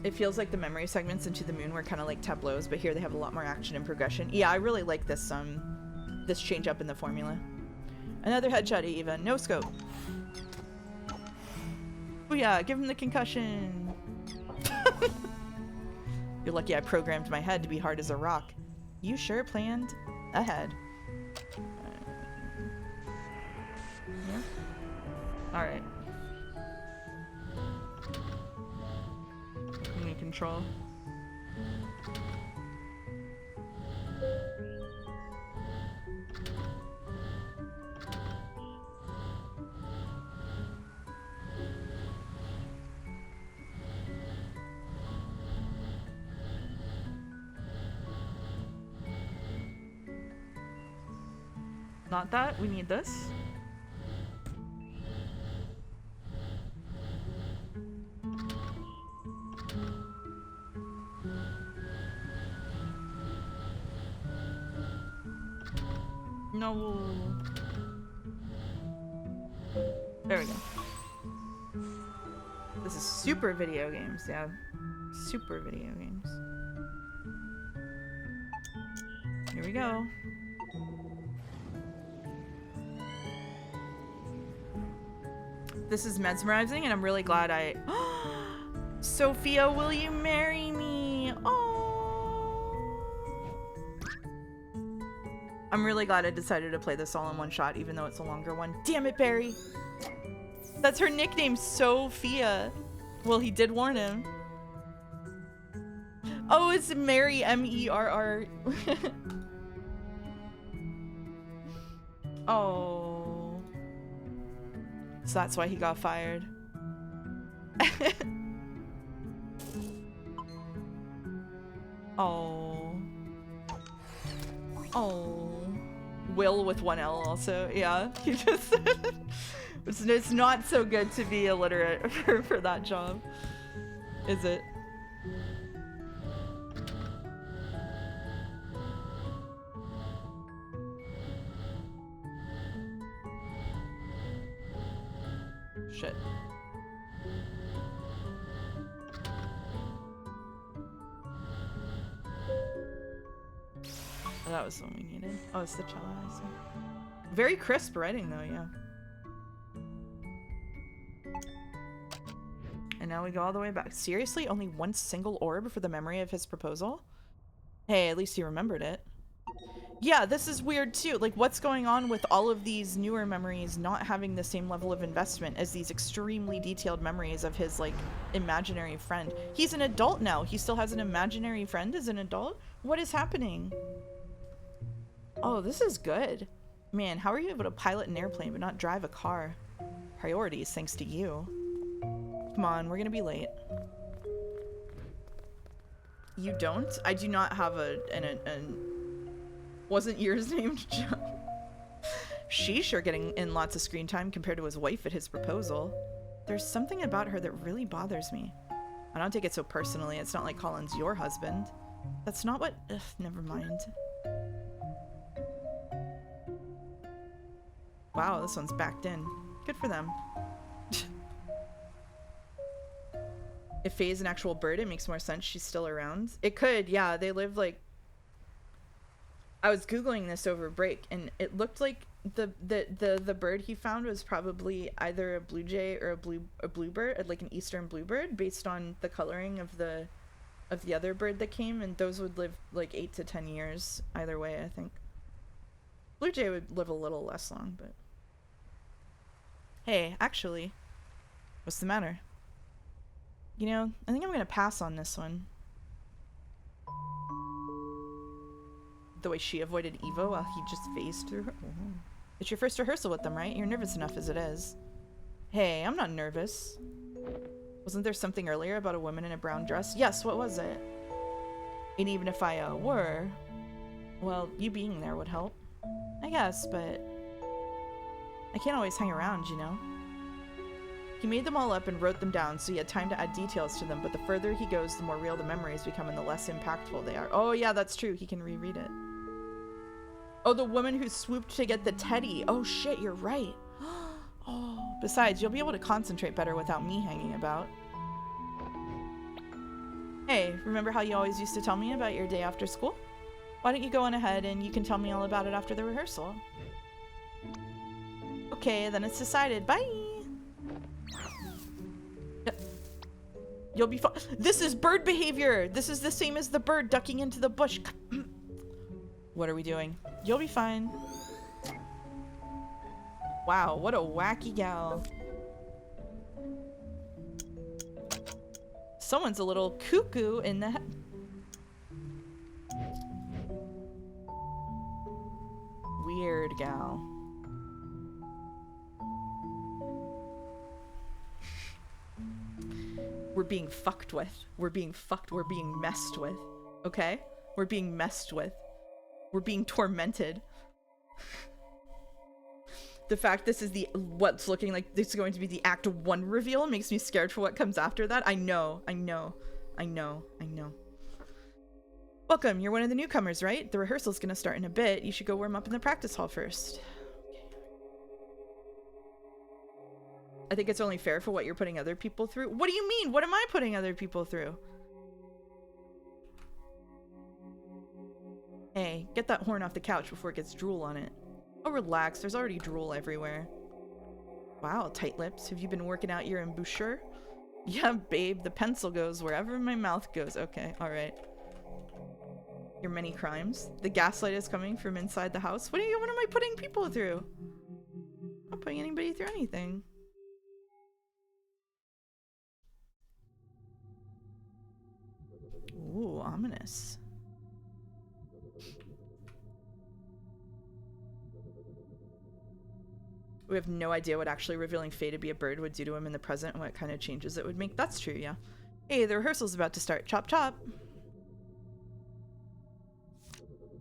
It feels like the memory segments into the moon were kind of like tableaus, but here they have a lot more action and progression. Yeah, I really like this this change up in the formula. Another headshot, Eva. No scope. Oh yeah, give him the concussion. You're lucky I programmed my head to be hard as a rock. You sure planned ahead. Yeah. All right. Give me control. Not that. We need this. No. There we go. This is super video games, yeah. Super video games. Here we go. This is mesmerizing, and I'm really glad I... Sophia, will you marry me? Oh. I'm really glad I decided to play this all in one shot, even though it's a longer one. Damn it, Barry. That's her nickname, Sophia. Well, he did warn him. Oh, it's Mary, M-E-R-R. Oh. So that's why he got fired. Oh. Oh. Will with one L also. Yeah. He just it's not so good to be illiterate for that job. Is it? Shit. Oh, that was the one we needed. Oh, it's the cello. I see. Very crisp writing though, yeah. And now we go all the way back. Seriously? Only one single orb for the memory of his proposal? Hey, at least he remembered it. Yeah, this is weird too. Like, what's going on with all of these newer memories not having the same level of investment as these extremely detailed memories of his, like, imaginary friend? He's an adult now. He still has an imaginary friend as an adult? What is happening? Oh, this is good. Man, how are you able to pilot an airplane but not drive a car? Priorities thanks to you. Come on, we're gonna be late. You don't? I do not have an wasn't yours named Joe? She's sure getting in lots of screen time compared to his wife at his proposal. There's something about her that really bothers me. I don't take it so personally. It's not like Colin's your husband. That's not what... Ugh, never mind. Wow, this one's backed in. Good for them. If Faye's an actual bird, it makes more sense she's still around. It could, yeah. They live like... I was Googling this over break, and it looked like the bird he found was probably either a blue jay or a bluebird, like an eastern bluebird, based on the coloring of the other bird that came, and those would live like 8 to 10 years either way, I think. Blue jay would live a little less long, but... Hey, actually, what's the matter? You know, I think I'm gonna pass on this one. The way she avoided Evo while he just phased through her. Oh. It's your first rehearsal with them, right? You're nervous enough as it is. Hey, I'm not nervous. Wasn't there something earlier about a woman in a brown dress? Yes, what was it? And even if I were, well, you being there would help. I guess, but I can't always hang around, you know? He made them all up and wrote them down so he had time to add details to them, but the further he goes, the more real the memories become and the less impactful they are. Oh yeah, that's true. He can reread it. Oh, the woman who swooped to get the teddy. Oh shit, you're right. Oh, besides, you'll be able to concentrate better without me hanging about. Hey, remember how you always used to tell me about your day after school? Why don't you go on ahead and you can tell me all about it after the rehearsal? Okay, then it's decided. Bye! You'll be fine. This is bird behavior! This is the same as the bird ducking into the bush. What are we doing? You'll be fine. Wow, what a wacky gal. Someone's a little cuckoo in the head. Weird gal. We're being fucked with. We're being fucked. We're being messed with. Okay? We're being messed with. We're being tormented. The fact this is what's looking like this is going to be the Act 1 reveal makes me scared for what comes after that. I know. Welcome, you're one of the newcomers, right? The rehearsal's gonna start in a bit. You should go warm up in the practice hall first. I think it's only fair for what you're putting other people through. What do you mean? What am I putting other people through? Hey, get that horn off the couch before it gets drool on it. Oh, relax. There's already drool everywhere. Wow, tight lips. Have you been working out your embouchure? Yeah, babe, the pencil goes wherever my mouth goes. Okay, alright. Your many crimes. The gaslight is coming from inside the house. What am I putting people through? I'm not putting anybody through anything. Ooh, ominous. We have no idea what actually revealing Faye to be a bird would do to him in the present and what kind of changes it would make. That's true, yeah. Hey, the rehearsal's about to start. Chop chop.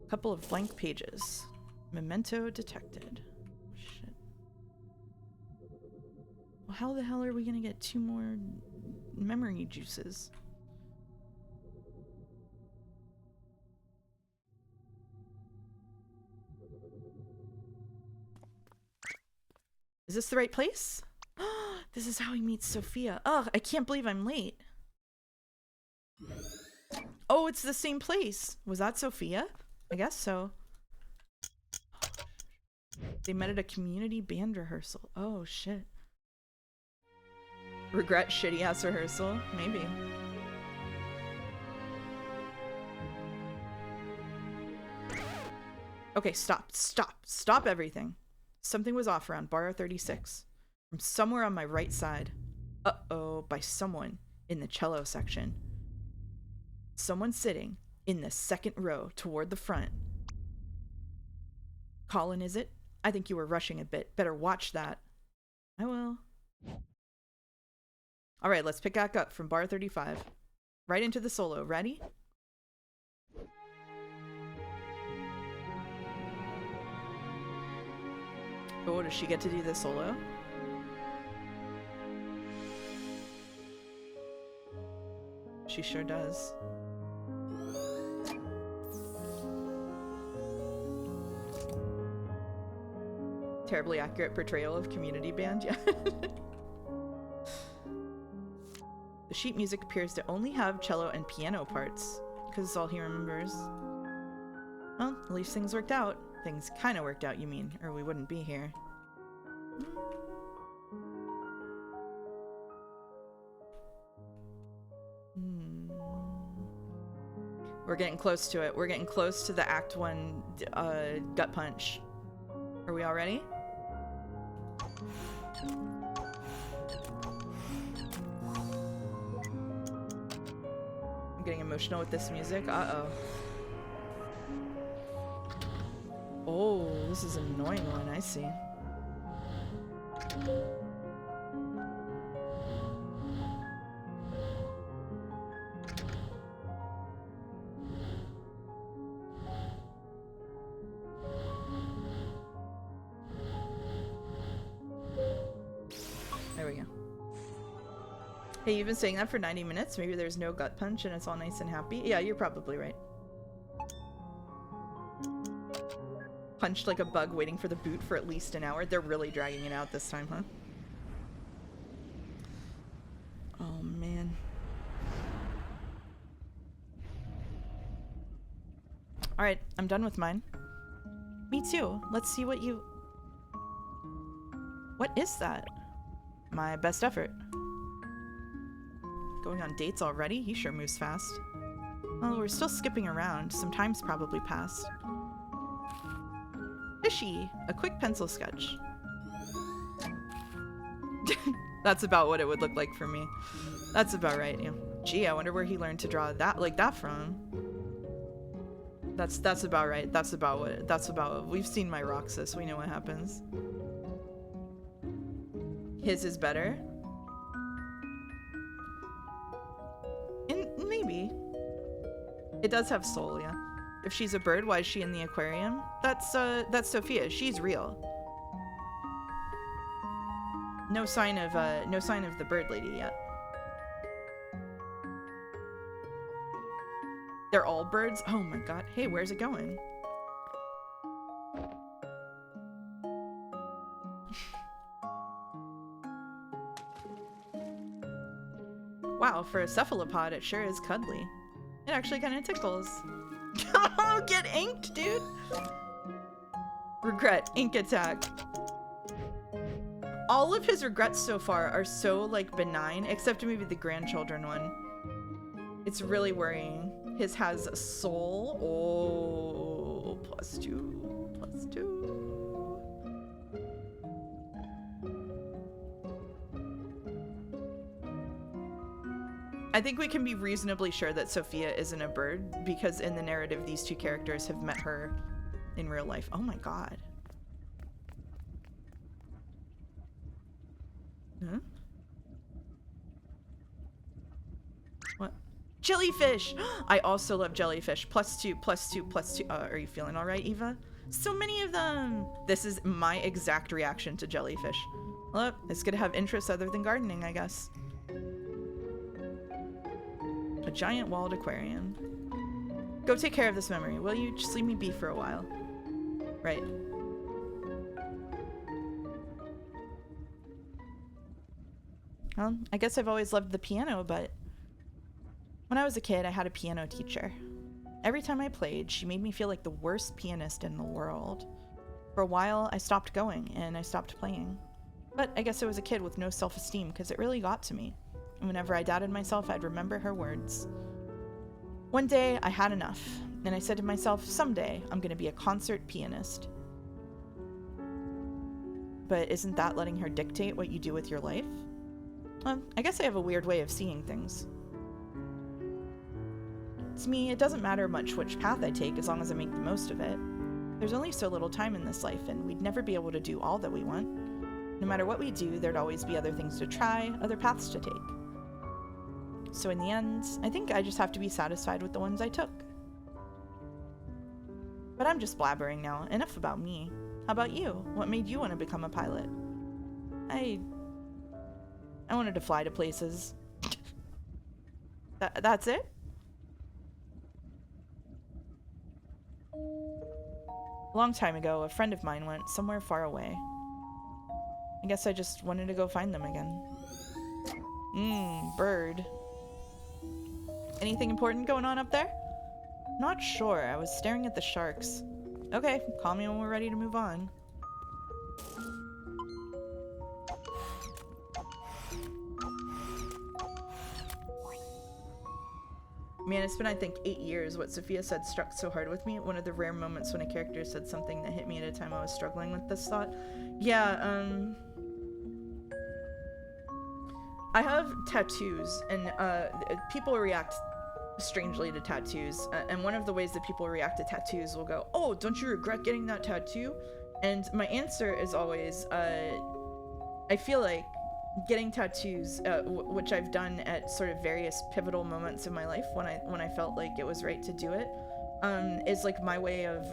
Couple of blank pages. Memento detected. Shit. Well, how the hell are we gonna get 2 more memory juices? Is this the right place? This is how he meets Sophia. Ugh, I can't believe I'm late. Oh, it's the same place. Was that Sophia? I guess so. They met at a community band rehearsal. Oh, shit. Regret shitty ass rehearsal? Maybe. Okay, stop. Stop everything. Something was off around bar 36. From somewhere on my right side. Uh-oh, by someone in the cello section. Someone sitting in the second row toward the front. Colin, is it? I think you were rushing a bit. Better watch that. I will. Alright, let's pick back up from bar 35. Right into the solo. Ready? Oh, does she get to do the solo? She sure does. Terribly accurate portrayal of community band, yeah. The sheet music appears to only have cello and piano parts, because it's all he remembers. Well, at least things worked out. Things kind of worked out, you mean, or we wouldn't be here. We're getting close to it. We're getting close to the Act 1 gut punch. Are we all ready? I'm getting emotional with this music. Uh-oh. Oh, this is an annoying one, I see. There we go. Hey, you've been saying that for 90 minutes? Maybe there's no gut punch and it's all nice and happy? Yeah, you're probably right. Punched like a bug waiting for the boot for at least an hour. They're really dragging it out this time, huh? Oh, man. Alright, I'm done with mine. Me too. Let's see what you... What is that? My best effort. Going on dates already? He sure moves fast. Well, we're still skipping around. Some time's probably passed. Fishy! A quick pencil sketch. That's about what it would look like for me. That's about right, yeah. Gee, I wonder where he learned to draw that like that from. That's about right. That's about what we've seen my Roxas. We know what happens. His is better. Maybe. It does have soul, yeah. If she's a bird, why is she in the aquarium? That's Sophia. She's real. No sign of the bird lady yet. They're all birds? Oh my god. Hey, where's it going? Wow, for a cephalopod, it sure is cuddly. It actually kind of tickles. Oh, get inked, dude! Regret, ink attack. All of his regrets so far are so, like, benign, except maybe the grandchildren one. It's really worrying. His has a soul. Oh, +2. +2. I think we can be reasonably sure that Sophia isn't a bird, because in the narrative, these two characters have met her in real life. Oh my god. Huh? What? Jellyfish! I also love jellyfish. +2, +2, +2. Are you feeling alright, Eva? So many of them! This is my exact reaction to jellyfish. Well, it's gonna have interests other than gardening, I guess. A giant walled aquarium. Go take care of this memory, will you? Just leave me be for a while. Right. Well, I guess I've always loved the piano, but when I was a kid, I had a piano teacher. Every time I played, she made me feel like the worst pianist in the world. For a while, I stopped going, and I stopped playing. But I guess I was a kid with no self-esteem, because it really got to me. And whenever I doubted myself, I'd remember her words. One day, I had enough, and I said to myself, someday, I'm going to be a concert pianist. But isn't that letting her dictate what you do with your life? Well, I guess I have a weird way of seeing things. To me, it doesn't matter much which path I take as long as I make the most of it. There's only so little time in this life, and we'd never be able to do all that we want. No matter what we do, there'd always be other things to try, other paths to take. So in the end, I think I just have to be satisfied with the ones I took. But I'm just blabbering now. Enough about me. How about you? What made you want to become a pilot? I wanted to fly to places. That's it? A long time ago, a friend of mine went somewhere far away. I guess I just wanted to go find them again. Bird. Anything important going on up there? Not sure. I was staring at the sharks. Okay, call me when we're ready to move on. Man, it's been, I think, 8 years. What Sophia said struck so hard with me. One of the rare moments when a character said something that hit me at a time I was struggling with this thought. Yeah, I have tattoos, and people react strangely to tattoos. And one of the ways that people react to tattoos will go, oh, don't you regret getting that tattoo? And my answer is always, I feel like getting tattoos, which I've done at sort of various pivotal moments in my life when I felt like it was right to do it, is like my way of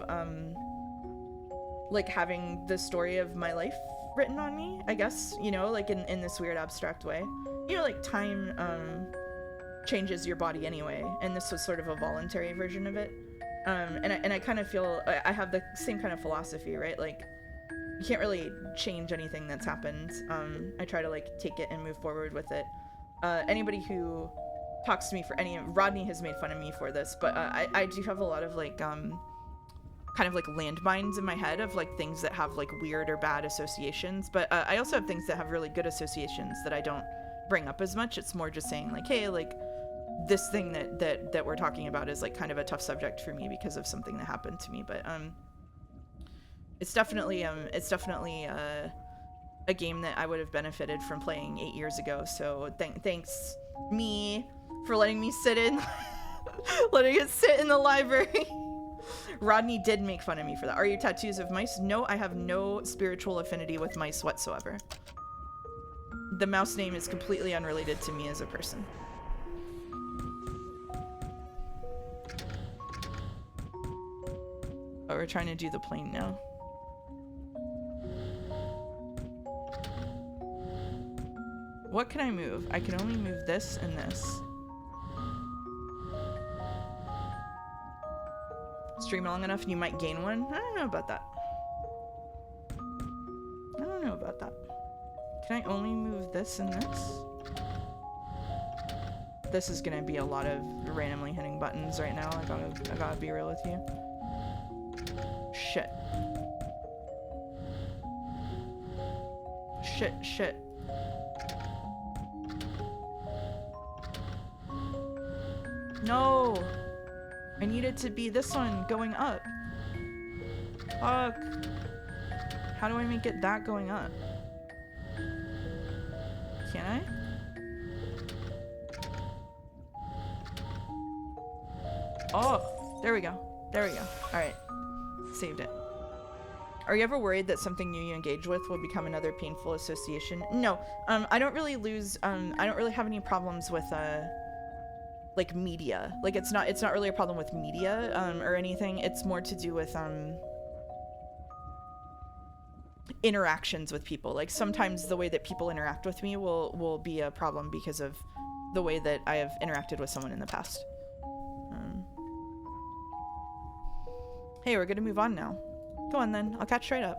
like having the story of my life written on me, I guess, you know, like in this weird abstract way. You know, like time changes your body anyway, and this was sort of a voluntary version of it. And I kind of feel I have the same kind of philosophy, right? Like, you can't really change anything that's happened. I try to like take it and move forward with it. Anybody who talks to me for any, Rodney has made fun of me for this, but I do have a lot of like kind of like landmines in my head of like things that have like weird or bad associations, but I also have things that have really good associations that I don't bring up as much. It's more just saying like, hey, like this thing that we're talking about is like kind of a tough subject for me because of something that happened to me, but it's definitely a game that I would have benefited from playing 8 years ago. So thanks me for letting me sit in letting it sit in the library. Rodney did make fun of me for that. Are your tattoos of mice? No, I have no spiritual affinity with mice whatsoever. The mouse name is completely unrelated to me as a person. Oh, we're trying to do the plane now. What can I move? I can only move this and this. Stream long enough and you might gain one? I don't know about that. I don't know about that. Can I only move this and this? This is gonna be a lot of randomly hitting buttons right now. I gotta be real with you. Shit. shit, shit. No! I need it to be this one going up. Fuck. How do I make it that going up? Can I? Oh, there we go. There we go. Alright. Saved it. Are you ever worried that something new you engage with will become another painful association? No. I don't really I don't really have any problems with, like, media. Like, it's not really a problem with media, or anything. It's more to do with, interactions with people. Like, sometimes the way that people interact with me will be a problem because of the way that I have interacted with someone in the past. Hey, we're gonna move on now. Go on then, I'll catch right up.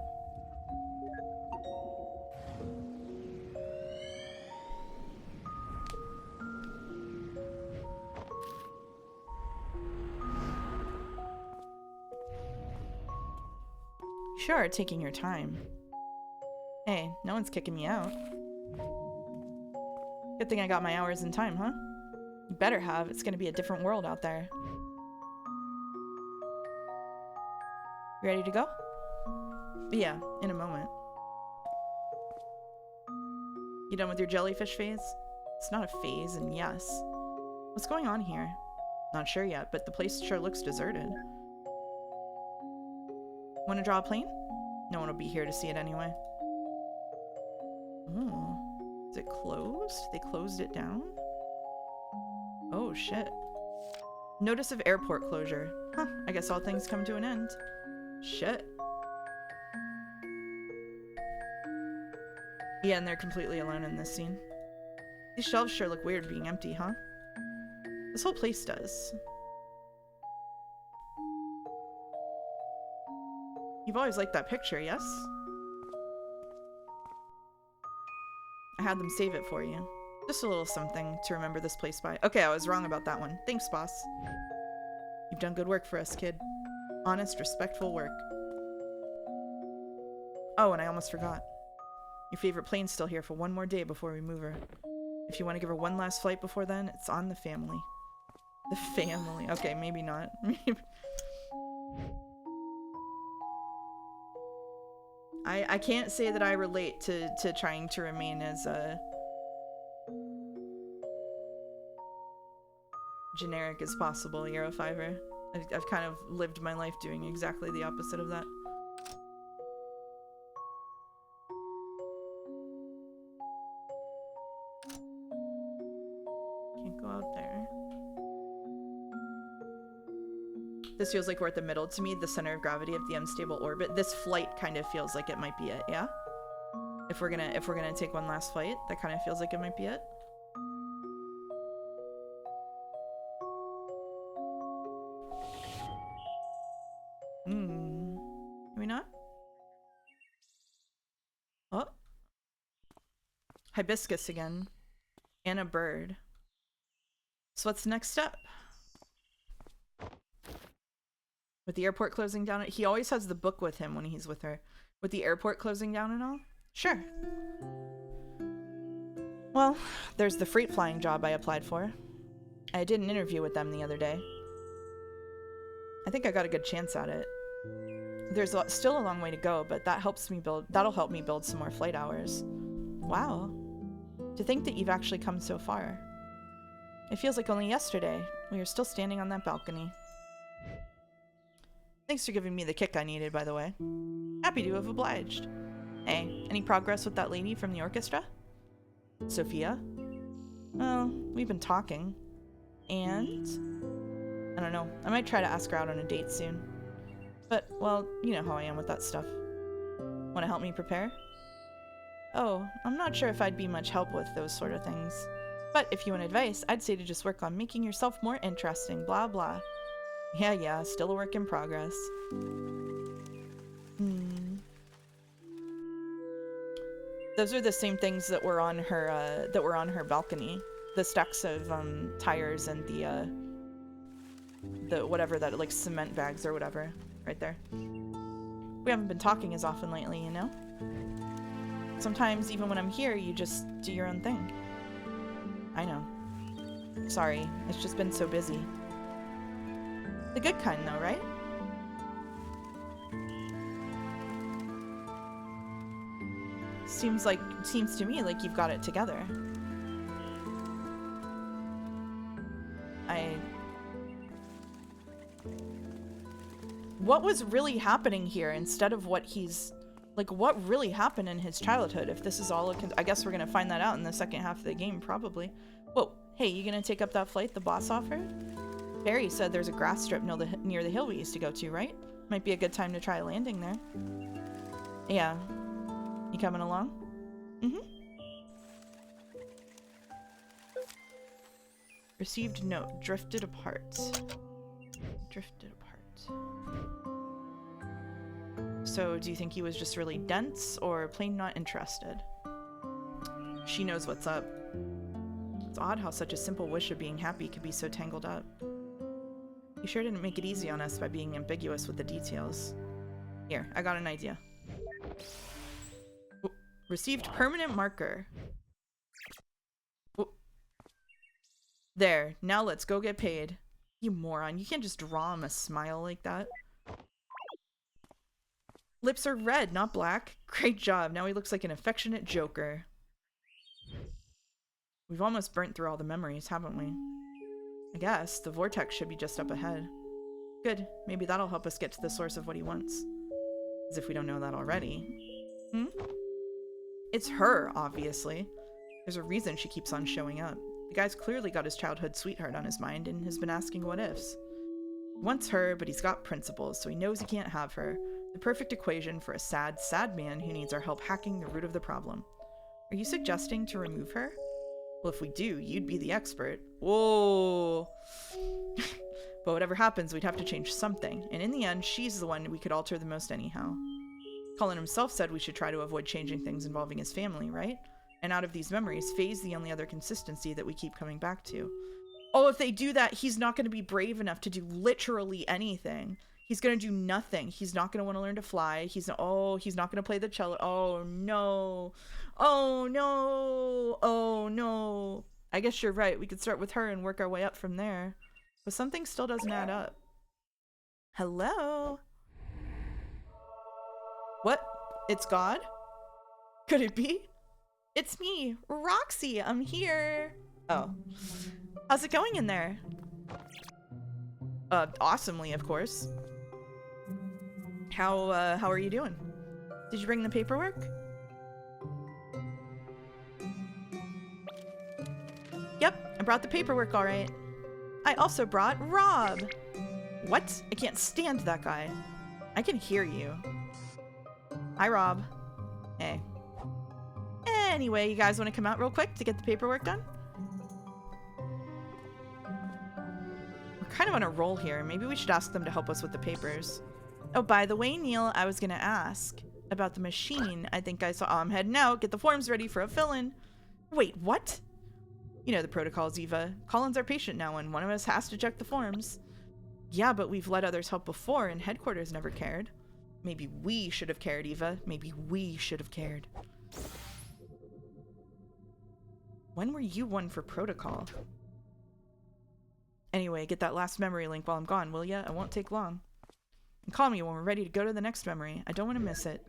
You sure are taking your time. Hey, no one's kicking me out. Good thing I got my hours in time, huh? You better have, it's gonna be a different world out there. You ready to go? Yeah, in a moment. You done with your jellyfish phase? It's not a phase, and yes. What's going on here? Not sure yet, but the place sure looks deserted. Want to draw a plane? No one will be here to see it anyway. Oh, is it closed? They closed it down? Oh, shit. Notice of airport closure. Huh, I guess all things come to an end. Shit. Yeah, and they're completely alone in this scene. These shelves sure look weird being empty, huh? This whole place does. You've always liked that picture, yes? I had them save it for you. Just a little something to remember this place by. Okay, I was wrong about that one. Thanks, boss. You've done good work for us, kid. Honest, respectful work. Oh, and I almost forgot. Your favorite plane's still here for one more day before we move her. If you want to give her one last flight before then, it's on the family. The family. Okay, maybe not. I can't say that I relate to trying to remain as generic as possible, Eurofiver. I've kind of lived my life doing exactly the opposite of that. Can't go out there. This feels like we're at the middle to me, the center of gravity of the unstable orbit. This flight kind of feels like it might be it, yeah? If we're gonna take one last flight, that kind of feels like it might be it. Maybe not? Oh. Hibiscus again. And a bird. So what's the next step? With the airport closing down, he always has the book with him when he's with her. With the airport closing down and all? Sure. Well, there's the freight flying job I applied for. I did an interview with them the other day. I think I got a good chance at it. There's still a long way to go, but that'll help me build some more flight hours. Wow. To think that you've actually come so far. It feels like only yesterday we were still standing on that balcony. Thanks for giving me the kick I needed, by the way. Happy to have obliged. Hey, any progress with that lady from the orchestra? Sophia? Well, we've been talking. And? I don't know. I might try to ask her out on a date soon. But, well, you know how I am with that stuff. Want to help me prepare? Oh, I'm not sure if I'd be much help with those sort of things. But if you want advice, I'd say to just work on making yourself more interesting, blah blah. Yeah, still a work in progress. Those are the same things that were on her balcony. The stacks of tires and the whatever that, like, cement bags or whatever, right there. We haven't been talking as often lately, you know? Sometimes, even when I'm here, you just do your own thing. I know. Sorry, it's just been so busy. The good kind, though, right? Seems to me like you've got it together. What was really happening here instead of what he's... Like, what really happened in his childhood? If this is all... I guess we're gonna find that out in the second half of the game, probably. Whoa, hey, you gonna take up that flight the boss offered? Barry said there's a grass strip near the hill we used to go to, right? Might be a good time to try landing there. Yeah. You coming along? Mm-hmm. Received note. Drifted apart. Drifted apart. So, do you think he was just really dense, or plain not interested? She knows what's up. It's odd how such a simple wish of being happy could be so tangled up. You sure didn't make it easy on us by being ambiguous with the details. Here, I got an idea. Ooh, received permanent marker. Ooh. There, now let's go get paid. You moron, you can't just draw him a smile like that. Lips are red, not black. Great job, now he looks like an affectionate joker. We've almost burnt through all the memories, haven't we? I guess. The vortex should be just up ahead. Good. Maybe that'll help us get to the source of what he wants. As if we don't know that already. Hmm? It's her, obviously. There's a reason she keeps on showing up. The guy's clearly got his childhood sweetheart on his mind and has been asking what ifs. He wants her, but he's got principles, so he knows he can't have her. The perfect equation for a sad, sad man who needs our help hacking the root of the problem. Are you suggesting to remove her? Well, if we do, you'd be the expert. Whoa! But whatever happens, we'd have to change something. And in the end, she's the one we could alter the most anyhow. Colin himself said we should try to avoid changing things involving his family, right? And out of these memories, Faye's the only other consistency that we keep coming back to. Oh, if they do that, he's not going to be brave enough to do literally anything. He's going to do nothing. He's not going to want to learn to fly. He's not going to play the cello. Oh, no. Oh, no. Oh, no. I guess you're right. We could start with her and work our way up from there. But something still doesn't add up. Hello? What? It's God? Could it be? It's me, Roxy. I'm here. Oh. How's it going in there? Awesomely, of course. How are you doing? Did you bring the paperwork? Yep, I brought the paperwork all right. I also brought Rob. What? I can't stand that guy. I can hear you. Hi, Rob. Hey. Anyway, you guys want to come out real quick to get the paperwork done? We're kind of on a roll here. Maybe we should ask them to help us with the papers. Oh, by the way, Neil, I was going to ask about the machine. I think I saw... I'm heading out. Get the forms ready for a fill-in. Wait, what? You know the protocols, Eva. Colin's our patient now, and one of us has to check the forms. Yeah, but we've let others help before, and headquarters never cared. Maybe we should have cared, Eva. Maybe we should have cared. When were you one for protocol? Anyway, get that last memory link while I'm gone, will ya? It won't take long. And call me when we're ready to go to the next memory. I don't want to miss it.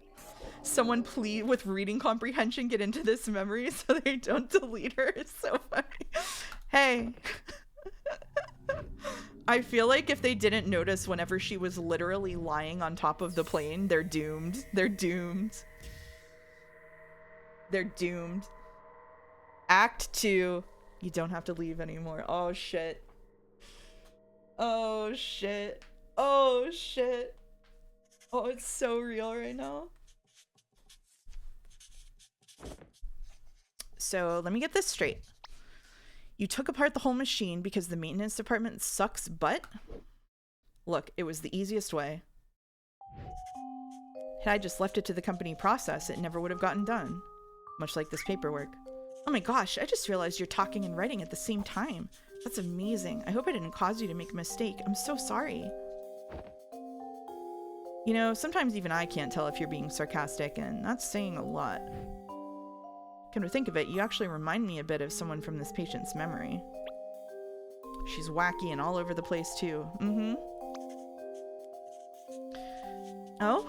Someone please, with reading comprehension, get into this memory so they don't delete her. It's so funny. Hey. I feel like if they didn't notice whenever she was literally lying on top of the plane, they're doomed. They're doomed. They're doomed. Act 2. You don't have to leave anymore. Oh, shit. Oh, shit. Oh, shit. Oh, it's so real right now. So, let me get this straight. You took apart the whole machine because the maintenance department sucks butt? Look, it was the easiest way. Had I just left it to the company process, it never would have gotten done. Much like this paperwork. Oh my gosh, I just realized you're talking and writing at the same time. That's amazing. I hope I didn't cause you to make a mistake. I'm so sorry. You know, sometimes even I can't tell if you're being sarcastic, and that's saying a lot. Come to think of it, you actually remind me a bit of someone from this patient's memory. She's wacky and all over the place, too. Mm-hmm. Oh?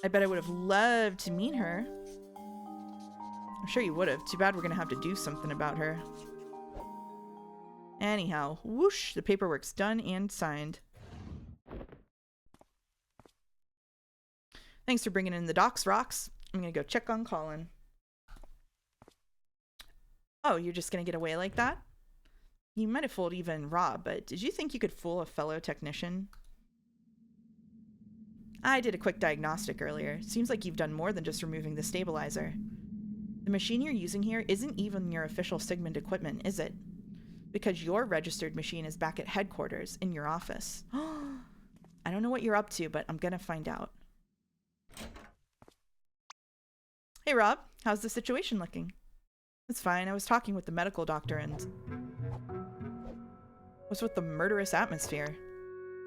I bet I would have loved to meet her. I'm sure you would have. Too bad we're gonna have to do something about her. Anyhow, whoosh, the paperwork's done and signed. Thanks for bringing in the docs, Rocks. I'm gonna go check on Colin. Oh, you're just gonna get away like that? You might have fooled even Rob, but did you think you could fool a fellow technician? I did a quick diagnostic earlier. Seems like you've done more than just removing the stabilizer. The machine you're using here isn't even your official Sigmund equipment, is it? Because your registered machine is back at headquarters in your office. I don't know what you're up to, but I'm gonna find out. Hey Rob, how's the situation looking? It's fine. I was talking with the medical doctor and... What's with the murderous atmosphere?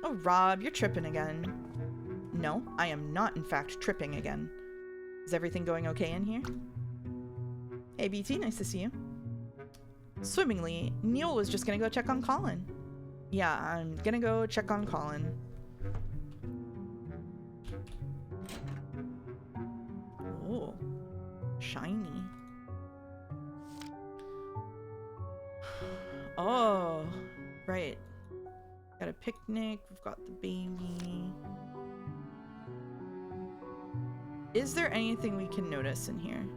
Oh Rob, you're tripping again. No, I am not in fact tripping again. Is everything going okay in here? Hey BT, nice to see you. Swimmingly, Neil was just gonna go check on Colin. Yeah, I'm gonna go check on Colin. Oh, shiny. Oh, right. Got a picnic, we've got the baby. Is there anything we can notice in here?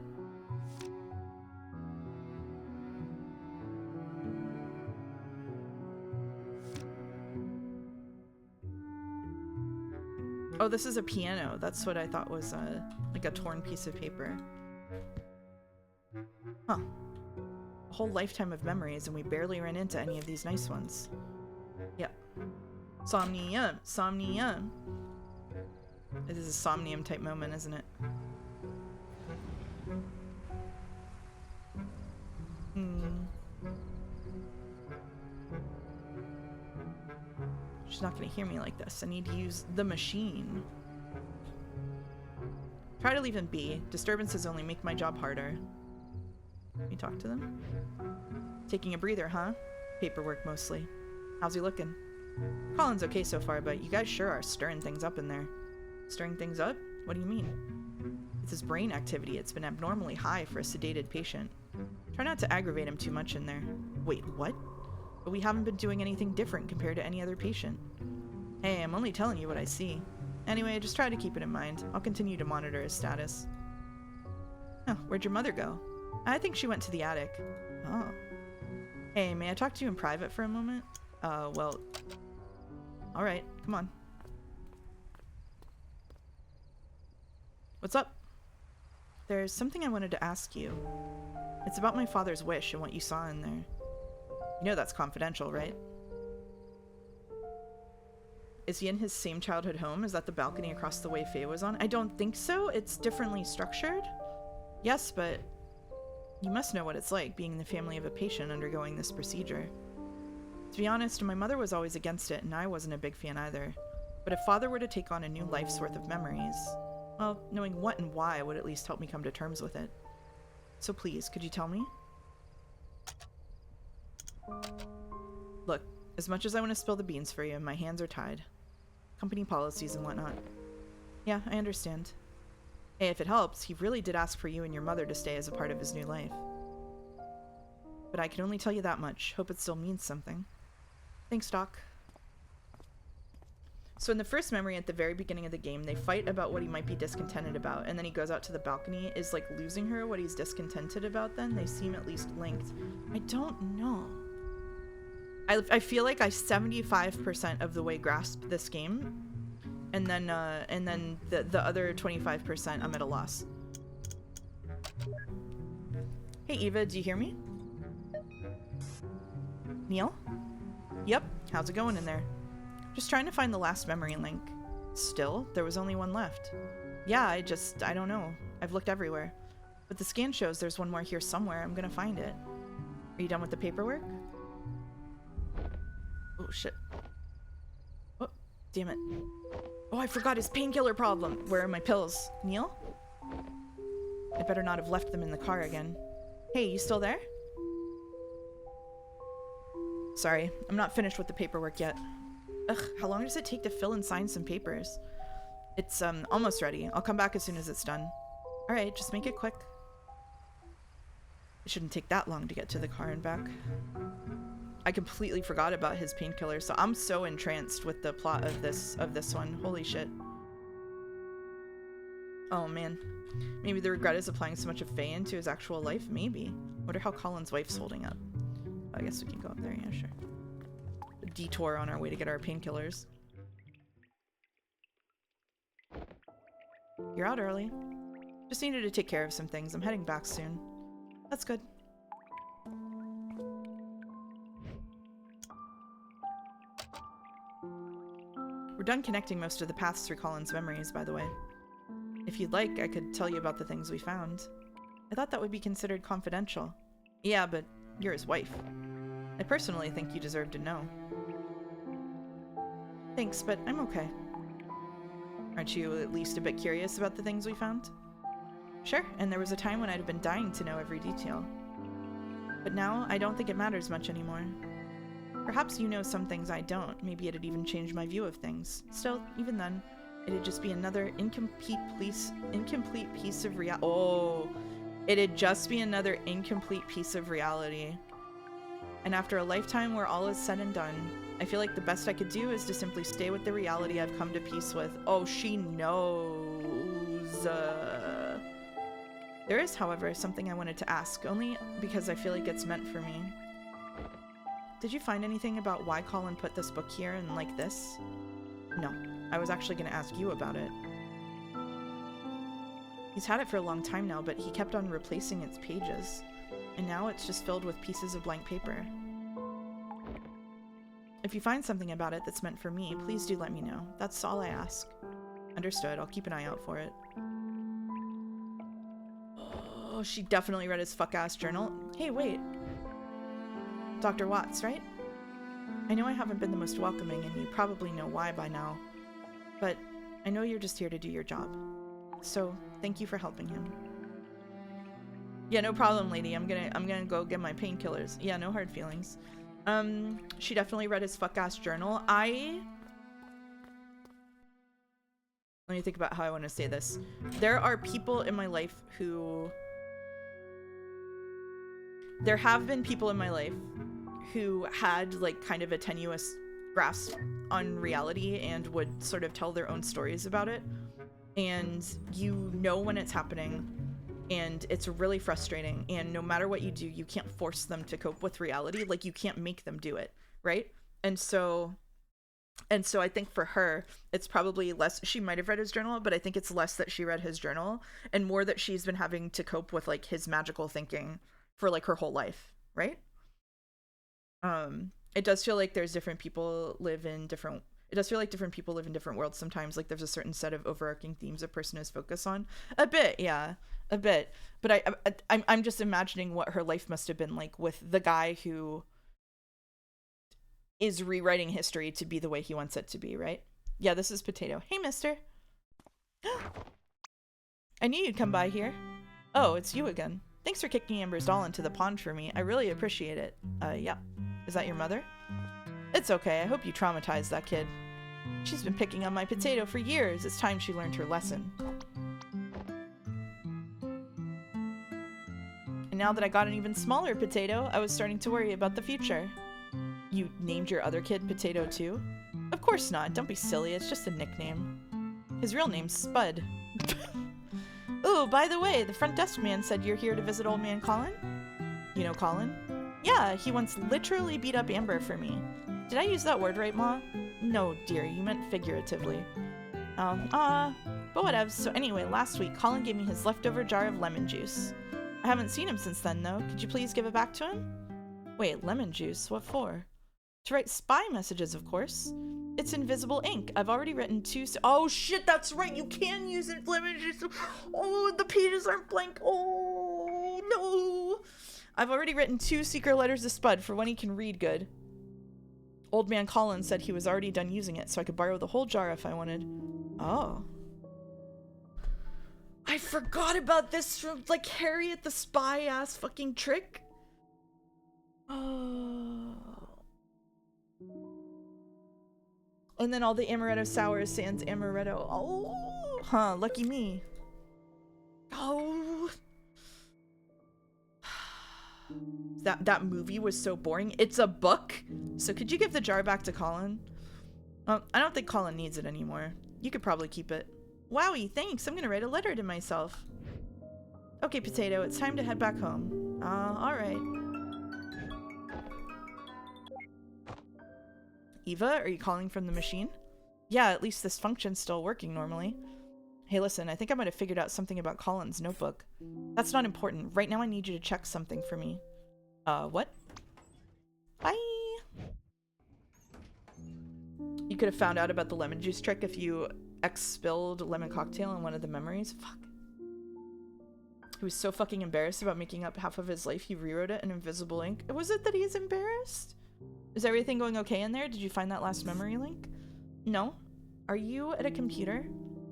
Oh, this is a piano. That's what I thought was like a torn piece of paper. Huh. A whole lifetime of memories and we barely ran into any of these nice ones. Yep. Somnium. Somnium. This is a somnium type moment, isn't it? She's not gonna hear me like this. I need to use the machine. Try to leave him be. Disturbances only make my job harder. Can you talk to them? Taking a breather, huh? Paperwork mostly. How's he looking? Colin's okay so far, but you guys sure are stirring things up in there. Stirring things up? What do you mean? It's his brain activity. It's been abnormally high for a sedated patient. Try not to aggravate him too much in there. Wait, what? But we haven't been doing anything different compared to any other patient. Hey, I'm only telling you what I see. Anyway, just try to keep it in mind. I'll continue to monitor his status. Oh, where'd your mother go? I think she went to the attic. Oh. Hey, may I talk to you in private for a moment? Well... Alright, come on. What's up? There's something I wanted to ask you. It's about my father's wish and what you saw in there. You know that's confidential, right? Is he in his same childhood home? Is that the balcony across the way Faye was on? I don't think so. It's differently structured. Yes, but you must know what it's like being in the family of a patient undergoing this procedure. To be honest, my mother was always against it, and I wasn't a big fan either. But if father were to take on a new life's worth of memories, well, knowing what and why would at least help me come to terms with it. So please, could you tell me? Look, as much as I want to spill the beans for you, my hands are tied. Company policies and whatnot. Yeah, I understand. Hey, if it helps, he really did ask for you and your mother to stay as a part of his new life. But I can only tell you that much. Hope it still means something. Thanks, Doc. So in the first memory at the very beginning of the game, they fight about what he might be discontented about, and then he goes out to the balcony. Is like losing her what he's discontented about then? They seem at least linked. I don't know. I feel like I 75% of the way grasped this game, and then the other 25% I'm at a loss. Hey Eva, do you hear me? Neil? Yep, how's it going in there? Just trying to find the last memory link. Still, there was only one left. Yeah, I don't know. I've looked everywhere. But the scan shows there's one more here somewhere. I'm gonna find it. Are you done with the paperwork? Oh, shit. Oh, damn it. Oh, I forgot his painkiller problem. Where are my pills? Neil? I better not have left them in the car again. Hey, you still there? Sorry, I'm not finished with the paperwork yet. Ugh, how long does it take to fill and sign some papers? It's, almost ready. I'll come back as soon as it's done. Alright, just make it quick. It shouldn't take that long to get to the car and back. I completely forgot about his painkiller, so I'm so entranced with the plot of this one. Holy shit. Oh man. Maybe the regret is applying so much of Faye into his actual life? Maybe. Wonder how Colin's wife's holding up. I guess we can go up there, yeah, sure. A detour on our way to get our painkillers. You're out early. Just needed to take care of some things. I'm heading back soon. That's good. We're done connecting most of the paths through Colin's memories, by the way. If you'd like, I could tell you about the things we found. I thought that would be considered confidential. Yeah, but you're his wife. I personally think you deserve to know. Thanks, but I'm okay. Aren't you at least a bit curious about the things we found? Sure, and there was a time when I'd have been dying to know every detail. But now, I don't think it matters much anymore. Perhaps you know some things I don't. Maybe it'd even change my view of things. Still, even then, it'd just be another incomplete piece of reality. Oh, it'd just be another incomplete piece of reality. And after a lifetime where all is said and done, I feel like the best I could do is to simply stay with the reality I've come to peace with. Oh, she knows. There is, however, something I wanted to ask, only because I feel like it's meant for me. Did you find anything about why Colin put this book here and like this? No, I was actually going to ask you about it. He's had it for a long time now, but he kept on replacing its pages. And now it's just filled with pieces of blank paper. If you find something about it that's meant for me, please do let me know. That's all I ask. Understood, I'll keep an eye out for it. Oh, she definitely read his fuck-ass journal. Hey, wait. Dr. Watts, right? I know I haven't been the most welcoming, and you probably know why by now. But I know you're just here to do your job. So, thank you for helping him. Yeah, no problem, lady. I'm gonna go get my painkillers. Yeah, no hard feelings. She definitely read his fuck-ass journal. Let me think about how I want to say this. There are people in my life who... There have been people in my life who had, like, kind of a tenuous grasp on reality and would sort of tell their own stories about it. And you know when it's happening, and it's really frustrating, and no matter what you do, you can't force them to cope with reality. Like, you can't make them do it, right? And so I think for her, it's probably less, she might have read his journal, but I think it's less that she read his journal and more that she's been having to cope with, like, his magical thinking for, like, her whole life, right? It does feel like there's different people live in different, it does feel like different people live in different worlds sometimes. Like, there's a certain set of overarching themes a person is focused on. A bit, yeah, a bit. But I'm just imagining what her life must have been like with the guy who is rewriting history to be the way he wants it to be, right? Yeah, this is Potato. Hey, mister. I knew you'd come by here. Oh, it's you again. Thanks for kicking Amber's doll into the pond for me. I really appreciate it. Yeah. Is that your mother? It's okay. I hope you traumatized that kid. She's been picking on my Potato for years. It's time she learned her lesson. And now that I got an even smaller Potato, I was starting to worry about the future. You named your other kid Potato too? Of course not. Don't be silly. It's just a nickname. His real name's Spud. Ooh, by the way, the front desk man said you're here to visit old man Colin? You know Colin? Yeah, he once literally beat up Amber for me. Did I use that word right, Ma? No, dear, you meant figuratively. But whatevs. So anyway, last week, Colin gave me his leftover jar of lemon juice. I haven't seen him since then, though. Could you please give it back to him? Wait, lemon juice? What for? To write spy messages, of course. It's invisible ink. I've already written 2... Oh, shit, that's right. You can use it, lemon juice. Oh, the pages aren't blank. Oh, no. I've already written 2 secret letters to Spud for when he can read good. Old man Colin said he was already done using it, so I could borrow the whole jar if I wanted. Oh. I forgot about this from, like, Harriet the Spy-ass fucking trick. Oh. And then all the amaretto sours sans amaretto. Oh, huh, lucky me. Oh. That movie was so boring. It's a book? So could you give the jar back to Colin? I don't think Colin needs it anymore. You could probably keep it. Wowie, thanks. I'm gonna write a letter to myself. Okay, Potato, it's time to head back home. Alright. Eva, are you calling from the machine? Yeah, at least this function's still working normally. Hey, listen, I think I might have figured out something about Colin's notebook. That's not important. Right now I need you to check something for me. What? Bye! You could have found out about the lemon juice trick if you expelled lemon cocktail in one of the memories. Fuck. He was so fucking embarrassed about making up half of his life, he rewrote it in invisible ink. Was it that he's embarrassed? Is everything going okay in there? Did you find that last memory link? No. Are you at a computer?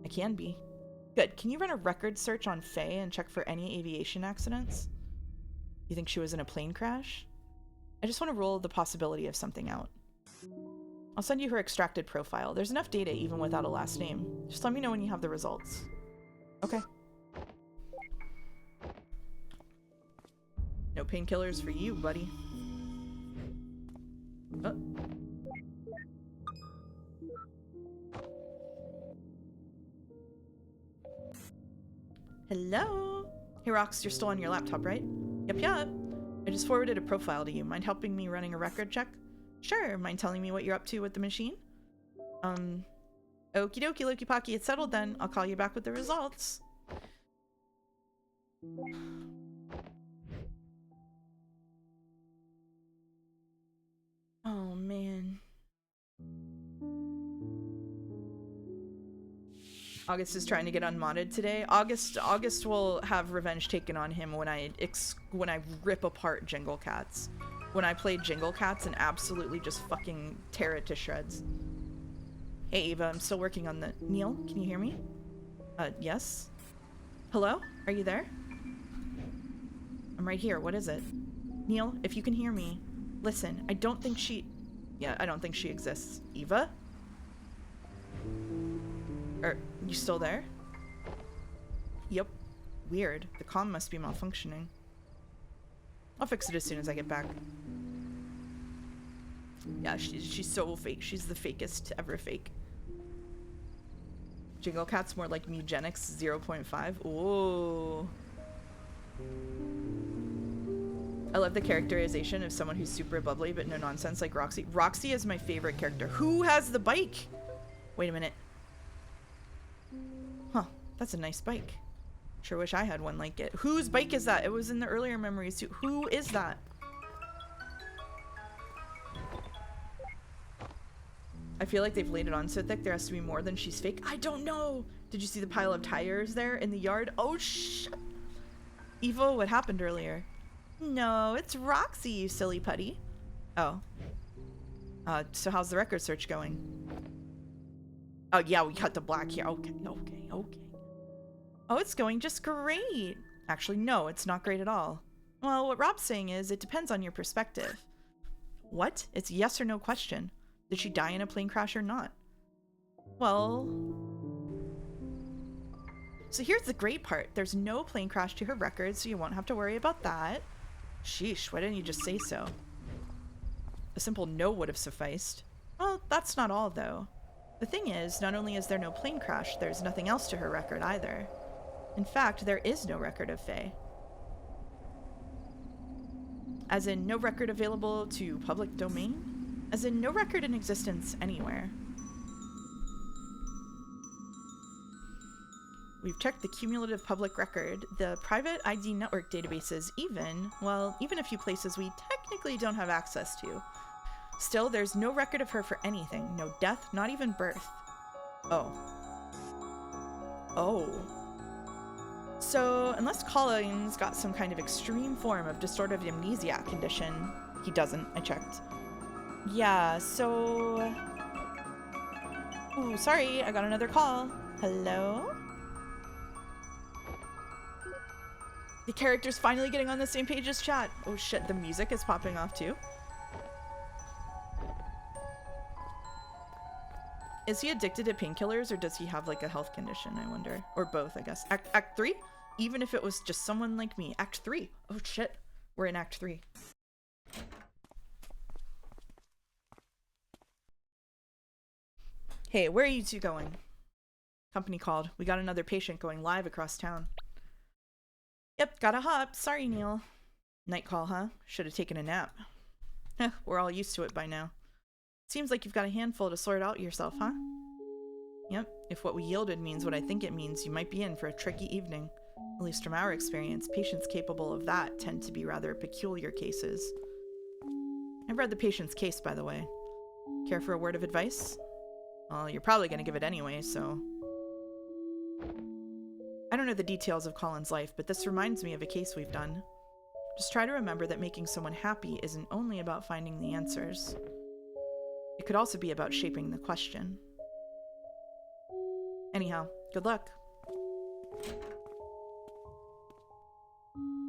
I can be. Good. Can you run a record search on Faye and check for any aviation accidents? You think she was in a plane crash? I just want to rule the possibility of something out. I'll send you her extracted profile. There's enough data even without a last name. Just let me know when you have the results. Okay. No painkillers for you, buddy. Oh. Hello? Hey, Rox, you're still on your laptop, right? Yep. I just forwarded a profile to you. Mind helping me running a record check? Sure. Mind telling me what you're up to with the machine? Okie dokie, Loki Pocky. It's settled then. I'll call you back with the results. Oh, man. August is trying to get unmodded today. August will have revenge taken on him when I rip apart Jingle Cats. When I play Jingle Cats and absolutely just fucking tear it to shreds. Hey Eva, I'm still working on the... Neil, can you hear me? Yes? Hello? Are you there? I'm right here. What is it? Neil, if you can hear me, listen, I don't think she... Yeah, I don't think she exists. Eva? You still there? Yep. Weird. The comm must be malfunctioning. I'll fix it as soon as I get back. Yeah, she's so fake. She's the fakest to ever fake. Jingle Cat's more like Mugenics 0.5. Ooh. I love the characterization of someone who's super bubbly but no nonsense like Roxy. Roxy is my favorite character. Who has the bike? Wait a minute. Huh, that's a nice bike. Sure wish I had one like it. Whose bike is that? It was in the earlier memories too. Who is that? I feel like they've laid it on so thick there has to be more than she's fake. I don't know. Did you see the pile of tires there in the yard? Oh, Evo, what happened earlier? No, it's Roxy, you silly putty. Oh. So how's the record search going? Oh, yeah, we cut the black here. Okay. Oh, it's going just great. Actually, no, it's not great at all. Well, what Rob's saying is it depends on your perspective. What? It's a yes or no question. Did she die in a plane crash or not? Well... So here's the great part. There's no plane crash to her record, so you won't have to worry about that. Sheesh, why didn't you just say so? A simple no would have sufficed. Well, that's not all, though. The thing is, not only is there no plane crash, there's nothing else to her record either. In fact, there is no record of Faye. As in, no record available to public domain? As in, no record in existence anywhere. We've checked the cumulative public record, the private ID network databases, even a few places we technically don't have access to. Still, there's no record of her for anything. No death, not even birth. Oh. So, unless Colin's got some kind of extreme form of distorted amnesia condition, he doesn't, I checked. Yeah, so... Ooh, sorry, I got another call. Hello? The character's finally getting on the same page as chat. Oh shit, the music is popping off too. Is he addicted to painkillers or does he have like a health condition, I wonder? Or both, I guess. Act 3? Even if it was just someone like me. Act 3. Oh shit. We're in Act 3. Hey, where are you two going? Company called. We got another patient going live across town. Yep, gotta hop. Sorry, Neil. Night call, huh? Should have taken a nap. We're all used to it by now. Seems like you've got a handful to sort out yourself, huh? Yep, if what we yielded means what I think it means, you might be in for a tricky evening. At least from our experience, patients capable of that tend to be rather peculiar cases. I've read the patient's case, by the way. Care for a word of advice? Well, you're probably gonna give it anyway, so... I don't know the details of Colin's life, but this reminds me of a case we've done. Just try to remember that making someone happy isn't only about finding the answers. It could also be about shaping the question. Anyhow, good luck.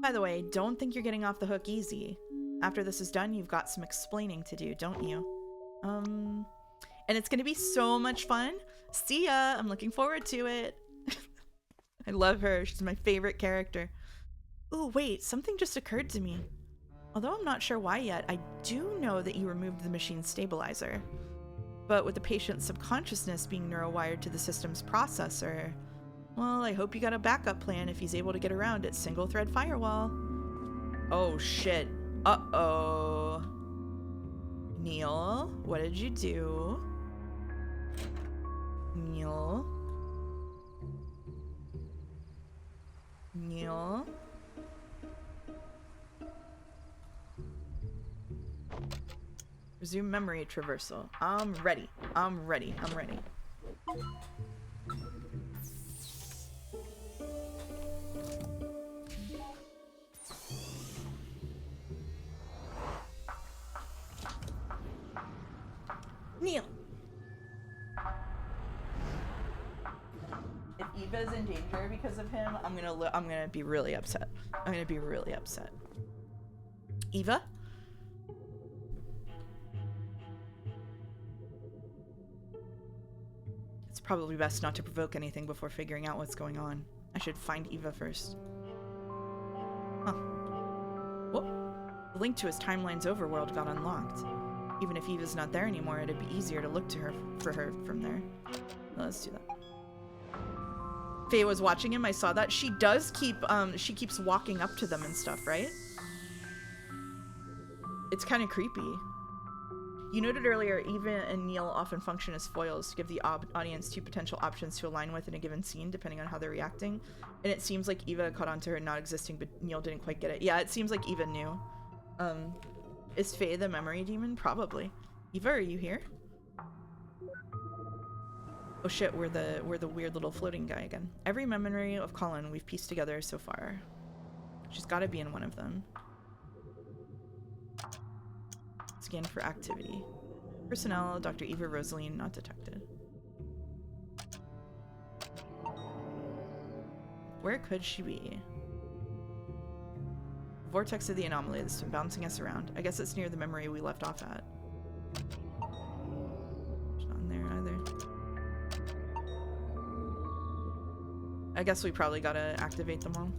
By the way, don't think you're getting off the hook easy. After this is done, you've got some explaining to do, don't you? And it's gonna be so much fun. See ya! I'm looking forward to it. I love her. She's my favorite character. Ooh, wait, something just occurred to me. Although I'm not sure why yet, I do know that you removed the machine's stabilizer. But with the patient's subconsciousness being neurowired to the system's processor, well, I hope you got a backup plan if he's able to get around its single-thread firewall. Oh, shit. Uh-oh. Neil, what did you do? Neil? Neil? Resume memory traversal. I'm ready. I'm ready. I'm ready. Neil! If Eva's in danger because of him, I'm gonna be really upset. I'm gonna be really upset. Eva? It's probably best not to provoke anything before figuring out what's going on. I should find Eva first. Huh. Whoop. The link to his timeline's overworld got unlocked. Even if Eva's not there anymore, it'd be easier to look to her for her from there. Well, let's do that. Faye was watching him, I saw that. She does keep, she keeps walking up to them and stuff, right? It's kind of creepy. You noted earlier, Eva and Neil often function as foils to give the audience two potential options to align with in a given scene, depending on how they're reacting. And it seems like Eva caught on to her not existing, but Neil didn't quite get it. Yeah, it seems like Eva knew. Is Faye the memory demon? Probably. Eva, are you here? Oh shit, we're the weird little floating guy again. Every memory of Colin we've pieced together so far. She's gotta be in one of them. Scan for activity. Personnel, Dr. Eva Rosaline, not detected. Where could she be? Vortex of the anomaly that's been bouncing us around. I guess it's near the memory we left off at. She's not in there either. I guess we probably gotta activate them all.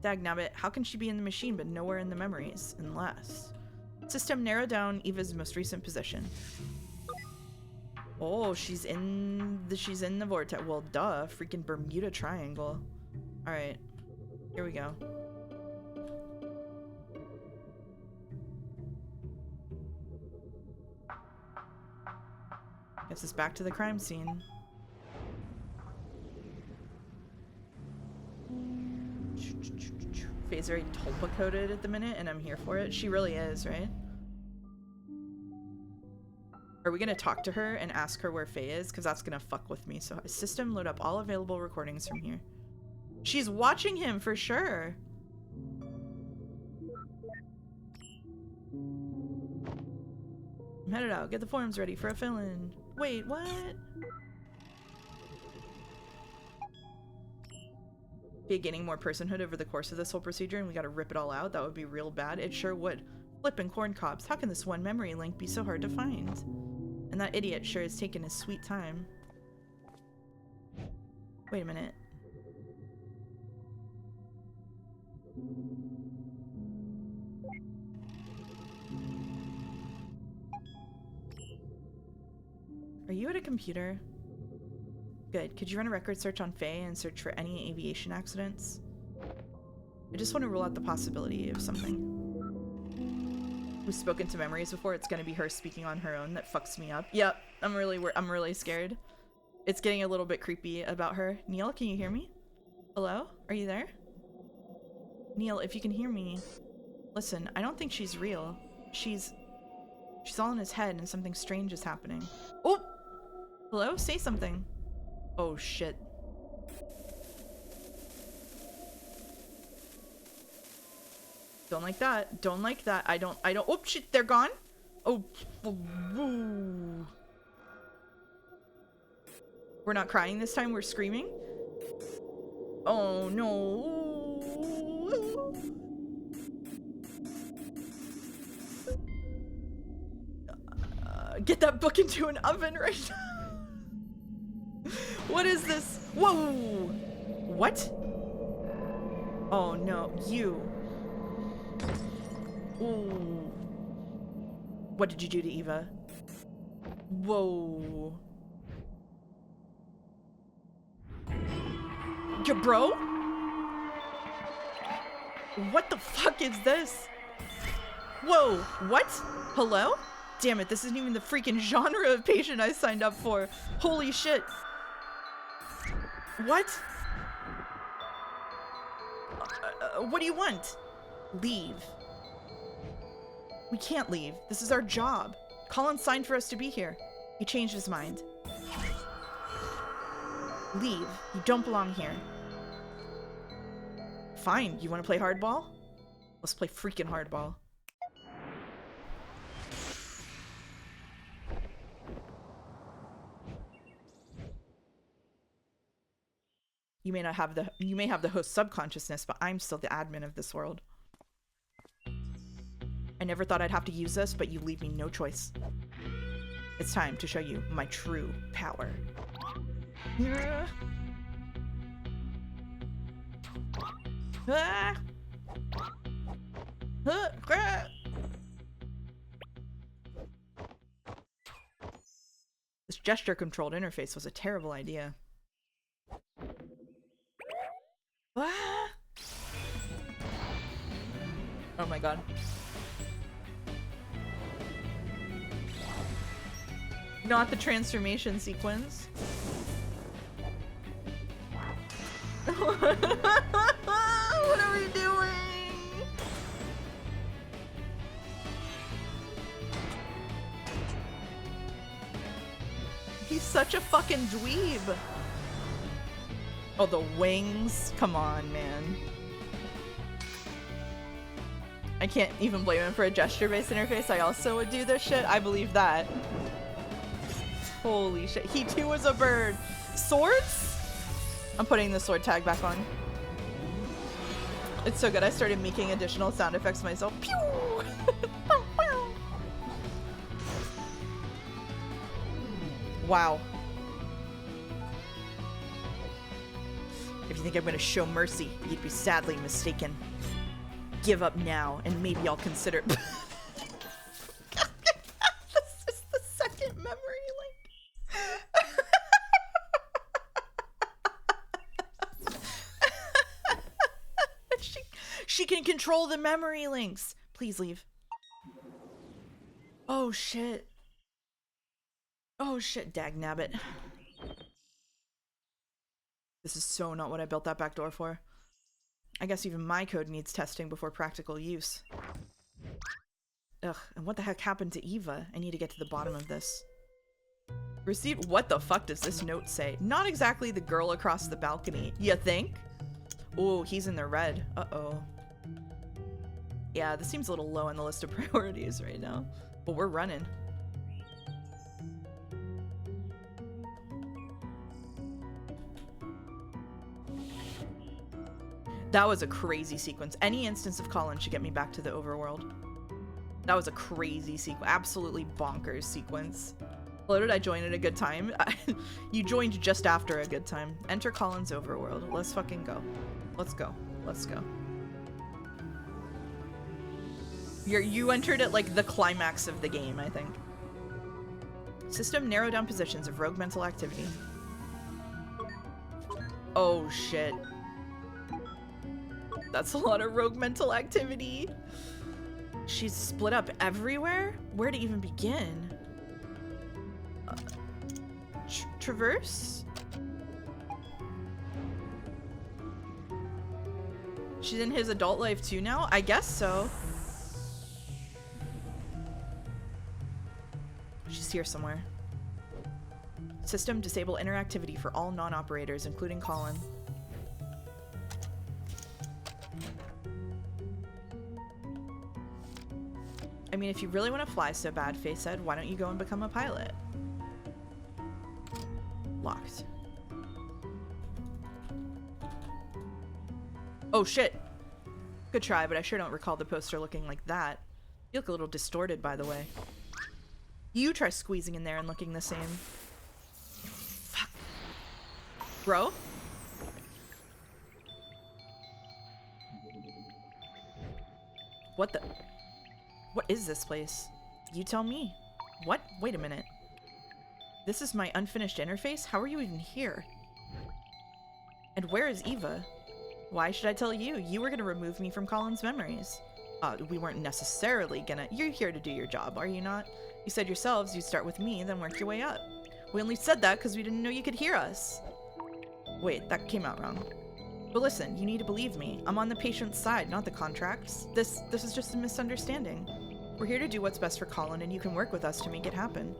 Dagnabbit, how can she be in the machine but nowhere in the memories? Unless... System narrowed down Eva's most recent position. Oh, she's in the vortex. Well, duh. Freaking Bermuda Triangle. Alright. Here we go. Guess it's back to the crime scene. Faye's very tulpa-coated at the minute, and I'm here for it. She really is, right? Are we gonna talk to her and ask her where Faye is? Because that's gonna fuck with me. So system, load up all available recordings from here. She's watching him for sure. I'm headed out. Get the forms ready for a fill-in. Wait, what? be gaining more personhood over the course of this whole procedure and we gotta rip it all out, that would be real bad. It sure would. Flippin' corn cobs. How can this one memory link be so hard to find? And that idiot sure has taken his sweet time. Wait a minute. Are you at a computer? Good. Could you run a record search on Faye and search for any aviation accidents? I just want to rule out the possibility of something. We've spoken to memories before. It's gonna be her speaking on her own that fucks me up. Yep. I'm really scared. It's getting a little bit creepy about her. Neil, can you hear me? Hello? Are you there? Neil, if you can hear me, listen, I don't think she's real. She's all in his head and something strange is happening. Oh! Hello? Say something. Oh shit. Don't like that. Don't like that. I don't. Oh shit, they're gone? Oh. Ooh. We're not crying this time, we're screaming? Oh no. Get that book into an oven right now. What is this? Whoa! What? Oh no, you. Ooh. What did you do to Eva? Whoa. Your bro? What the fuck is this? Whoa, what? Hello? Damn it, this isn't even the freaking genre of patient I signed up for. Holy shit. What? What do you want? Leave. We can't leave. This is our job. Colin signed for us to be here. He changed his mind. Leave. You don't belong here. Fine. You want to play hardball? Let's play freaking hardball. You may have the host subconsciousness, but I'm still the admin of this world. I never thought I'd have to use this, but you leave me no choice. It's time to show you my true power. This gesture-controlled interface was a terrible idea. Oh my god. Not the transformation sequence. What are we doing? He's such a fucking dweeb. Oh, the wings. Come on, man. I can't even blame him for a gesture-based interface. I also would do this shit. I believe that. Holy shit. He too was a bird. Swords? I'm putting the sword tag back on. It's so good. I started making additional sound effects myself. Pew! Wow. If you think I'm going to show mercy, you'd be sadly mistaken. Give up now, and maybe I'll consider. This is the second memory link. She can control the memory links. Please leave. Oh shit. Oh shit, dagnabbit. This is so not what I built that back door for. I guess even my code needs testing before practical use. Ugh, and what the heck happened to Eva? I need to get to the bottom of this. Received? What the fuck does this note say? Not exactly the girl across the balcony. You think? Ooh, he's in the red. Uh-oh. Yeah, this seems a little low on the list of priorities right now. But we're running. That was a crazy sequence. Any instance of Colin should get me back to the overworld. That was a crazy sequence. Absolutely bonkers sequence. Hello, did I join at a good time? You joined just after a good time. Enter Colin's overworld. Let's fucking go. Let's go. Let's go. You entered at like the climax of the game, I think. System narrow down positions of rogue mental activity. Oh shit. That's a lot of rogue mental activity. She's split up everywhere? Where to even begin? Traverse? She's in his adult life too now? I guess so. She's here somewhere. System disable interactivity for all non-operators, including Colin. I mean, if you really want to fly so bad, Faye said, why don't you go and become a pilot? Locked. Oh shit! Good try, but I sure don't recall the poster looking like that. You look a little distorted, by the way. You try squeezing in there and looking the same. Fuck. Bro? What the? What is this place? You tell me. What? Wait a minute. This is my unfinished interface? How are you even here? And where is Eva? Why should I tell you? You were gonna remove me from Colin's memories. We weren't necessarily gonna... You're here to do your job, are you not? You said yourselves you'd start with me, then work your way up. We only said that because we didn't know you could hear us. Wait, that came out wrong. But listen, you need to believe me. I'm on the patient's side, not the contract's. This is just a misunderstanding. We're here to do what's best for Colin, and you can work with us to make it happen.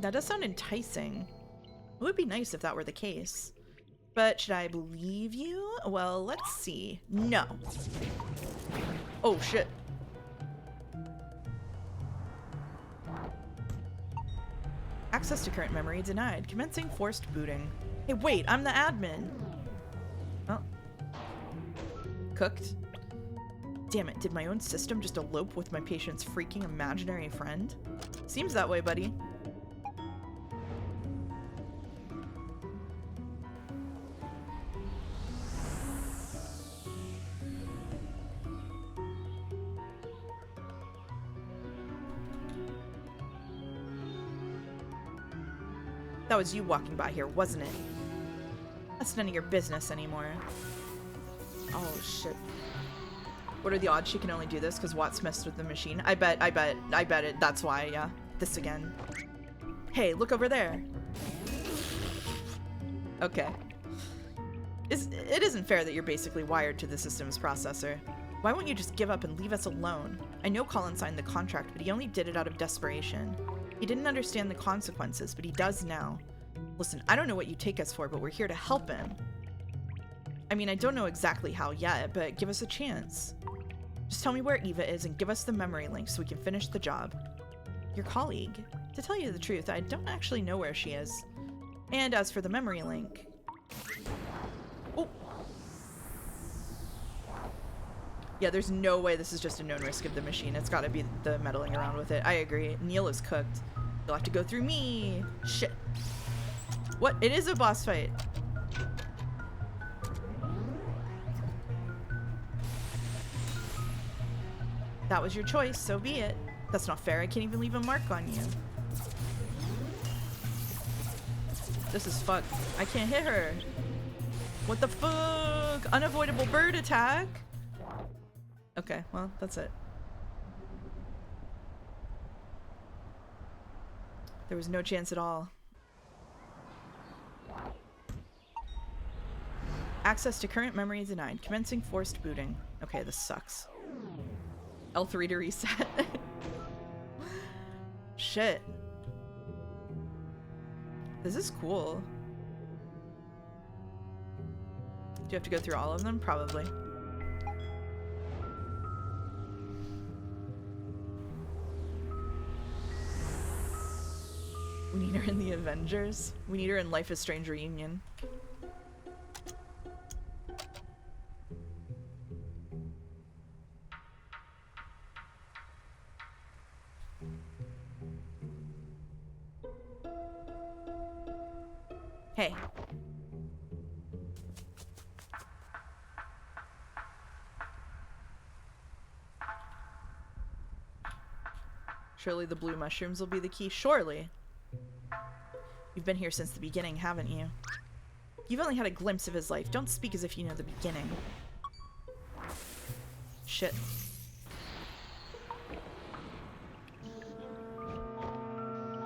That does sound enticing. It would be nice if that were the case. But should I believe you? Well, let's see. No. Oh, shit. Access to current memory denied. Commencing forced booting. Hey, wait, I'm the admin. Oh. Cooked. Damn it, did my own system just elope with my patient's freaking imaginary friend? Seems that way, buddy. That was you walking by here, wasn't it? That's none of your business anymore. Oh, shit. What are the odds she can only do this because Watts messed with the machine? I bet it. That's why, yeah. This again. Hey, look over there. Okay. It isn't fair that you're basically wired to the system's processor. Why won't you just give up and leave us alone? I know Colin signed the contract, but he only did it out of desperation. He didn't understand the consequences, but he does now. Listen, I don't know what you take us for, but we're here to help him. I mean, I don't know exactly how yet, but give us a chance. Just tell me where Eva is and give us the memory link so we can finish the job. Your colleague? To tell you the truth, I don't actually know where she is. And as for the memory link... Oh! Yeah, there's no way this is just a known risk of the machine. It's gotta be the meddling around with it. I agree. Neil is cooked. You'll have to go through me. Shit. What? It is a boss fight. That was your choice, so be it. That's not fair. I can't even leave a mark on you. This is fucked. I can't hit her. What the fuck? Unavoidable bird attack? Okay, well, that's it. There was no chance at all. Access to current memory denied. Commencing forced booting. Okay, this sucks. L3 to reset. Shit. This is cool. Do you have to go through all of them? Probably. We need her in the Avengers. We need her in Life is Strange Reunion. Hey. Surely the blue mushrooms will be the key. Surely. You've been here since the beginning, haven't you? You've only had a glimpse of his life. Don't speak as if you know the beginning. Shit.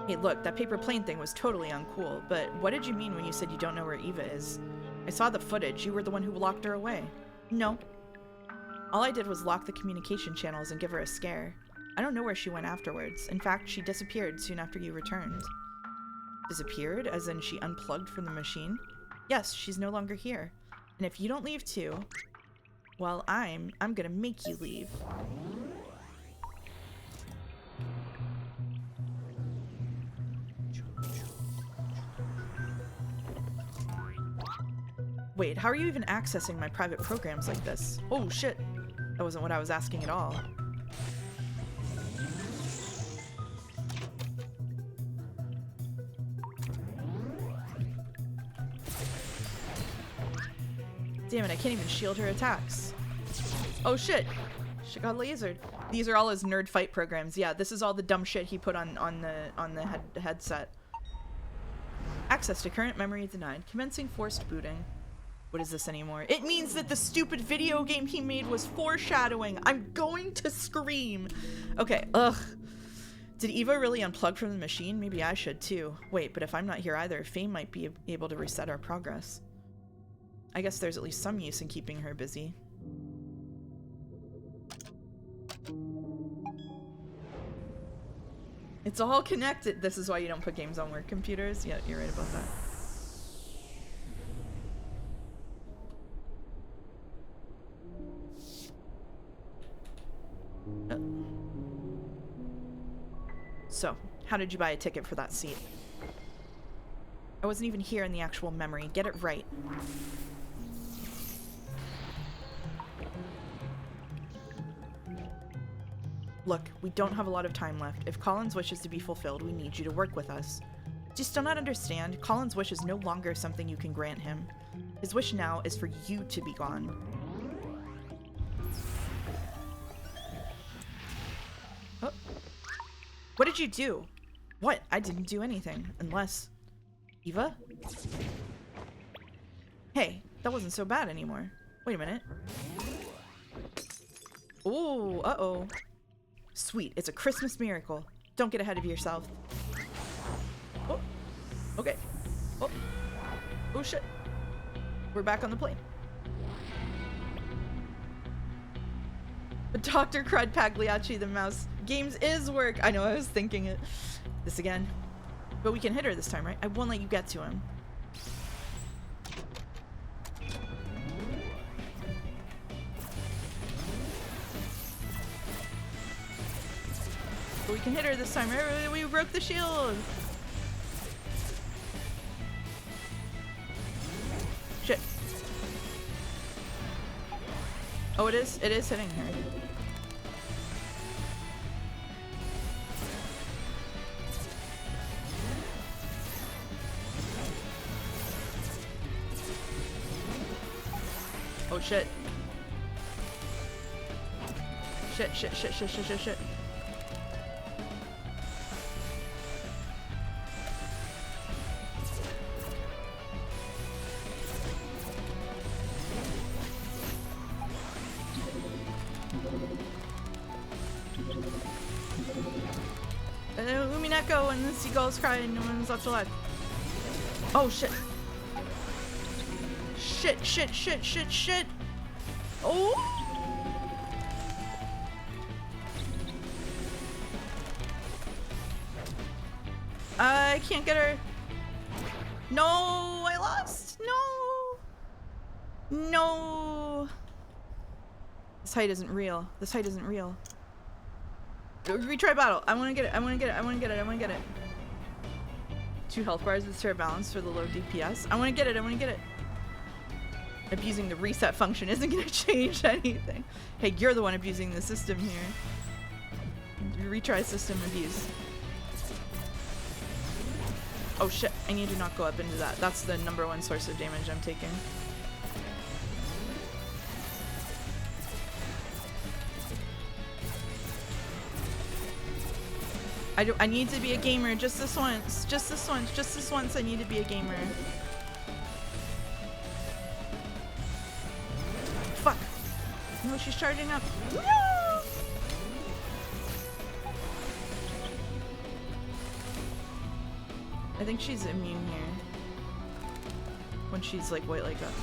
Hey, look, that paper plane thing was totally uncool, but what did you mean when you said you don't know where Eva is? I saw the footage. You were the one who locked her away. No. All I did was lock the communication channels and give her a scare. I don't know where she went afterwards. In fact, she disappeared soon after you returned. Disappeared? As in she unplugged from the machine? Yes, she's no longer here. And if you don't leave too, well, I'm gonna make you leave. Wait, how are you even accessing my private programs like this? Oh shit! That wasn't what I was asking at all. Damn it, I can't even shield her attacks. Oh shit! She got lasered. These are all his nerd fight programs. Yeah, this is all the dumb shit he put on the headset. Access to current memory denied. Commencing forced booting. What is this anymore? It means that the stupid video game he made was foreshadowing. I'm going to scream. Okay, ugh. Did Eva really unplug from the machine? Maybe I should too. Wait, but if I'm not here either, Fame might be able to reset our progress. I guess there's at least some use in keeping her busy. It's all connected. This is why you don't put games on work computers. Yeah, you're right about that. So, how did you buy a ticket for that seat? I wasn't even here in the actual memory. Get it right. Look, we don't have a lot of time left. If Colin's wish is to be fulfilled, we need you to work with us. Do you still not understand? Colin's wish is no longer something you can grant him. His wish now is for you to be gone. Oh. What did you do? What? I didn't do anything. Unless... Eva? Hey, that wasn't so bad anymore. Wait a minute. Ooh, uh-oh. Sweet, it's a Christmas miracle. Don't get ahead of yourself. Oh, okay. Oh, oh shit. We're back on the plane. But Dr. Crud Pagliacci the mouse. Games is work. I know, I was thinking it. This again. But we can hit her this time, right? I won't let you get to him. But we can hit her this time. We broke the shield. Shit. Oh, it is? It is hitting her. Oh shit. Shit, shit, shit, shit, shit, shit, shit. Umineko and the seagulls cry and no one's left alive. Oh shit. Shit, shit, shit, shit, shit. Oh! I can't get her. No, I lost. No. No. This height isn't real. This height isn't real. Retry battle. I want to get it. I want to get it. I want to get it. I want to get it. 2 health bars with fair balance for the low DPS. I want to get it. I want to get it. Abusing the reset function isn't going to change anything. Hey, you're the one abusing the system here. Retry system abuse. Oh shit, I need to not go up into that. That's the #1 source of damage I'm taking. I need to be a gamer just this once. Just this once. Just this once I need to be a gamer. Fuck. No, she's charging up. No! I think she's immune here. When she's like white like up.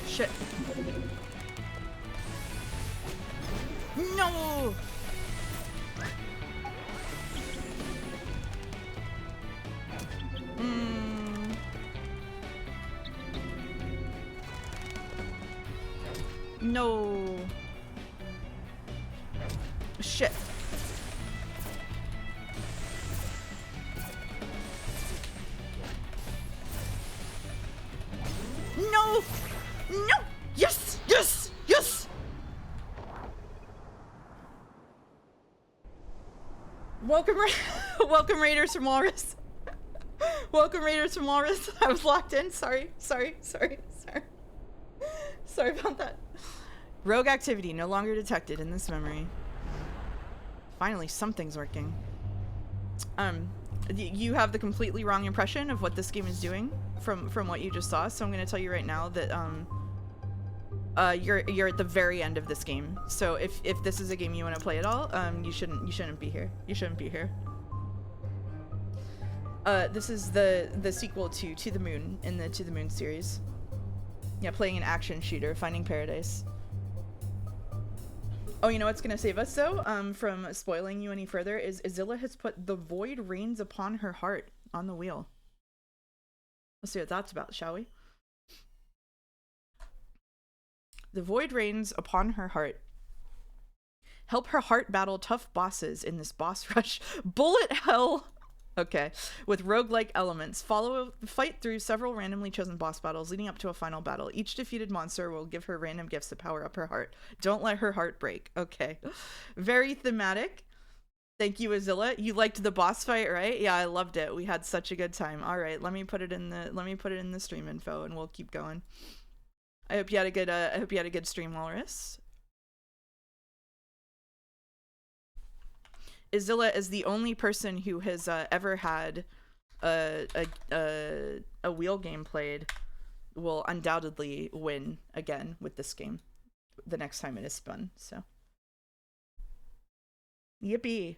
Shit. No! No. Shit. No! No! Yes! Yes! Yes! Welcome, welcome Raiders from Walrus. Welcome Raiders from Walrus. I was locked in. Sorry. Sorry about that. Rogue activity no longer detected in this memory. Finally, something's working. You have the completely wrong impression of what this game is doing from what you just saw. So I'm going to tell you right now that you're at the very end of this game. So if this is a game you want to play at all, you shouldn't be here. You shouldn't be here. This is the sequel to the Moon in the To the Moon series. Yeah, playing an action shooter, finding paradise. Oh, you know what's gonna save us though, from spoiling you any further, is Azilla has put the void reigns upon her heart on the wheel. Let's see what that's about, shall we? The void reigns upon her heart. Help her heart battle tough bosses in this boss rush. Bullet hell! Okay. With roguelike elements. Fight through several randomly chosen boss battles leading up to a final battle. Each defeated monster will give her random gifts to power up her heart. Don't let her heart break. Okay. Very thematic. Thank you, Azilla. You liked the boss fight, right? Yeah, I loved it. We had such a good time. All right, let me put it in the stream info and we'll keep going. I hope you had a good stream, Walrus. Azilla is the only person who has ever had a wheel game played will undoubtedly win again with this game the next time it is spun. So, yippee!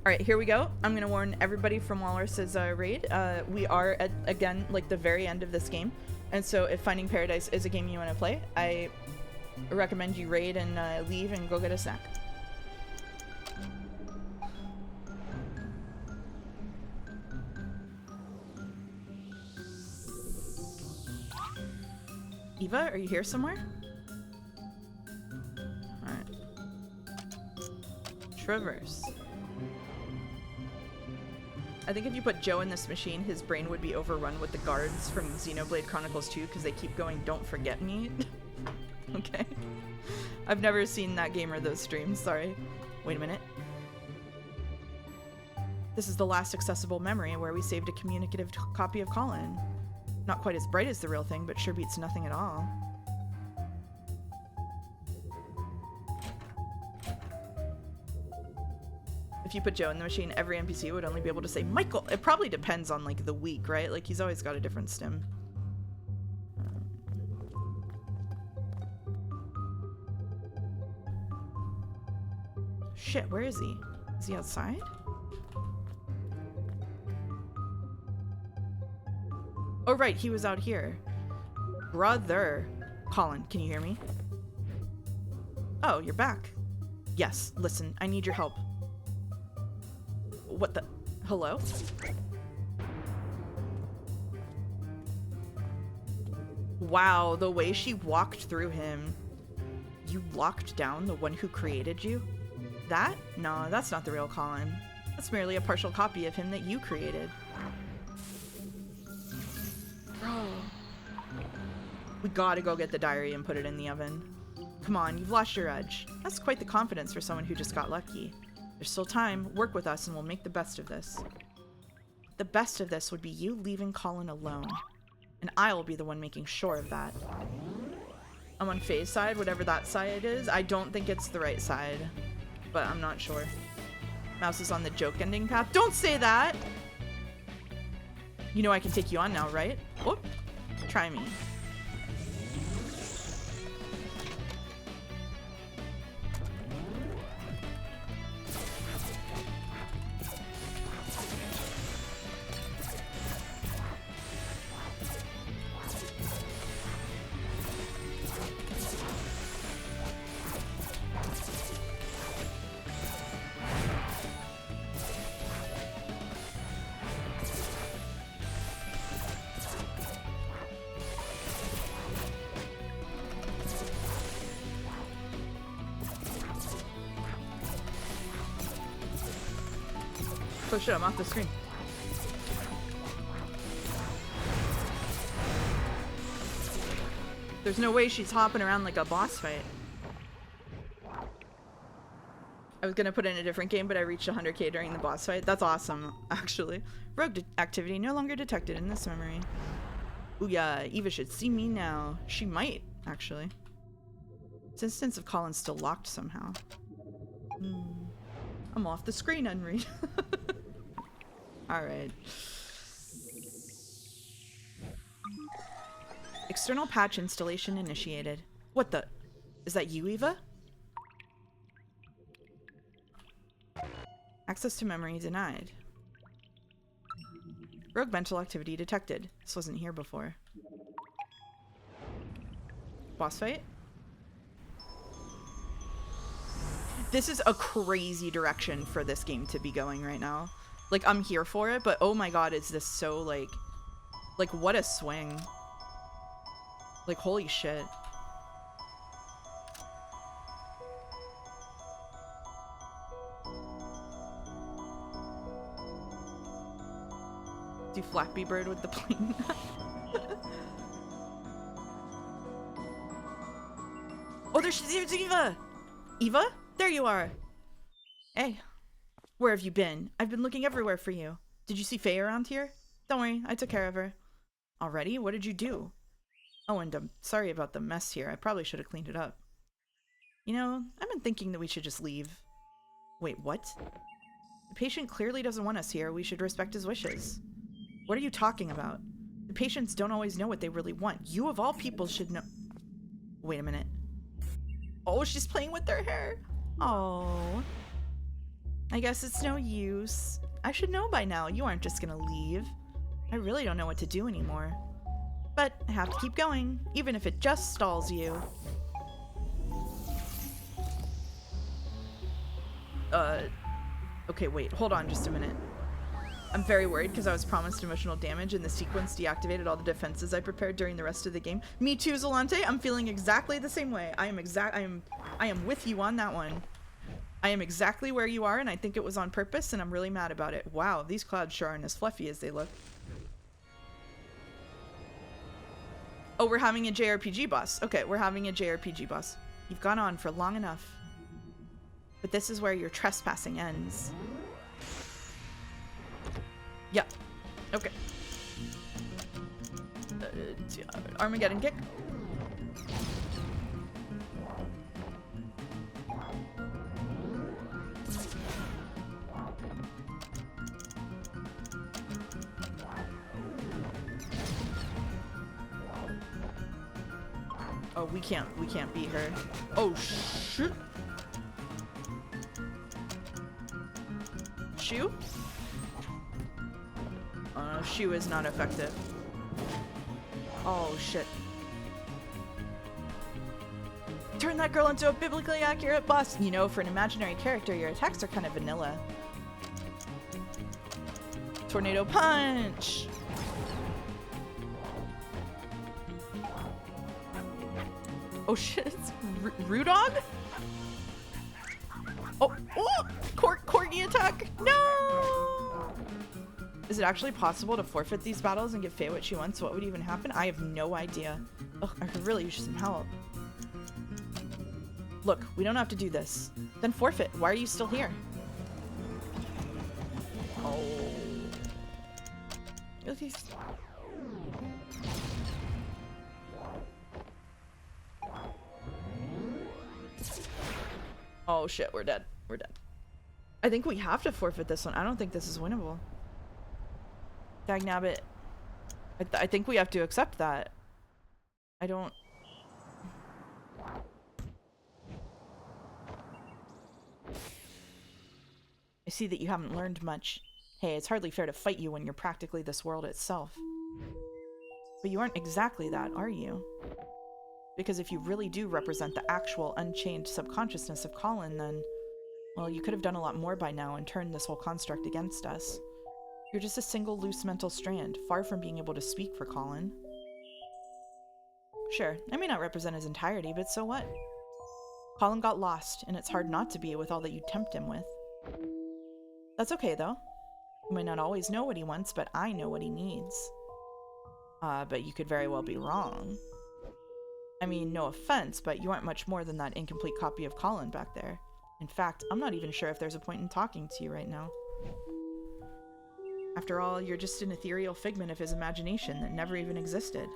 All right, here we go. I'm gonna warn everybody from Walrus's raid. We are at, again, like the very end of this game, and so if Finding Paradise is a game you want to play, I recommend you raid and leave and go get a snack. Eva, are you here somewhere? Alright. Traverse. I think if you put Joe in this machine, his brain would be overrun with the guards from Xenoblade Chronicles 2 because they keep going, "Don't forget me." Okay. I've never seen that game or those streams, sorry. Wait a minute. This is the last accessible memory where we saved a communicative copy of Colin. Not quite as bright as the real thing, but sure beats nothing at all. If you put Joe in the machine, every NPC would only be able to say Michael. It probably depends on like the week, right? Like he's always got a different stim. Shit, where is he? Is he outside? Oh right, he was out here. Brother. Colin, can you hear me? Oh, you're back. Yes, listen, I need your help. What the? Hello? Wow, the way she walked through him. You locked down the one who created you? That? No, that's not the real Colin. That's merely a partial copy of him that you created. Bro. We gotta go get the diary and put it in the oven. Come on, you've lost your edge. That's quite the confidence for someone who just got lucky. There's still time. Work with us and we'll make the best of this. The best of this would be you leaving Colin alone. And I'll be the one making sure of that. I'm on Faye's side, whatever that side is. I don't think it's the right side, but I'm not sure. Mouse is on the joke ending path. Don't say that! You know I can take you on now, right? Oh, try me. Oh shit, I'm off the screen. There's no way she's hopping around like a boss fight. I was gonna put in a different game, but I reached 100k during the boss fight. That's awesome, actually. Rogue activity no longer detected in this memory. Ooh yeah, Eva should see me now. She might, actually. This instance of Colin's still locked somehow. I'm off the screen, Unread. Alright. External patch installation initiated. What the? Is that you, Eva? Access to memory denied. Rogue mental activity detected. This wasn't here before. Boss fight? This is a crazy direction for this game to be going right now. Like, I'm here for it, but oh my god, is this so, like, what a swing. Like, holy shit. Do Flappy Bird with the plane. Oh, there's Eva! Eva? There you are! Hey. Where have you been? I've been looking everywhere for you. Did you see Faye around here? Don't worry, I took care of her. Already? What did you do? Oh, and I'm sorry about the mess here. I probably should have cleaned it up. You know, I've been thinking that we should just leave. Wait, what? The patient clearly doesn't want us here. We should respect his wishes. What are you talking about? The patients don't always know what they really want. You of all people should know. Wait a minute. Oh, she's playing with their hair. Oh. I guess it's no use. I should know by now. You aren't just gonna leave. I really don't know what to do anymore. But I have to keep going, even if it just stalls you. Okay, wait, hold on just a minute. I'm very worried because I was promised emotional damage and the sequence deactivated all the defenses I prepared during the rest of the game. Me too, Zalante. I'm feeling exactly the same way. I am with you on that one. I am exactly where you are, and I think it was on purpose, and I'm really mad about it. Wow, these clouds sure aren't as fluffy as they look. Oh, we're having a JRPG boss. Okay, we're having a JRPG boss. You've gone on for long enough. But this is where your trespassing ends. Yep. Okay. Armageddon kick. Oh, we can't beat her. Oh, shoot. Shoe? Oh no, shoe is not effective. Oh, shit. Turn that girl into a biblically accurate boss. You know, for an imaginary character, your attacks are kind of vanilla. Tornado punch! Oh shit, it's Rudog? Oh, oh! Corgi attack! No! Is it actually possible to forfeit these battles and give Faye what she wants? What would even happen? I have no idea. Ugh, I could really use some help. Look, we don't have to do this. Then forfeit. Why are you still here? Oh. Oh shit, we're dead. We're dead. I think we have to forfeit this one. I don't think this is winnable. Dagnabbit. I think we have to accept that. I don't... I see that you haven't learned much. Hey, it's hardly fair to fight you when you're practically this world itself. But you aren't exactly that, are you? Because if you really do represent the actual unchained subconsciousness of Colin, then... well, you could have done a lot more by now and turned this whole construct against us. You're just a single loose mental strand, far from being able to speak for Colin. Sure, I may not represent his entirety, but so what? Colin got lost, and it's hard not to be with all that you tempt him with. That's okay, though. You might not always know what he wants, but I know what he needs. But you could very well be wrong. I mean, no offense, but you aren't much more than that incomplete copy of Colin back there. In fact, I'm not even sure if there's a point in talking to you right now. After all, you're just an ethereal figment of his imagination that never even existed.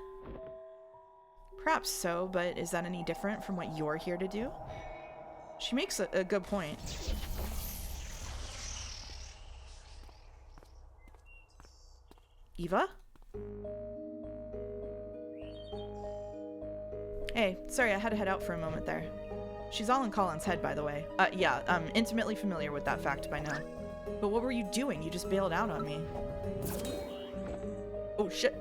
Perhaps so, but is that any different from what you're here to do? She makes a good point. Eva? Hey, sorry, I had to head out for a moment there. She's all in Colin's head, by the way. Yeah, I'm intimately familiar with that fact by now. But what were you doing? You just bailed out on me. Oh, shit.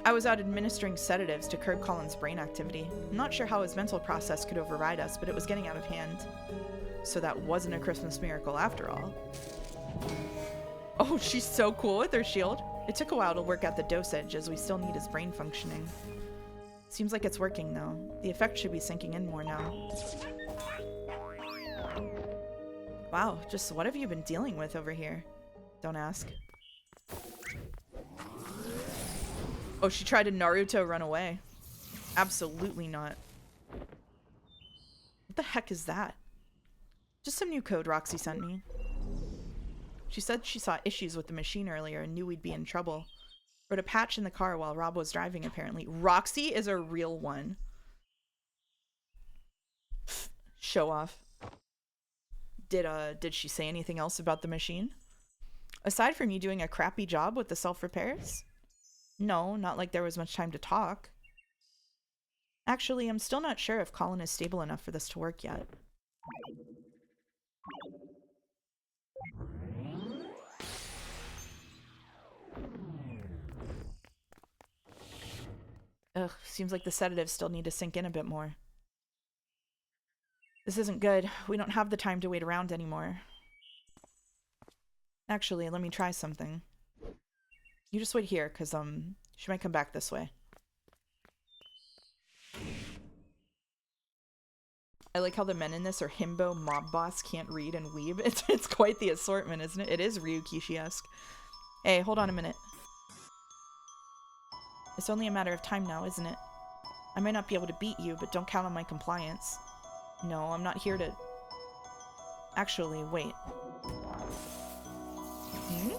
I was out administering sedatives to curb Colin's brain activity. I'm not sure how his mental process could override us, but it was getting out of hand. So that wasn't a Christmas miracle after all. Oh, she's so cool with her shield. It took a while to work out the dosage, as we still need his brain functioning. Seems like it's working, though. The effect should be sinking in more now. Wow, just what have you been dealing with over here? Don't ask. Oh, she tried to Naruto run away. Absolutely not. What the heck is that? Just some new code Roxy sent me. She said she saw issues with the machine earlier and knew we'd be in trouble. Wrote a patch in the car while Rob was driving, apparently. Roxy is a real one. Show off. Did she say anything else about the machine? Aside from you doing a crappy job with the self-repairs? No, not like there was much time to talk. Actually, I'm still not sure if Colin is stable enough for this to work yet. Ugh, seems like the sedatives still need to sink in a bit more. This isn't good. We don't have the time to wait around anymore. Actually, let me try something. You just wait here, because, she might come back this way. I like how the men in this are himbo, mob boss, can't read, and weeb. It's quite the assortment, isn't it? It is Ryukishi-esque. Hey, hold on a minute. It's only a matter of time now, isn't it? I might not be able to beat you, but don't count on my compliance. No, I'm not here to... Actually, wait. Hmm?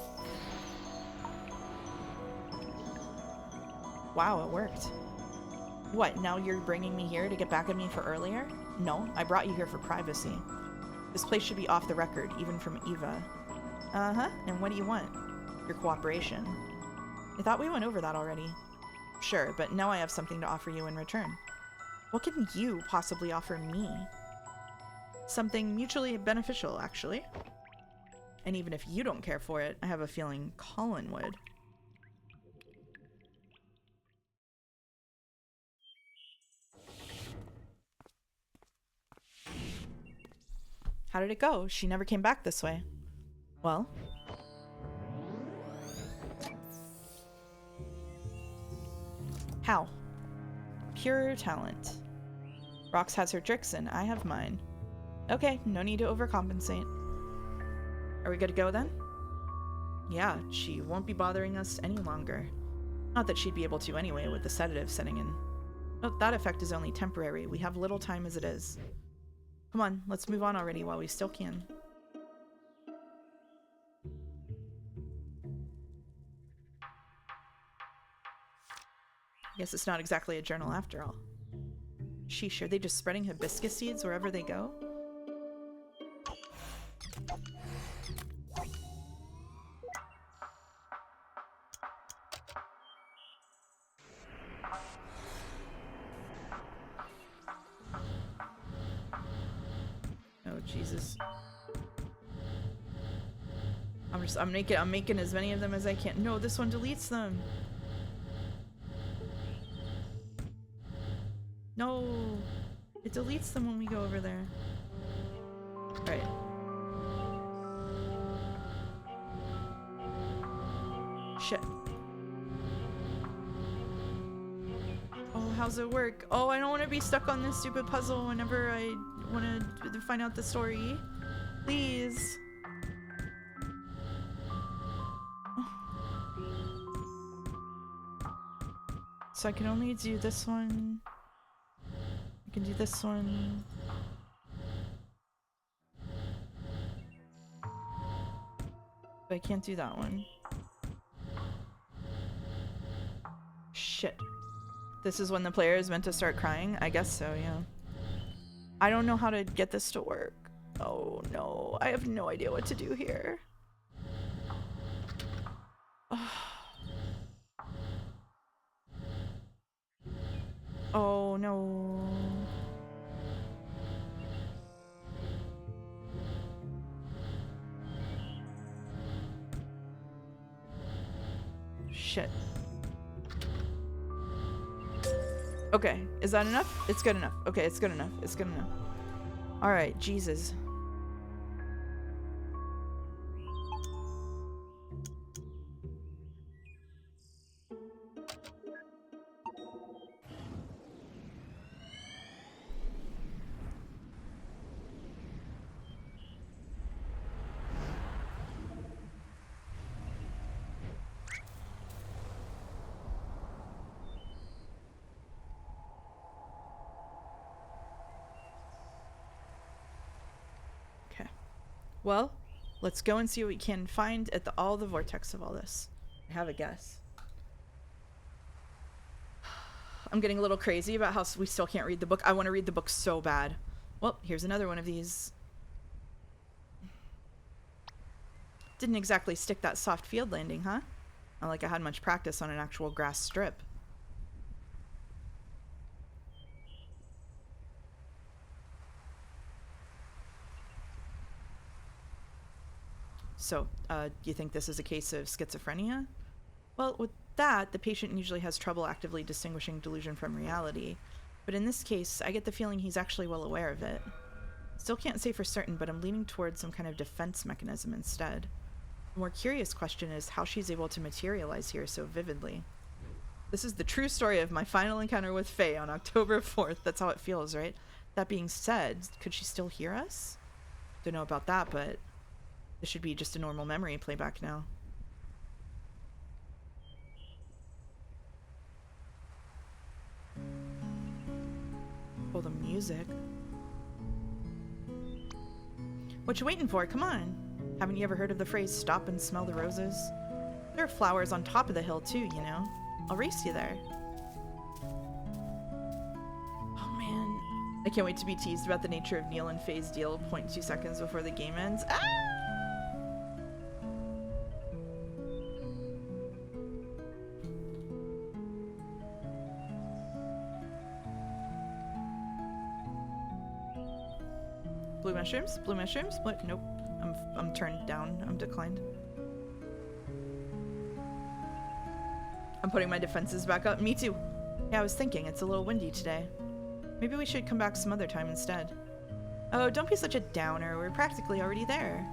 Wow, it worked. What, now you're bringing me here to get back at me for earlier? No, I brought you here for privacy. This place should be off the record, even from Eva. Uh-huh, and what do you want? Your cooperation. I thought we went over that already. Sure, but now I have something to offer you in return. What can you possibly offer me? Something mutually beneficial, actually. And even if you don't care for it, I have a feeling Colin would. How did it go? She never came back this way. Well... How? Pure talent. Rox has her tricks and I have mine. Okay, no need to overcompensate. Are we good to go then? Yeah, she won't be bothering us any longer. Not that she'd be able to anyway with the sedative setting in. But that effect is only temporary. We have little time as it is. Come on, let's move on already while we still can. I guess it's not exactly a journal after all. Sheesh, are they just spreading hibiscus seeds wherever they go? Oh, Jesus. I'm making as many of them as I can. No, this one deletes them. No, it deletes them when we go over there. Right. Shit. Oh, how's it work? Oh, I don't want to be stuck on this stupid puzzle whenever I want to find out the story. Please. So I can only do this one. I can do this one. But I can't do that one. Shit. This is when the player is meant to start crying? I guess so, yeah. I don't know how to get this to work. Oh no, I have no idea what to do here. Oh no. Shit. Okay, is that enough? It's good enough. Okay, it's good enough. It's good enough. Alright, Jesus. Well, let's go and see what we can find at all the vortex of all this. I have a guess. I'm getting a little crazy about how we still can't read the book. I want to read the book so bad. Well, here's another one of these. Didn't exactly stick that soft field landing, huh? Not like I had much practice on an actual grass strip. So, do you think this is a case of schizophrenia? Well, with that, the patient usually has trouble actively distinguishing delusion from reality. But in this case, I get the feeling he's actually well aware of it. Still can't say for certain, but I'm leaning towards some kind of defense mechanism instead. The more curious question is how she's able to materialize here so vividly. This is the true story of my final encounter with Faye on October 4th. That's how it feels, right? That being said, could she still hear us? Don't know about that, but this should be just a normal memory playback now. Oh, the music. What you waiting for? Come on. Haven't you ever heard of the phrase, stop and smell the roses? There are flowers on top of the hill too, you know. I'll race you there. Oh man. I can't wait to be teased about the nature of Neil and Faye's deal 0.2 seconds before the game ends. Ah! Blue mushrooms? Blue mushrooms? What? Nope. I'm turned down. I'm declined. I'm putting my defenses back up. Me too. Yeah, I was thinking it's a little windy today. Maybe we should come back some other time instead. Oh, don't be such a downer. We're practically already there.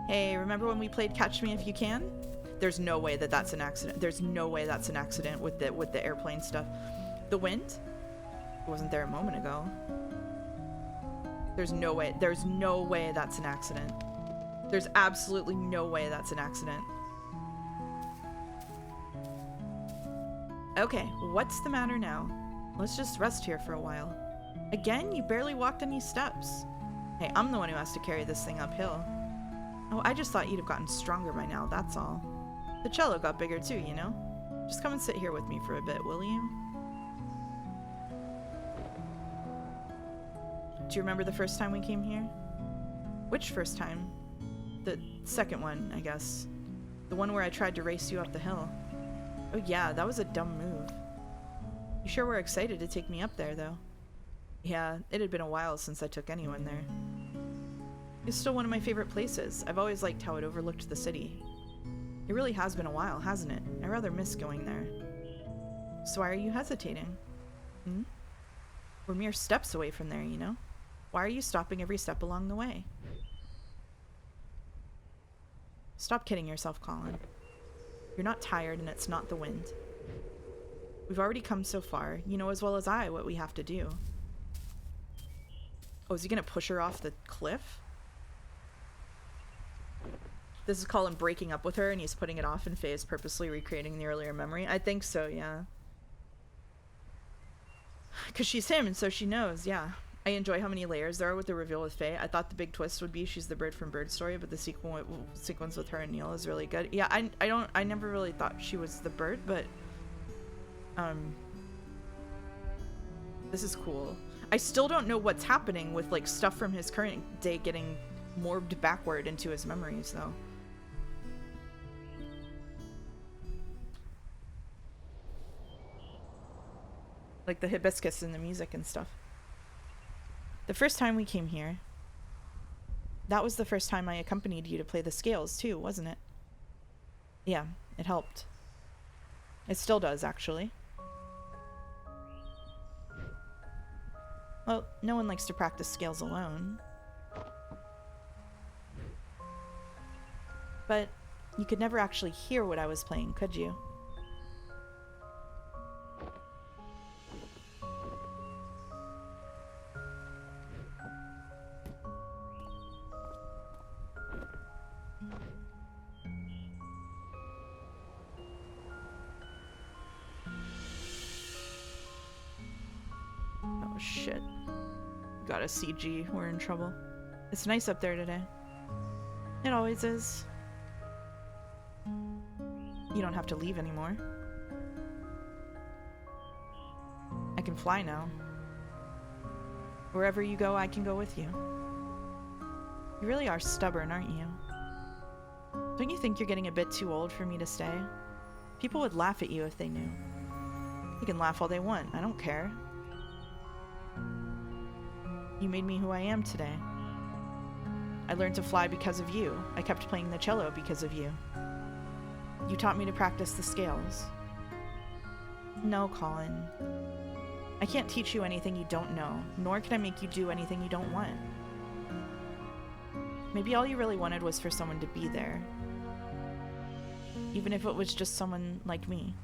Hey, remember when we played Catch Me If You Can? There's no way that that's an accident. There's no way that's an accident with the airplane stuff. The wind? wasn't there a moment ago. There's no way that's an accident. There's absolutely no way that's an accident. Okay, what's the matter now? Let's just rest here for a while. Again, you barely walked any steps. Hey, I'm the one who has to carry this thing uphill. Oh, I just thought you'd have gotten stronger by now, that's all. The cello got bigger too, you know? Just come and sit here with me for a bit, will you? Do you remember the first time we came here? Which first time? The second one, I guess. The one where I tried to race you up the hill. Oh yeah, that was a dumb move. You sure were excited to take me up there, though. Yeah, it had been a while since I took anyone there. It's still one of my favorite places. I've always liked how it overlooked the city. It really has been a while, hasn't it? I rather miss going there. So why are you hesitating? Hmm? We're mere steps away from there, you know? Why are you stopping every step along the way? Stop kidding yourself, Colin. You're not tired, and it's not the wind. We've already come so far. You know as well as I what we have to do. Oh, is he gonna push her off the cliff? This is Colin breaking up with her, and he's putting it off, and Faye is purposely recreating the earlier memory. I think so, yeah. Because she's him, and so she knows, yeah. I enjoy how many layers there are with the reveal with Faye. I thought the big twist would be she's the bird from Bird Story, but the sequence with her and Neil is really good. Yeah, I never really thought she was the bird, but this is cool. I still don't know what's happening with like stuff from his current day getting morbed backward into his memories, though. Like the hibiscus and the music and stuff. The first time we came here, that was the first time I accompanied you to play the scales too, wasn't it? Yeah, it helped. It still does, actually. Well, no one likes to practice scales alone. But you could never actually hear what I was playing, could you? Oh shit. Got a CG, we're in trouble. It's nice up there today. It always is. You don't have to leave anymore. I can fly now. Wherever you go, I can go with you. You really are stubborn, aren't you? Don't you think you're getting a bit too old for me to stay? People would laugh at you if they knew. You can laugh all they want, I don't care. You made me who I am today. I learned to fly because of you. I kept playing the cello because of you. You taught me to practice the scales. No, Colin. I can't teach you anything you don't know, nor can I make you do anything you don't want. Maybe all you really wanted was for someone to be there. Even if it was just someone like me.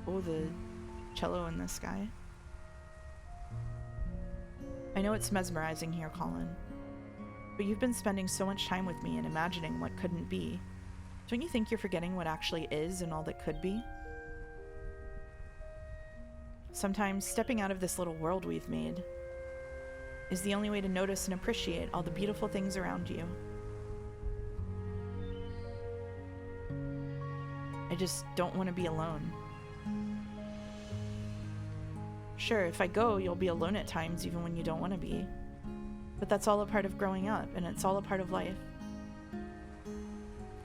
Oh, the cello in the sky. I know it's mesmerizing here, Colin. But you've been spending so much time with me and imagining what couldn't be. Don't you think you're forgetting what actually is and all that could be? Sometimes stepping out of this little world we've made is the only way to notice and appreciate all the beautiful things around you. I just don't want to be alone. Sure, if I go, you'll be alone at times even when you don't want to be. But that's all a part of growing up, and it's all a part of life.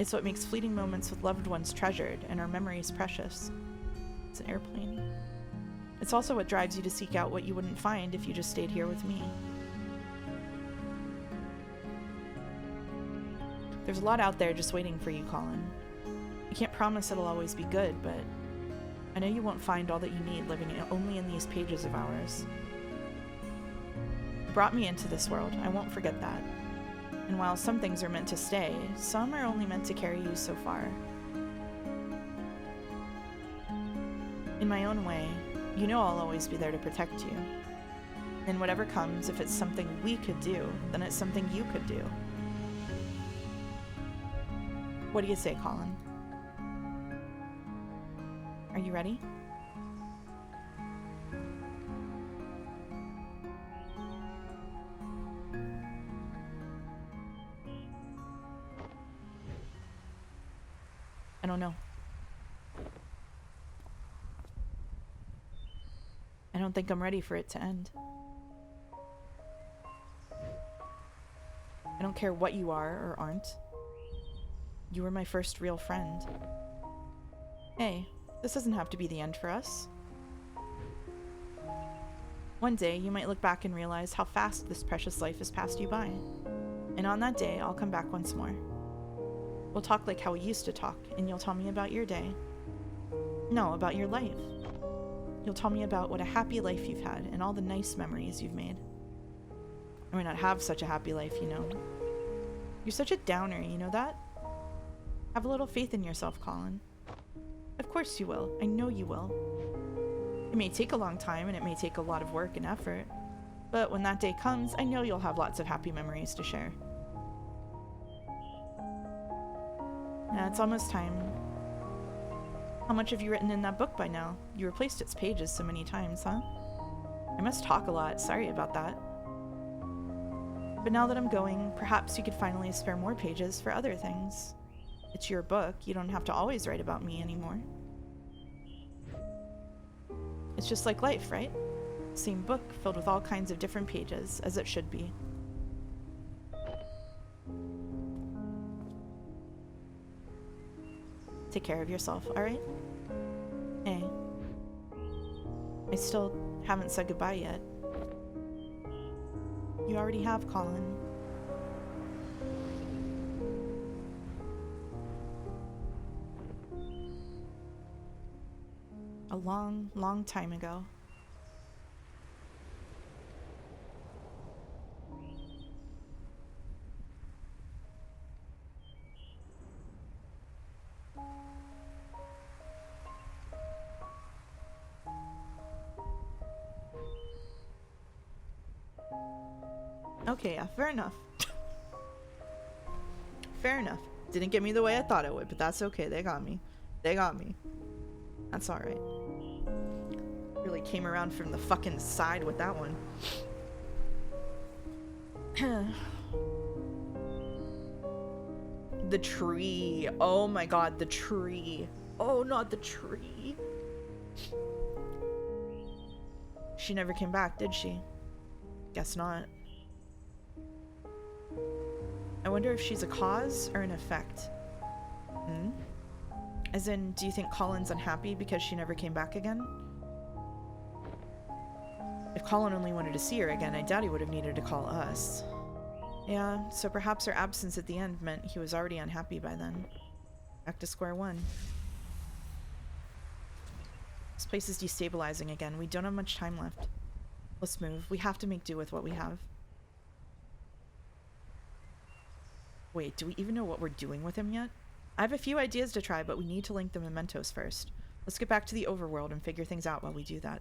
It's what makes fleeting moments with loved ones treasured and our memories precious. It's an airplane. It's also what drives you to seek out what you wouldn't find if you just stayed here with me. There's a lot out there just waiting for you, Colin. I can't promise it'll always be good, but I know you won't find all that you need living only in these pages of ours. You brought me into this world, I won't forget that. And while some things are meant to stay, some are only meant to carry you so far. In my own way, you know I'll always be there to protect you. And whatever comes, if it's something we could do, then it's something you could do. What do you say, Colin? Are you ready? I don't know. I don't think I'm ready for it to end. I don't care what you are or aren't. You were my first real friend. Hey, this doesn't have to be the end for us. One day, you might look back and realize how fast this precious life has passed you by. And on that day, I'll come back once more. We'll talk like how we used to talk, and you'll tell me about your day. No, about your life. You'll tell me about what a happy life you've had and all the nice memories you've made. I may not have such a happy life, you know. You're such a downer, you know that? Have a little faith in yourself, Colin. Of course you will. I know you will. It may take a long time and it may take a lot of work and effort, but when that day comes, I know you'll have lots of happy memories to share. Yeah, it's almost time. How much have you written in that book by now? You replaced its pages so many times, huh? I must talk a lot. Sorry about that. But now that I'm going, perhaps you could finally spare more pages for other things. It's your book. You don't have to always write about me anymore. It's just like life, right? Same book filled with all kinds of different pages, as it should be. Take care of yourself, alright? Hey. I still haven't said goodbye yet. You already have, Colin. A long, long time ago. Okay, yeah, fair enough. Fair enough. Didn't get me the way I thought it would, but that's okay. They got me. They got me. That's alright. Really came around from the fucking side with that one. The tree. Oh my god, the tree. Oh, not the tree. She never came back, did she? Guess not. I wonder if she's a cause or an effect. Hmm? As in, do you think Colin's unhappy because she never came back again? If Colin only wanted to see her again, I doubt he would have needed to call us. Yeah, so perhaps her absence at the end meant he was already unhappy by then. Back to square one. This place is destabilizing again. We don't have much time left. Let's move. We have to make do with what we have. Wait, do we even know what we're doing with him yet? I have a few ideas to try, but we need to link the mementos first. Let's get back to the overworld and figure things out while we do that.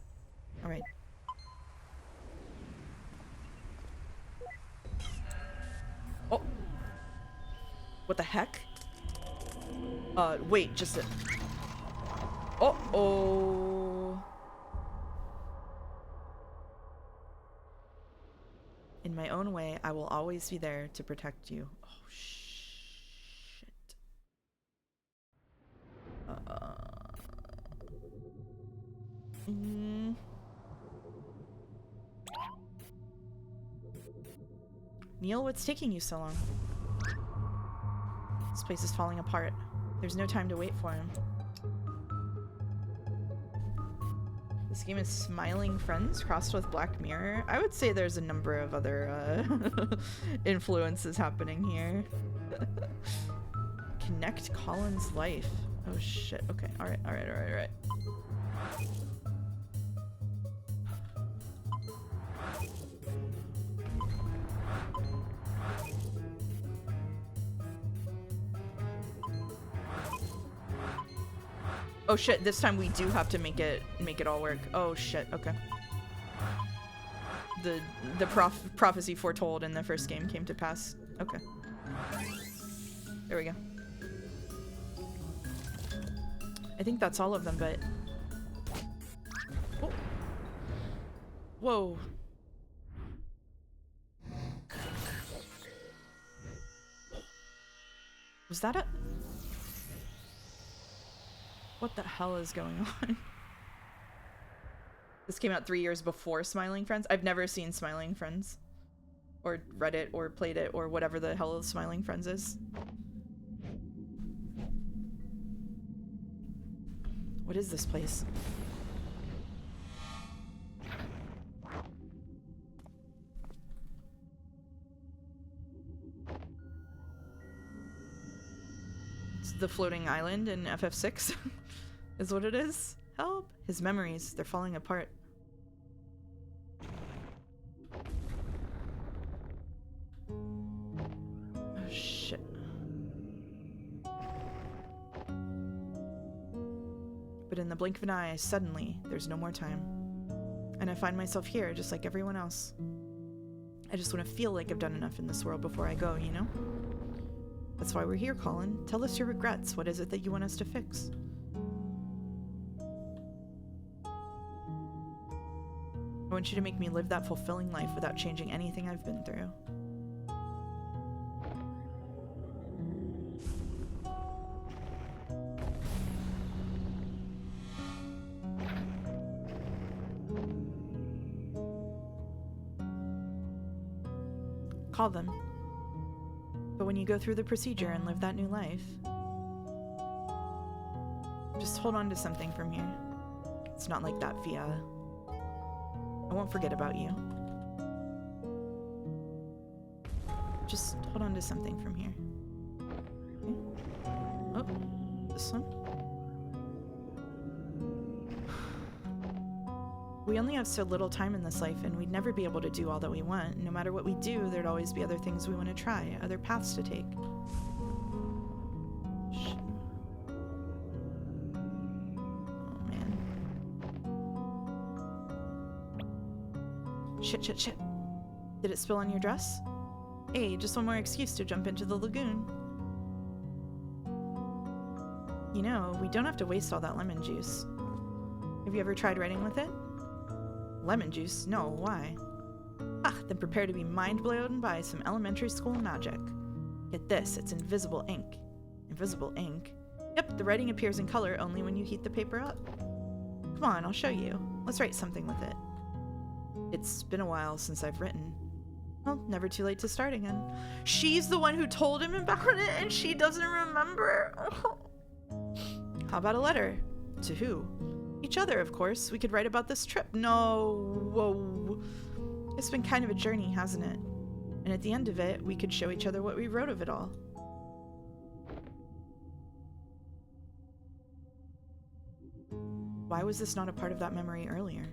Alright. Oh! What the heck? Wait, just a... Uh-oh! In my own way, I will always be there to protect you. Oh, shit. Neil, what's taking you so long? This place is falling apart. There's no time to wait for him. This game is Smiling Friends crossed with Black Mirror. I would say there's a number of other influences happening here. Connect Colin's life. Oh shit. Okay. Alright. Oh shit, this time we do have to make it all work. Oh shit, okay. the prophecy foretold in the first game came to pass. Okay. There we go. I think that's all of them, but... Oh. Whoa. Was that a... What the hell is going on? This came out 3 years before Smiling Friends. I've never seen Smiling Friends. Or read it, or played it, or whatever the hell Smiling Friends is. What is this place? It's the floating island in FF6 is what it is. Help! His memories, they're falling apart. Oh shit. But in the blink of an eye, suddenly, there's no more time. And I find myself here, just like everyone else. I just want to feel like I've done enough in this world before I go, you know? That's why we're here, Colin. Tell us your regrets. What is it that you want us to fix? I want you to make me live that fulfilling life without changing anything I've been through. Call them. But when you go through the procedure and live that new life, just hold on to something from here. It's not like that, Fia. I won't forget about you. Just hold on to something from here. Okay. Oh, this one. We only have so little time in this life, and we'd never be able to do all that we want. No matter what we do, there'd always be other things we want to try, other paths to take. Shit. Oh, man. Shit. Did it spill on your dress? Hey, just one more excuse to jump into the lagoon. You know, we don't have to waste all that lemon juice. Have you ever tried writing with it? Lemon juice? No, why? Ah, then prepare to be mind-blown by some elementary school magic. Get this, it's invisible ink. Invisible ink? Yep, the writing appears in color only when you heat the paper up. Come on, I'll show you. Let's write something with it. It's been a while since I've written. Well, never too late to start again. She's the one who told him about it, and she doesn't remember. How about a letter? To who? Each other, of course. We could write about this trip. No. Whoa. It's been kind of a journey, hasn't it? And at the end of it, we could show each other what we wrote of it all. Why was this not a part of that memory earlier?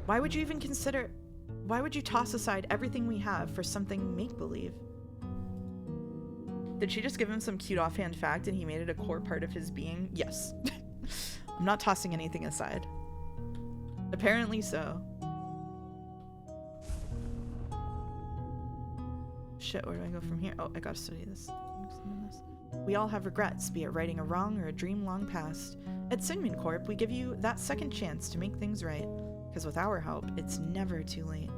Why would you even consider... Why would you toss aside everything we have for something make-believe? Did she just give him some cute offhand fact and he made it a core part of his being? Yes. I'm not tossing anything aside. Apparently so. Shit, where do I go from here? Oh, I gotta study this. We all have regrets, be it righting a wrong or a dream long past. At Singman Corp, we give you that second chance to make things right. Because with our help, it's never too late.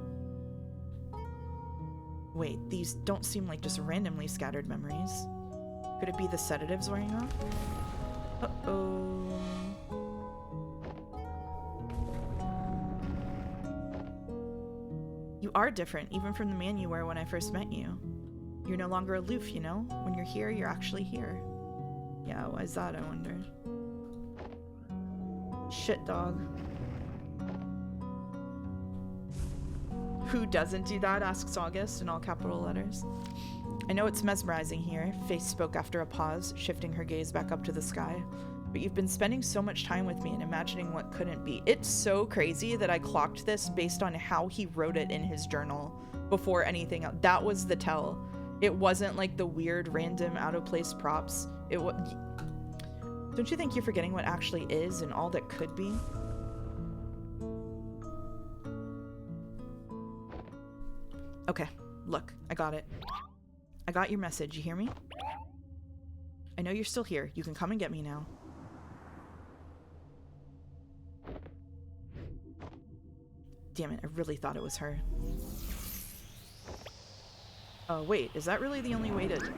Wait, these don't seem like just randomly scattered memories. Could it be the sedatives wearing off? Uh-oh. You are different, even from the man you were when I first met you. You're no longer aloof, you know? When you're here, you're actually here. Yeah, why is that, I wonder? Shit, dog. Who doesn't do that? Asks August in all capital letters. I know it's mesmerizing here, Faith spoke after a pause, shifting her gaze back up to the sky. But you've been spending so much time with me and imagining what couldn't be. It's so crazy that I clocked this based on how he wrote it in his journal before anything else. That was the tell. It wasn't like the weird, random, out-of-place props. It was... Don't you think you're forgetting what actually is and all that could be? Okay, look, I got it. I got your message, you hear me? I know you're still here. You can come and get me now. Damn it, I really thought it was her. Oh, wait, is that really the only way to...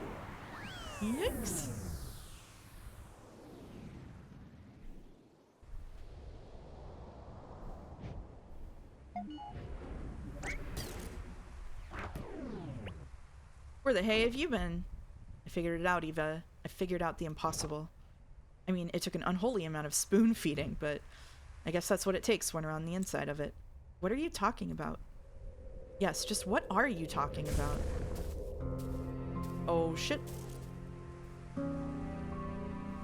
Yikes! Where the hey have you been? I figured it out, Eva. I figured out the impossible. I mean, it took an unholy amount of spoon feeding, but I guess that's what it takes when we're on the inside of it. What are you talking about? Yes, just what are you talking about? Oh, shit.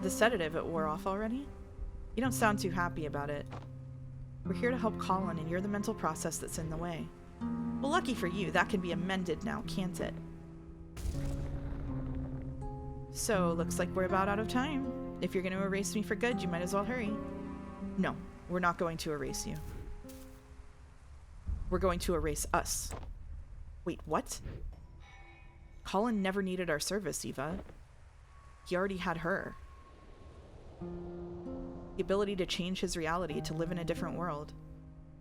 The sedative, it wore off already? You don't sound too happy about it. We're here to help Colin, and you're the mental process that's in the way. Well, lucky for you, that can be amended now, can't it? So, looks like we're about out of time. If you're going to erase me for good, you might as well hurry. No, we're not going to erase you. We're going to erase us. Wait, what? Colin never needed our service, Eva. He already had her. The ability to change his reality, to live in a different world.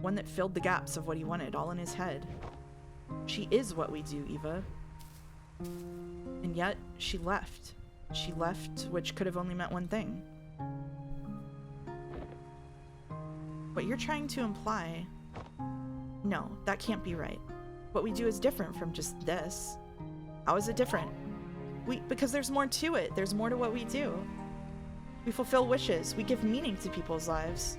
One that filled the gaps of what he wanted, all in his head. She is what we do, Eva. And yet, she left. She left, which could have only meant one thing. What you're trying to imply... No, that can't be right. What we do is different from just this. How is it different? Because there's more to it. There's more to what we do. We fulfill wishes. We give meaning to people's lives.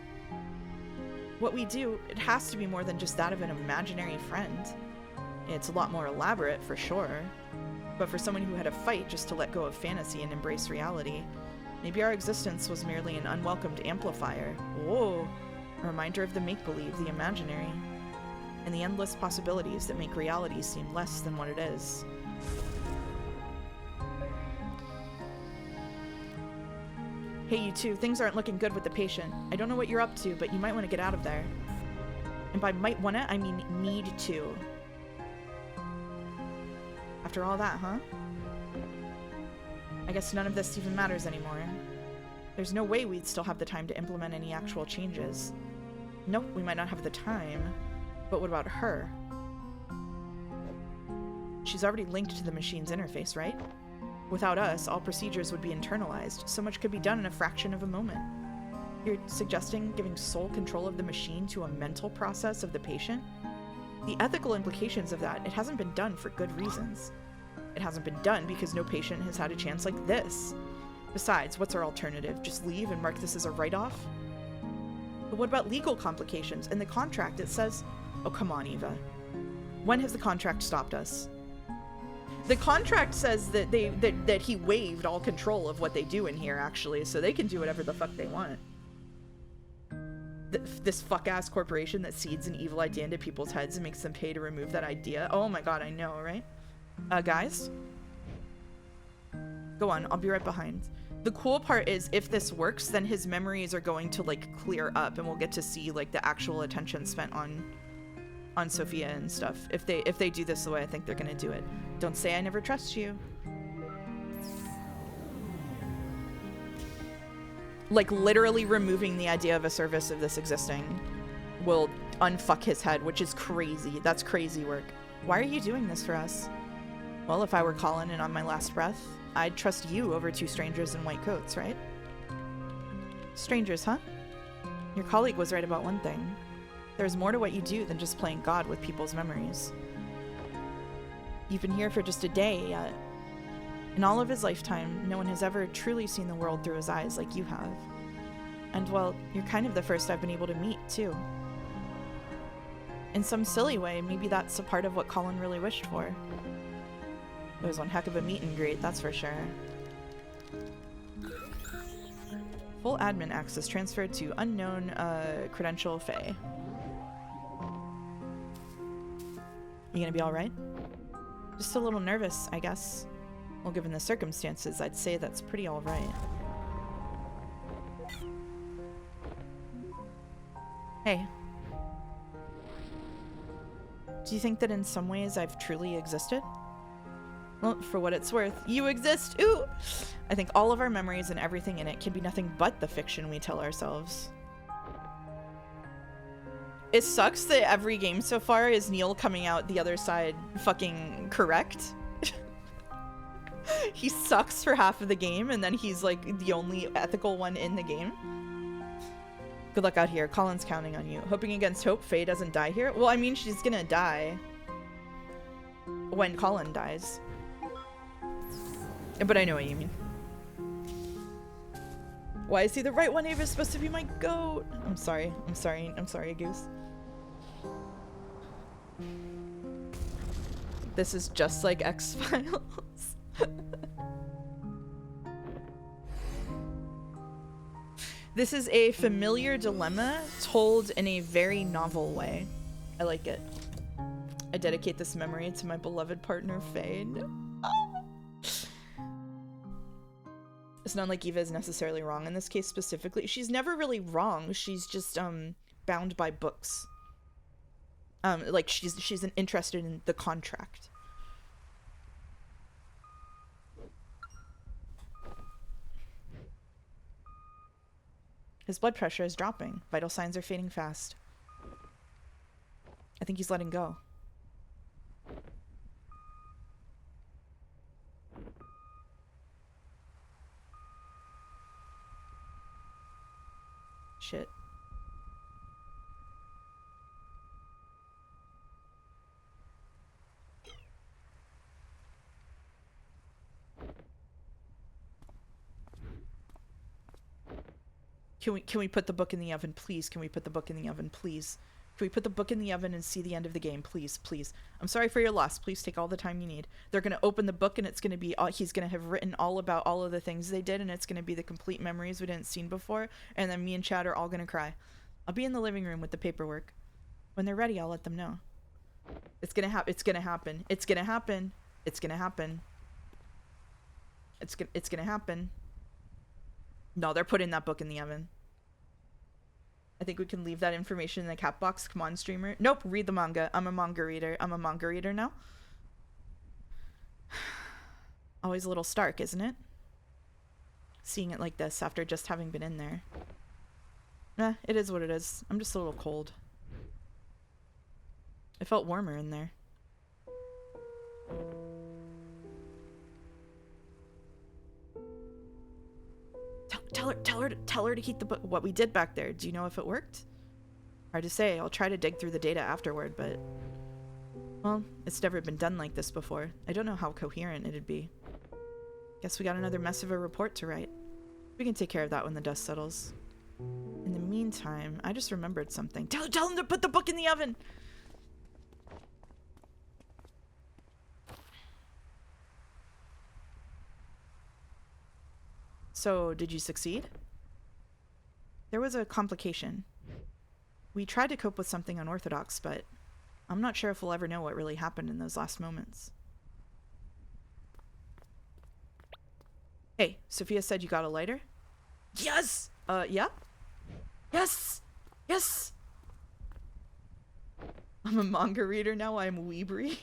What we do, it has to be more than just that of an imaginary friend. It's a lot more elaborate, for sure. But for someone who had to fight just to let go of fantasy and embrace reality, maybe our existence was merely an unwelcomed amplifier. Whoa! A reminder of the make-believe, the imaginary, and the endless possibilities that make reality seem less than what it is. Hey, you two, things aren't looking good with the patient. I don't know what you're up to, but you might want to get out of there. And by might wanna, I mean need to. After all that, huh? I guess none of this even matters anymore. There's no way we'd still have the time to implement any actual changes. Nope, we might not have the time. But what about her? She's already linked to the machine's interface, right? Without us, all procedures would be internalized. So much could be done in a fraction of a moment. You're suggesting giving sole control of the machine to a mental process of the patient? The ethical implications of that, it hasn't been done for good reasons. It hasn't been done because no patient has had a chance like this. Besides, what's our alternative? Just leave and mark this as a write-off? But what about legal complications? In the contract it says... Oh, come on, Eva. When has the contract stopped us? The contract says that that he waived all control of what they do in here, actually, so they can do whatever the fuck they want. This fuck-ass corporation that seeds an evil idea into people's heads and makes them pay to remove that idea. Oh my god, I know, right? Guys? Go on, I'll be right behind. The cool part is, if this works, then his memories are going to, like, clear up, and we'll get to see, like, the actual attention spent on Sophia and stuff. If they do this the way I think they're gonna do it. Don't say I never trust you. Like, literally removing the idea of a service of this existing will unfuck his head, which is crazy. That's crazy work. Why are you doing this for us? Well, if I were Colin and on my last breath, I'd trust you over two strangers in white coats, right? Strangers, huh? Your colleague was right about one thing. There's more to what you do than just playing God with people's memories. You've been here for just a day, yet in all of his lifetime, no one has ever truly seen the world through his eyes like you have. And, well, you're kind of the first I've been able to meet, too. In some silly way, maybe that's a part of what Colin really wished for. It was one heck of a meet and greet, that's for sure. Full admin access transferred to unknown credential Faye. You gonna be alright? Just a little nervous, I guess. Well, given the circumstances, I'd say that's pretty alright. Hey. Do you think that in some ways I've truly existed? Well, for what it's worth, you exist! Ooh! I think all of our memories and everything in it can be nothing but the fiction we tell ourselves. It sucks that every game so far is Neil coming out the other side fucking correct. He sucks for half of the game, and then he's like the only ethical one in the game. Good luck out here. Colin's counting on you. Hoping against hope Faye doesn't die here. Well, I mean, she's gonna die when Colin dies. But I know what you mean. Why is he the right one? Ava's supposed to be my goat. I'm sorry. I'm sorry. I'm sorry, Goose. This is just like X-Files. This is a familiar dilemma told in a very novel way. I like it. I dedicate this memory to my beloved partner, Faye. It's not like Eva is necessarily wrong in this case specifically. She's never really wrong. She's just bound by books. Like she's interested in the contract. His blood pressure is dropping. Vital signs are fading fast. I think he's letting go. Shit. Can we put the book in the oven, please? Can we put the book in the oven, please? Can we put the book in the oven and see the end of the game, please, please? I'm sorry for your loss. Please take all the time you need. They're gonna open the book and it's gonna be he's gonna have written all about all of the things they did, and it's gonna be the complete memories we didn't see before. And then me and Chad are all gonna cry. I'll be in the living room with the paperwork. When they're ready, I'll let them know. It's gonna happen. It's gonna happen. It's gonna happen. It's gonna happen. It's gonna happen. No, they're putting that book in the oven. I think we can leave that information in the cat box. Come on, streamer. Nope, read the manga. I'm a manga reader. I'm a manga reader now. Always a little stark, isn't it? Seeing it like this after just having been in there. It is what it is. I'm just a little cold. It felt warmer in there. Tell her to keep the book. What we did back there. Do you know if it worked? Hard to say. I'll try to dig through the data afterward, but well, it's never been done like this before. I don't know how coherent it'd be. Guess we got another mess of a report to write. We can take care of that when the dust settles. In the meantime, I just remembered something. Tell him to put the book in the oven. So, did you succeed? There was a complication. We tried to cope with something unorthodox, but I'm not sure if we'll ever know what really happened in those last moments. Hey, Sophia said you got a lighter? Yes! Yeah? Yes! Yes! I'm a manga reader now, I'm Weebry.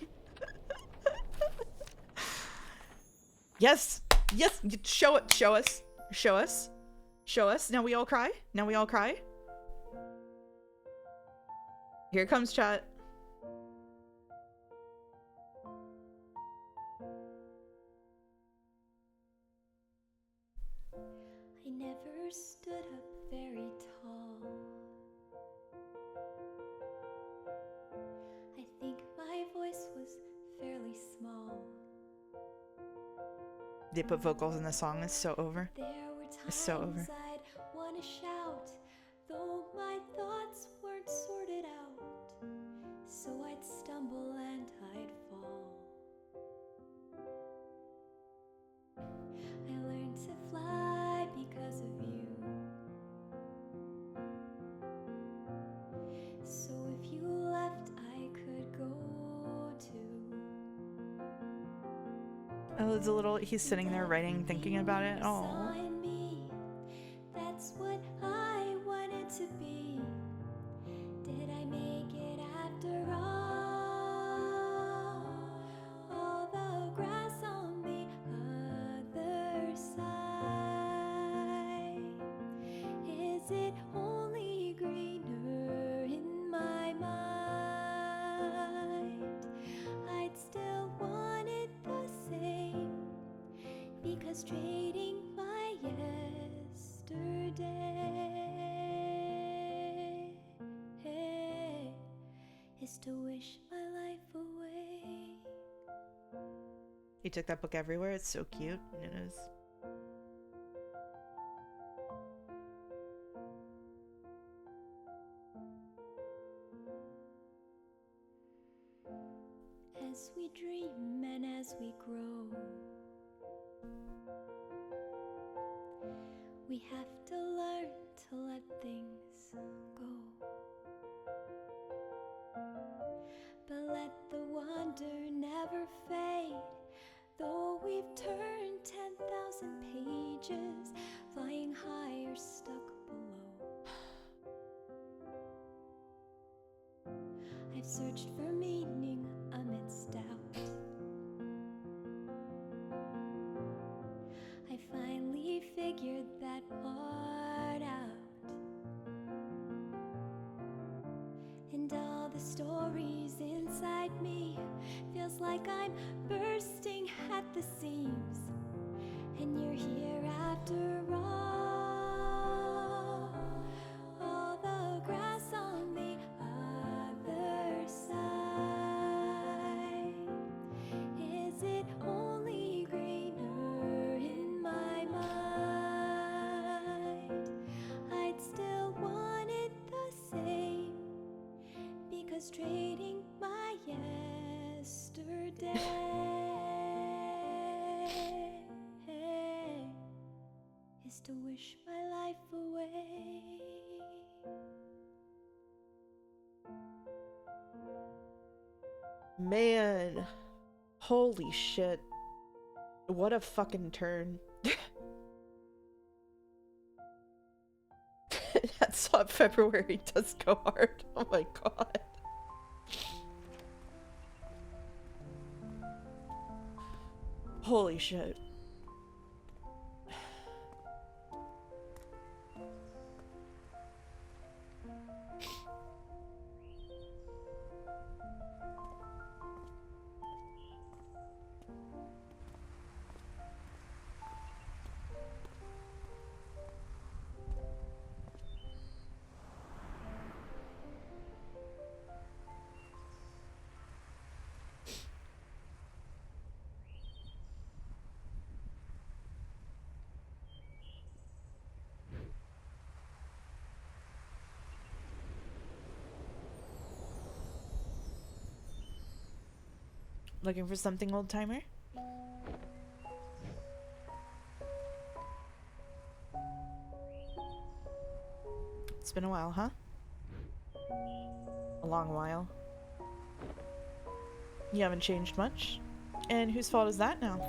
Yes! Yes! Show it! Show us! Show us! Show us! Now we all cry? Now we all cry? Here comes chat. I never stood up very tall. I think my voice was fairly small. They put vocals in the song. It's so over. There were times It's so over. I'd want to shout, though my thoughts weren't sorted out. So I'd stumble and I'd fall. I learned to fly because of you. So if you left, I could go too. Oh, it's a little. He's sitting there writing, thinking about it. Oh. That's what I wanted to be. Did I make it after all? All the grass on the other side. Is it only greener in my mind? I'd still want it the same, because trading my yesterday is to wish my life away. He took that book everywhere. It's so cute. It is. As we dream and as we grow, we have to learn to let things go. But let the wonder never fade, though we've turned 10,000 pages, flying high or stuck below. I've searched for meaning amidst doubt. I finally figured that part out. And all the stories inside me feels like I'm bursting at the seams. And you're here after all. All the grass on the other side. Is it only greener in my mind? I'd still want it the same, because trading my yesterday is to wish my life away. Man. Holy shit. What a fucking turn. That Swap February does go hard. Oh my god. Holy shit. Looking for something old-timer? It's been a while, huh? A long while. You haven't changed much? And whose fault is that now?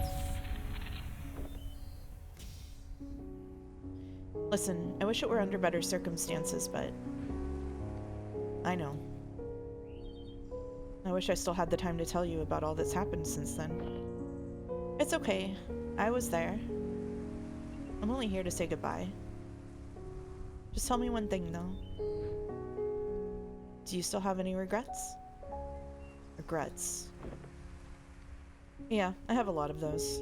Listen, I wish it were under better circumstances, but I know. I wish I still had the time to tell you about all that's happened since then. It's okay. I was there. I'm only here to say goodbye. Just tell me one thing, though. Do you still have any regrets? Regrets. Yeah, I have a lot of those.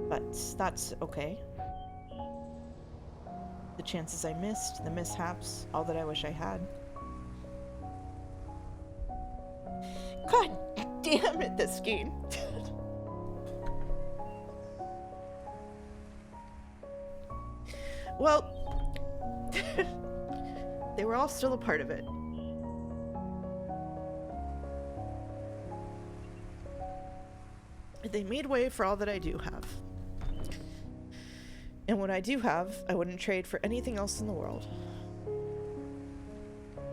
But that's okay. The chances I missed, the mishaps, all that I wish I had. God damn it, this game. Well, they were all still a part of it. They made way for all that I do have. And what I do have, I wouldn't trade for anything else in the world.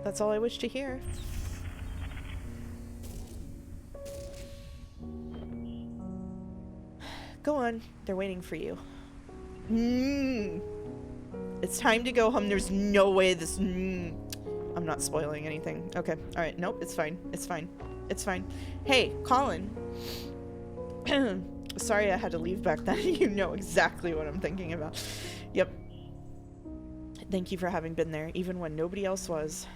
That's all I wish to hear. Go on. They're waiting for you. It's time to go home. There's no way this... I'm not spoiling anything. Okay. Alright. Nope. It's fine. It's fine. It's fine. Hey, Colin. Sorry I had to leave back then. You know exactly what I'm thinking about. Yep. Thank you for having been there, even when nobody else was.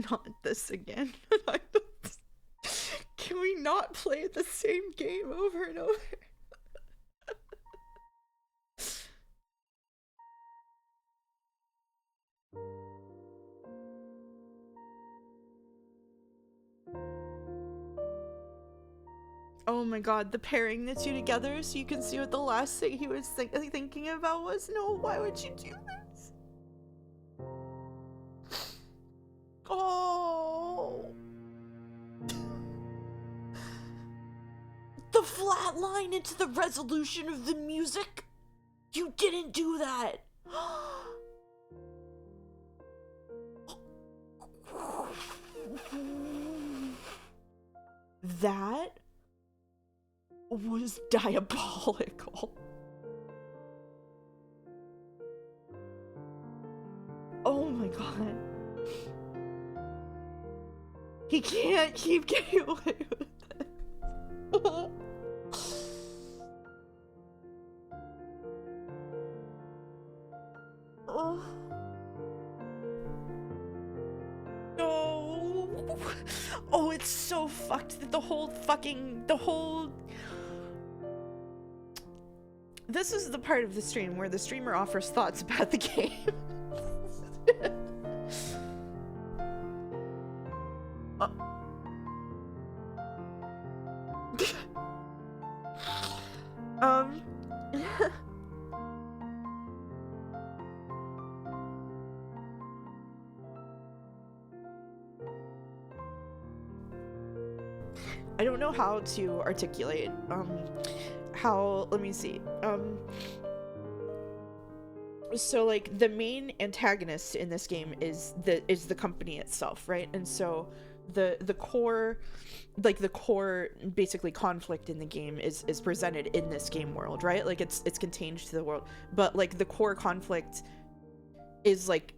Not this again. Can we not play the same game over and over? Oh my god, the pairing the two together so you can see what the last thing he was thinking about was? No, why would you do this? Oh. The flat line into the resolution of the music? You didn't do that. That was diabolical. Oh my god. He can't keep getting away with it. Oh. No. Oh, it's so fucked that the whole... This is the part of the stream where the streamer offers thoughts about the game. I don't know how to articulate let me see. So like the main antagonist in this game is the company itself, right? And so the core basically conflict in the game is presented in this game world, right? Like it's contained to the world, but like the core conflict is like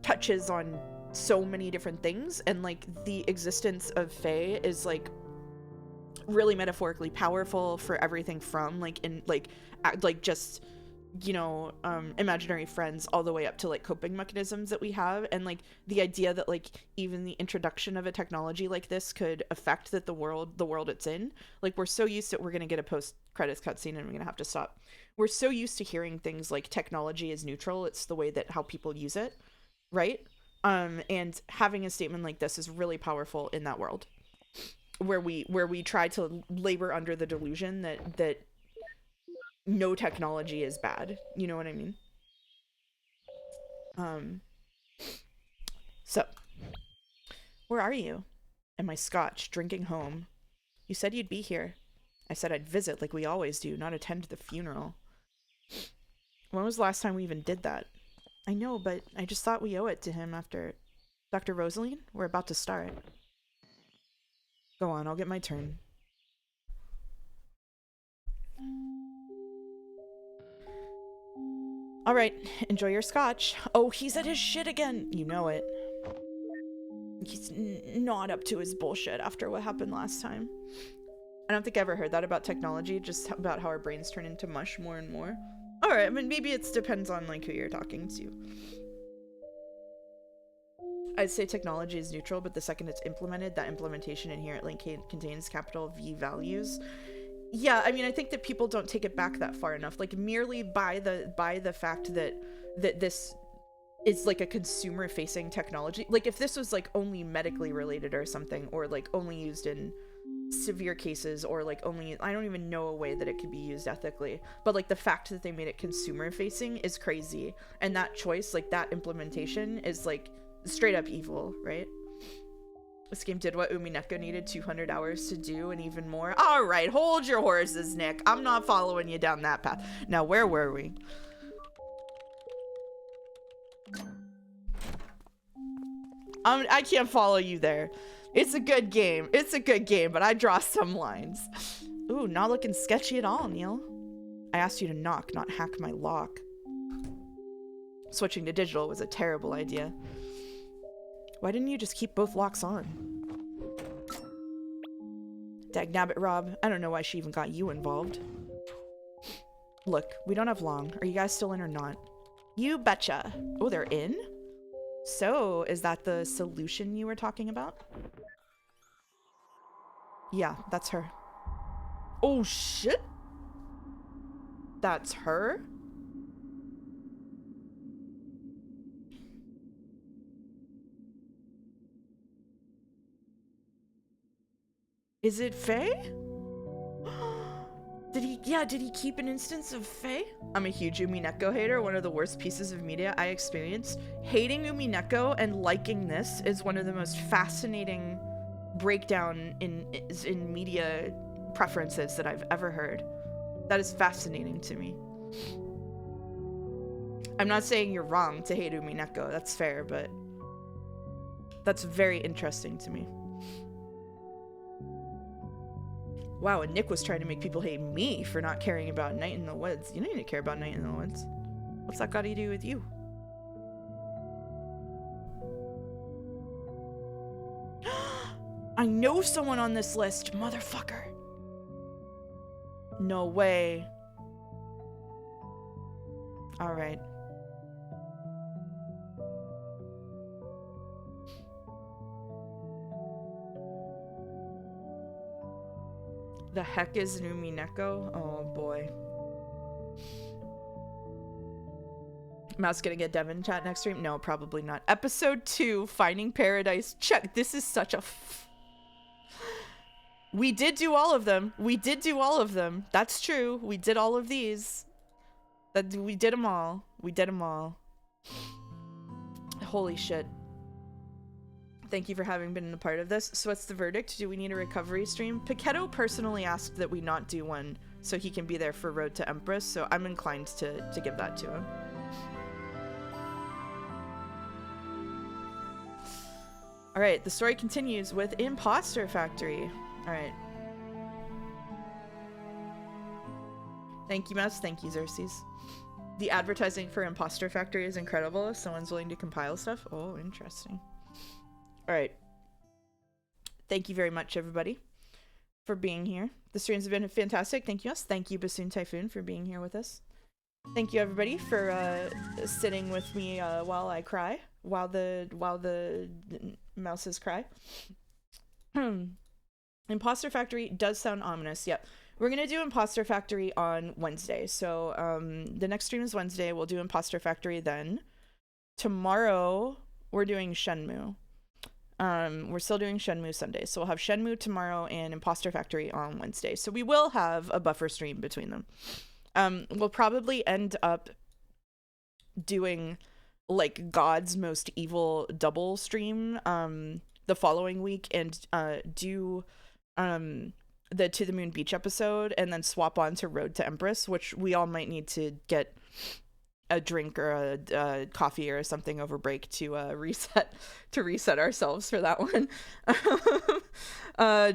touches on so many different things, and like the existence of Faye is like really metaphorically powerful for everything from like in like just, you know, imaginary friends all the way up to like coping mechanisms that we have, and like the idea that like even the introduction of a technology like this could affect the world it's in. Like we're so used to, we're gonna get a post credits cutscene and we're gonna have to stop. We're so used to hearing things like technology is neutral, it's the way that how people use it, right? And having a statement like this is really powerful in that world where we try to labor under the delusion that no technology is bad. You know what I mean? So where are you? And my scotch, drinking home. You said you'd be here. I said I'd visit like we always do, not attend the funeral. When was the last time we even did that? I know, but I just thought we owe it to him after... Dr. Rosaline, we're about to start. Go on, I'll get my turn. Alright, enjoy your scotch. Oh, he's at his shit again. You know it. He's not up to his bullshit after what happened last time. I don't think I ever heard that about technology, just about how our brains turn into mush more and more. Alright, I mean, maybe it depends on like who you're talking to. I'd say technology is neutral, but the second it's implemented, that implementation inherently contains capital V values. Yeah, I mean, I think that people don't take it back that far enough. Like merely by the fact that this is like a consumer-facing technology. Like if this was like only medically related or something, or like only used in severe cases, or like only, I don't even know a way that it could be used ethically, but like the fact that they made it consumer-facing is crazy, and that choice, like that implementation is like straight up evil, right? This game did what Umineko needed 200 hours to do and even more. All right, hold your horses, Nick. I'm not following you down that path. Now, where were we? I can't follow you there. It's a good game. It's a good game, but I draw some lines. Ooh, not looking sketchy at all, Neil. I asked you to knock, not hack my lock. Switching to digital was a terrible idea. Why didn't you just keep both locks on? Dagnabbit, Rob. I don't know why she even got you involved. Look, we don't have long. Are you guys still in or not? You betcha. Oh, they're in? So, is that the solution you were talking about? Yeah, that's her. Oh, shit. That's her? Is it Faye? Did he keep an instance of Faye? I'm a huge Umineko hater, one of the worst pieces of media I experienced. Hating Umineko and liking this is one of the most fascinating breakdown in media preferences that I've ever heard. That is fascinating to me. I'm not saying you're wrong to hate Umineko, that's fair, but that's very interesting to me. Wow, and Nick was trying to make people hate me for not caring about Night in the Woods. You don't need to care about Night in the Woods. What's that got to do with you? I know someone on this list, motherfucker. No way. All right. The heck is Umineko? Oh boy. Mouse gonna get Devin chat next stream? No, probably not. Episode 2, Finding Paradise. Check. This is such a... We did do all of them. We did do all of them. That's true. We did all of these. We did them all. We did them all. Holy shit. Thank you for having been a part of this. So what's the verdict? Do we need a recovery stream? Piketto personally asked that we not do one so he can be there for Road to Empress, so I'm inclined to give that to him. Alright, the story continues with Imposter Factory. Alright. Thank you, Mouse. Thank you, Xerxes. The advertising for Imposter Factory is incredible if someone's willing to compile stuff. Oh, interesting. Alright. Thank you very much, everybody, for being here. The streams have been fantastic. Thank you, us. Thank you, Bassoon Typhoon, for being here with us. Thank you, everybody, for sitting with me while I cry, while the mouses cry. Imposter Factory does sound ominous. Yep. We're going to do Imposter Factory on Wednesday. So the next stream is Wednesday. We'll do Imposter Factory then. Tomorrow, we're doing Shenmue. We're still doing Shenmue Sunday, so we'll have Shenmue tomorrow and Imposter Factory on Wednesday. So we will have a buffer stream between them. We'll probably end up doing like God's Most Evil double stream the following week and do the To the Moon Beach episode and then swap on to Road to Empress, which we all might need to get a drink or a coffee or something over break to reset ourselves for that one.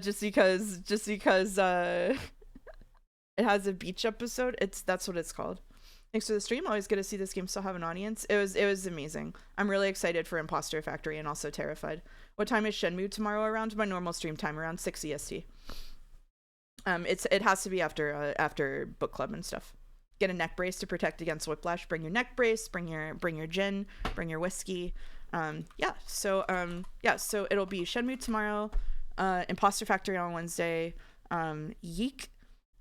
just because it has a beach episode. That's what it's called. Thanks for the stream. Always good to see this game still have an audience. It was amazing. I'm really excited for Imposter Factory and also terrified. What time is Shenmue tomorrow around? My normal stream time around 6 EST. It has to be after book club and stuff. Get a neck brace to protect against whiplash. Bring your neck brace. Bring your gin. Bring your whiskey. So it'll be Shenmue tomorrow, Imposter Factory on Wednesday, Yeek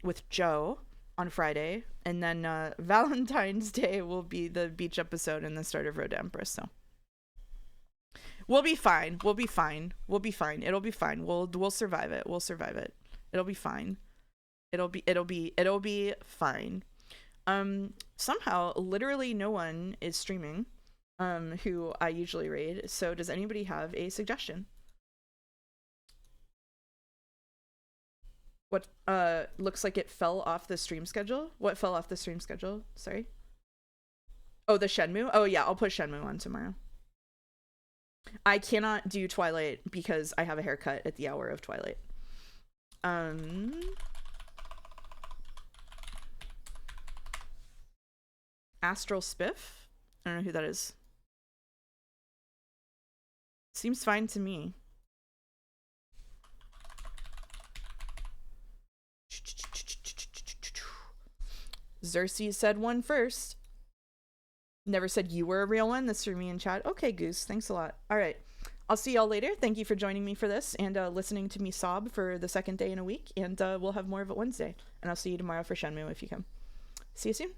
with Joe on Friday, and then Valentine's Day will be the beach episode and the start of Road to Empress. So we'll be fine. It'll be fine. We'll survive it. It'll be fine. It'll be fine. Somehow literally no one is streaming who I usually raid, so does anybody have a suggestion? What looks like it fell off the stream schedule? What fell off the stream schedule? Sorry. Oh, the Shenmue? Oh yeah, I'll put Shenmue on tomorrow. I cannot do Twilight because I have a haircut at the hour of Twilight. Astral Spiff? I don't know who that is. Seems fine to me. Xerxes said one first. Never said you were a real one. That's for me in chat. Okay, Goose. Thanks a lot. All right. I'll see y'all later. Thank you for joining me for this and listening to me sob for the second day in a week. And we'll have more of it Wednesday. And I'll see you tomorrow for Shenmue if you come. See you soon.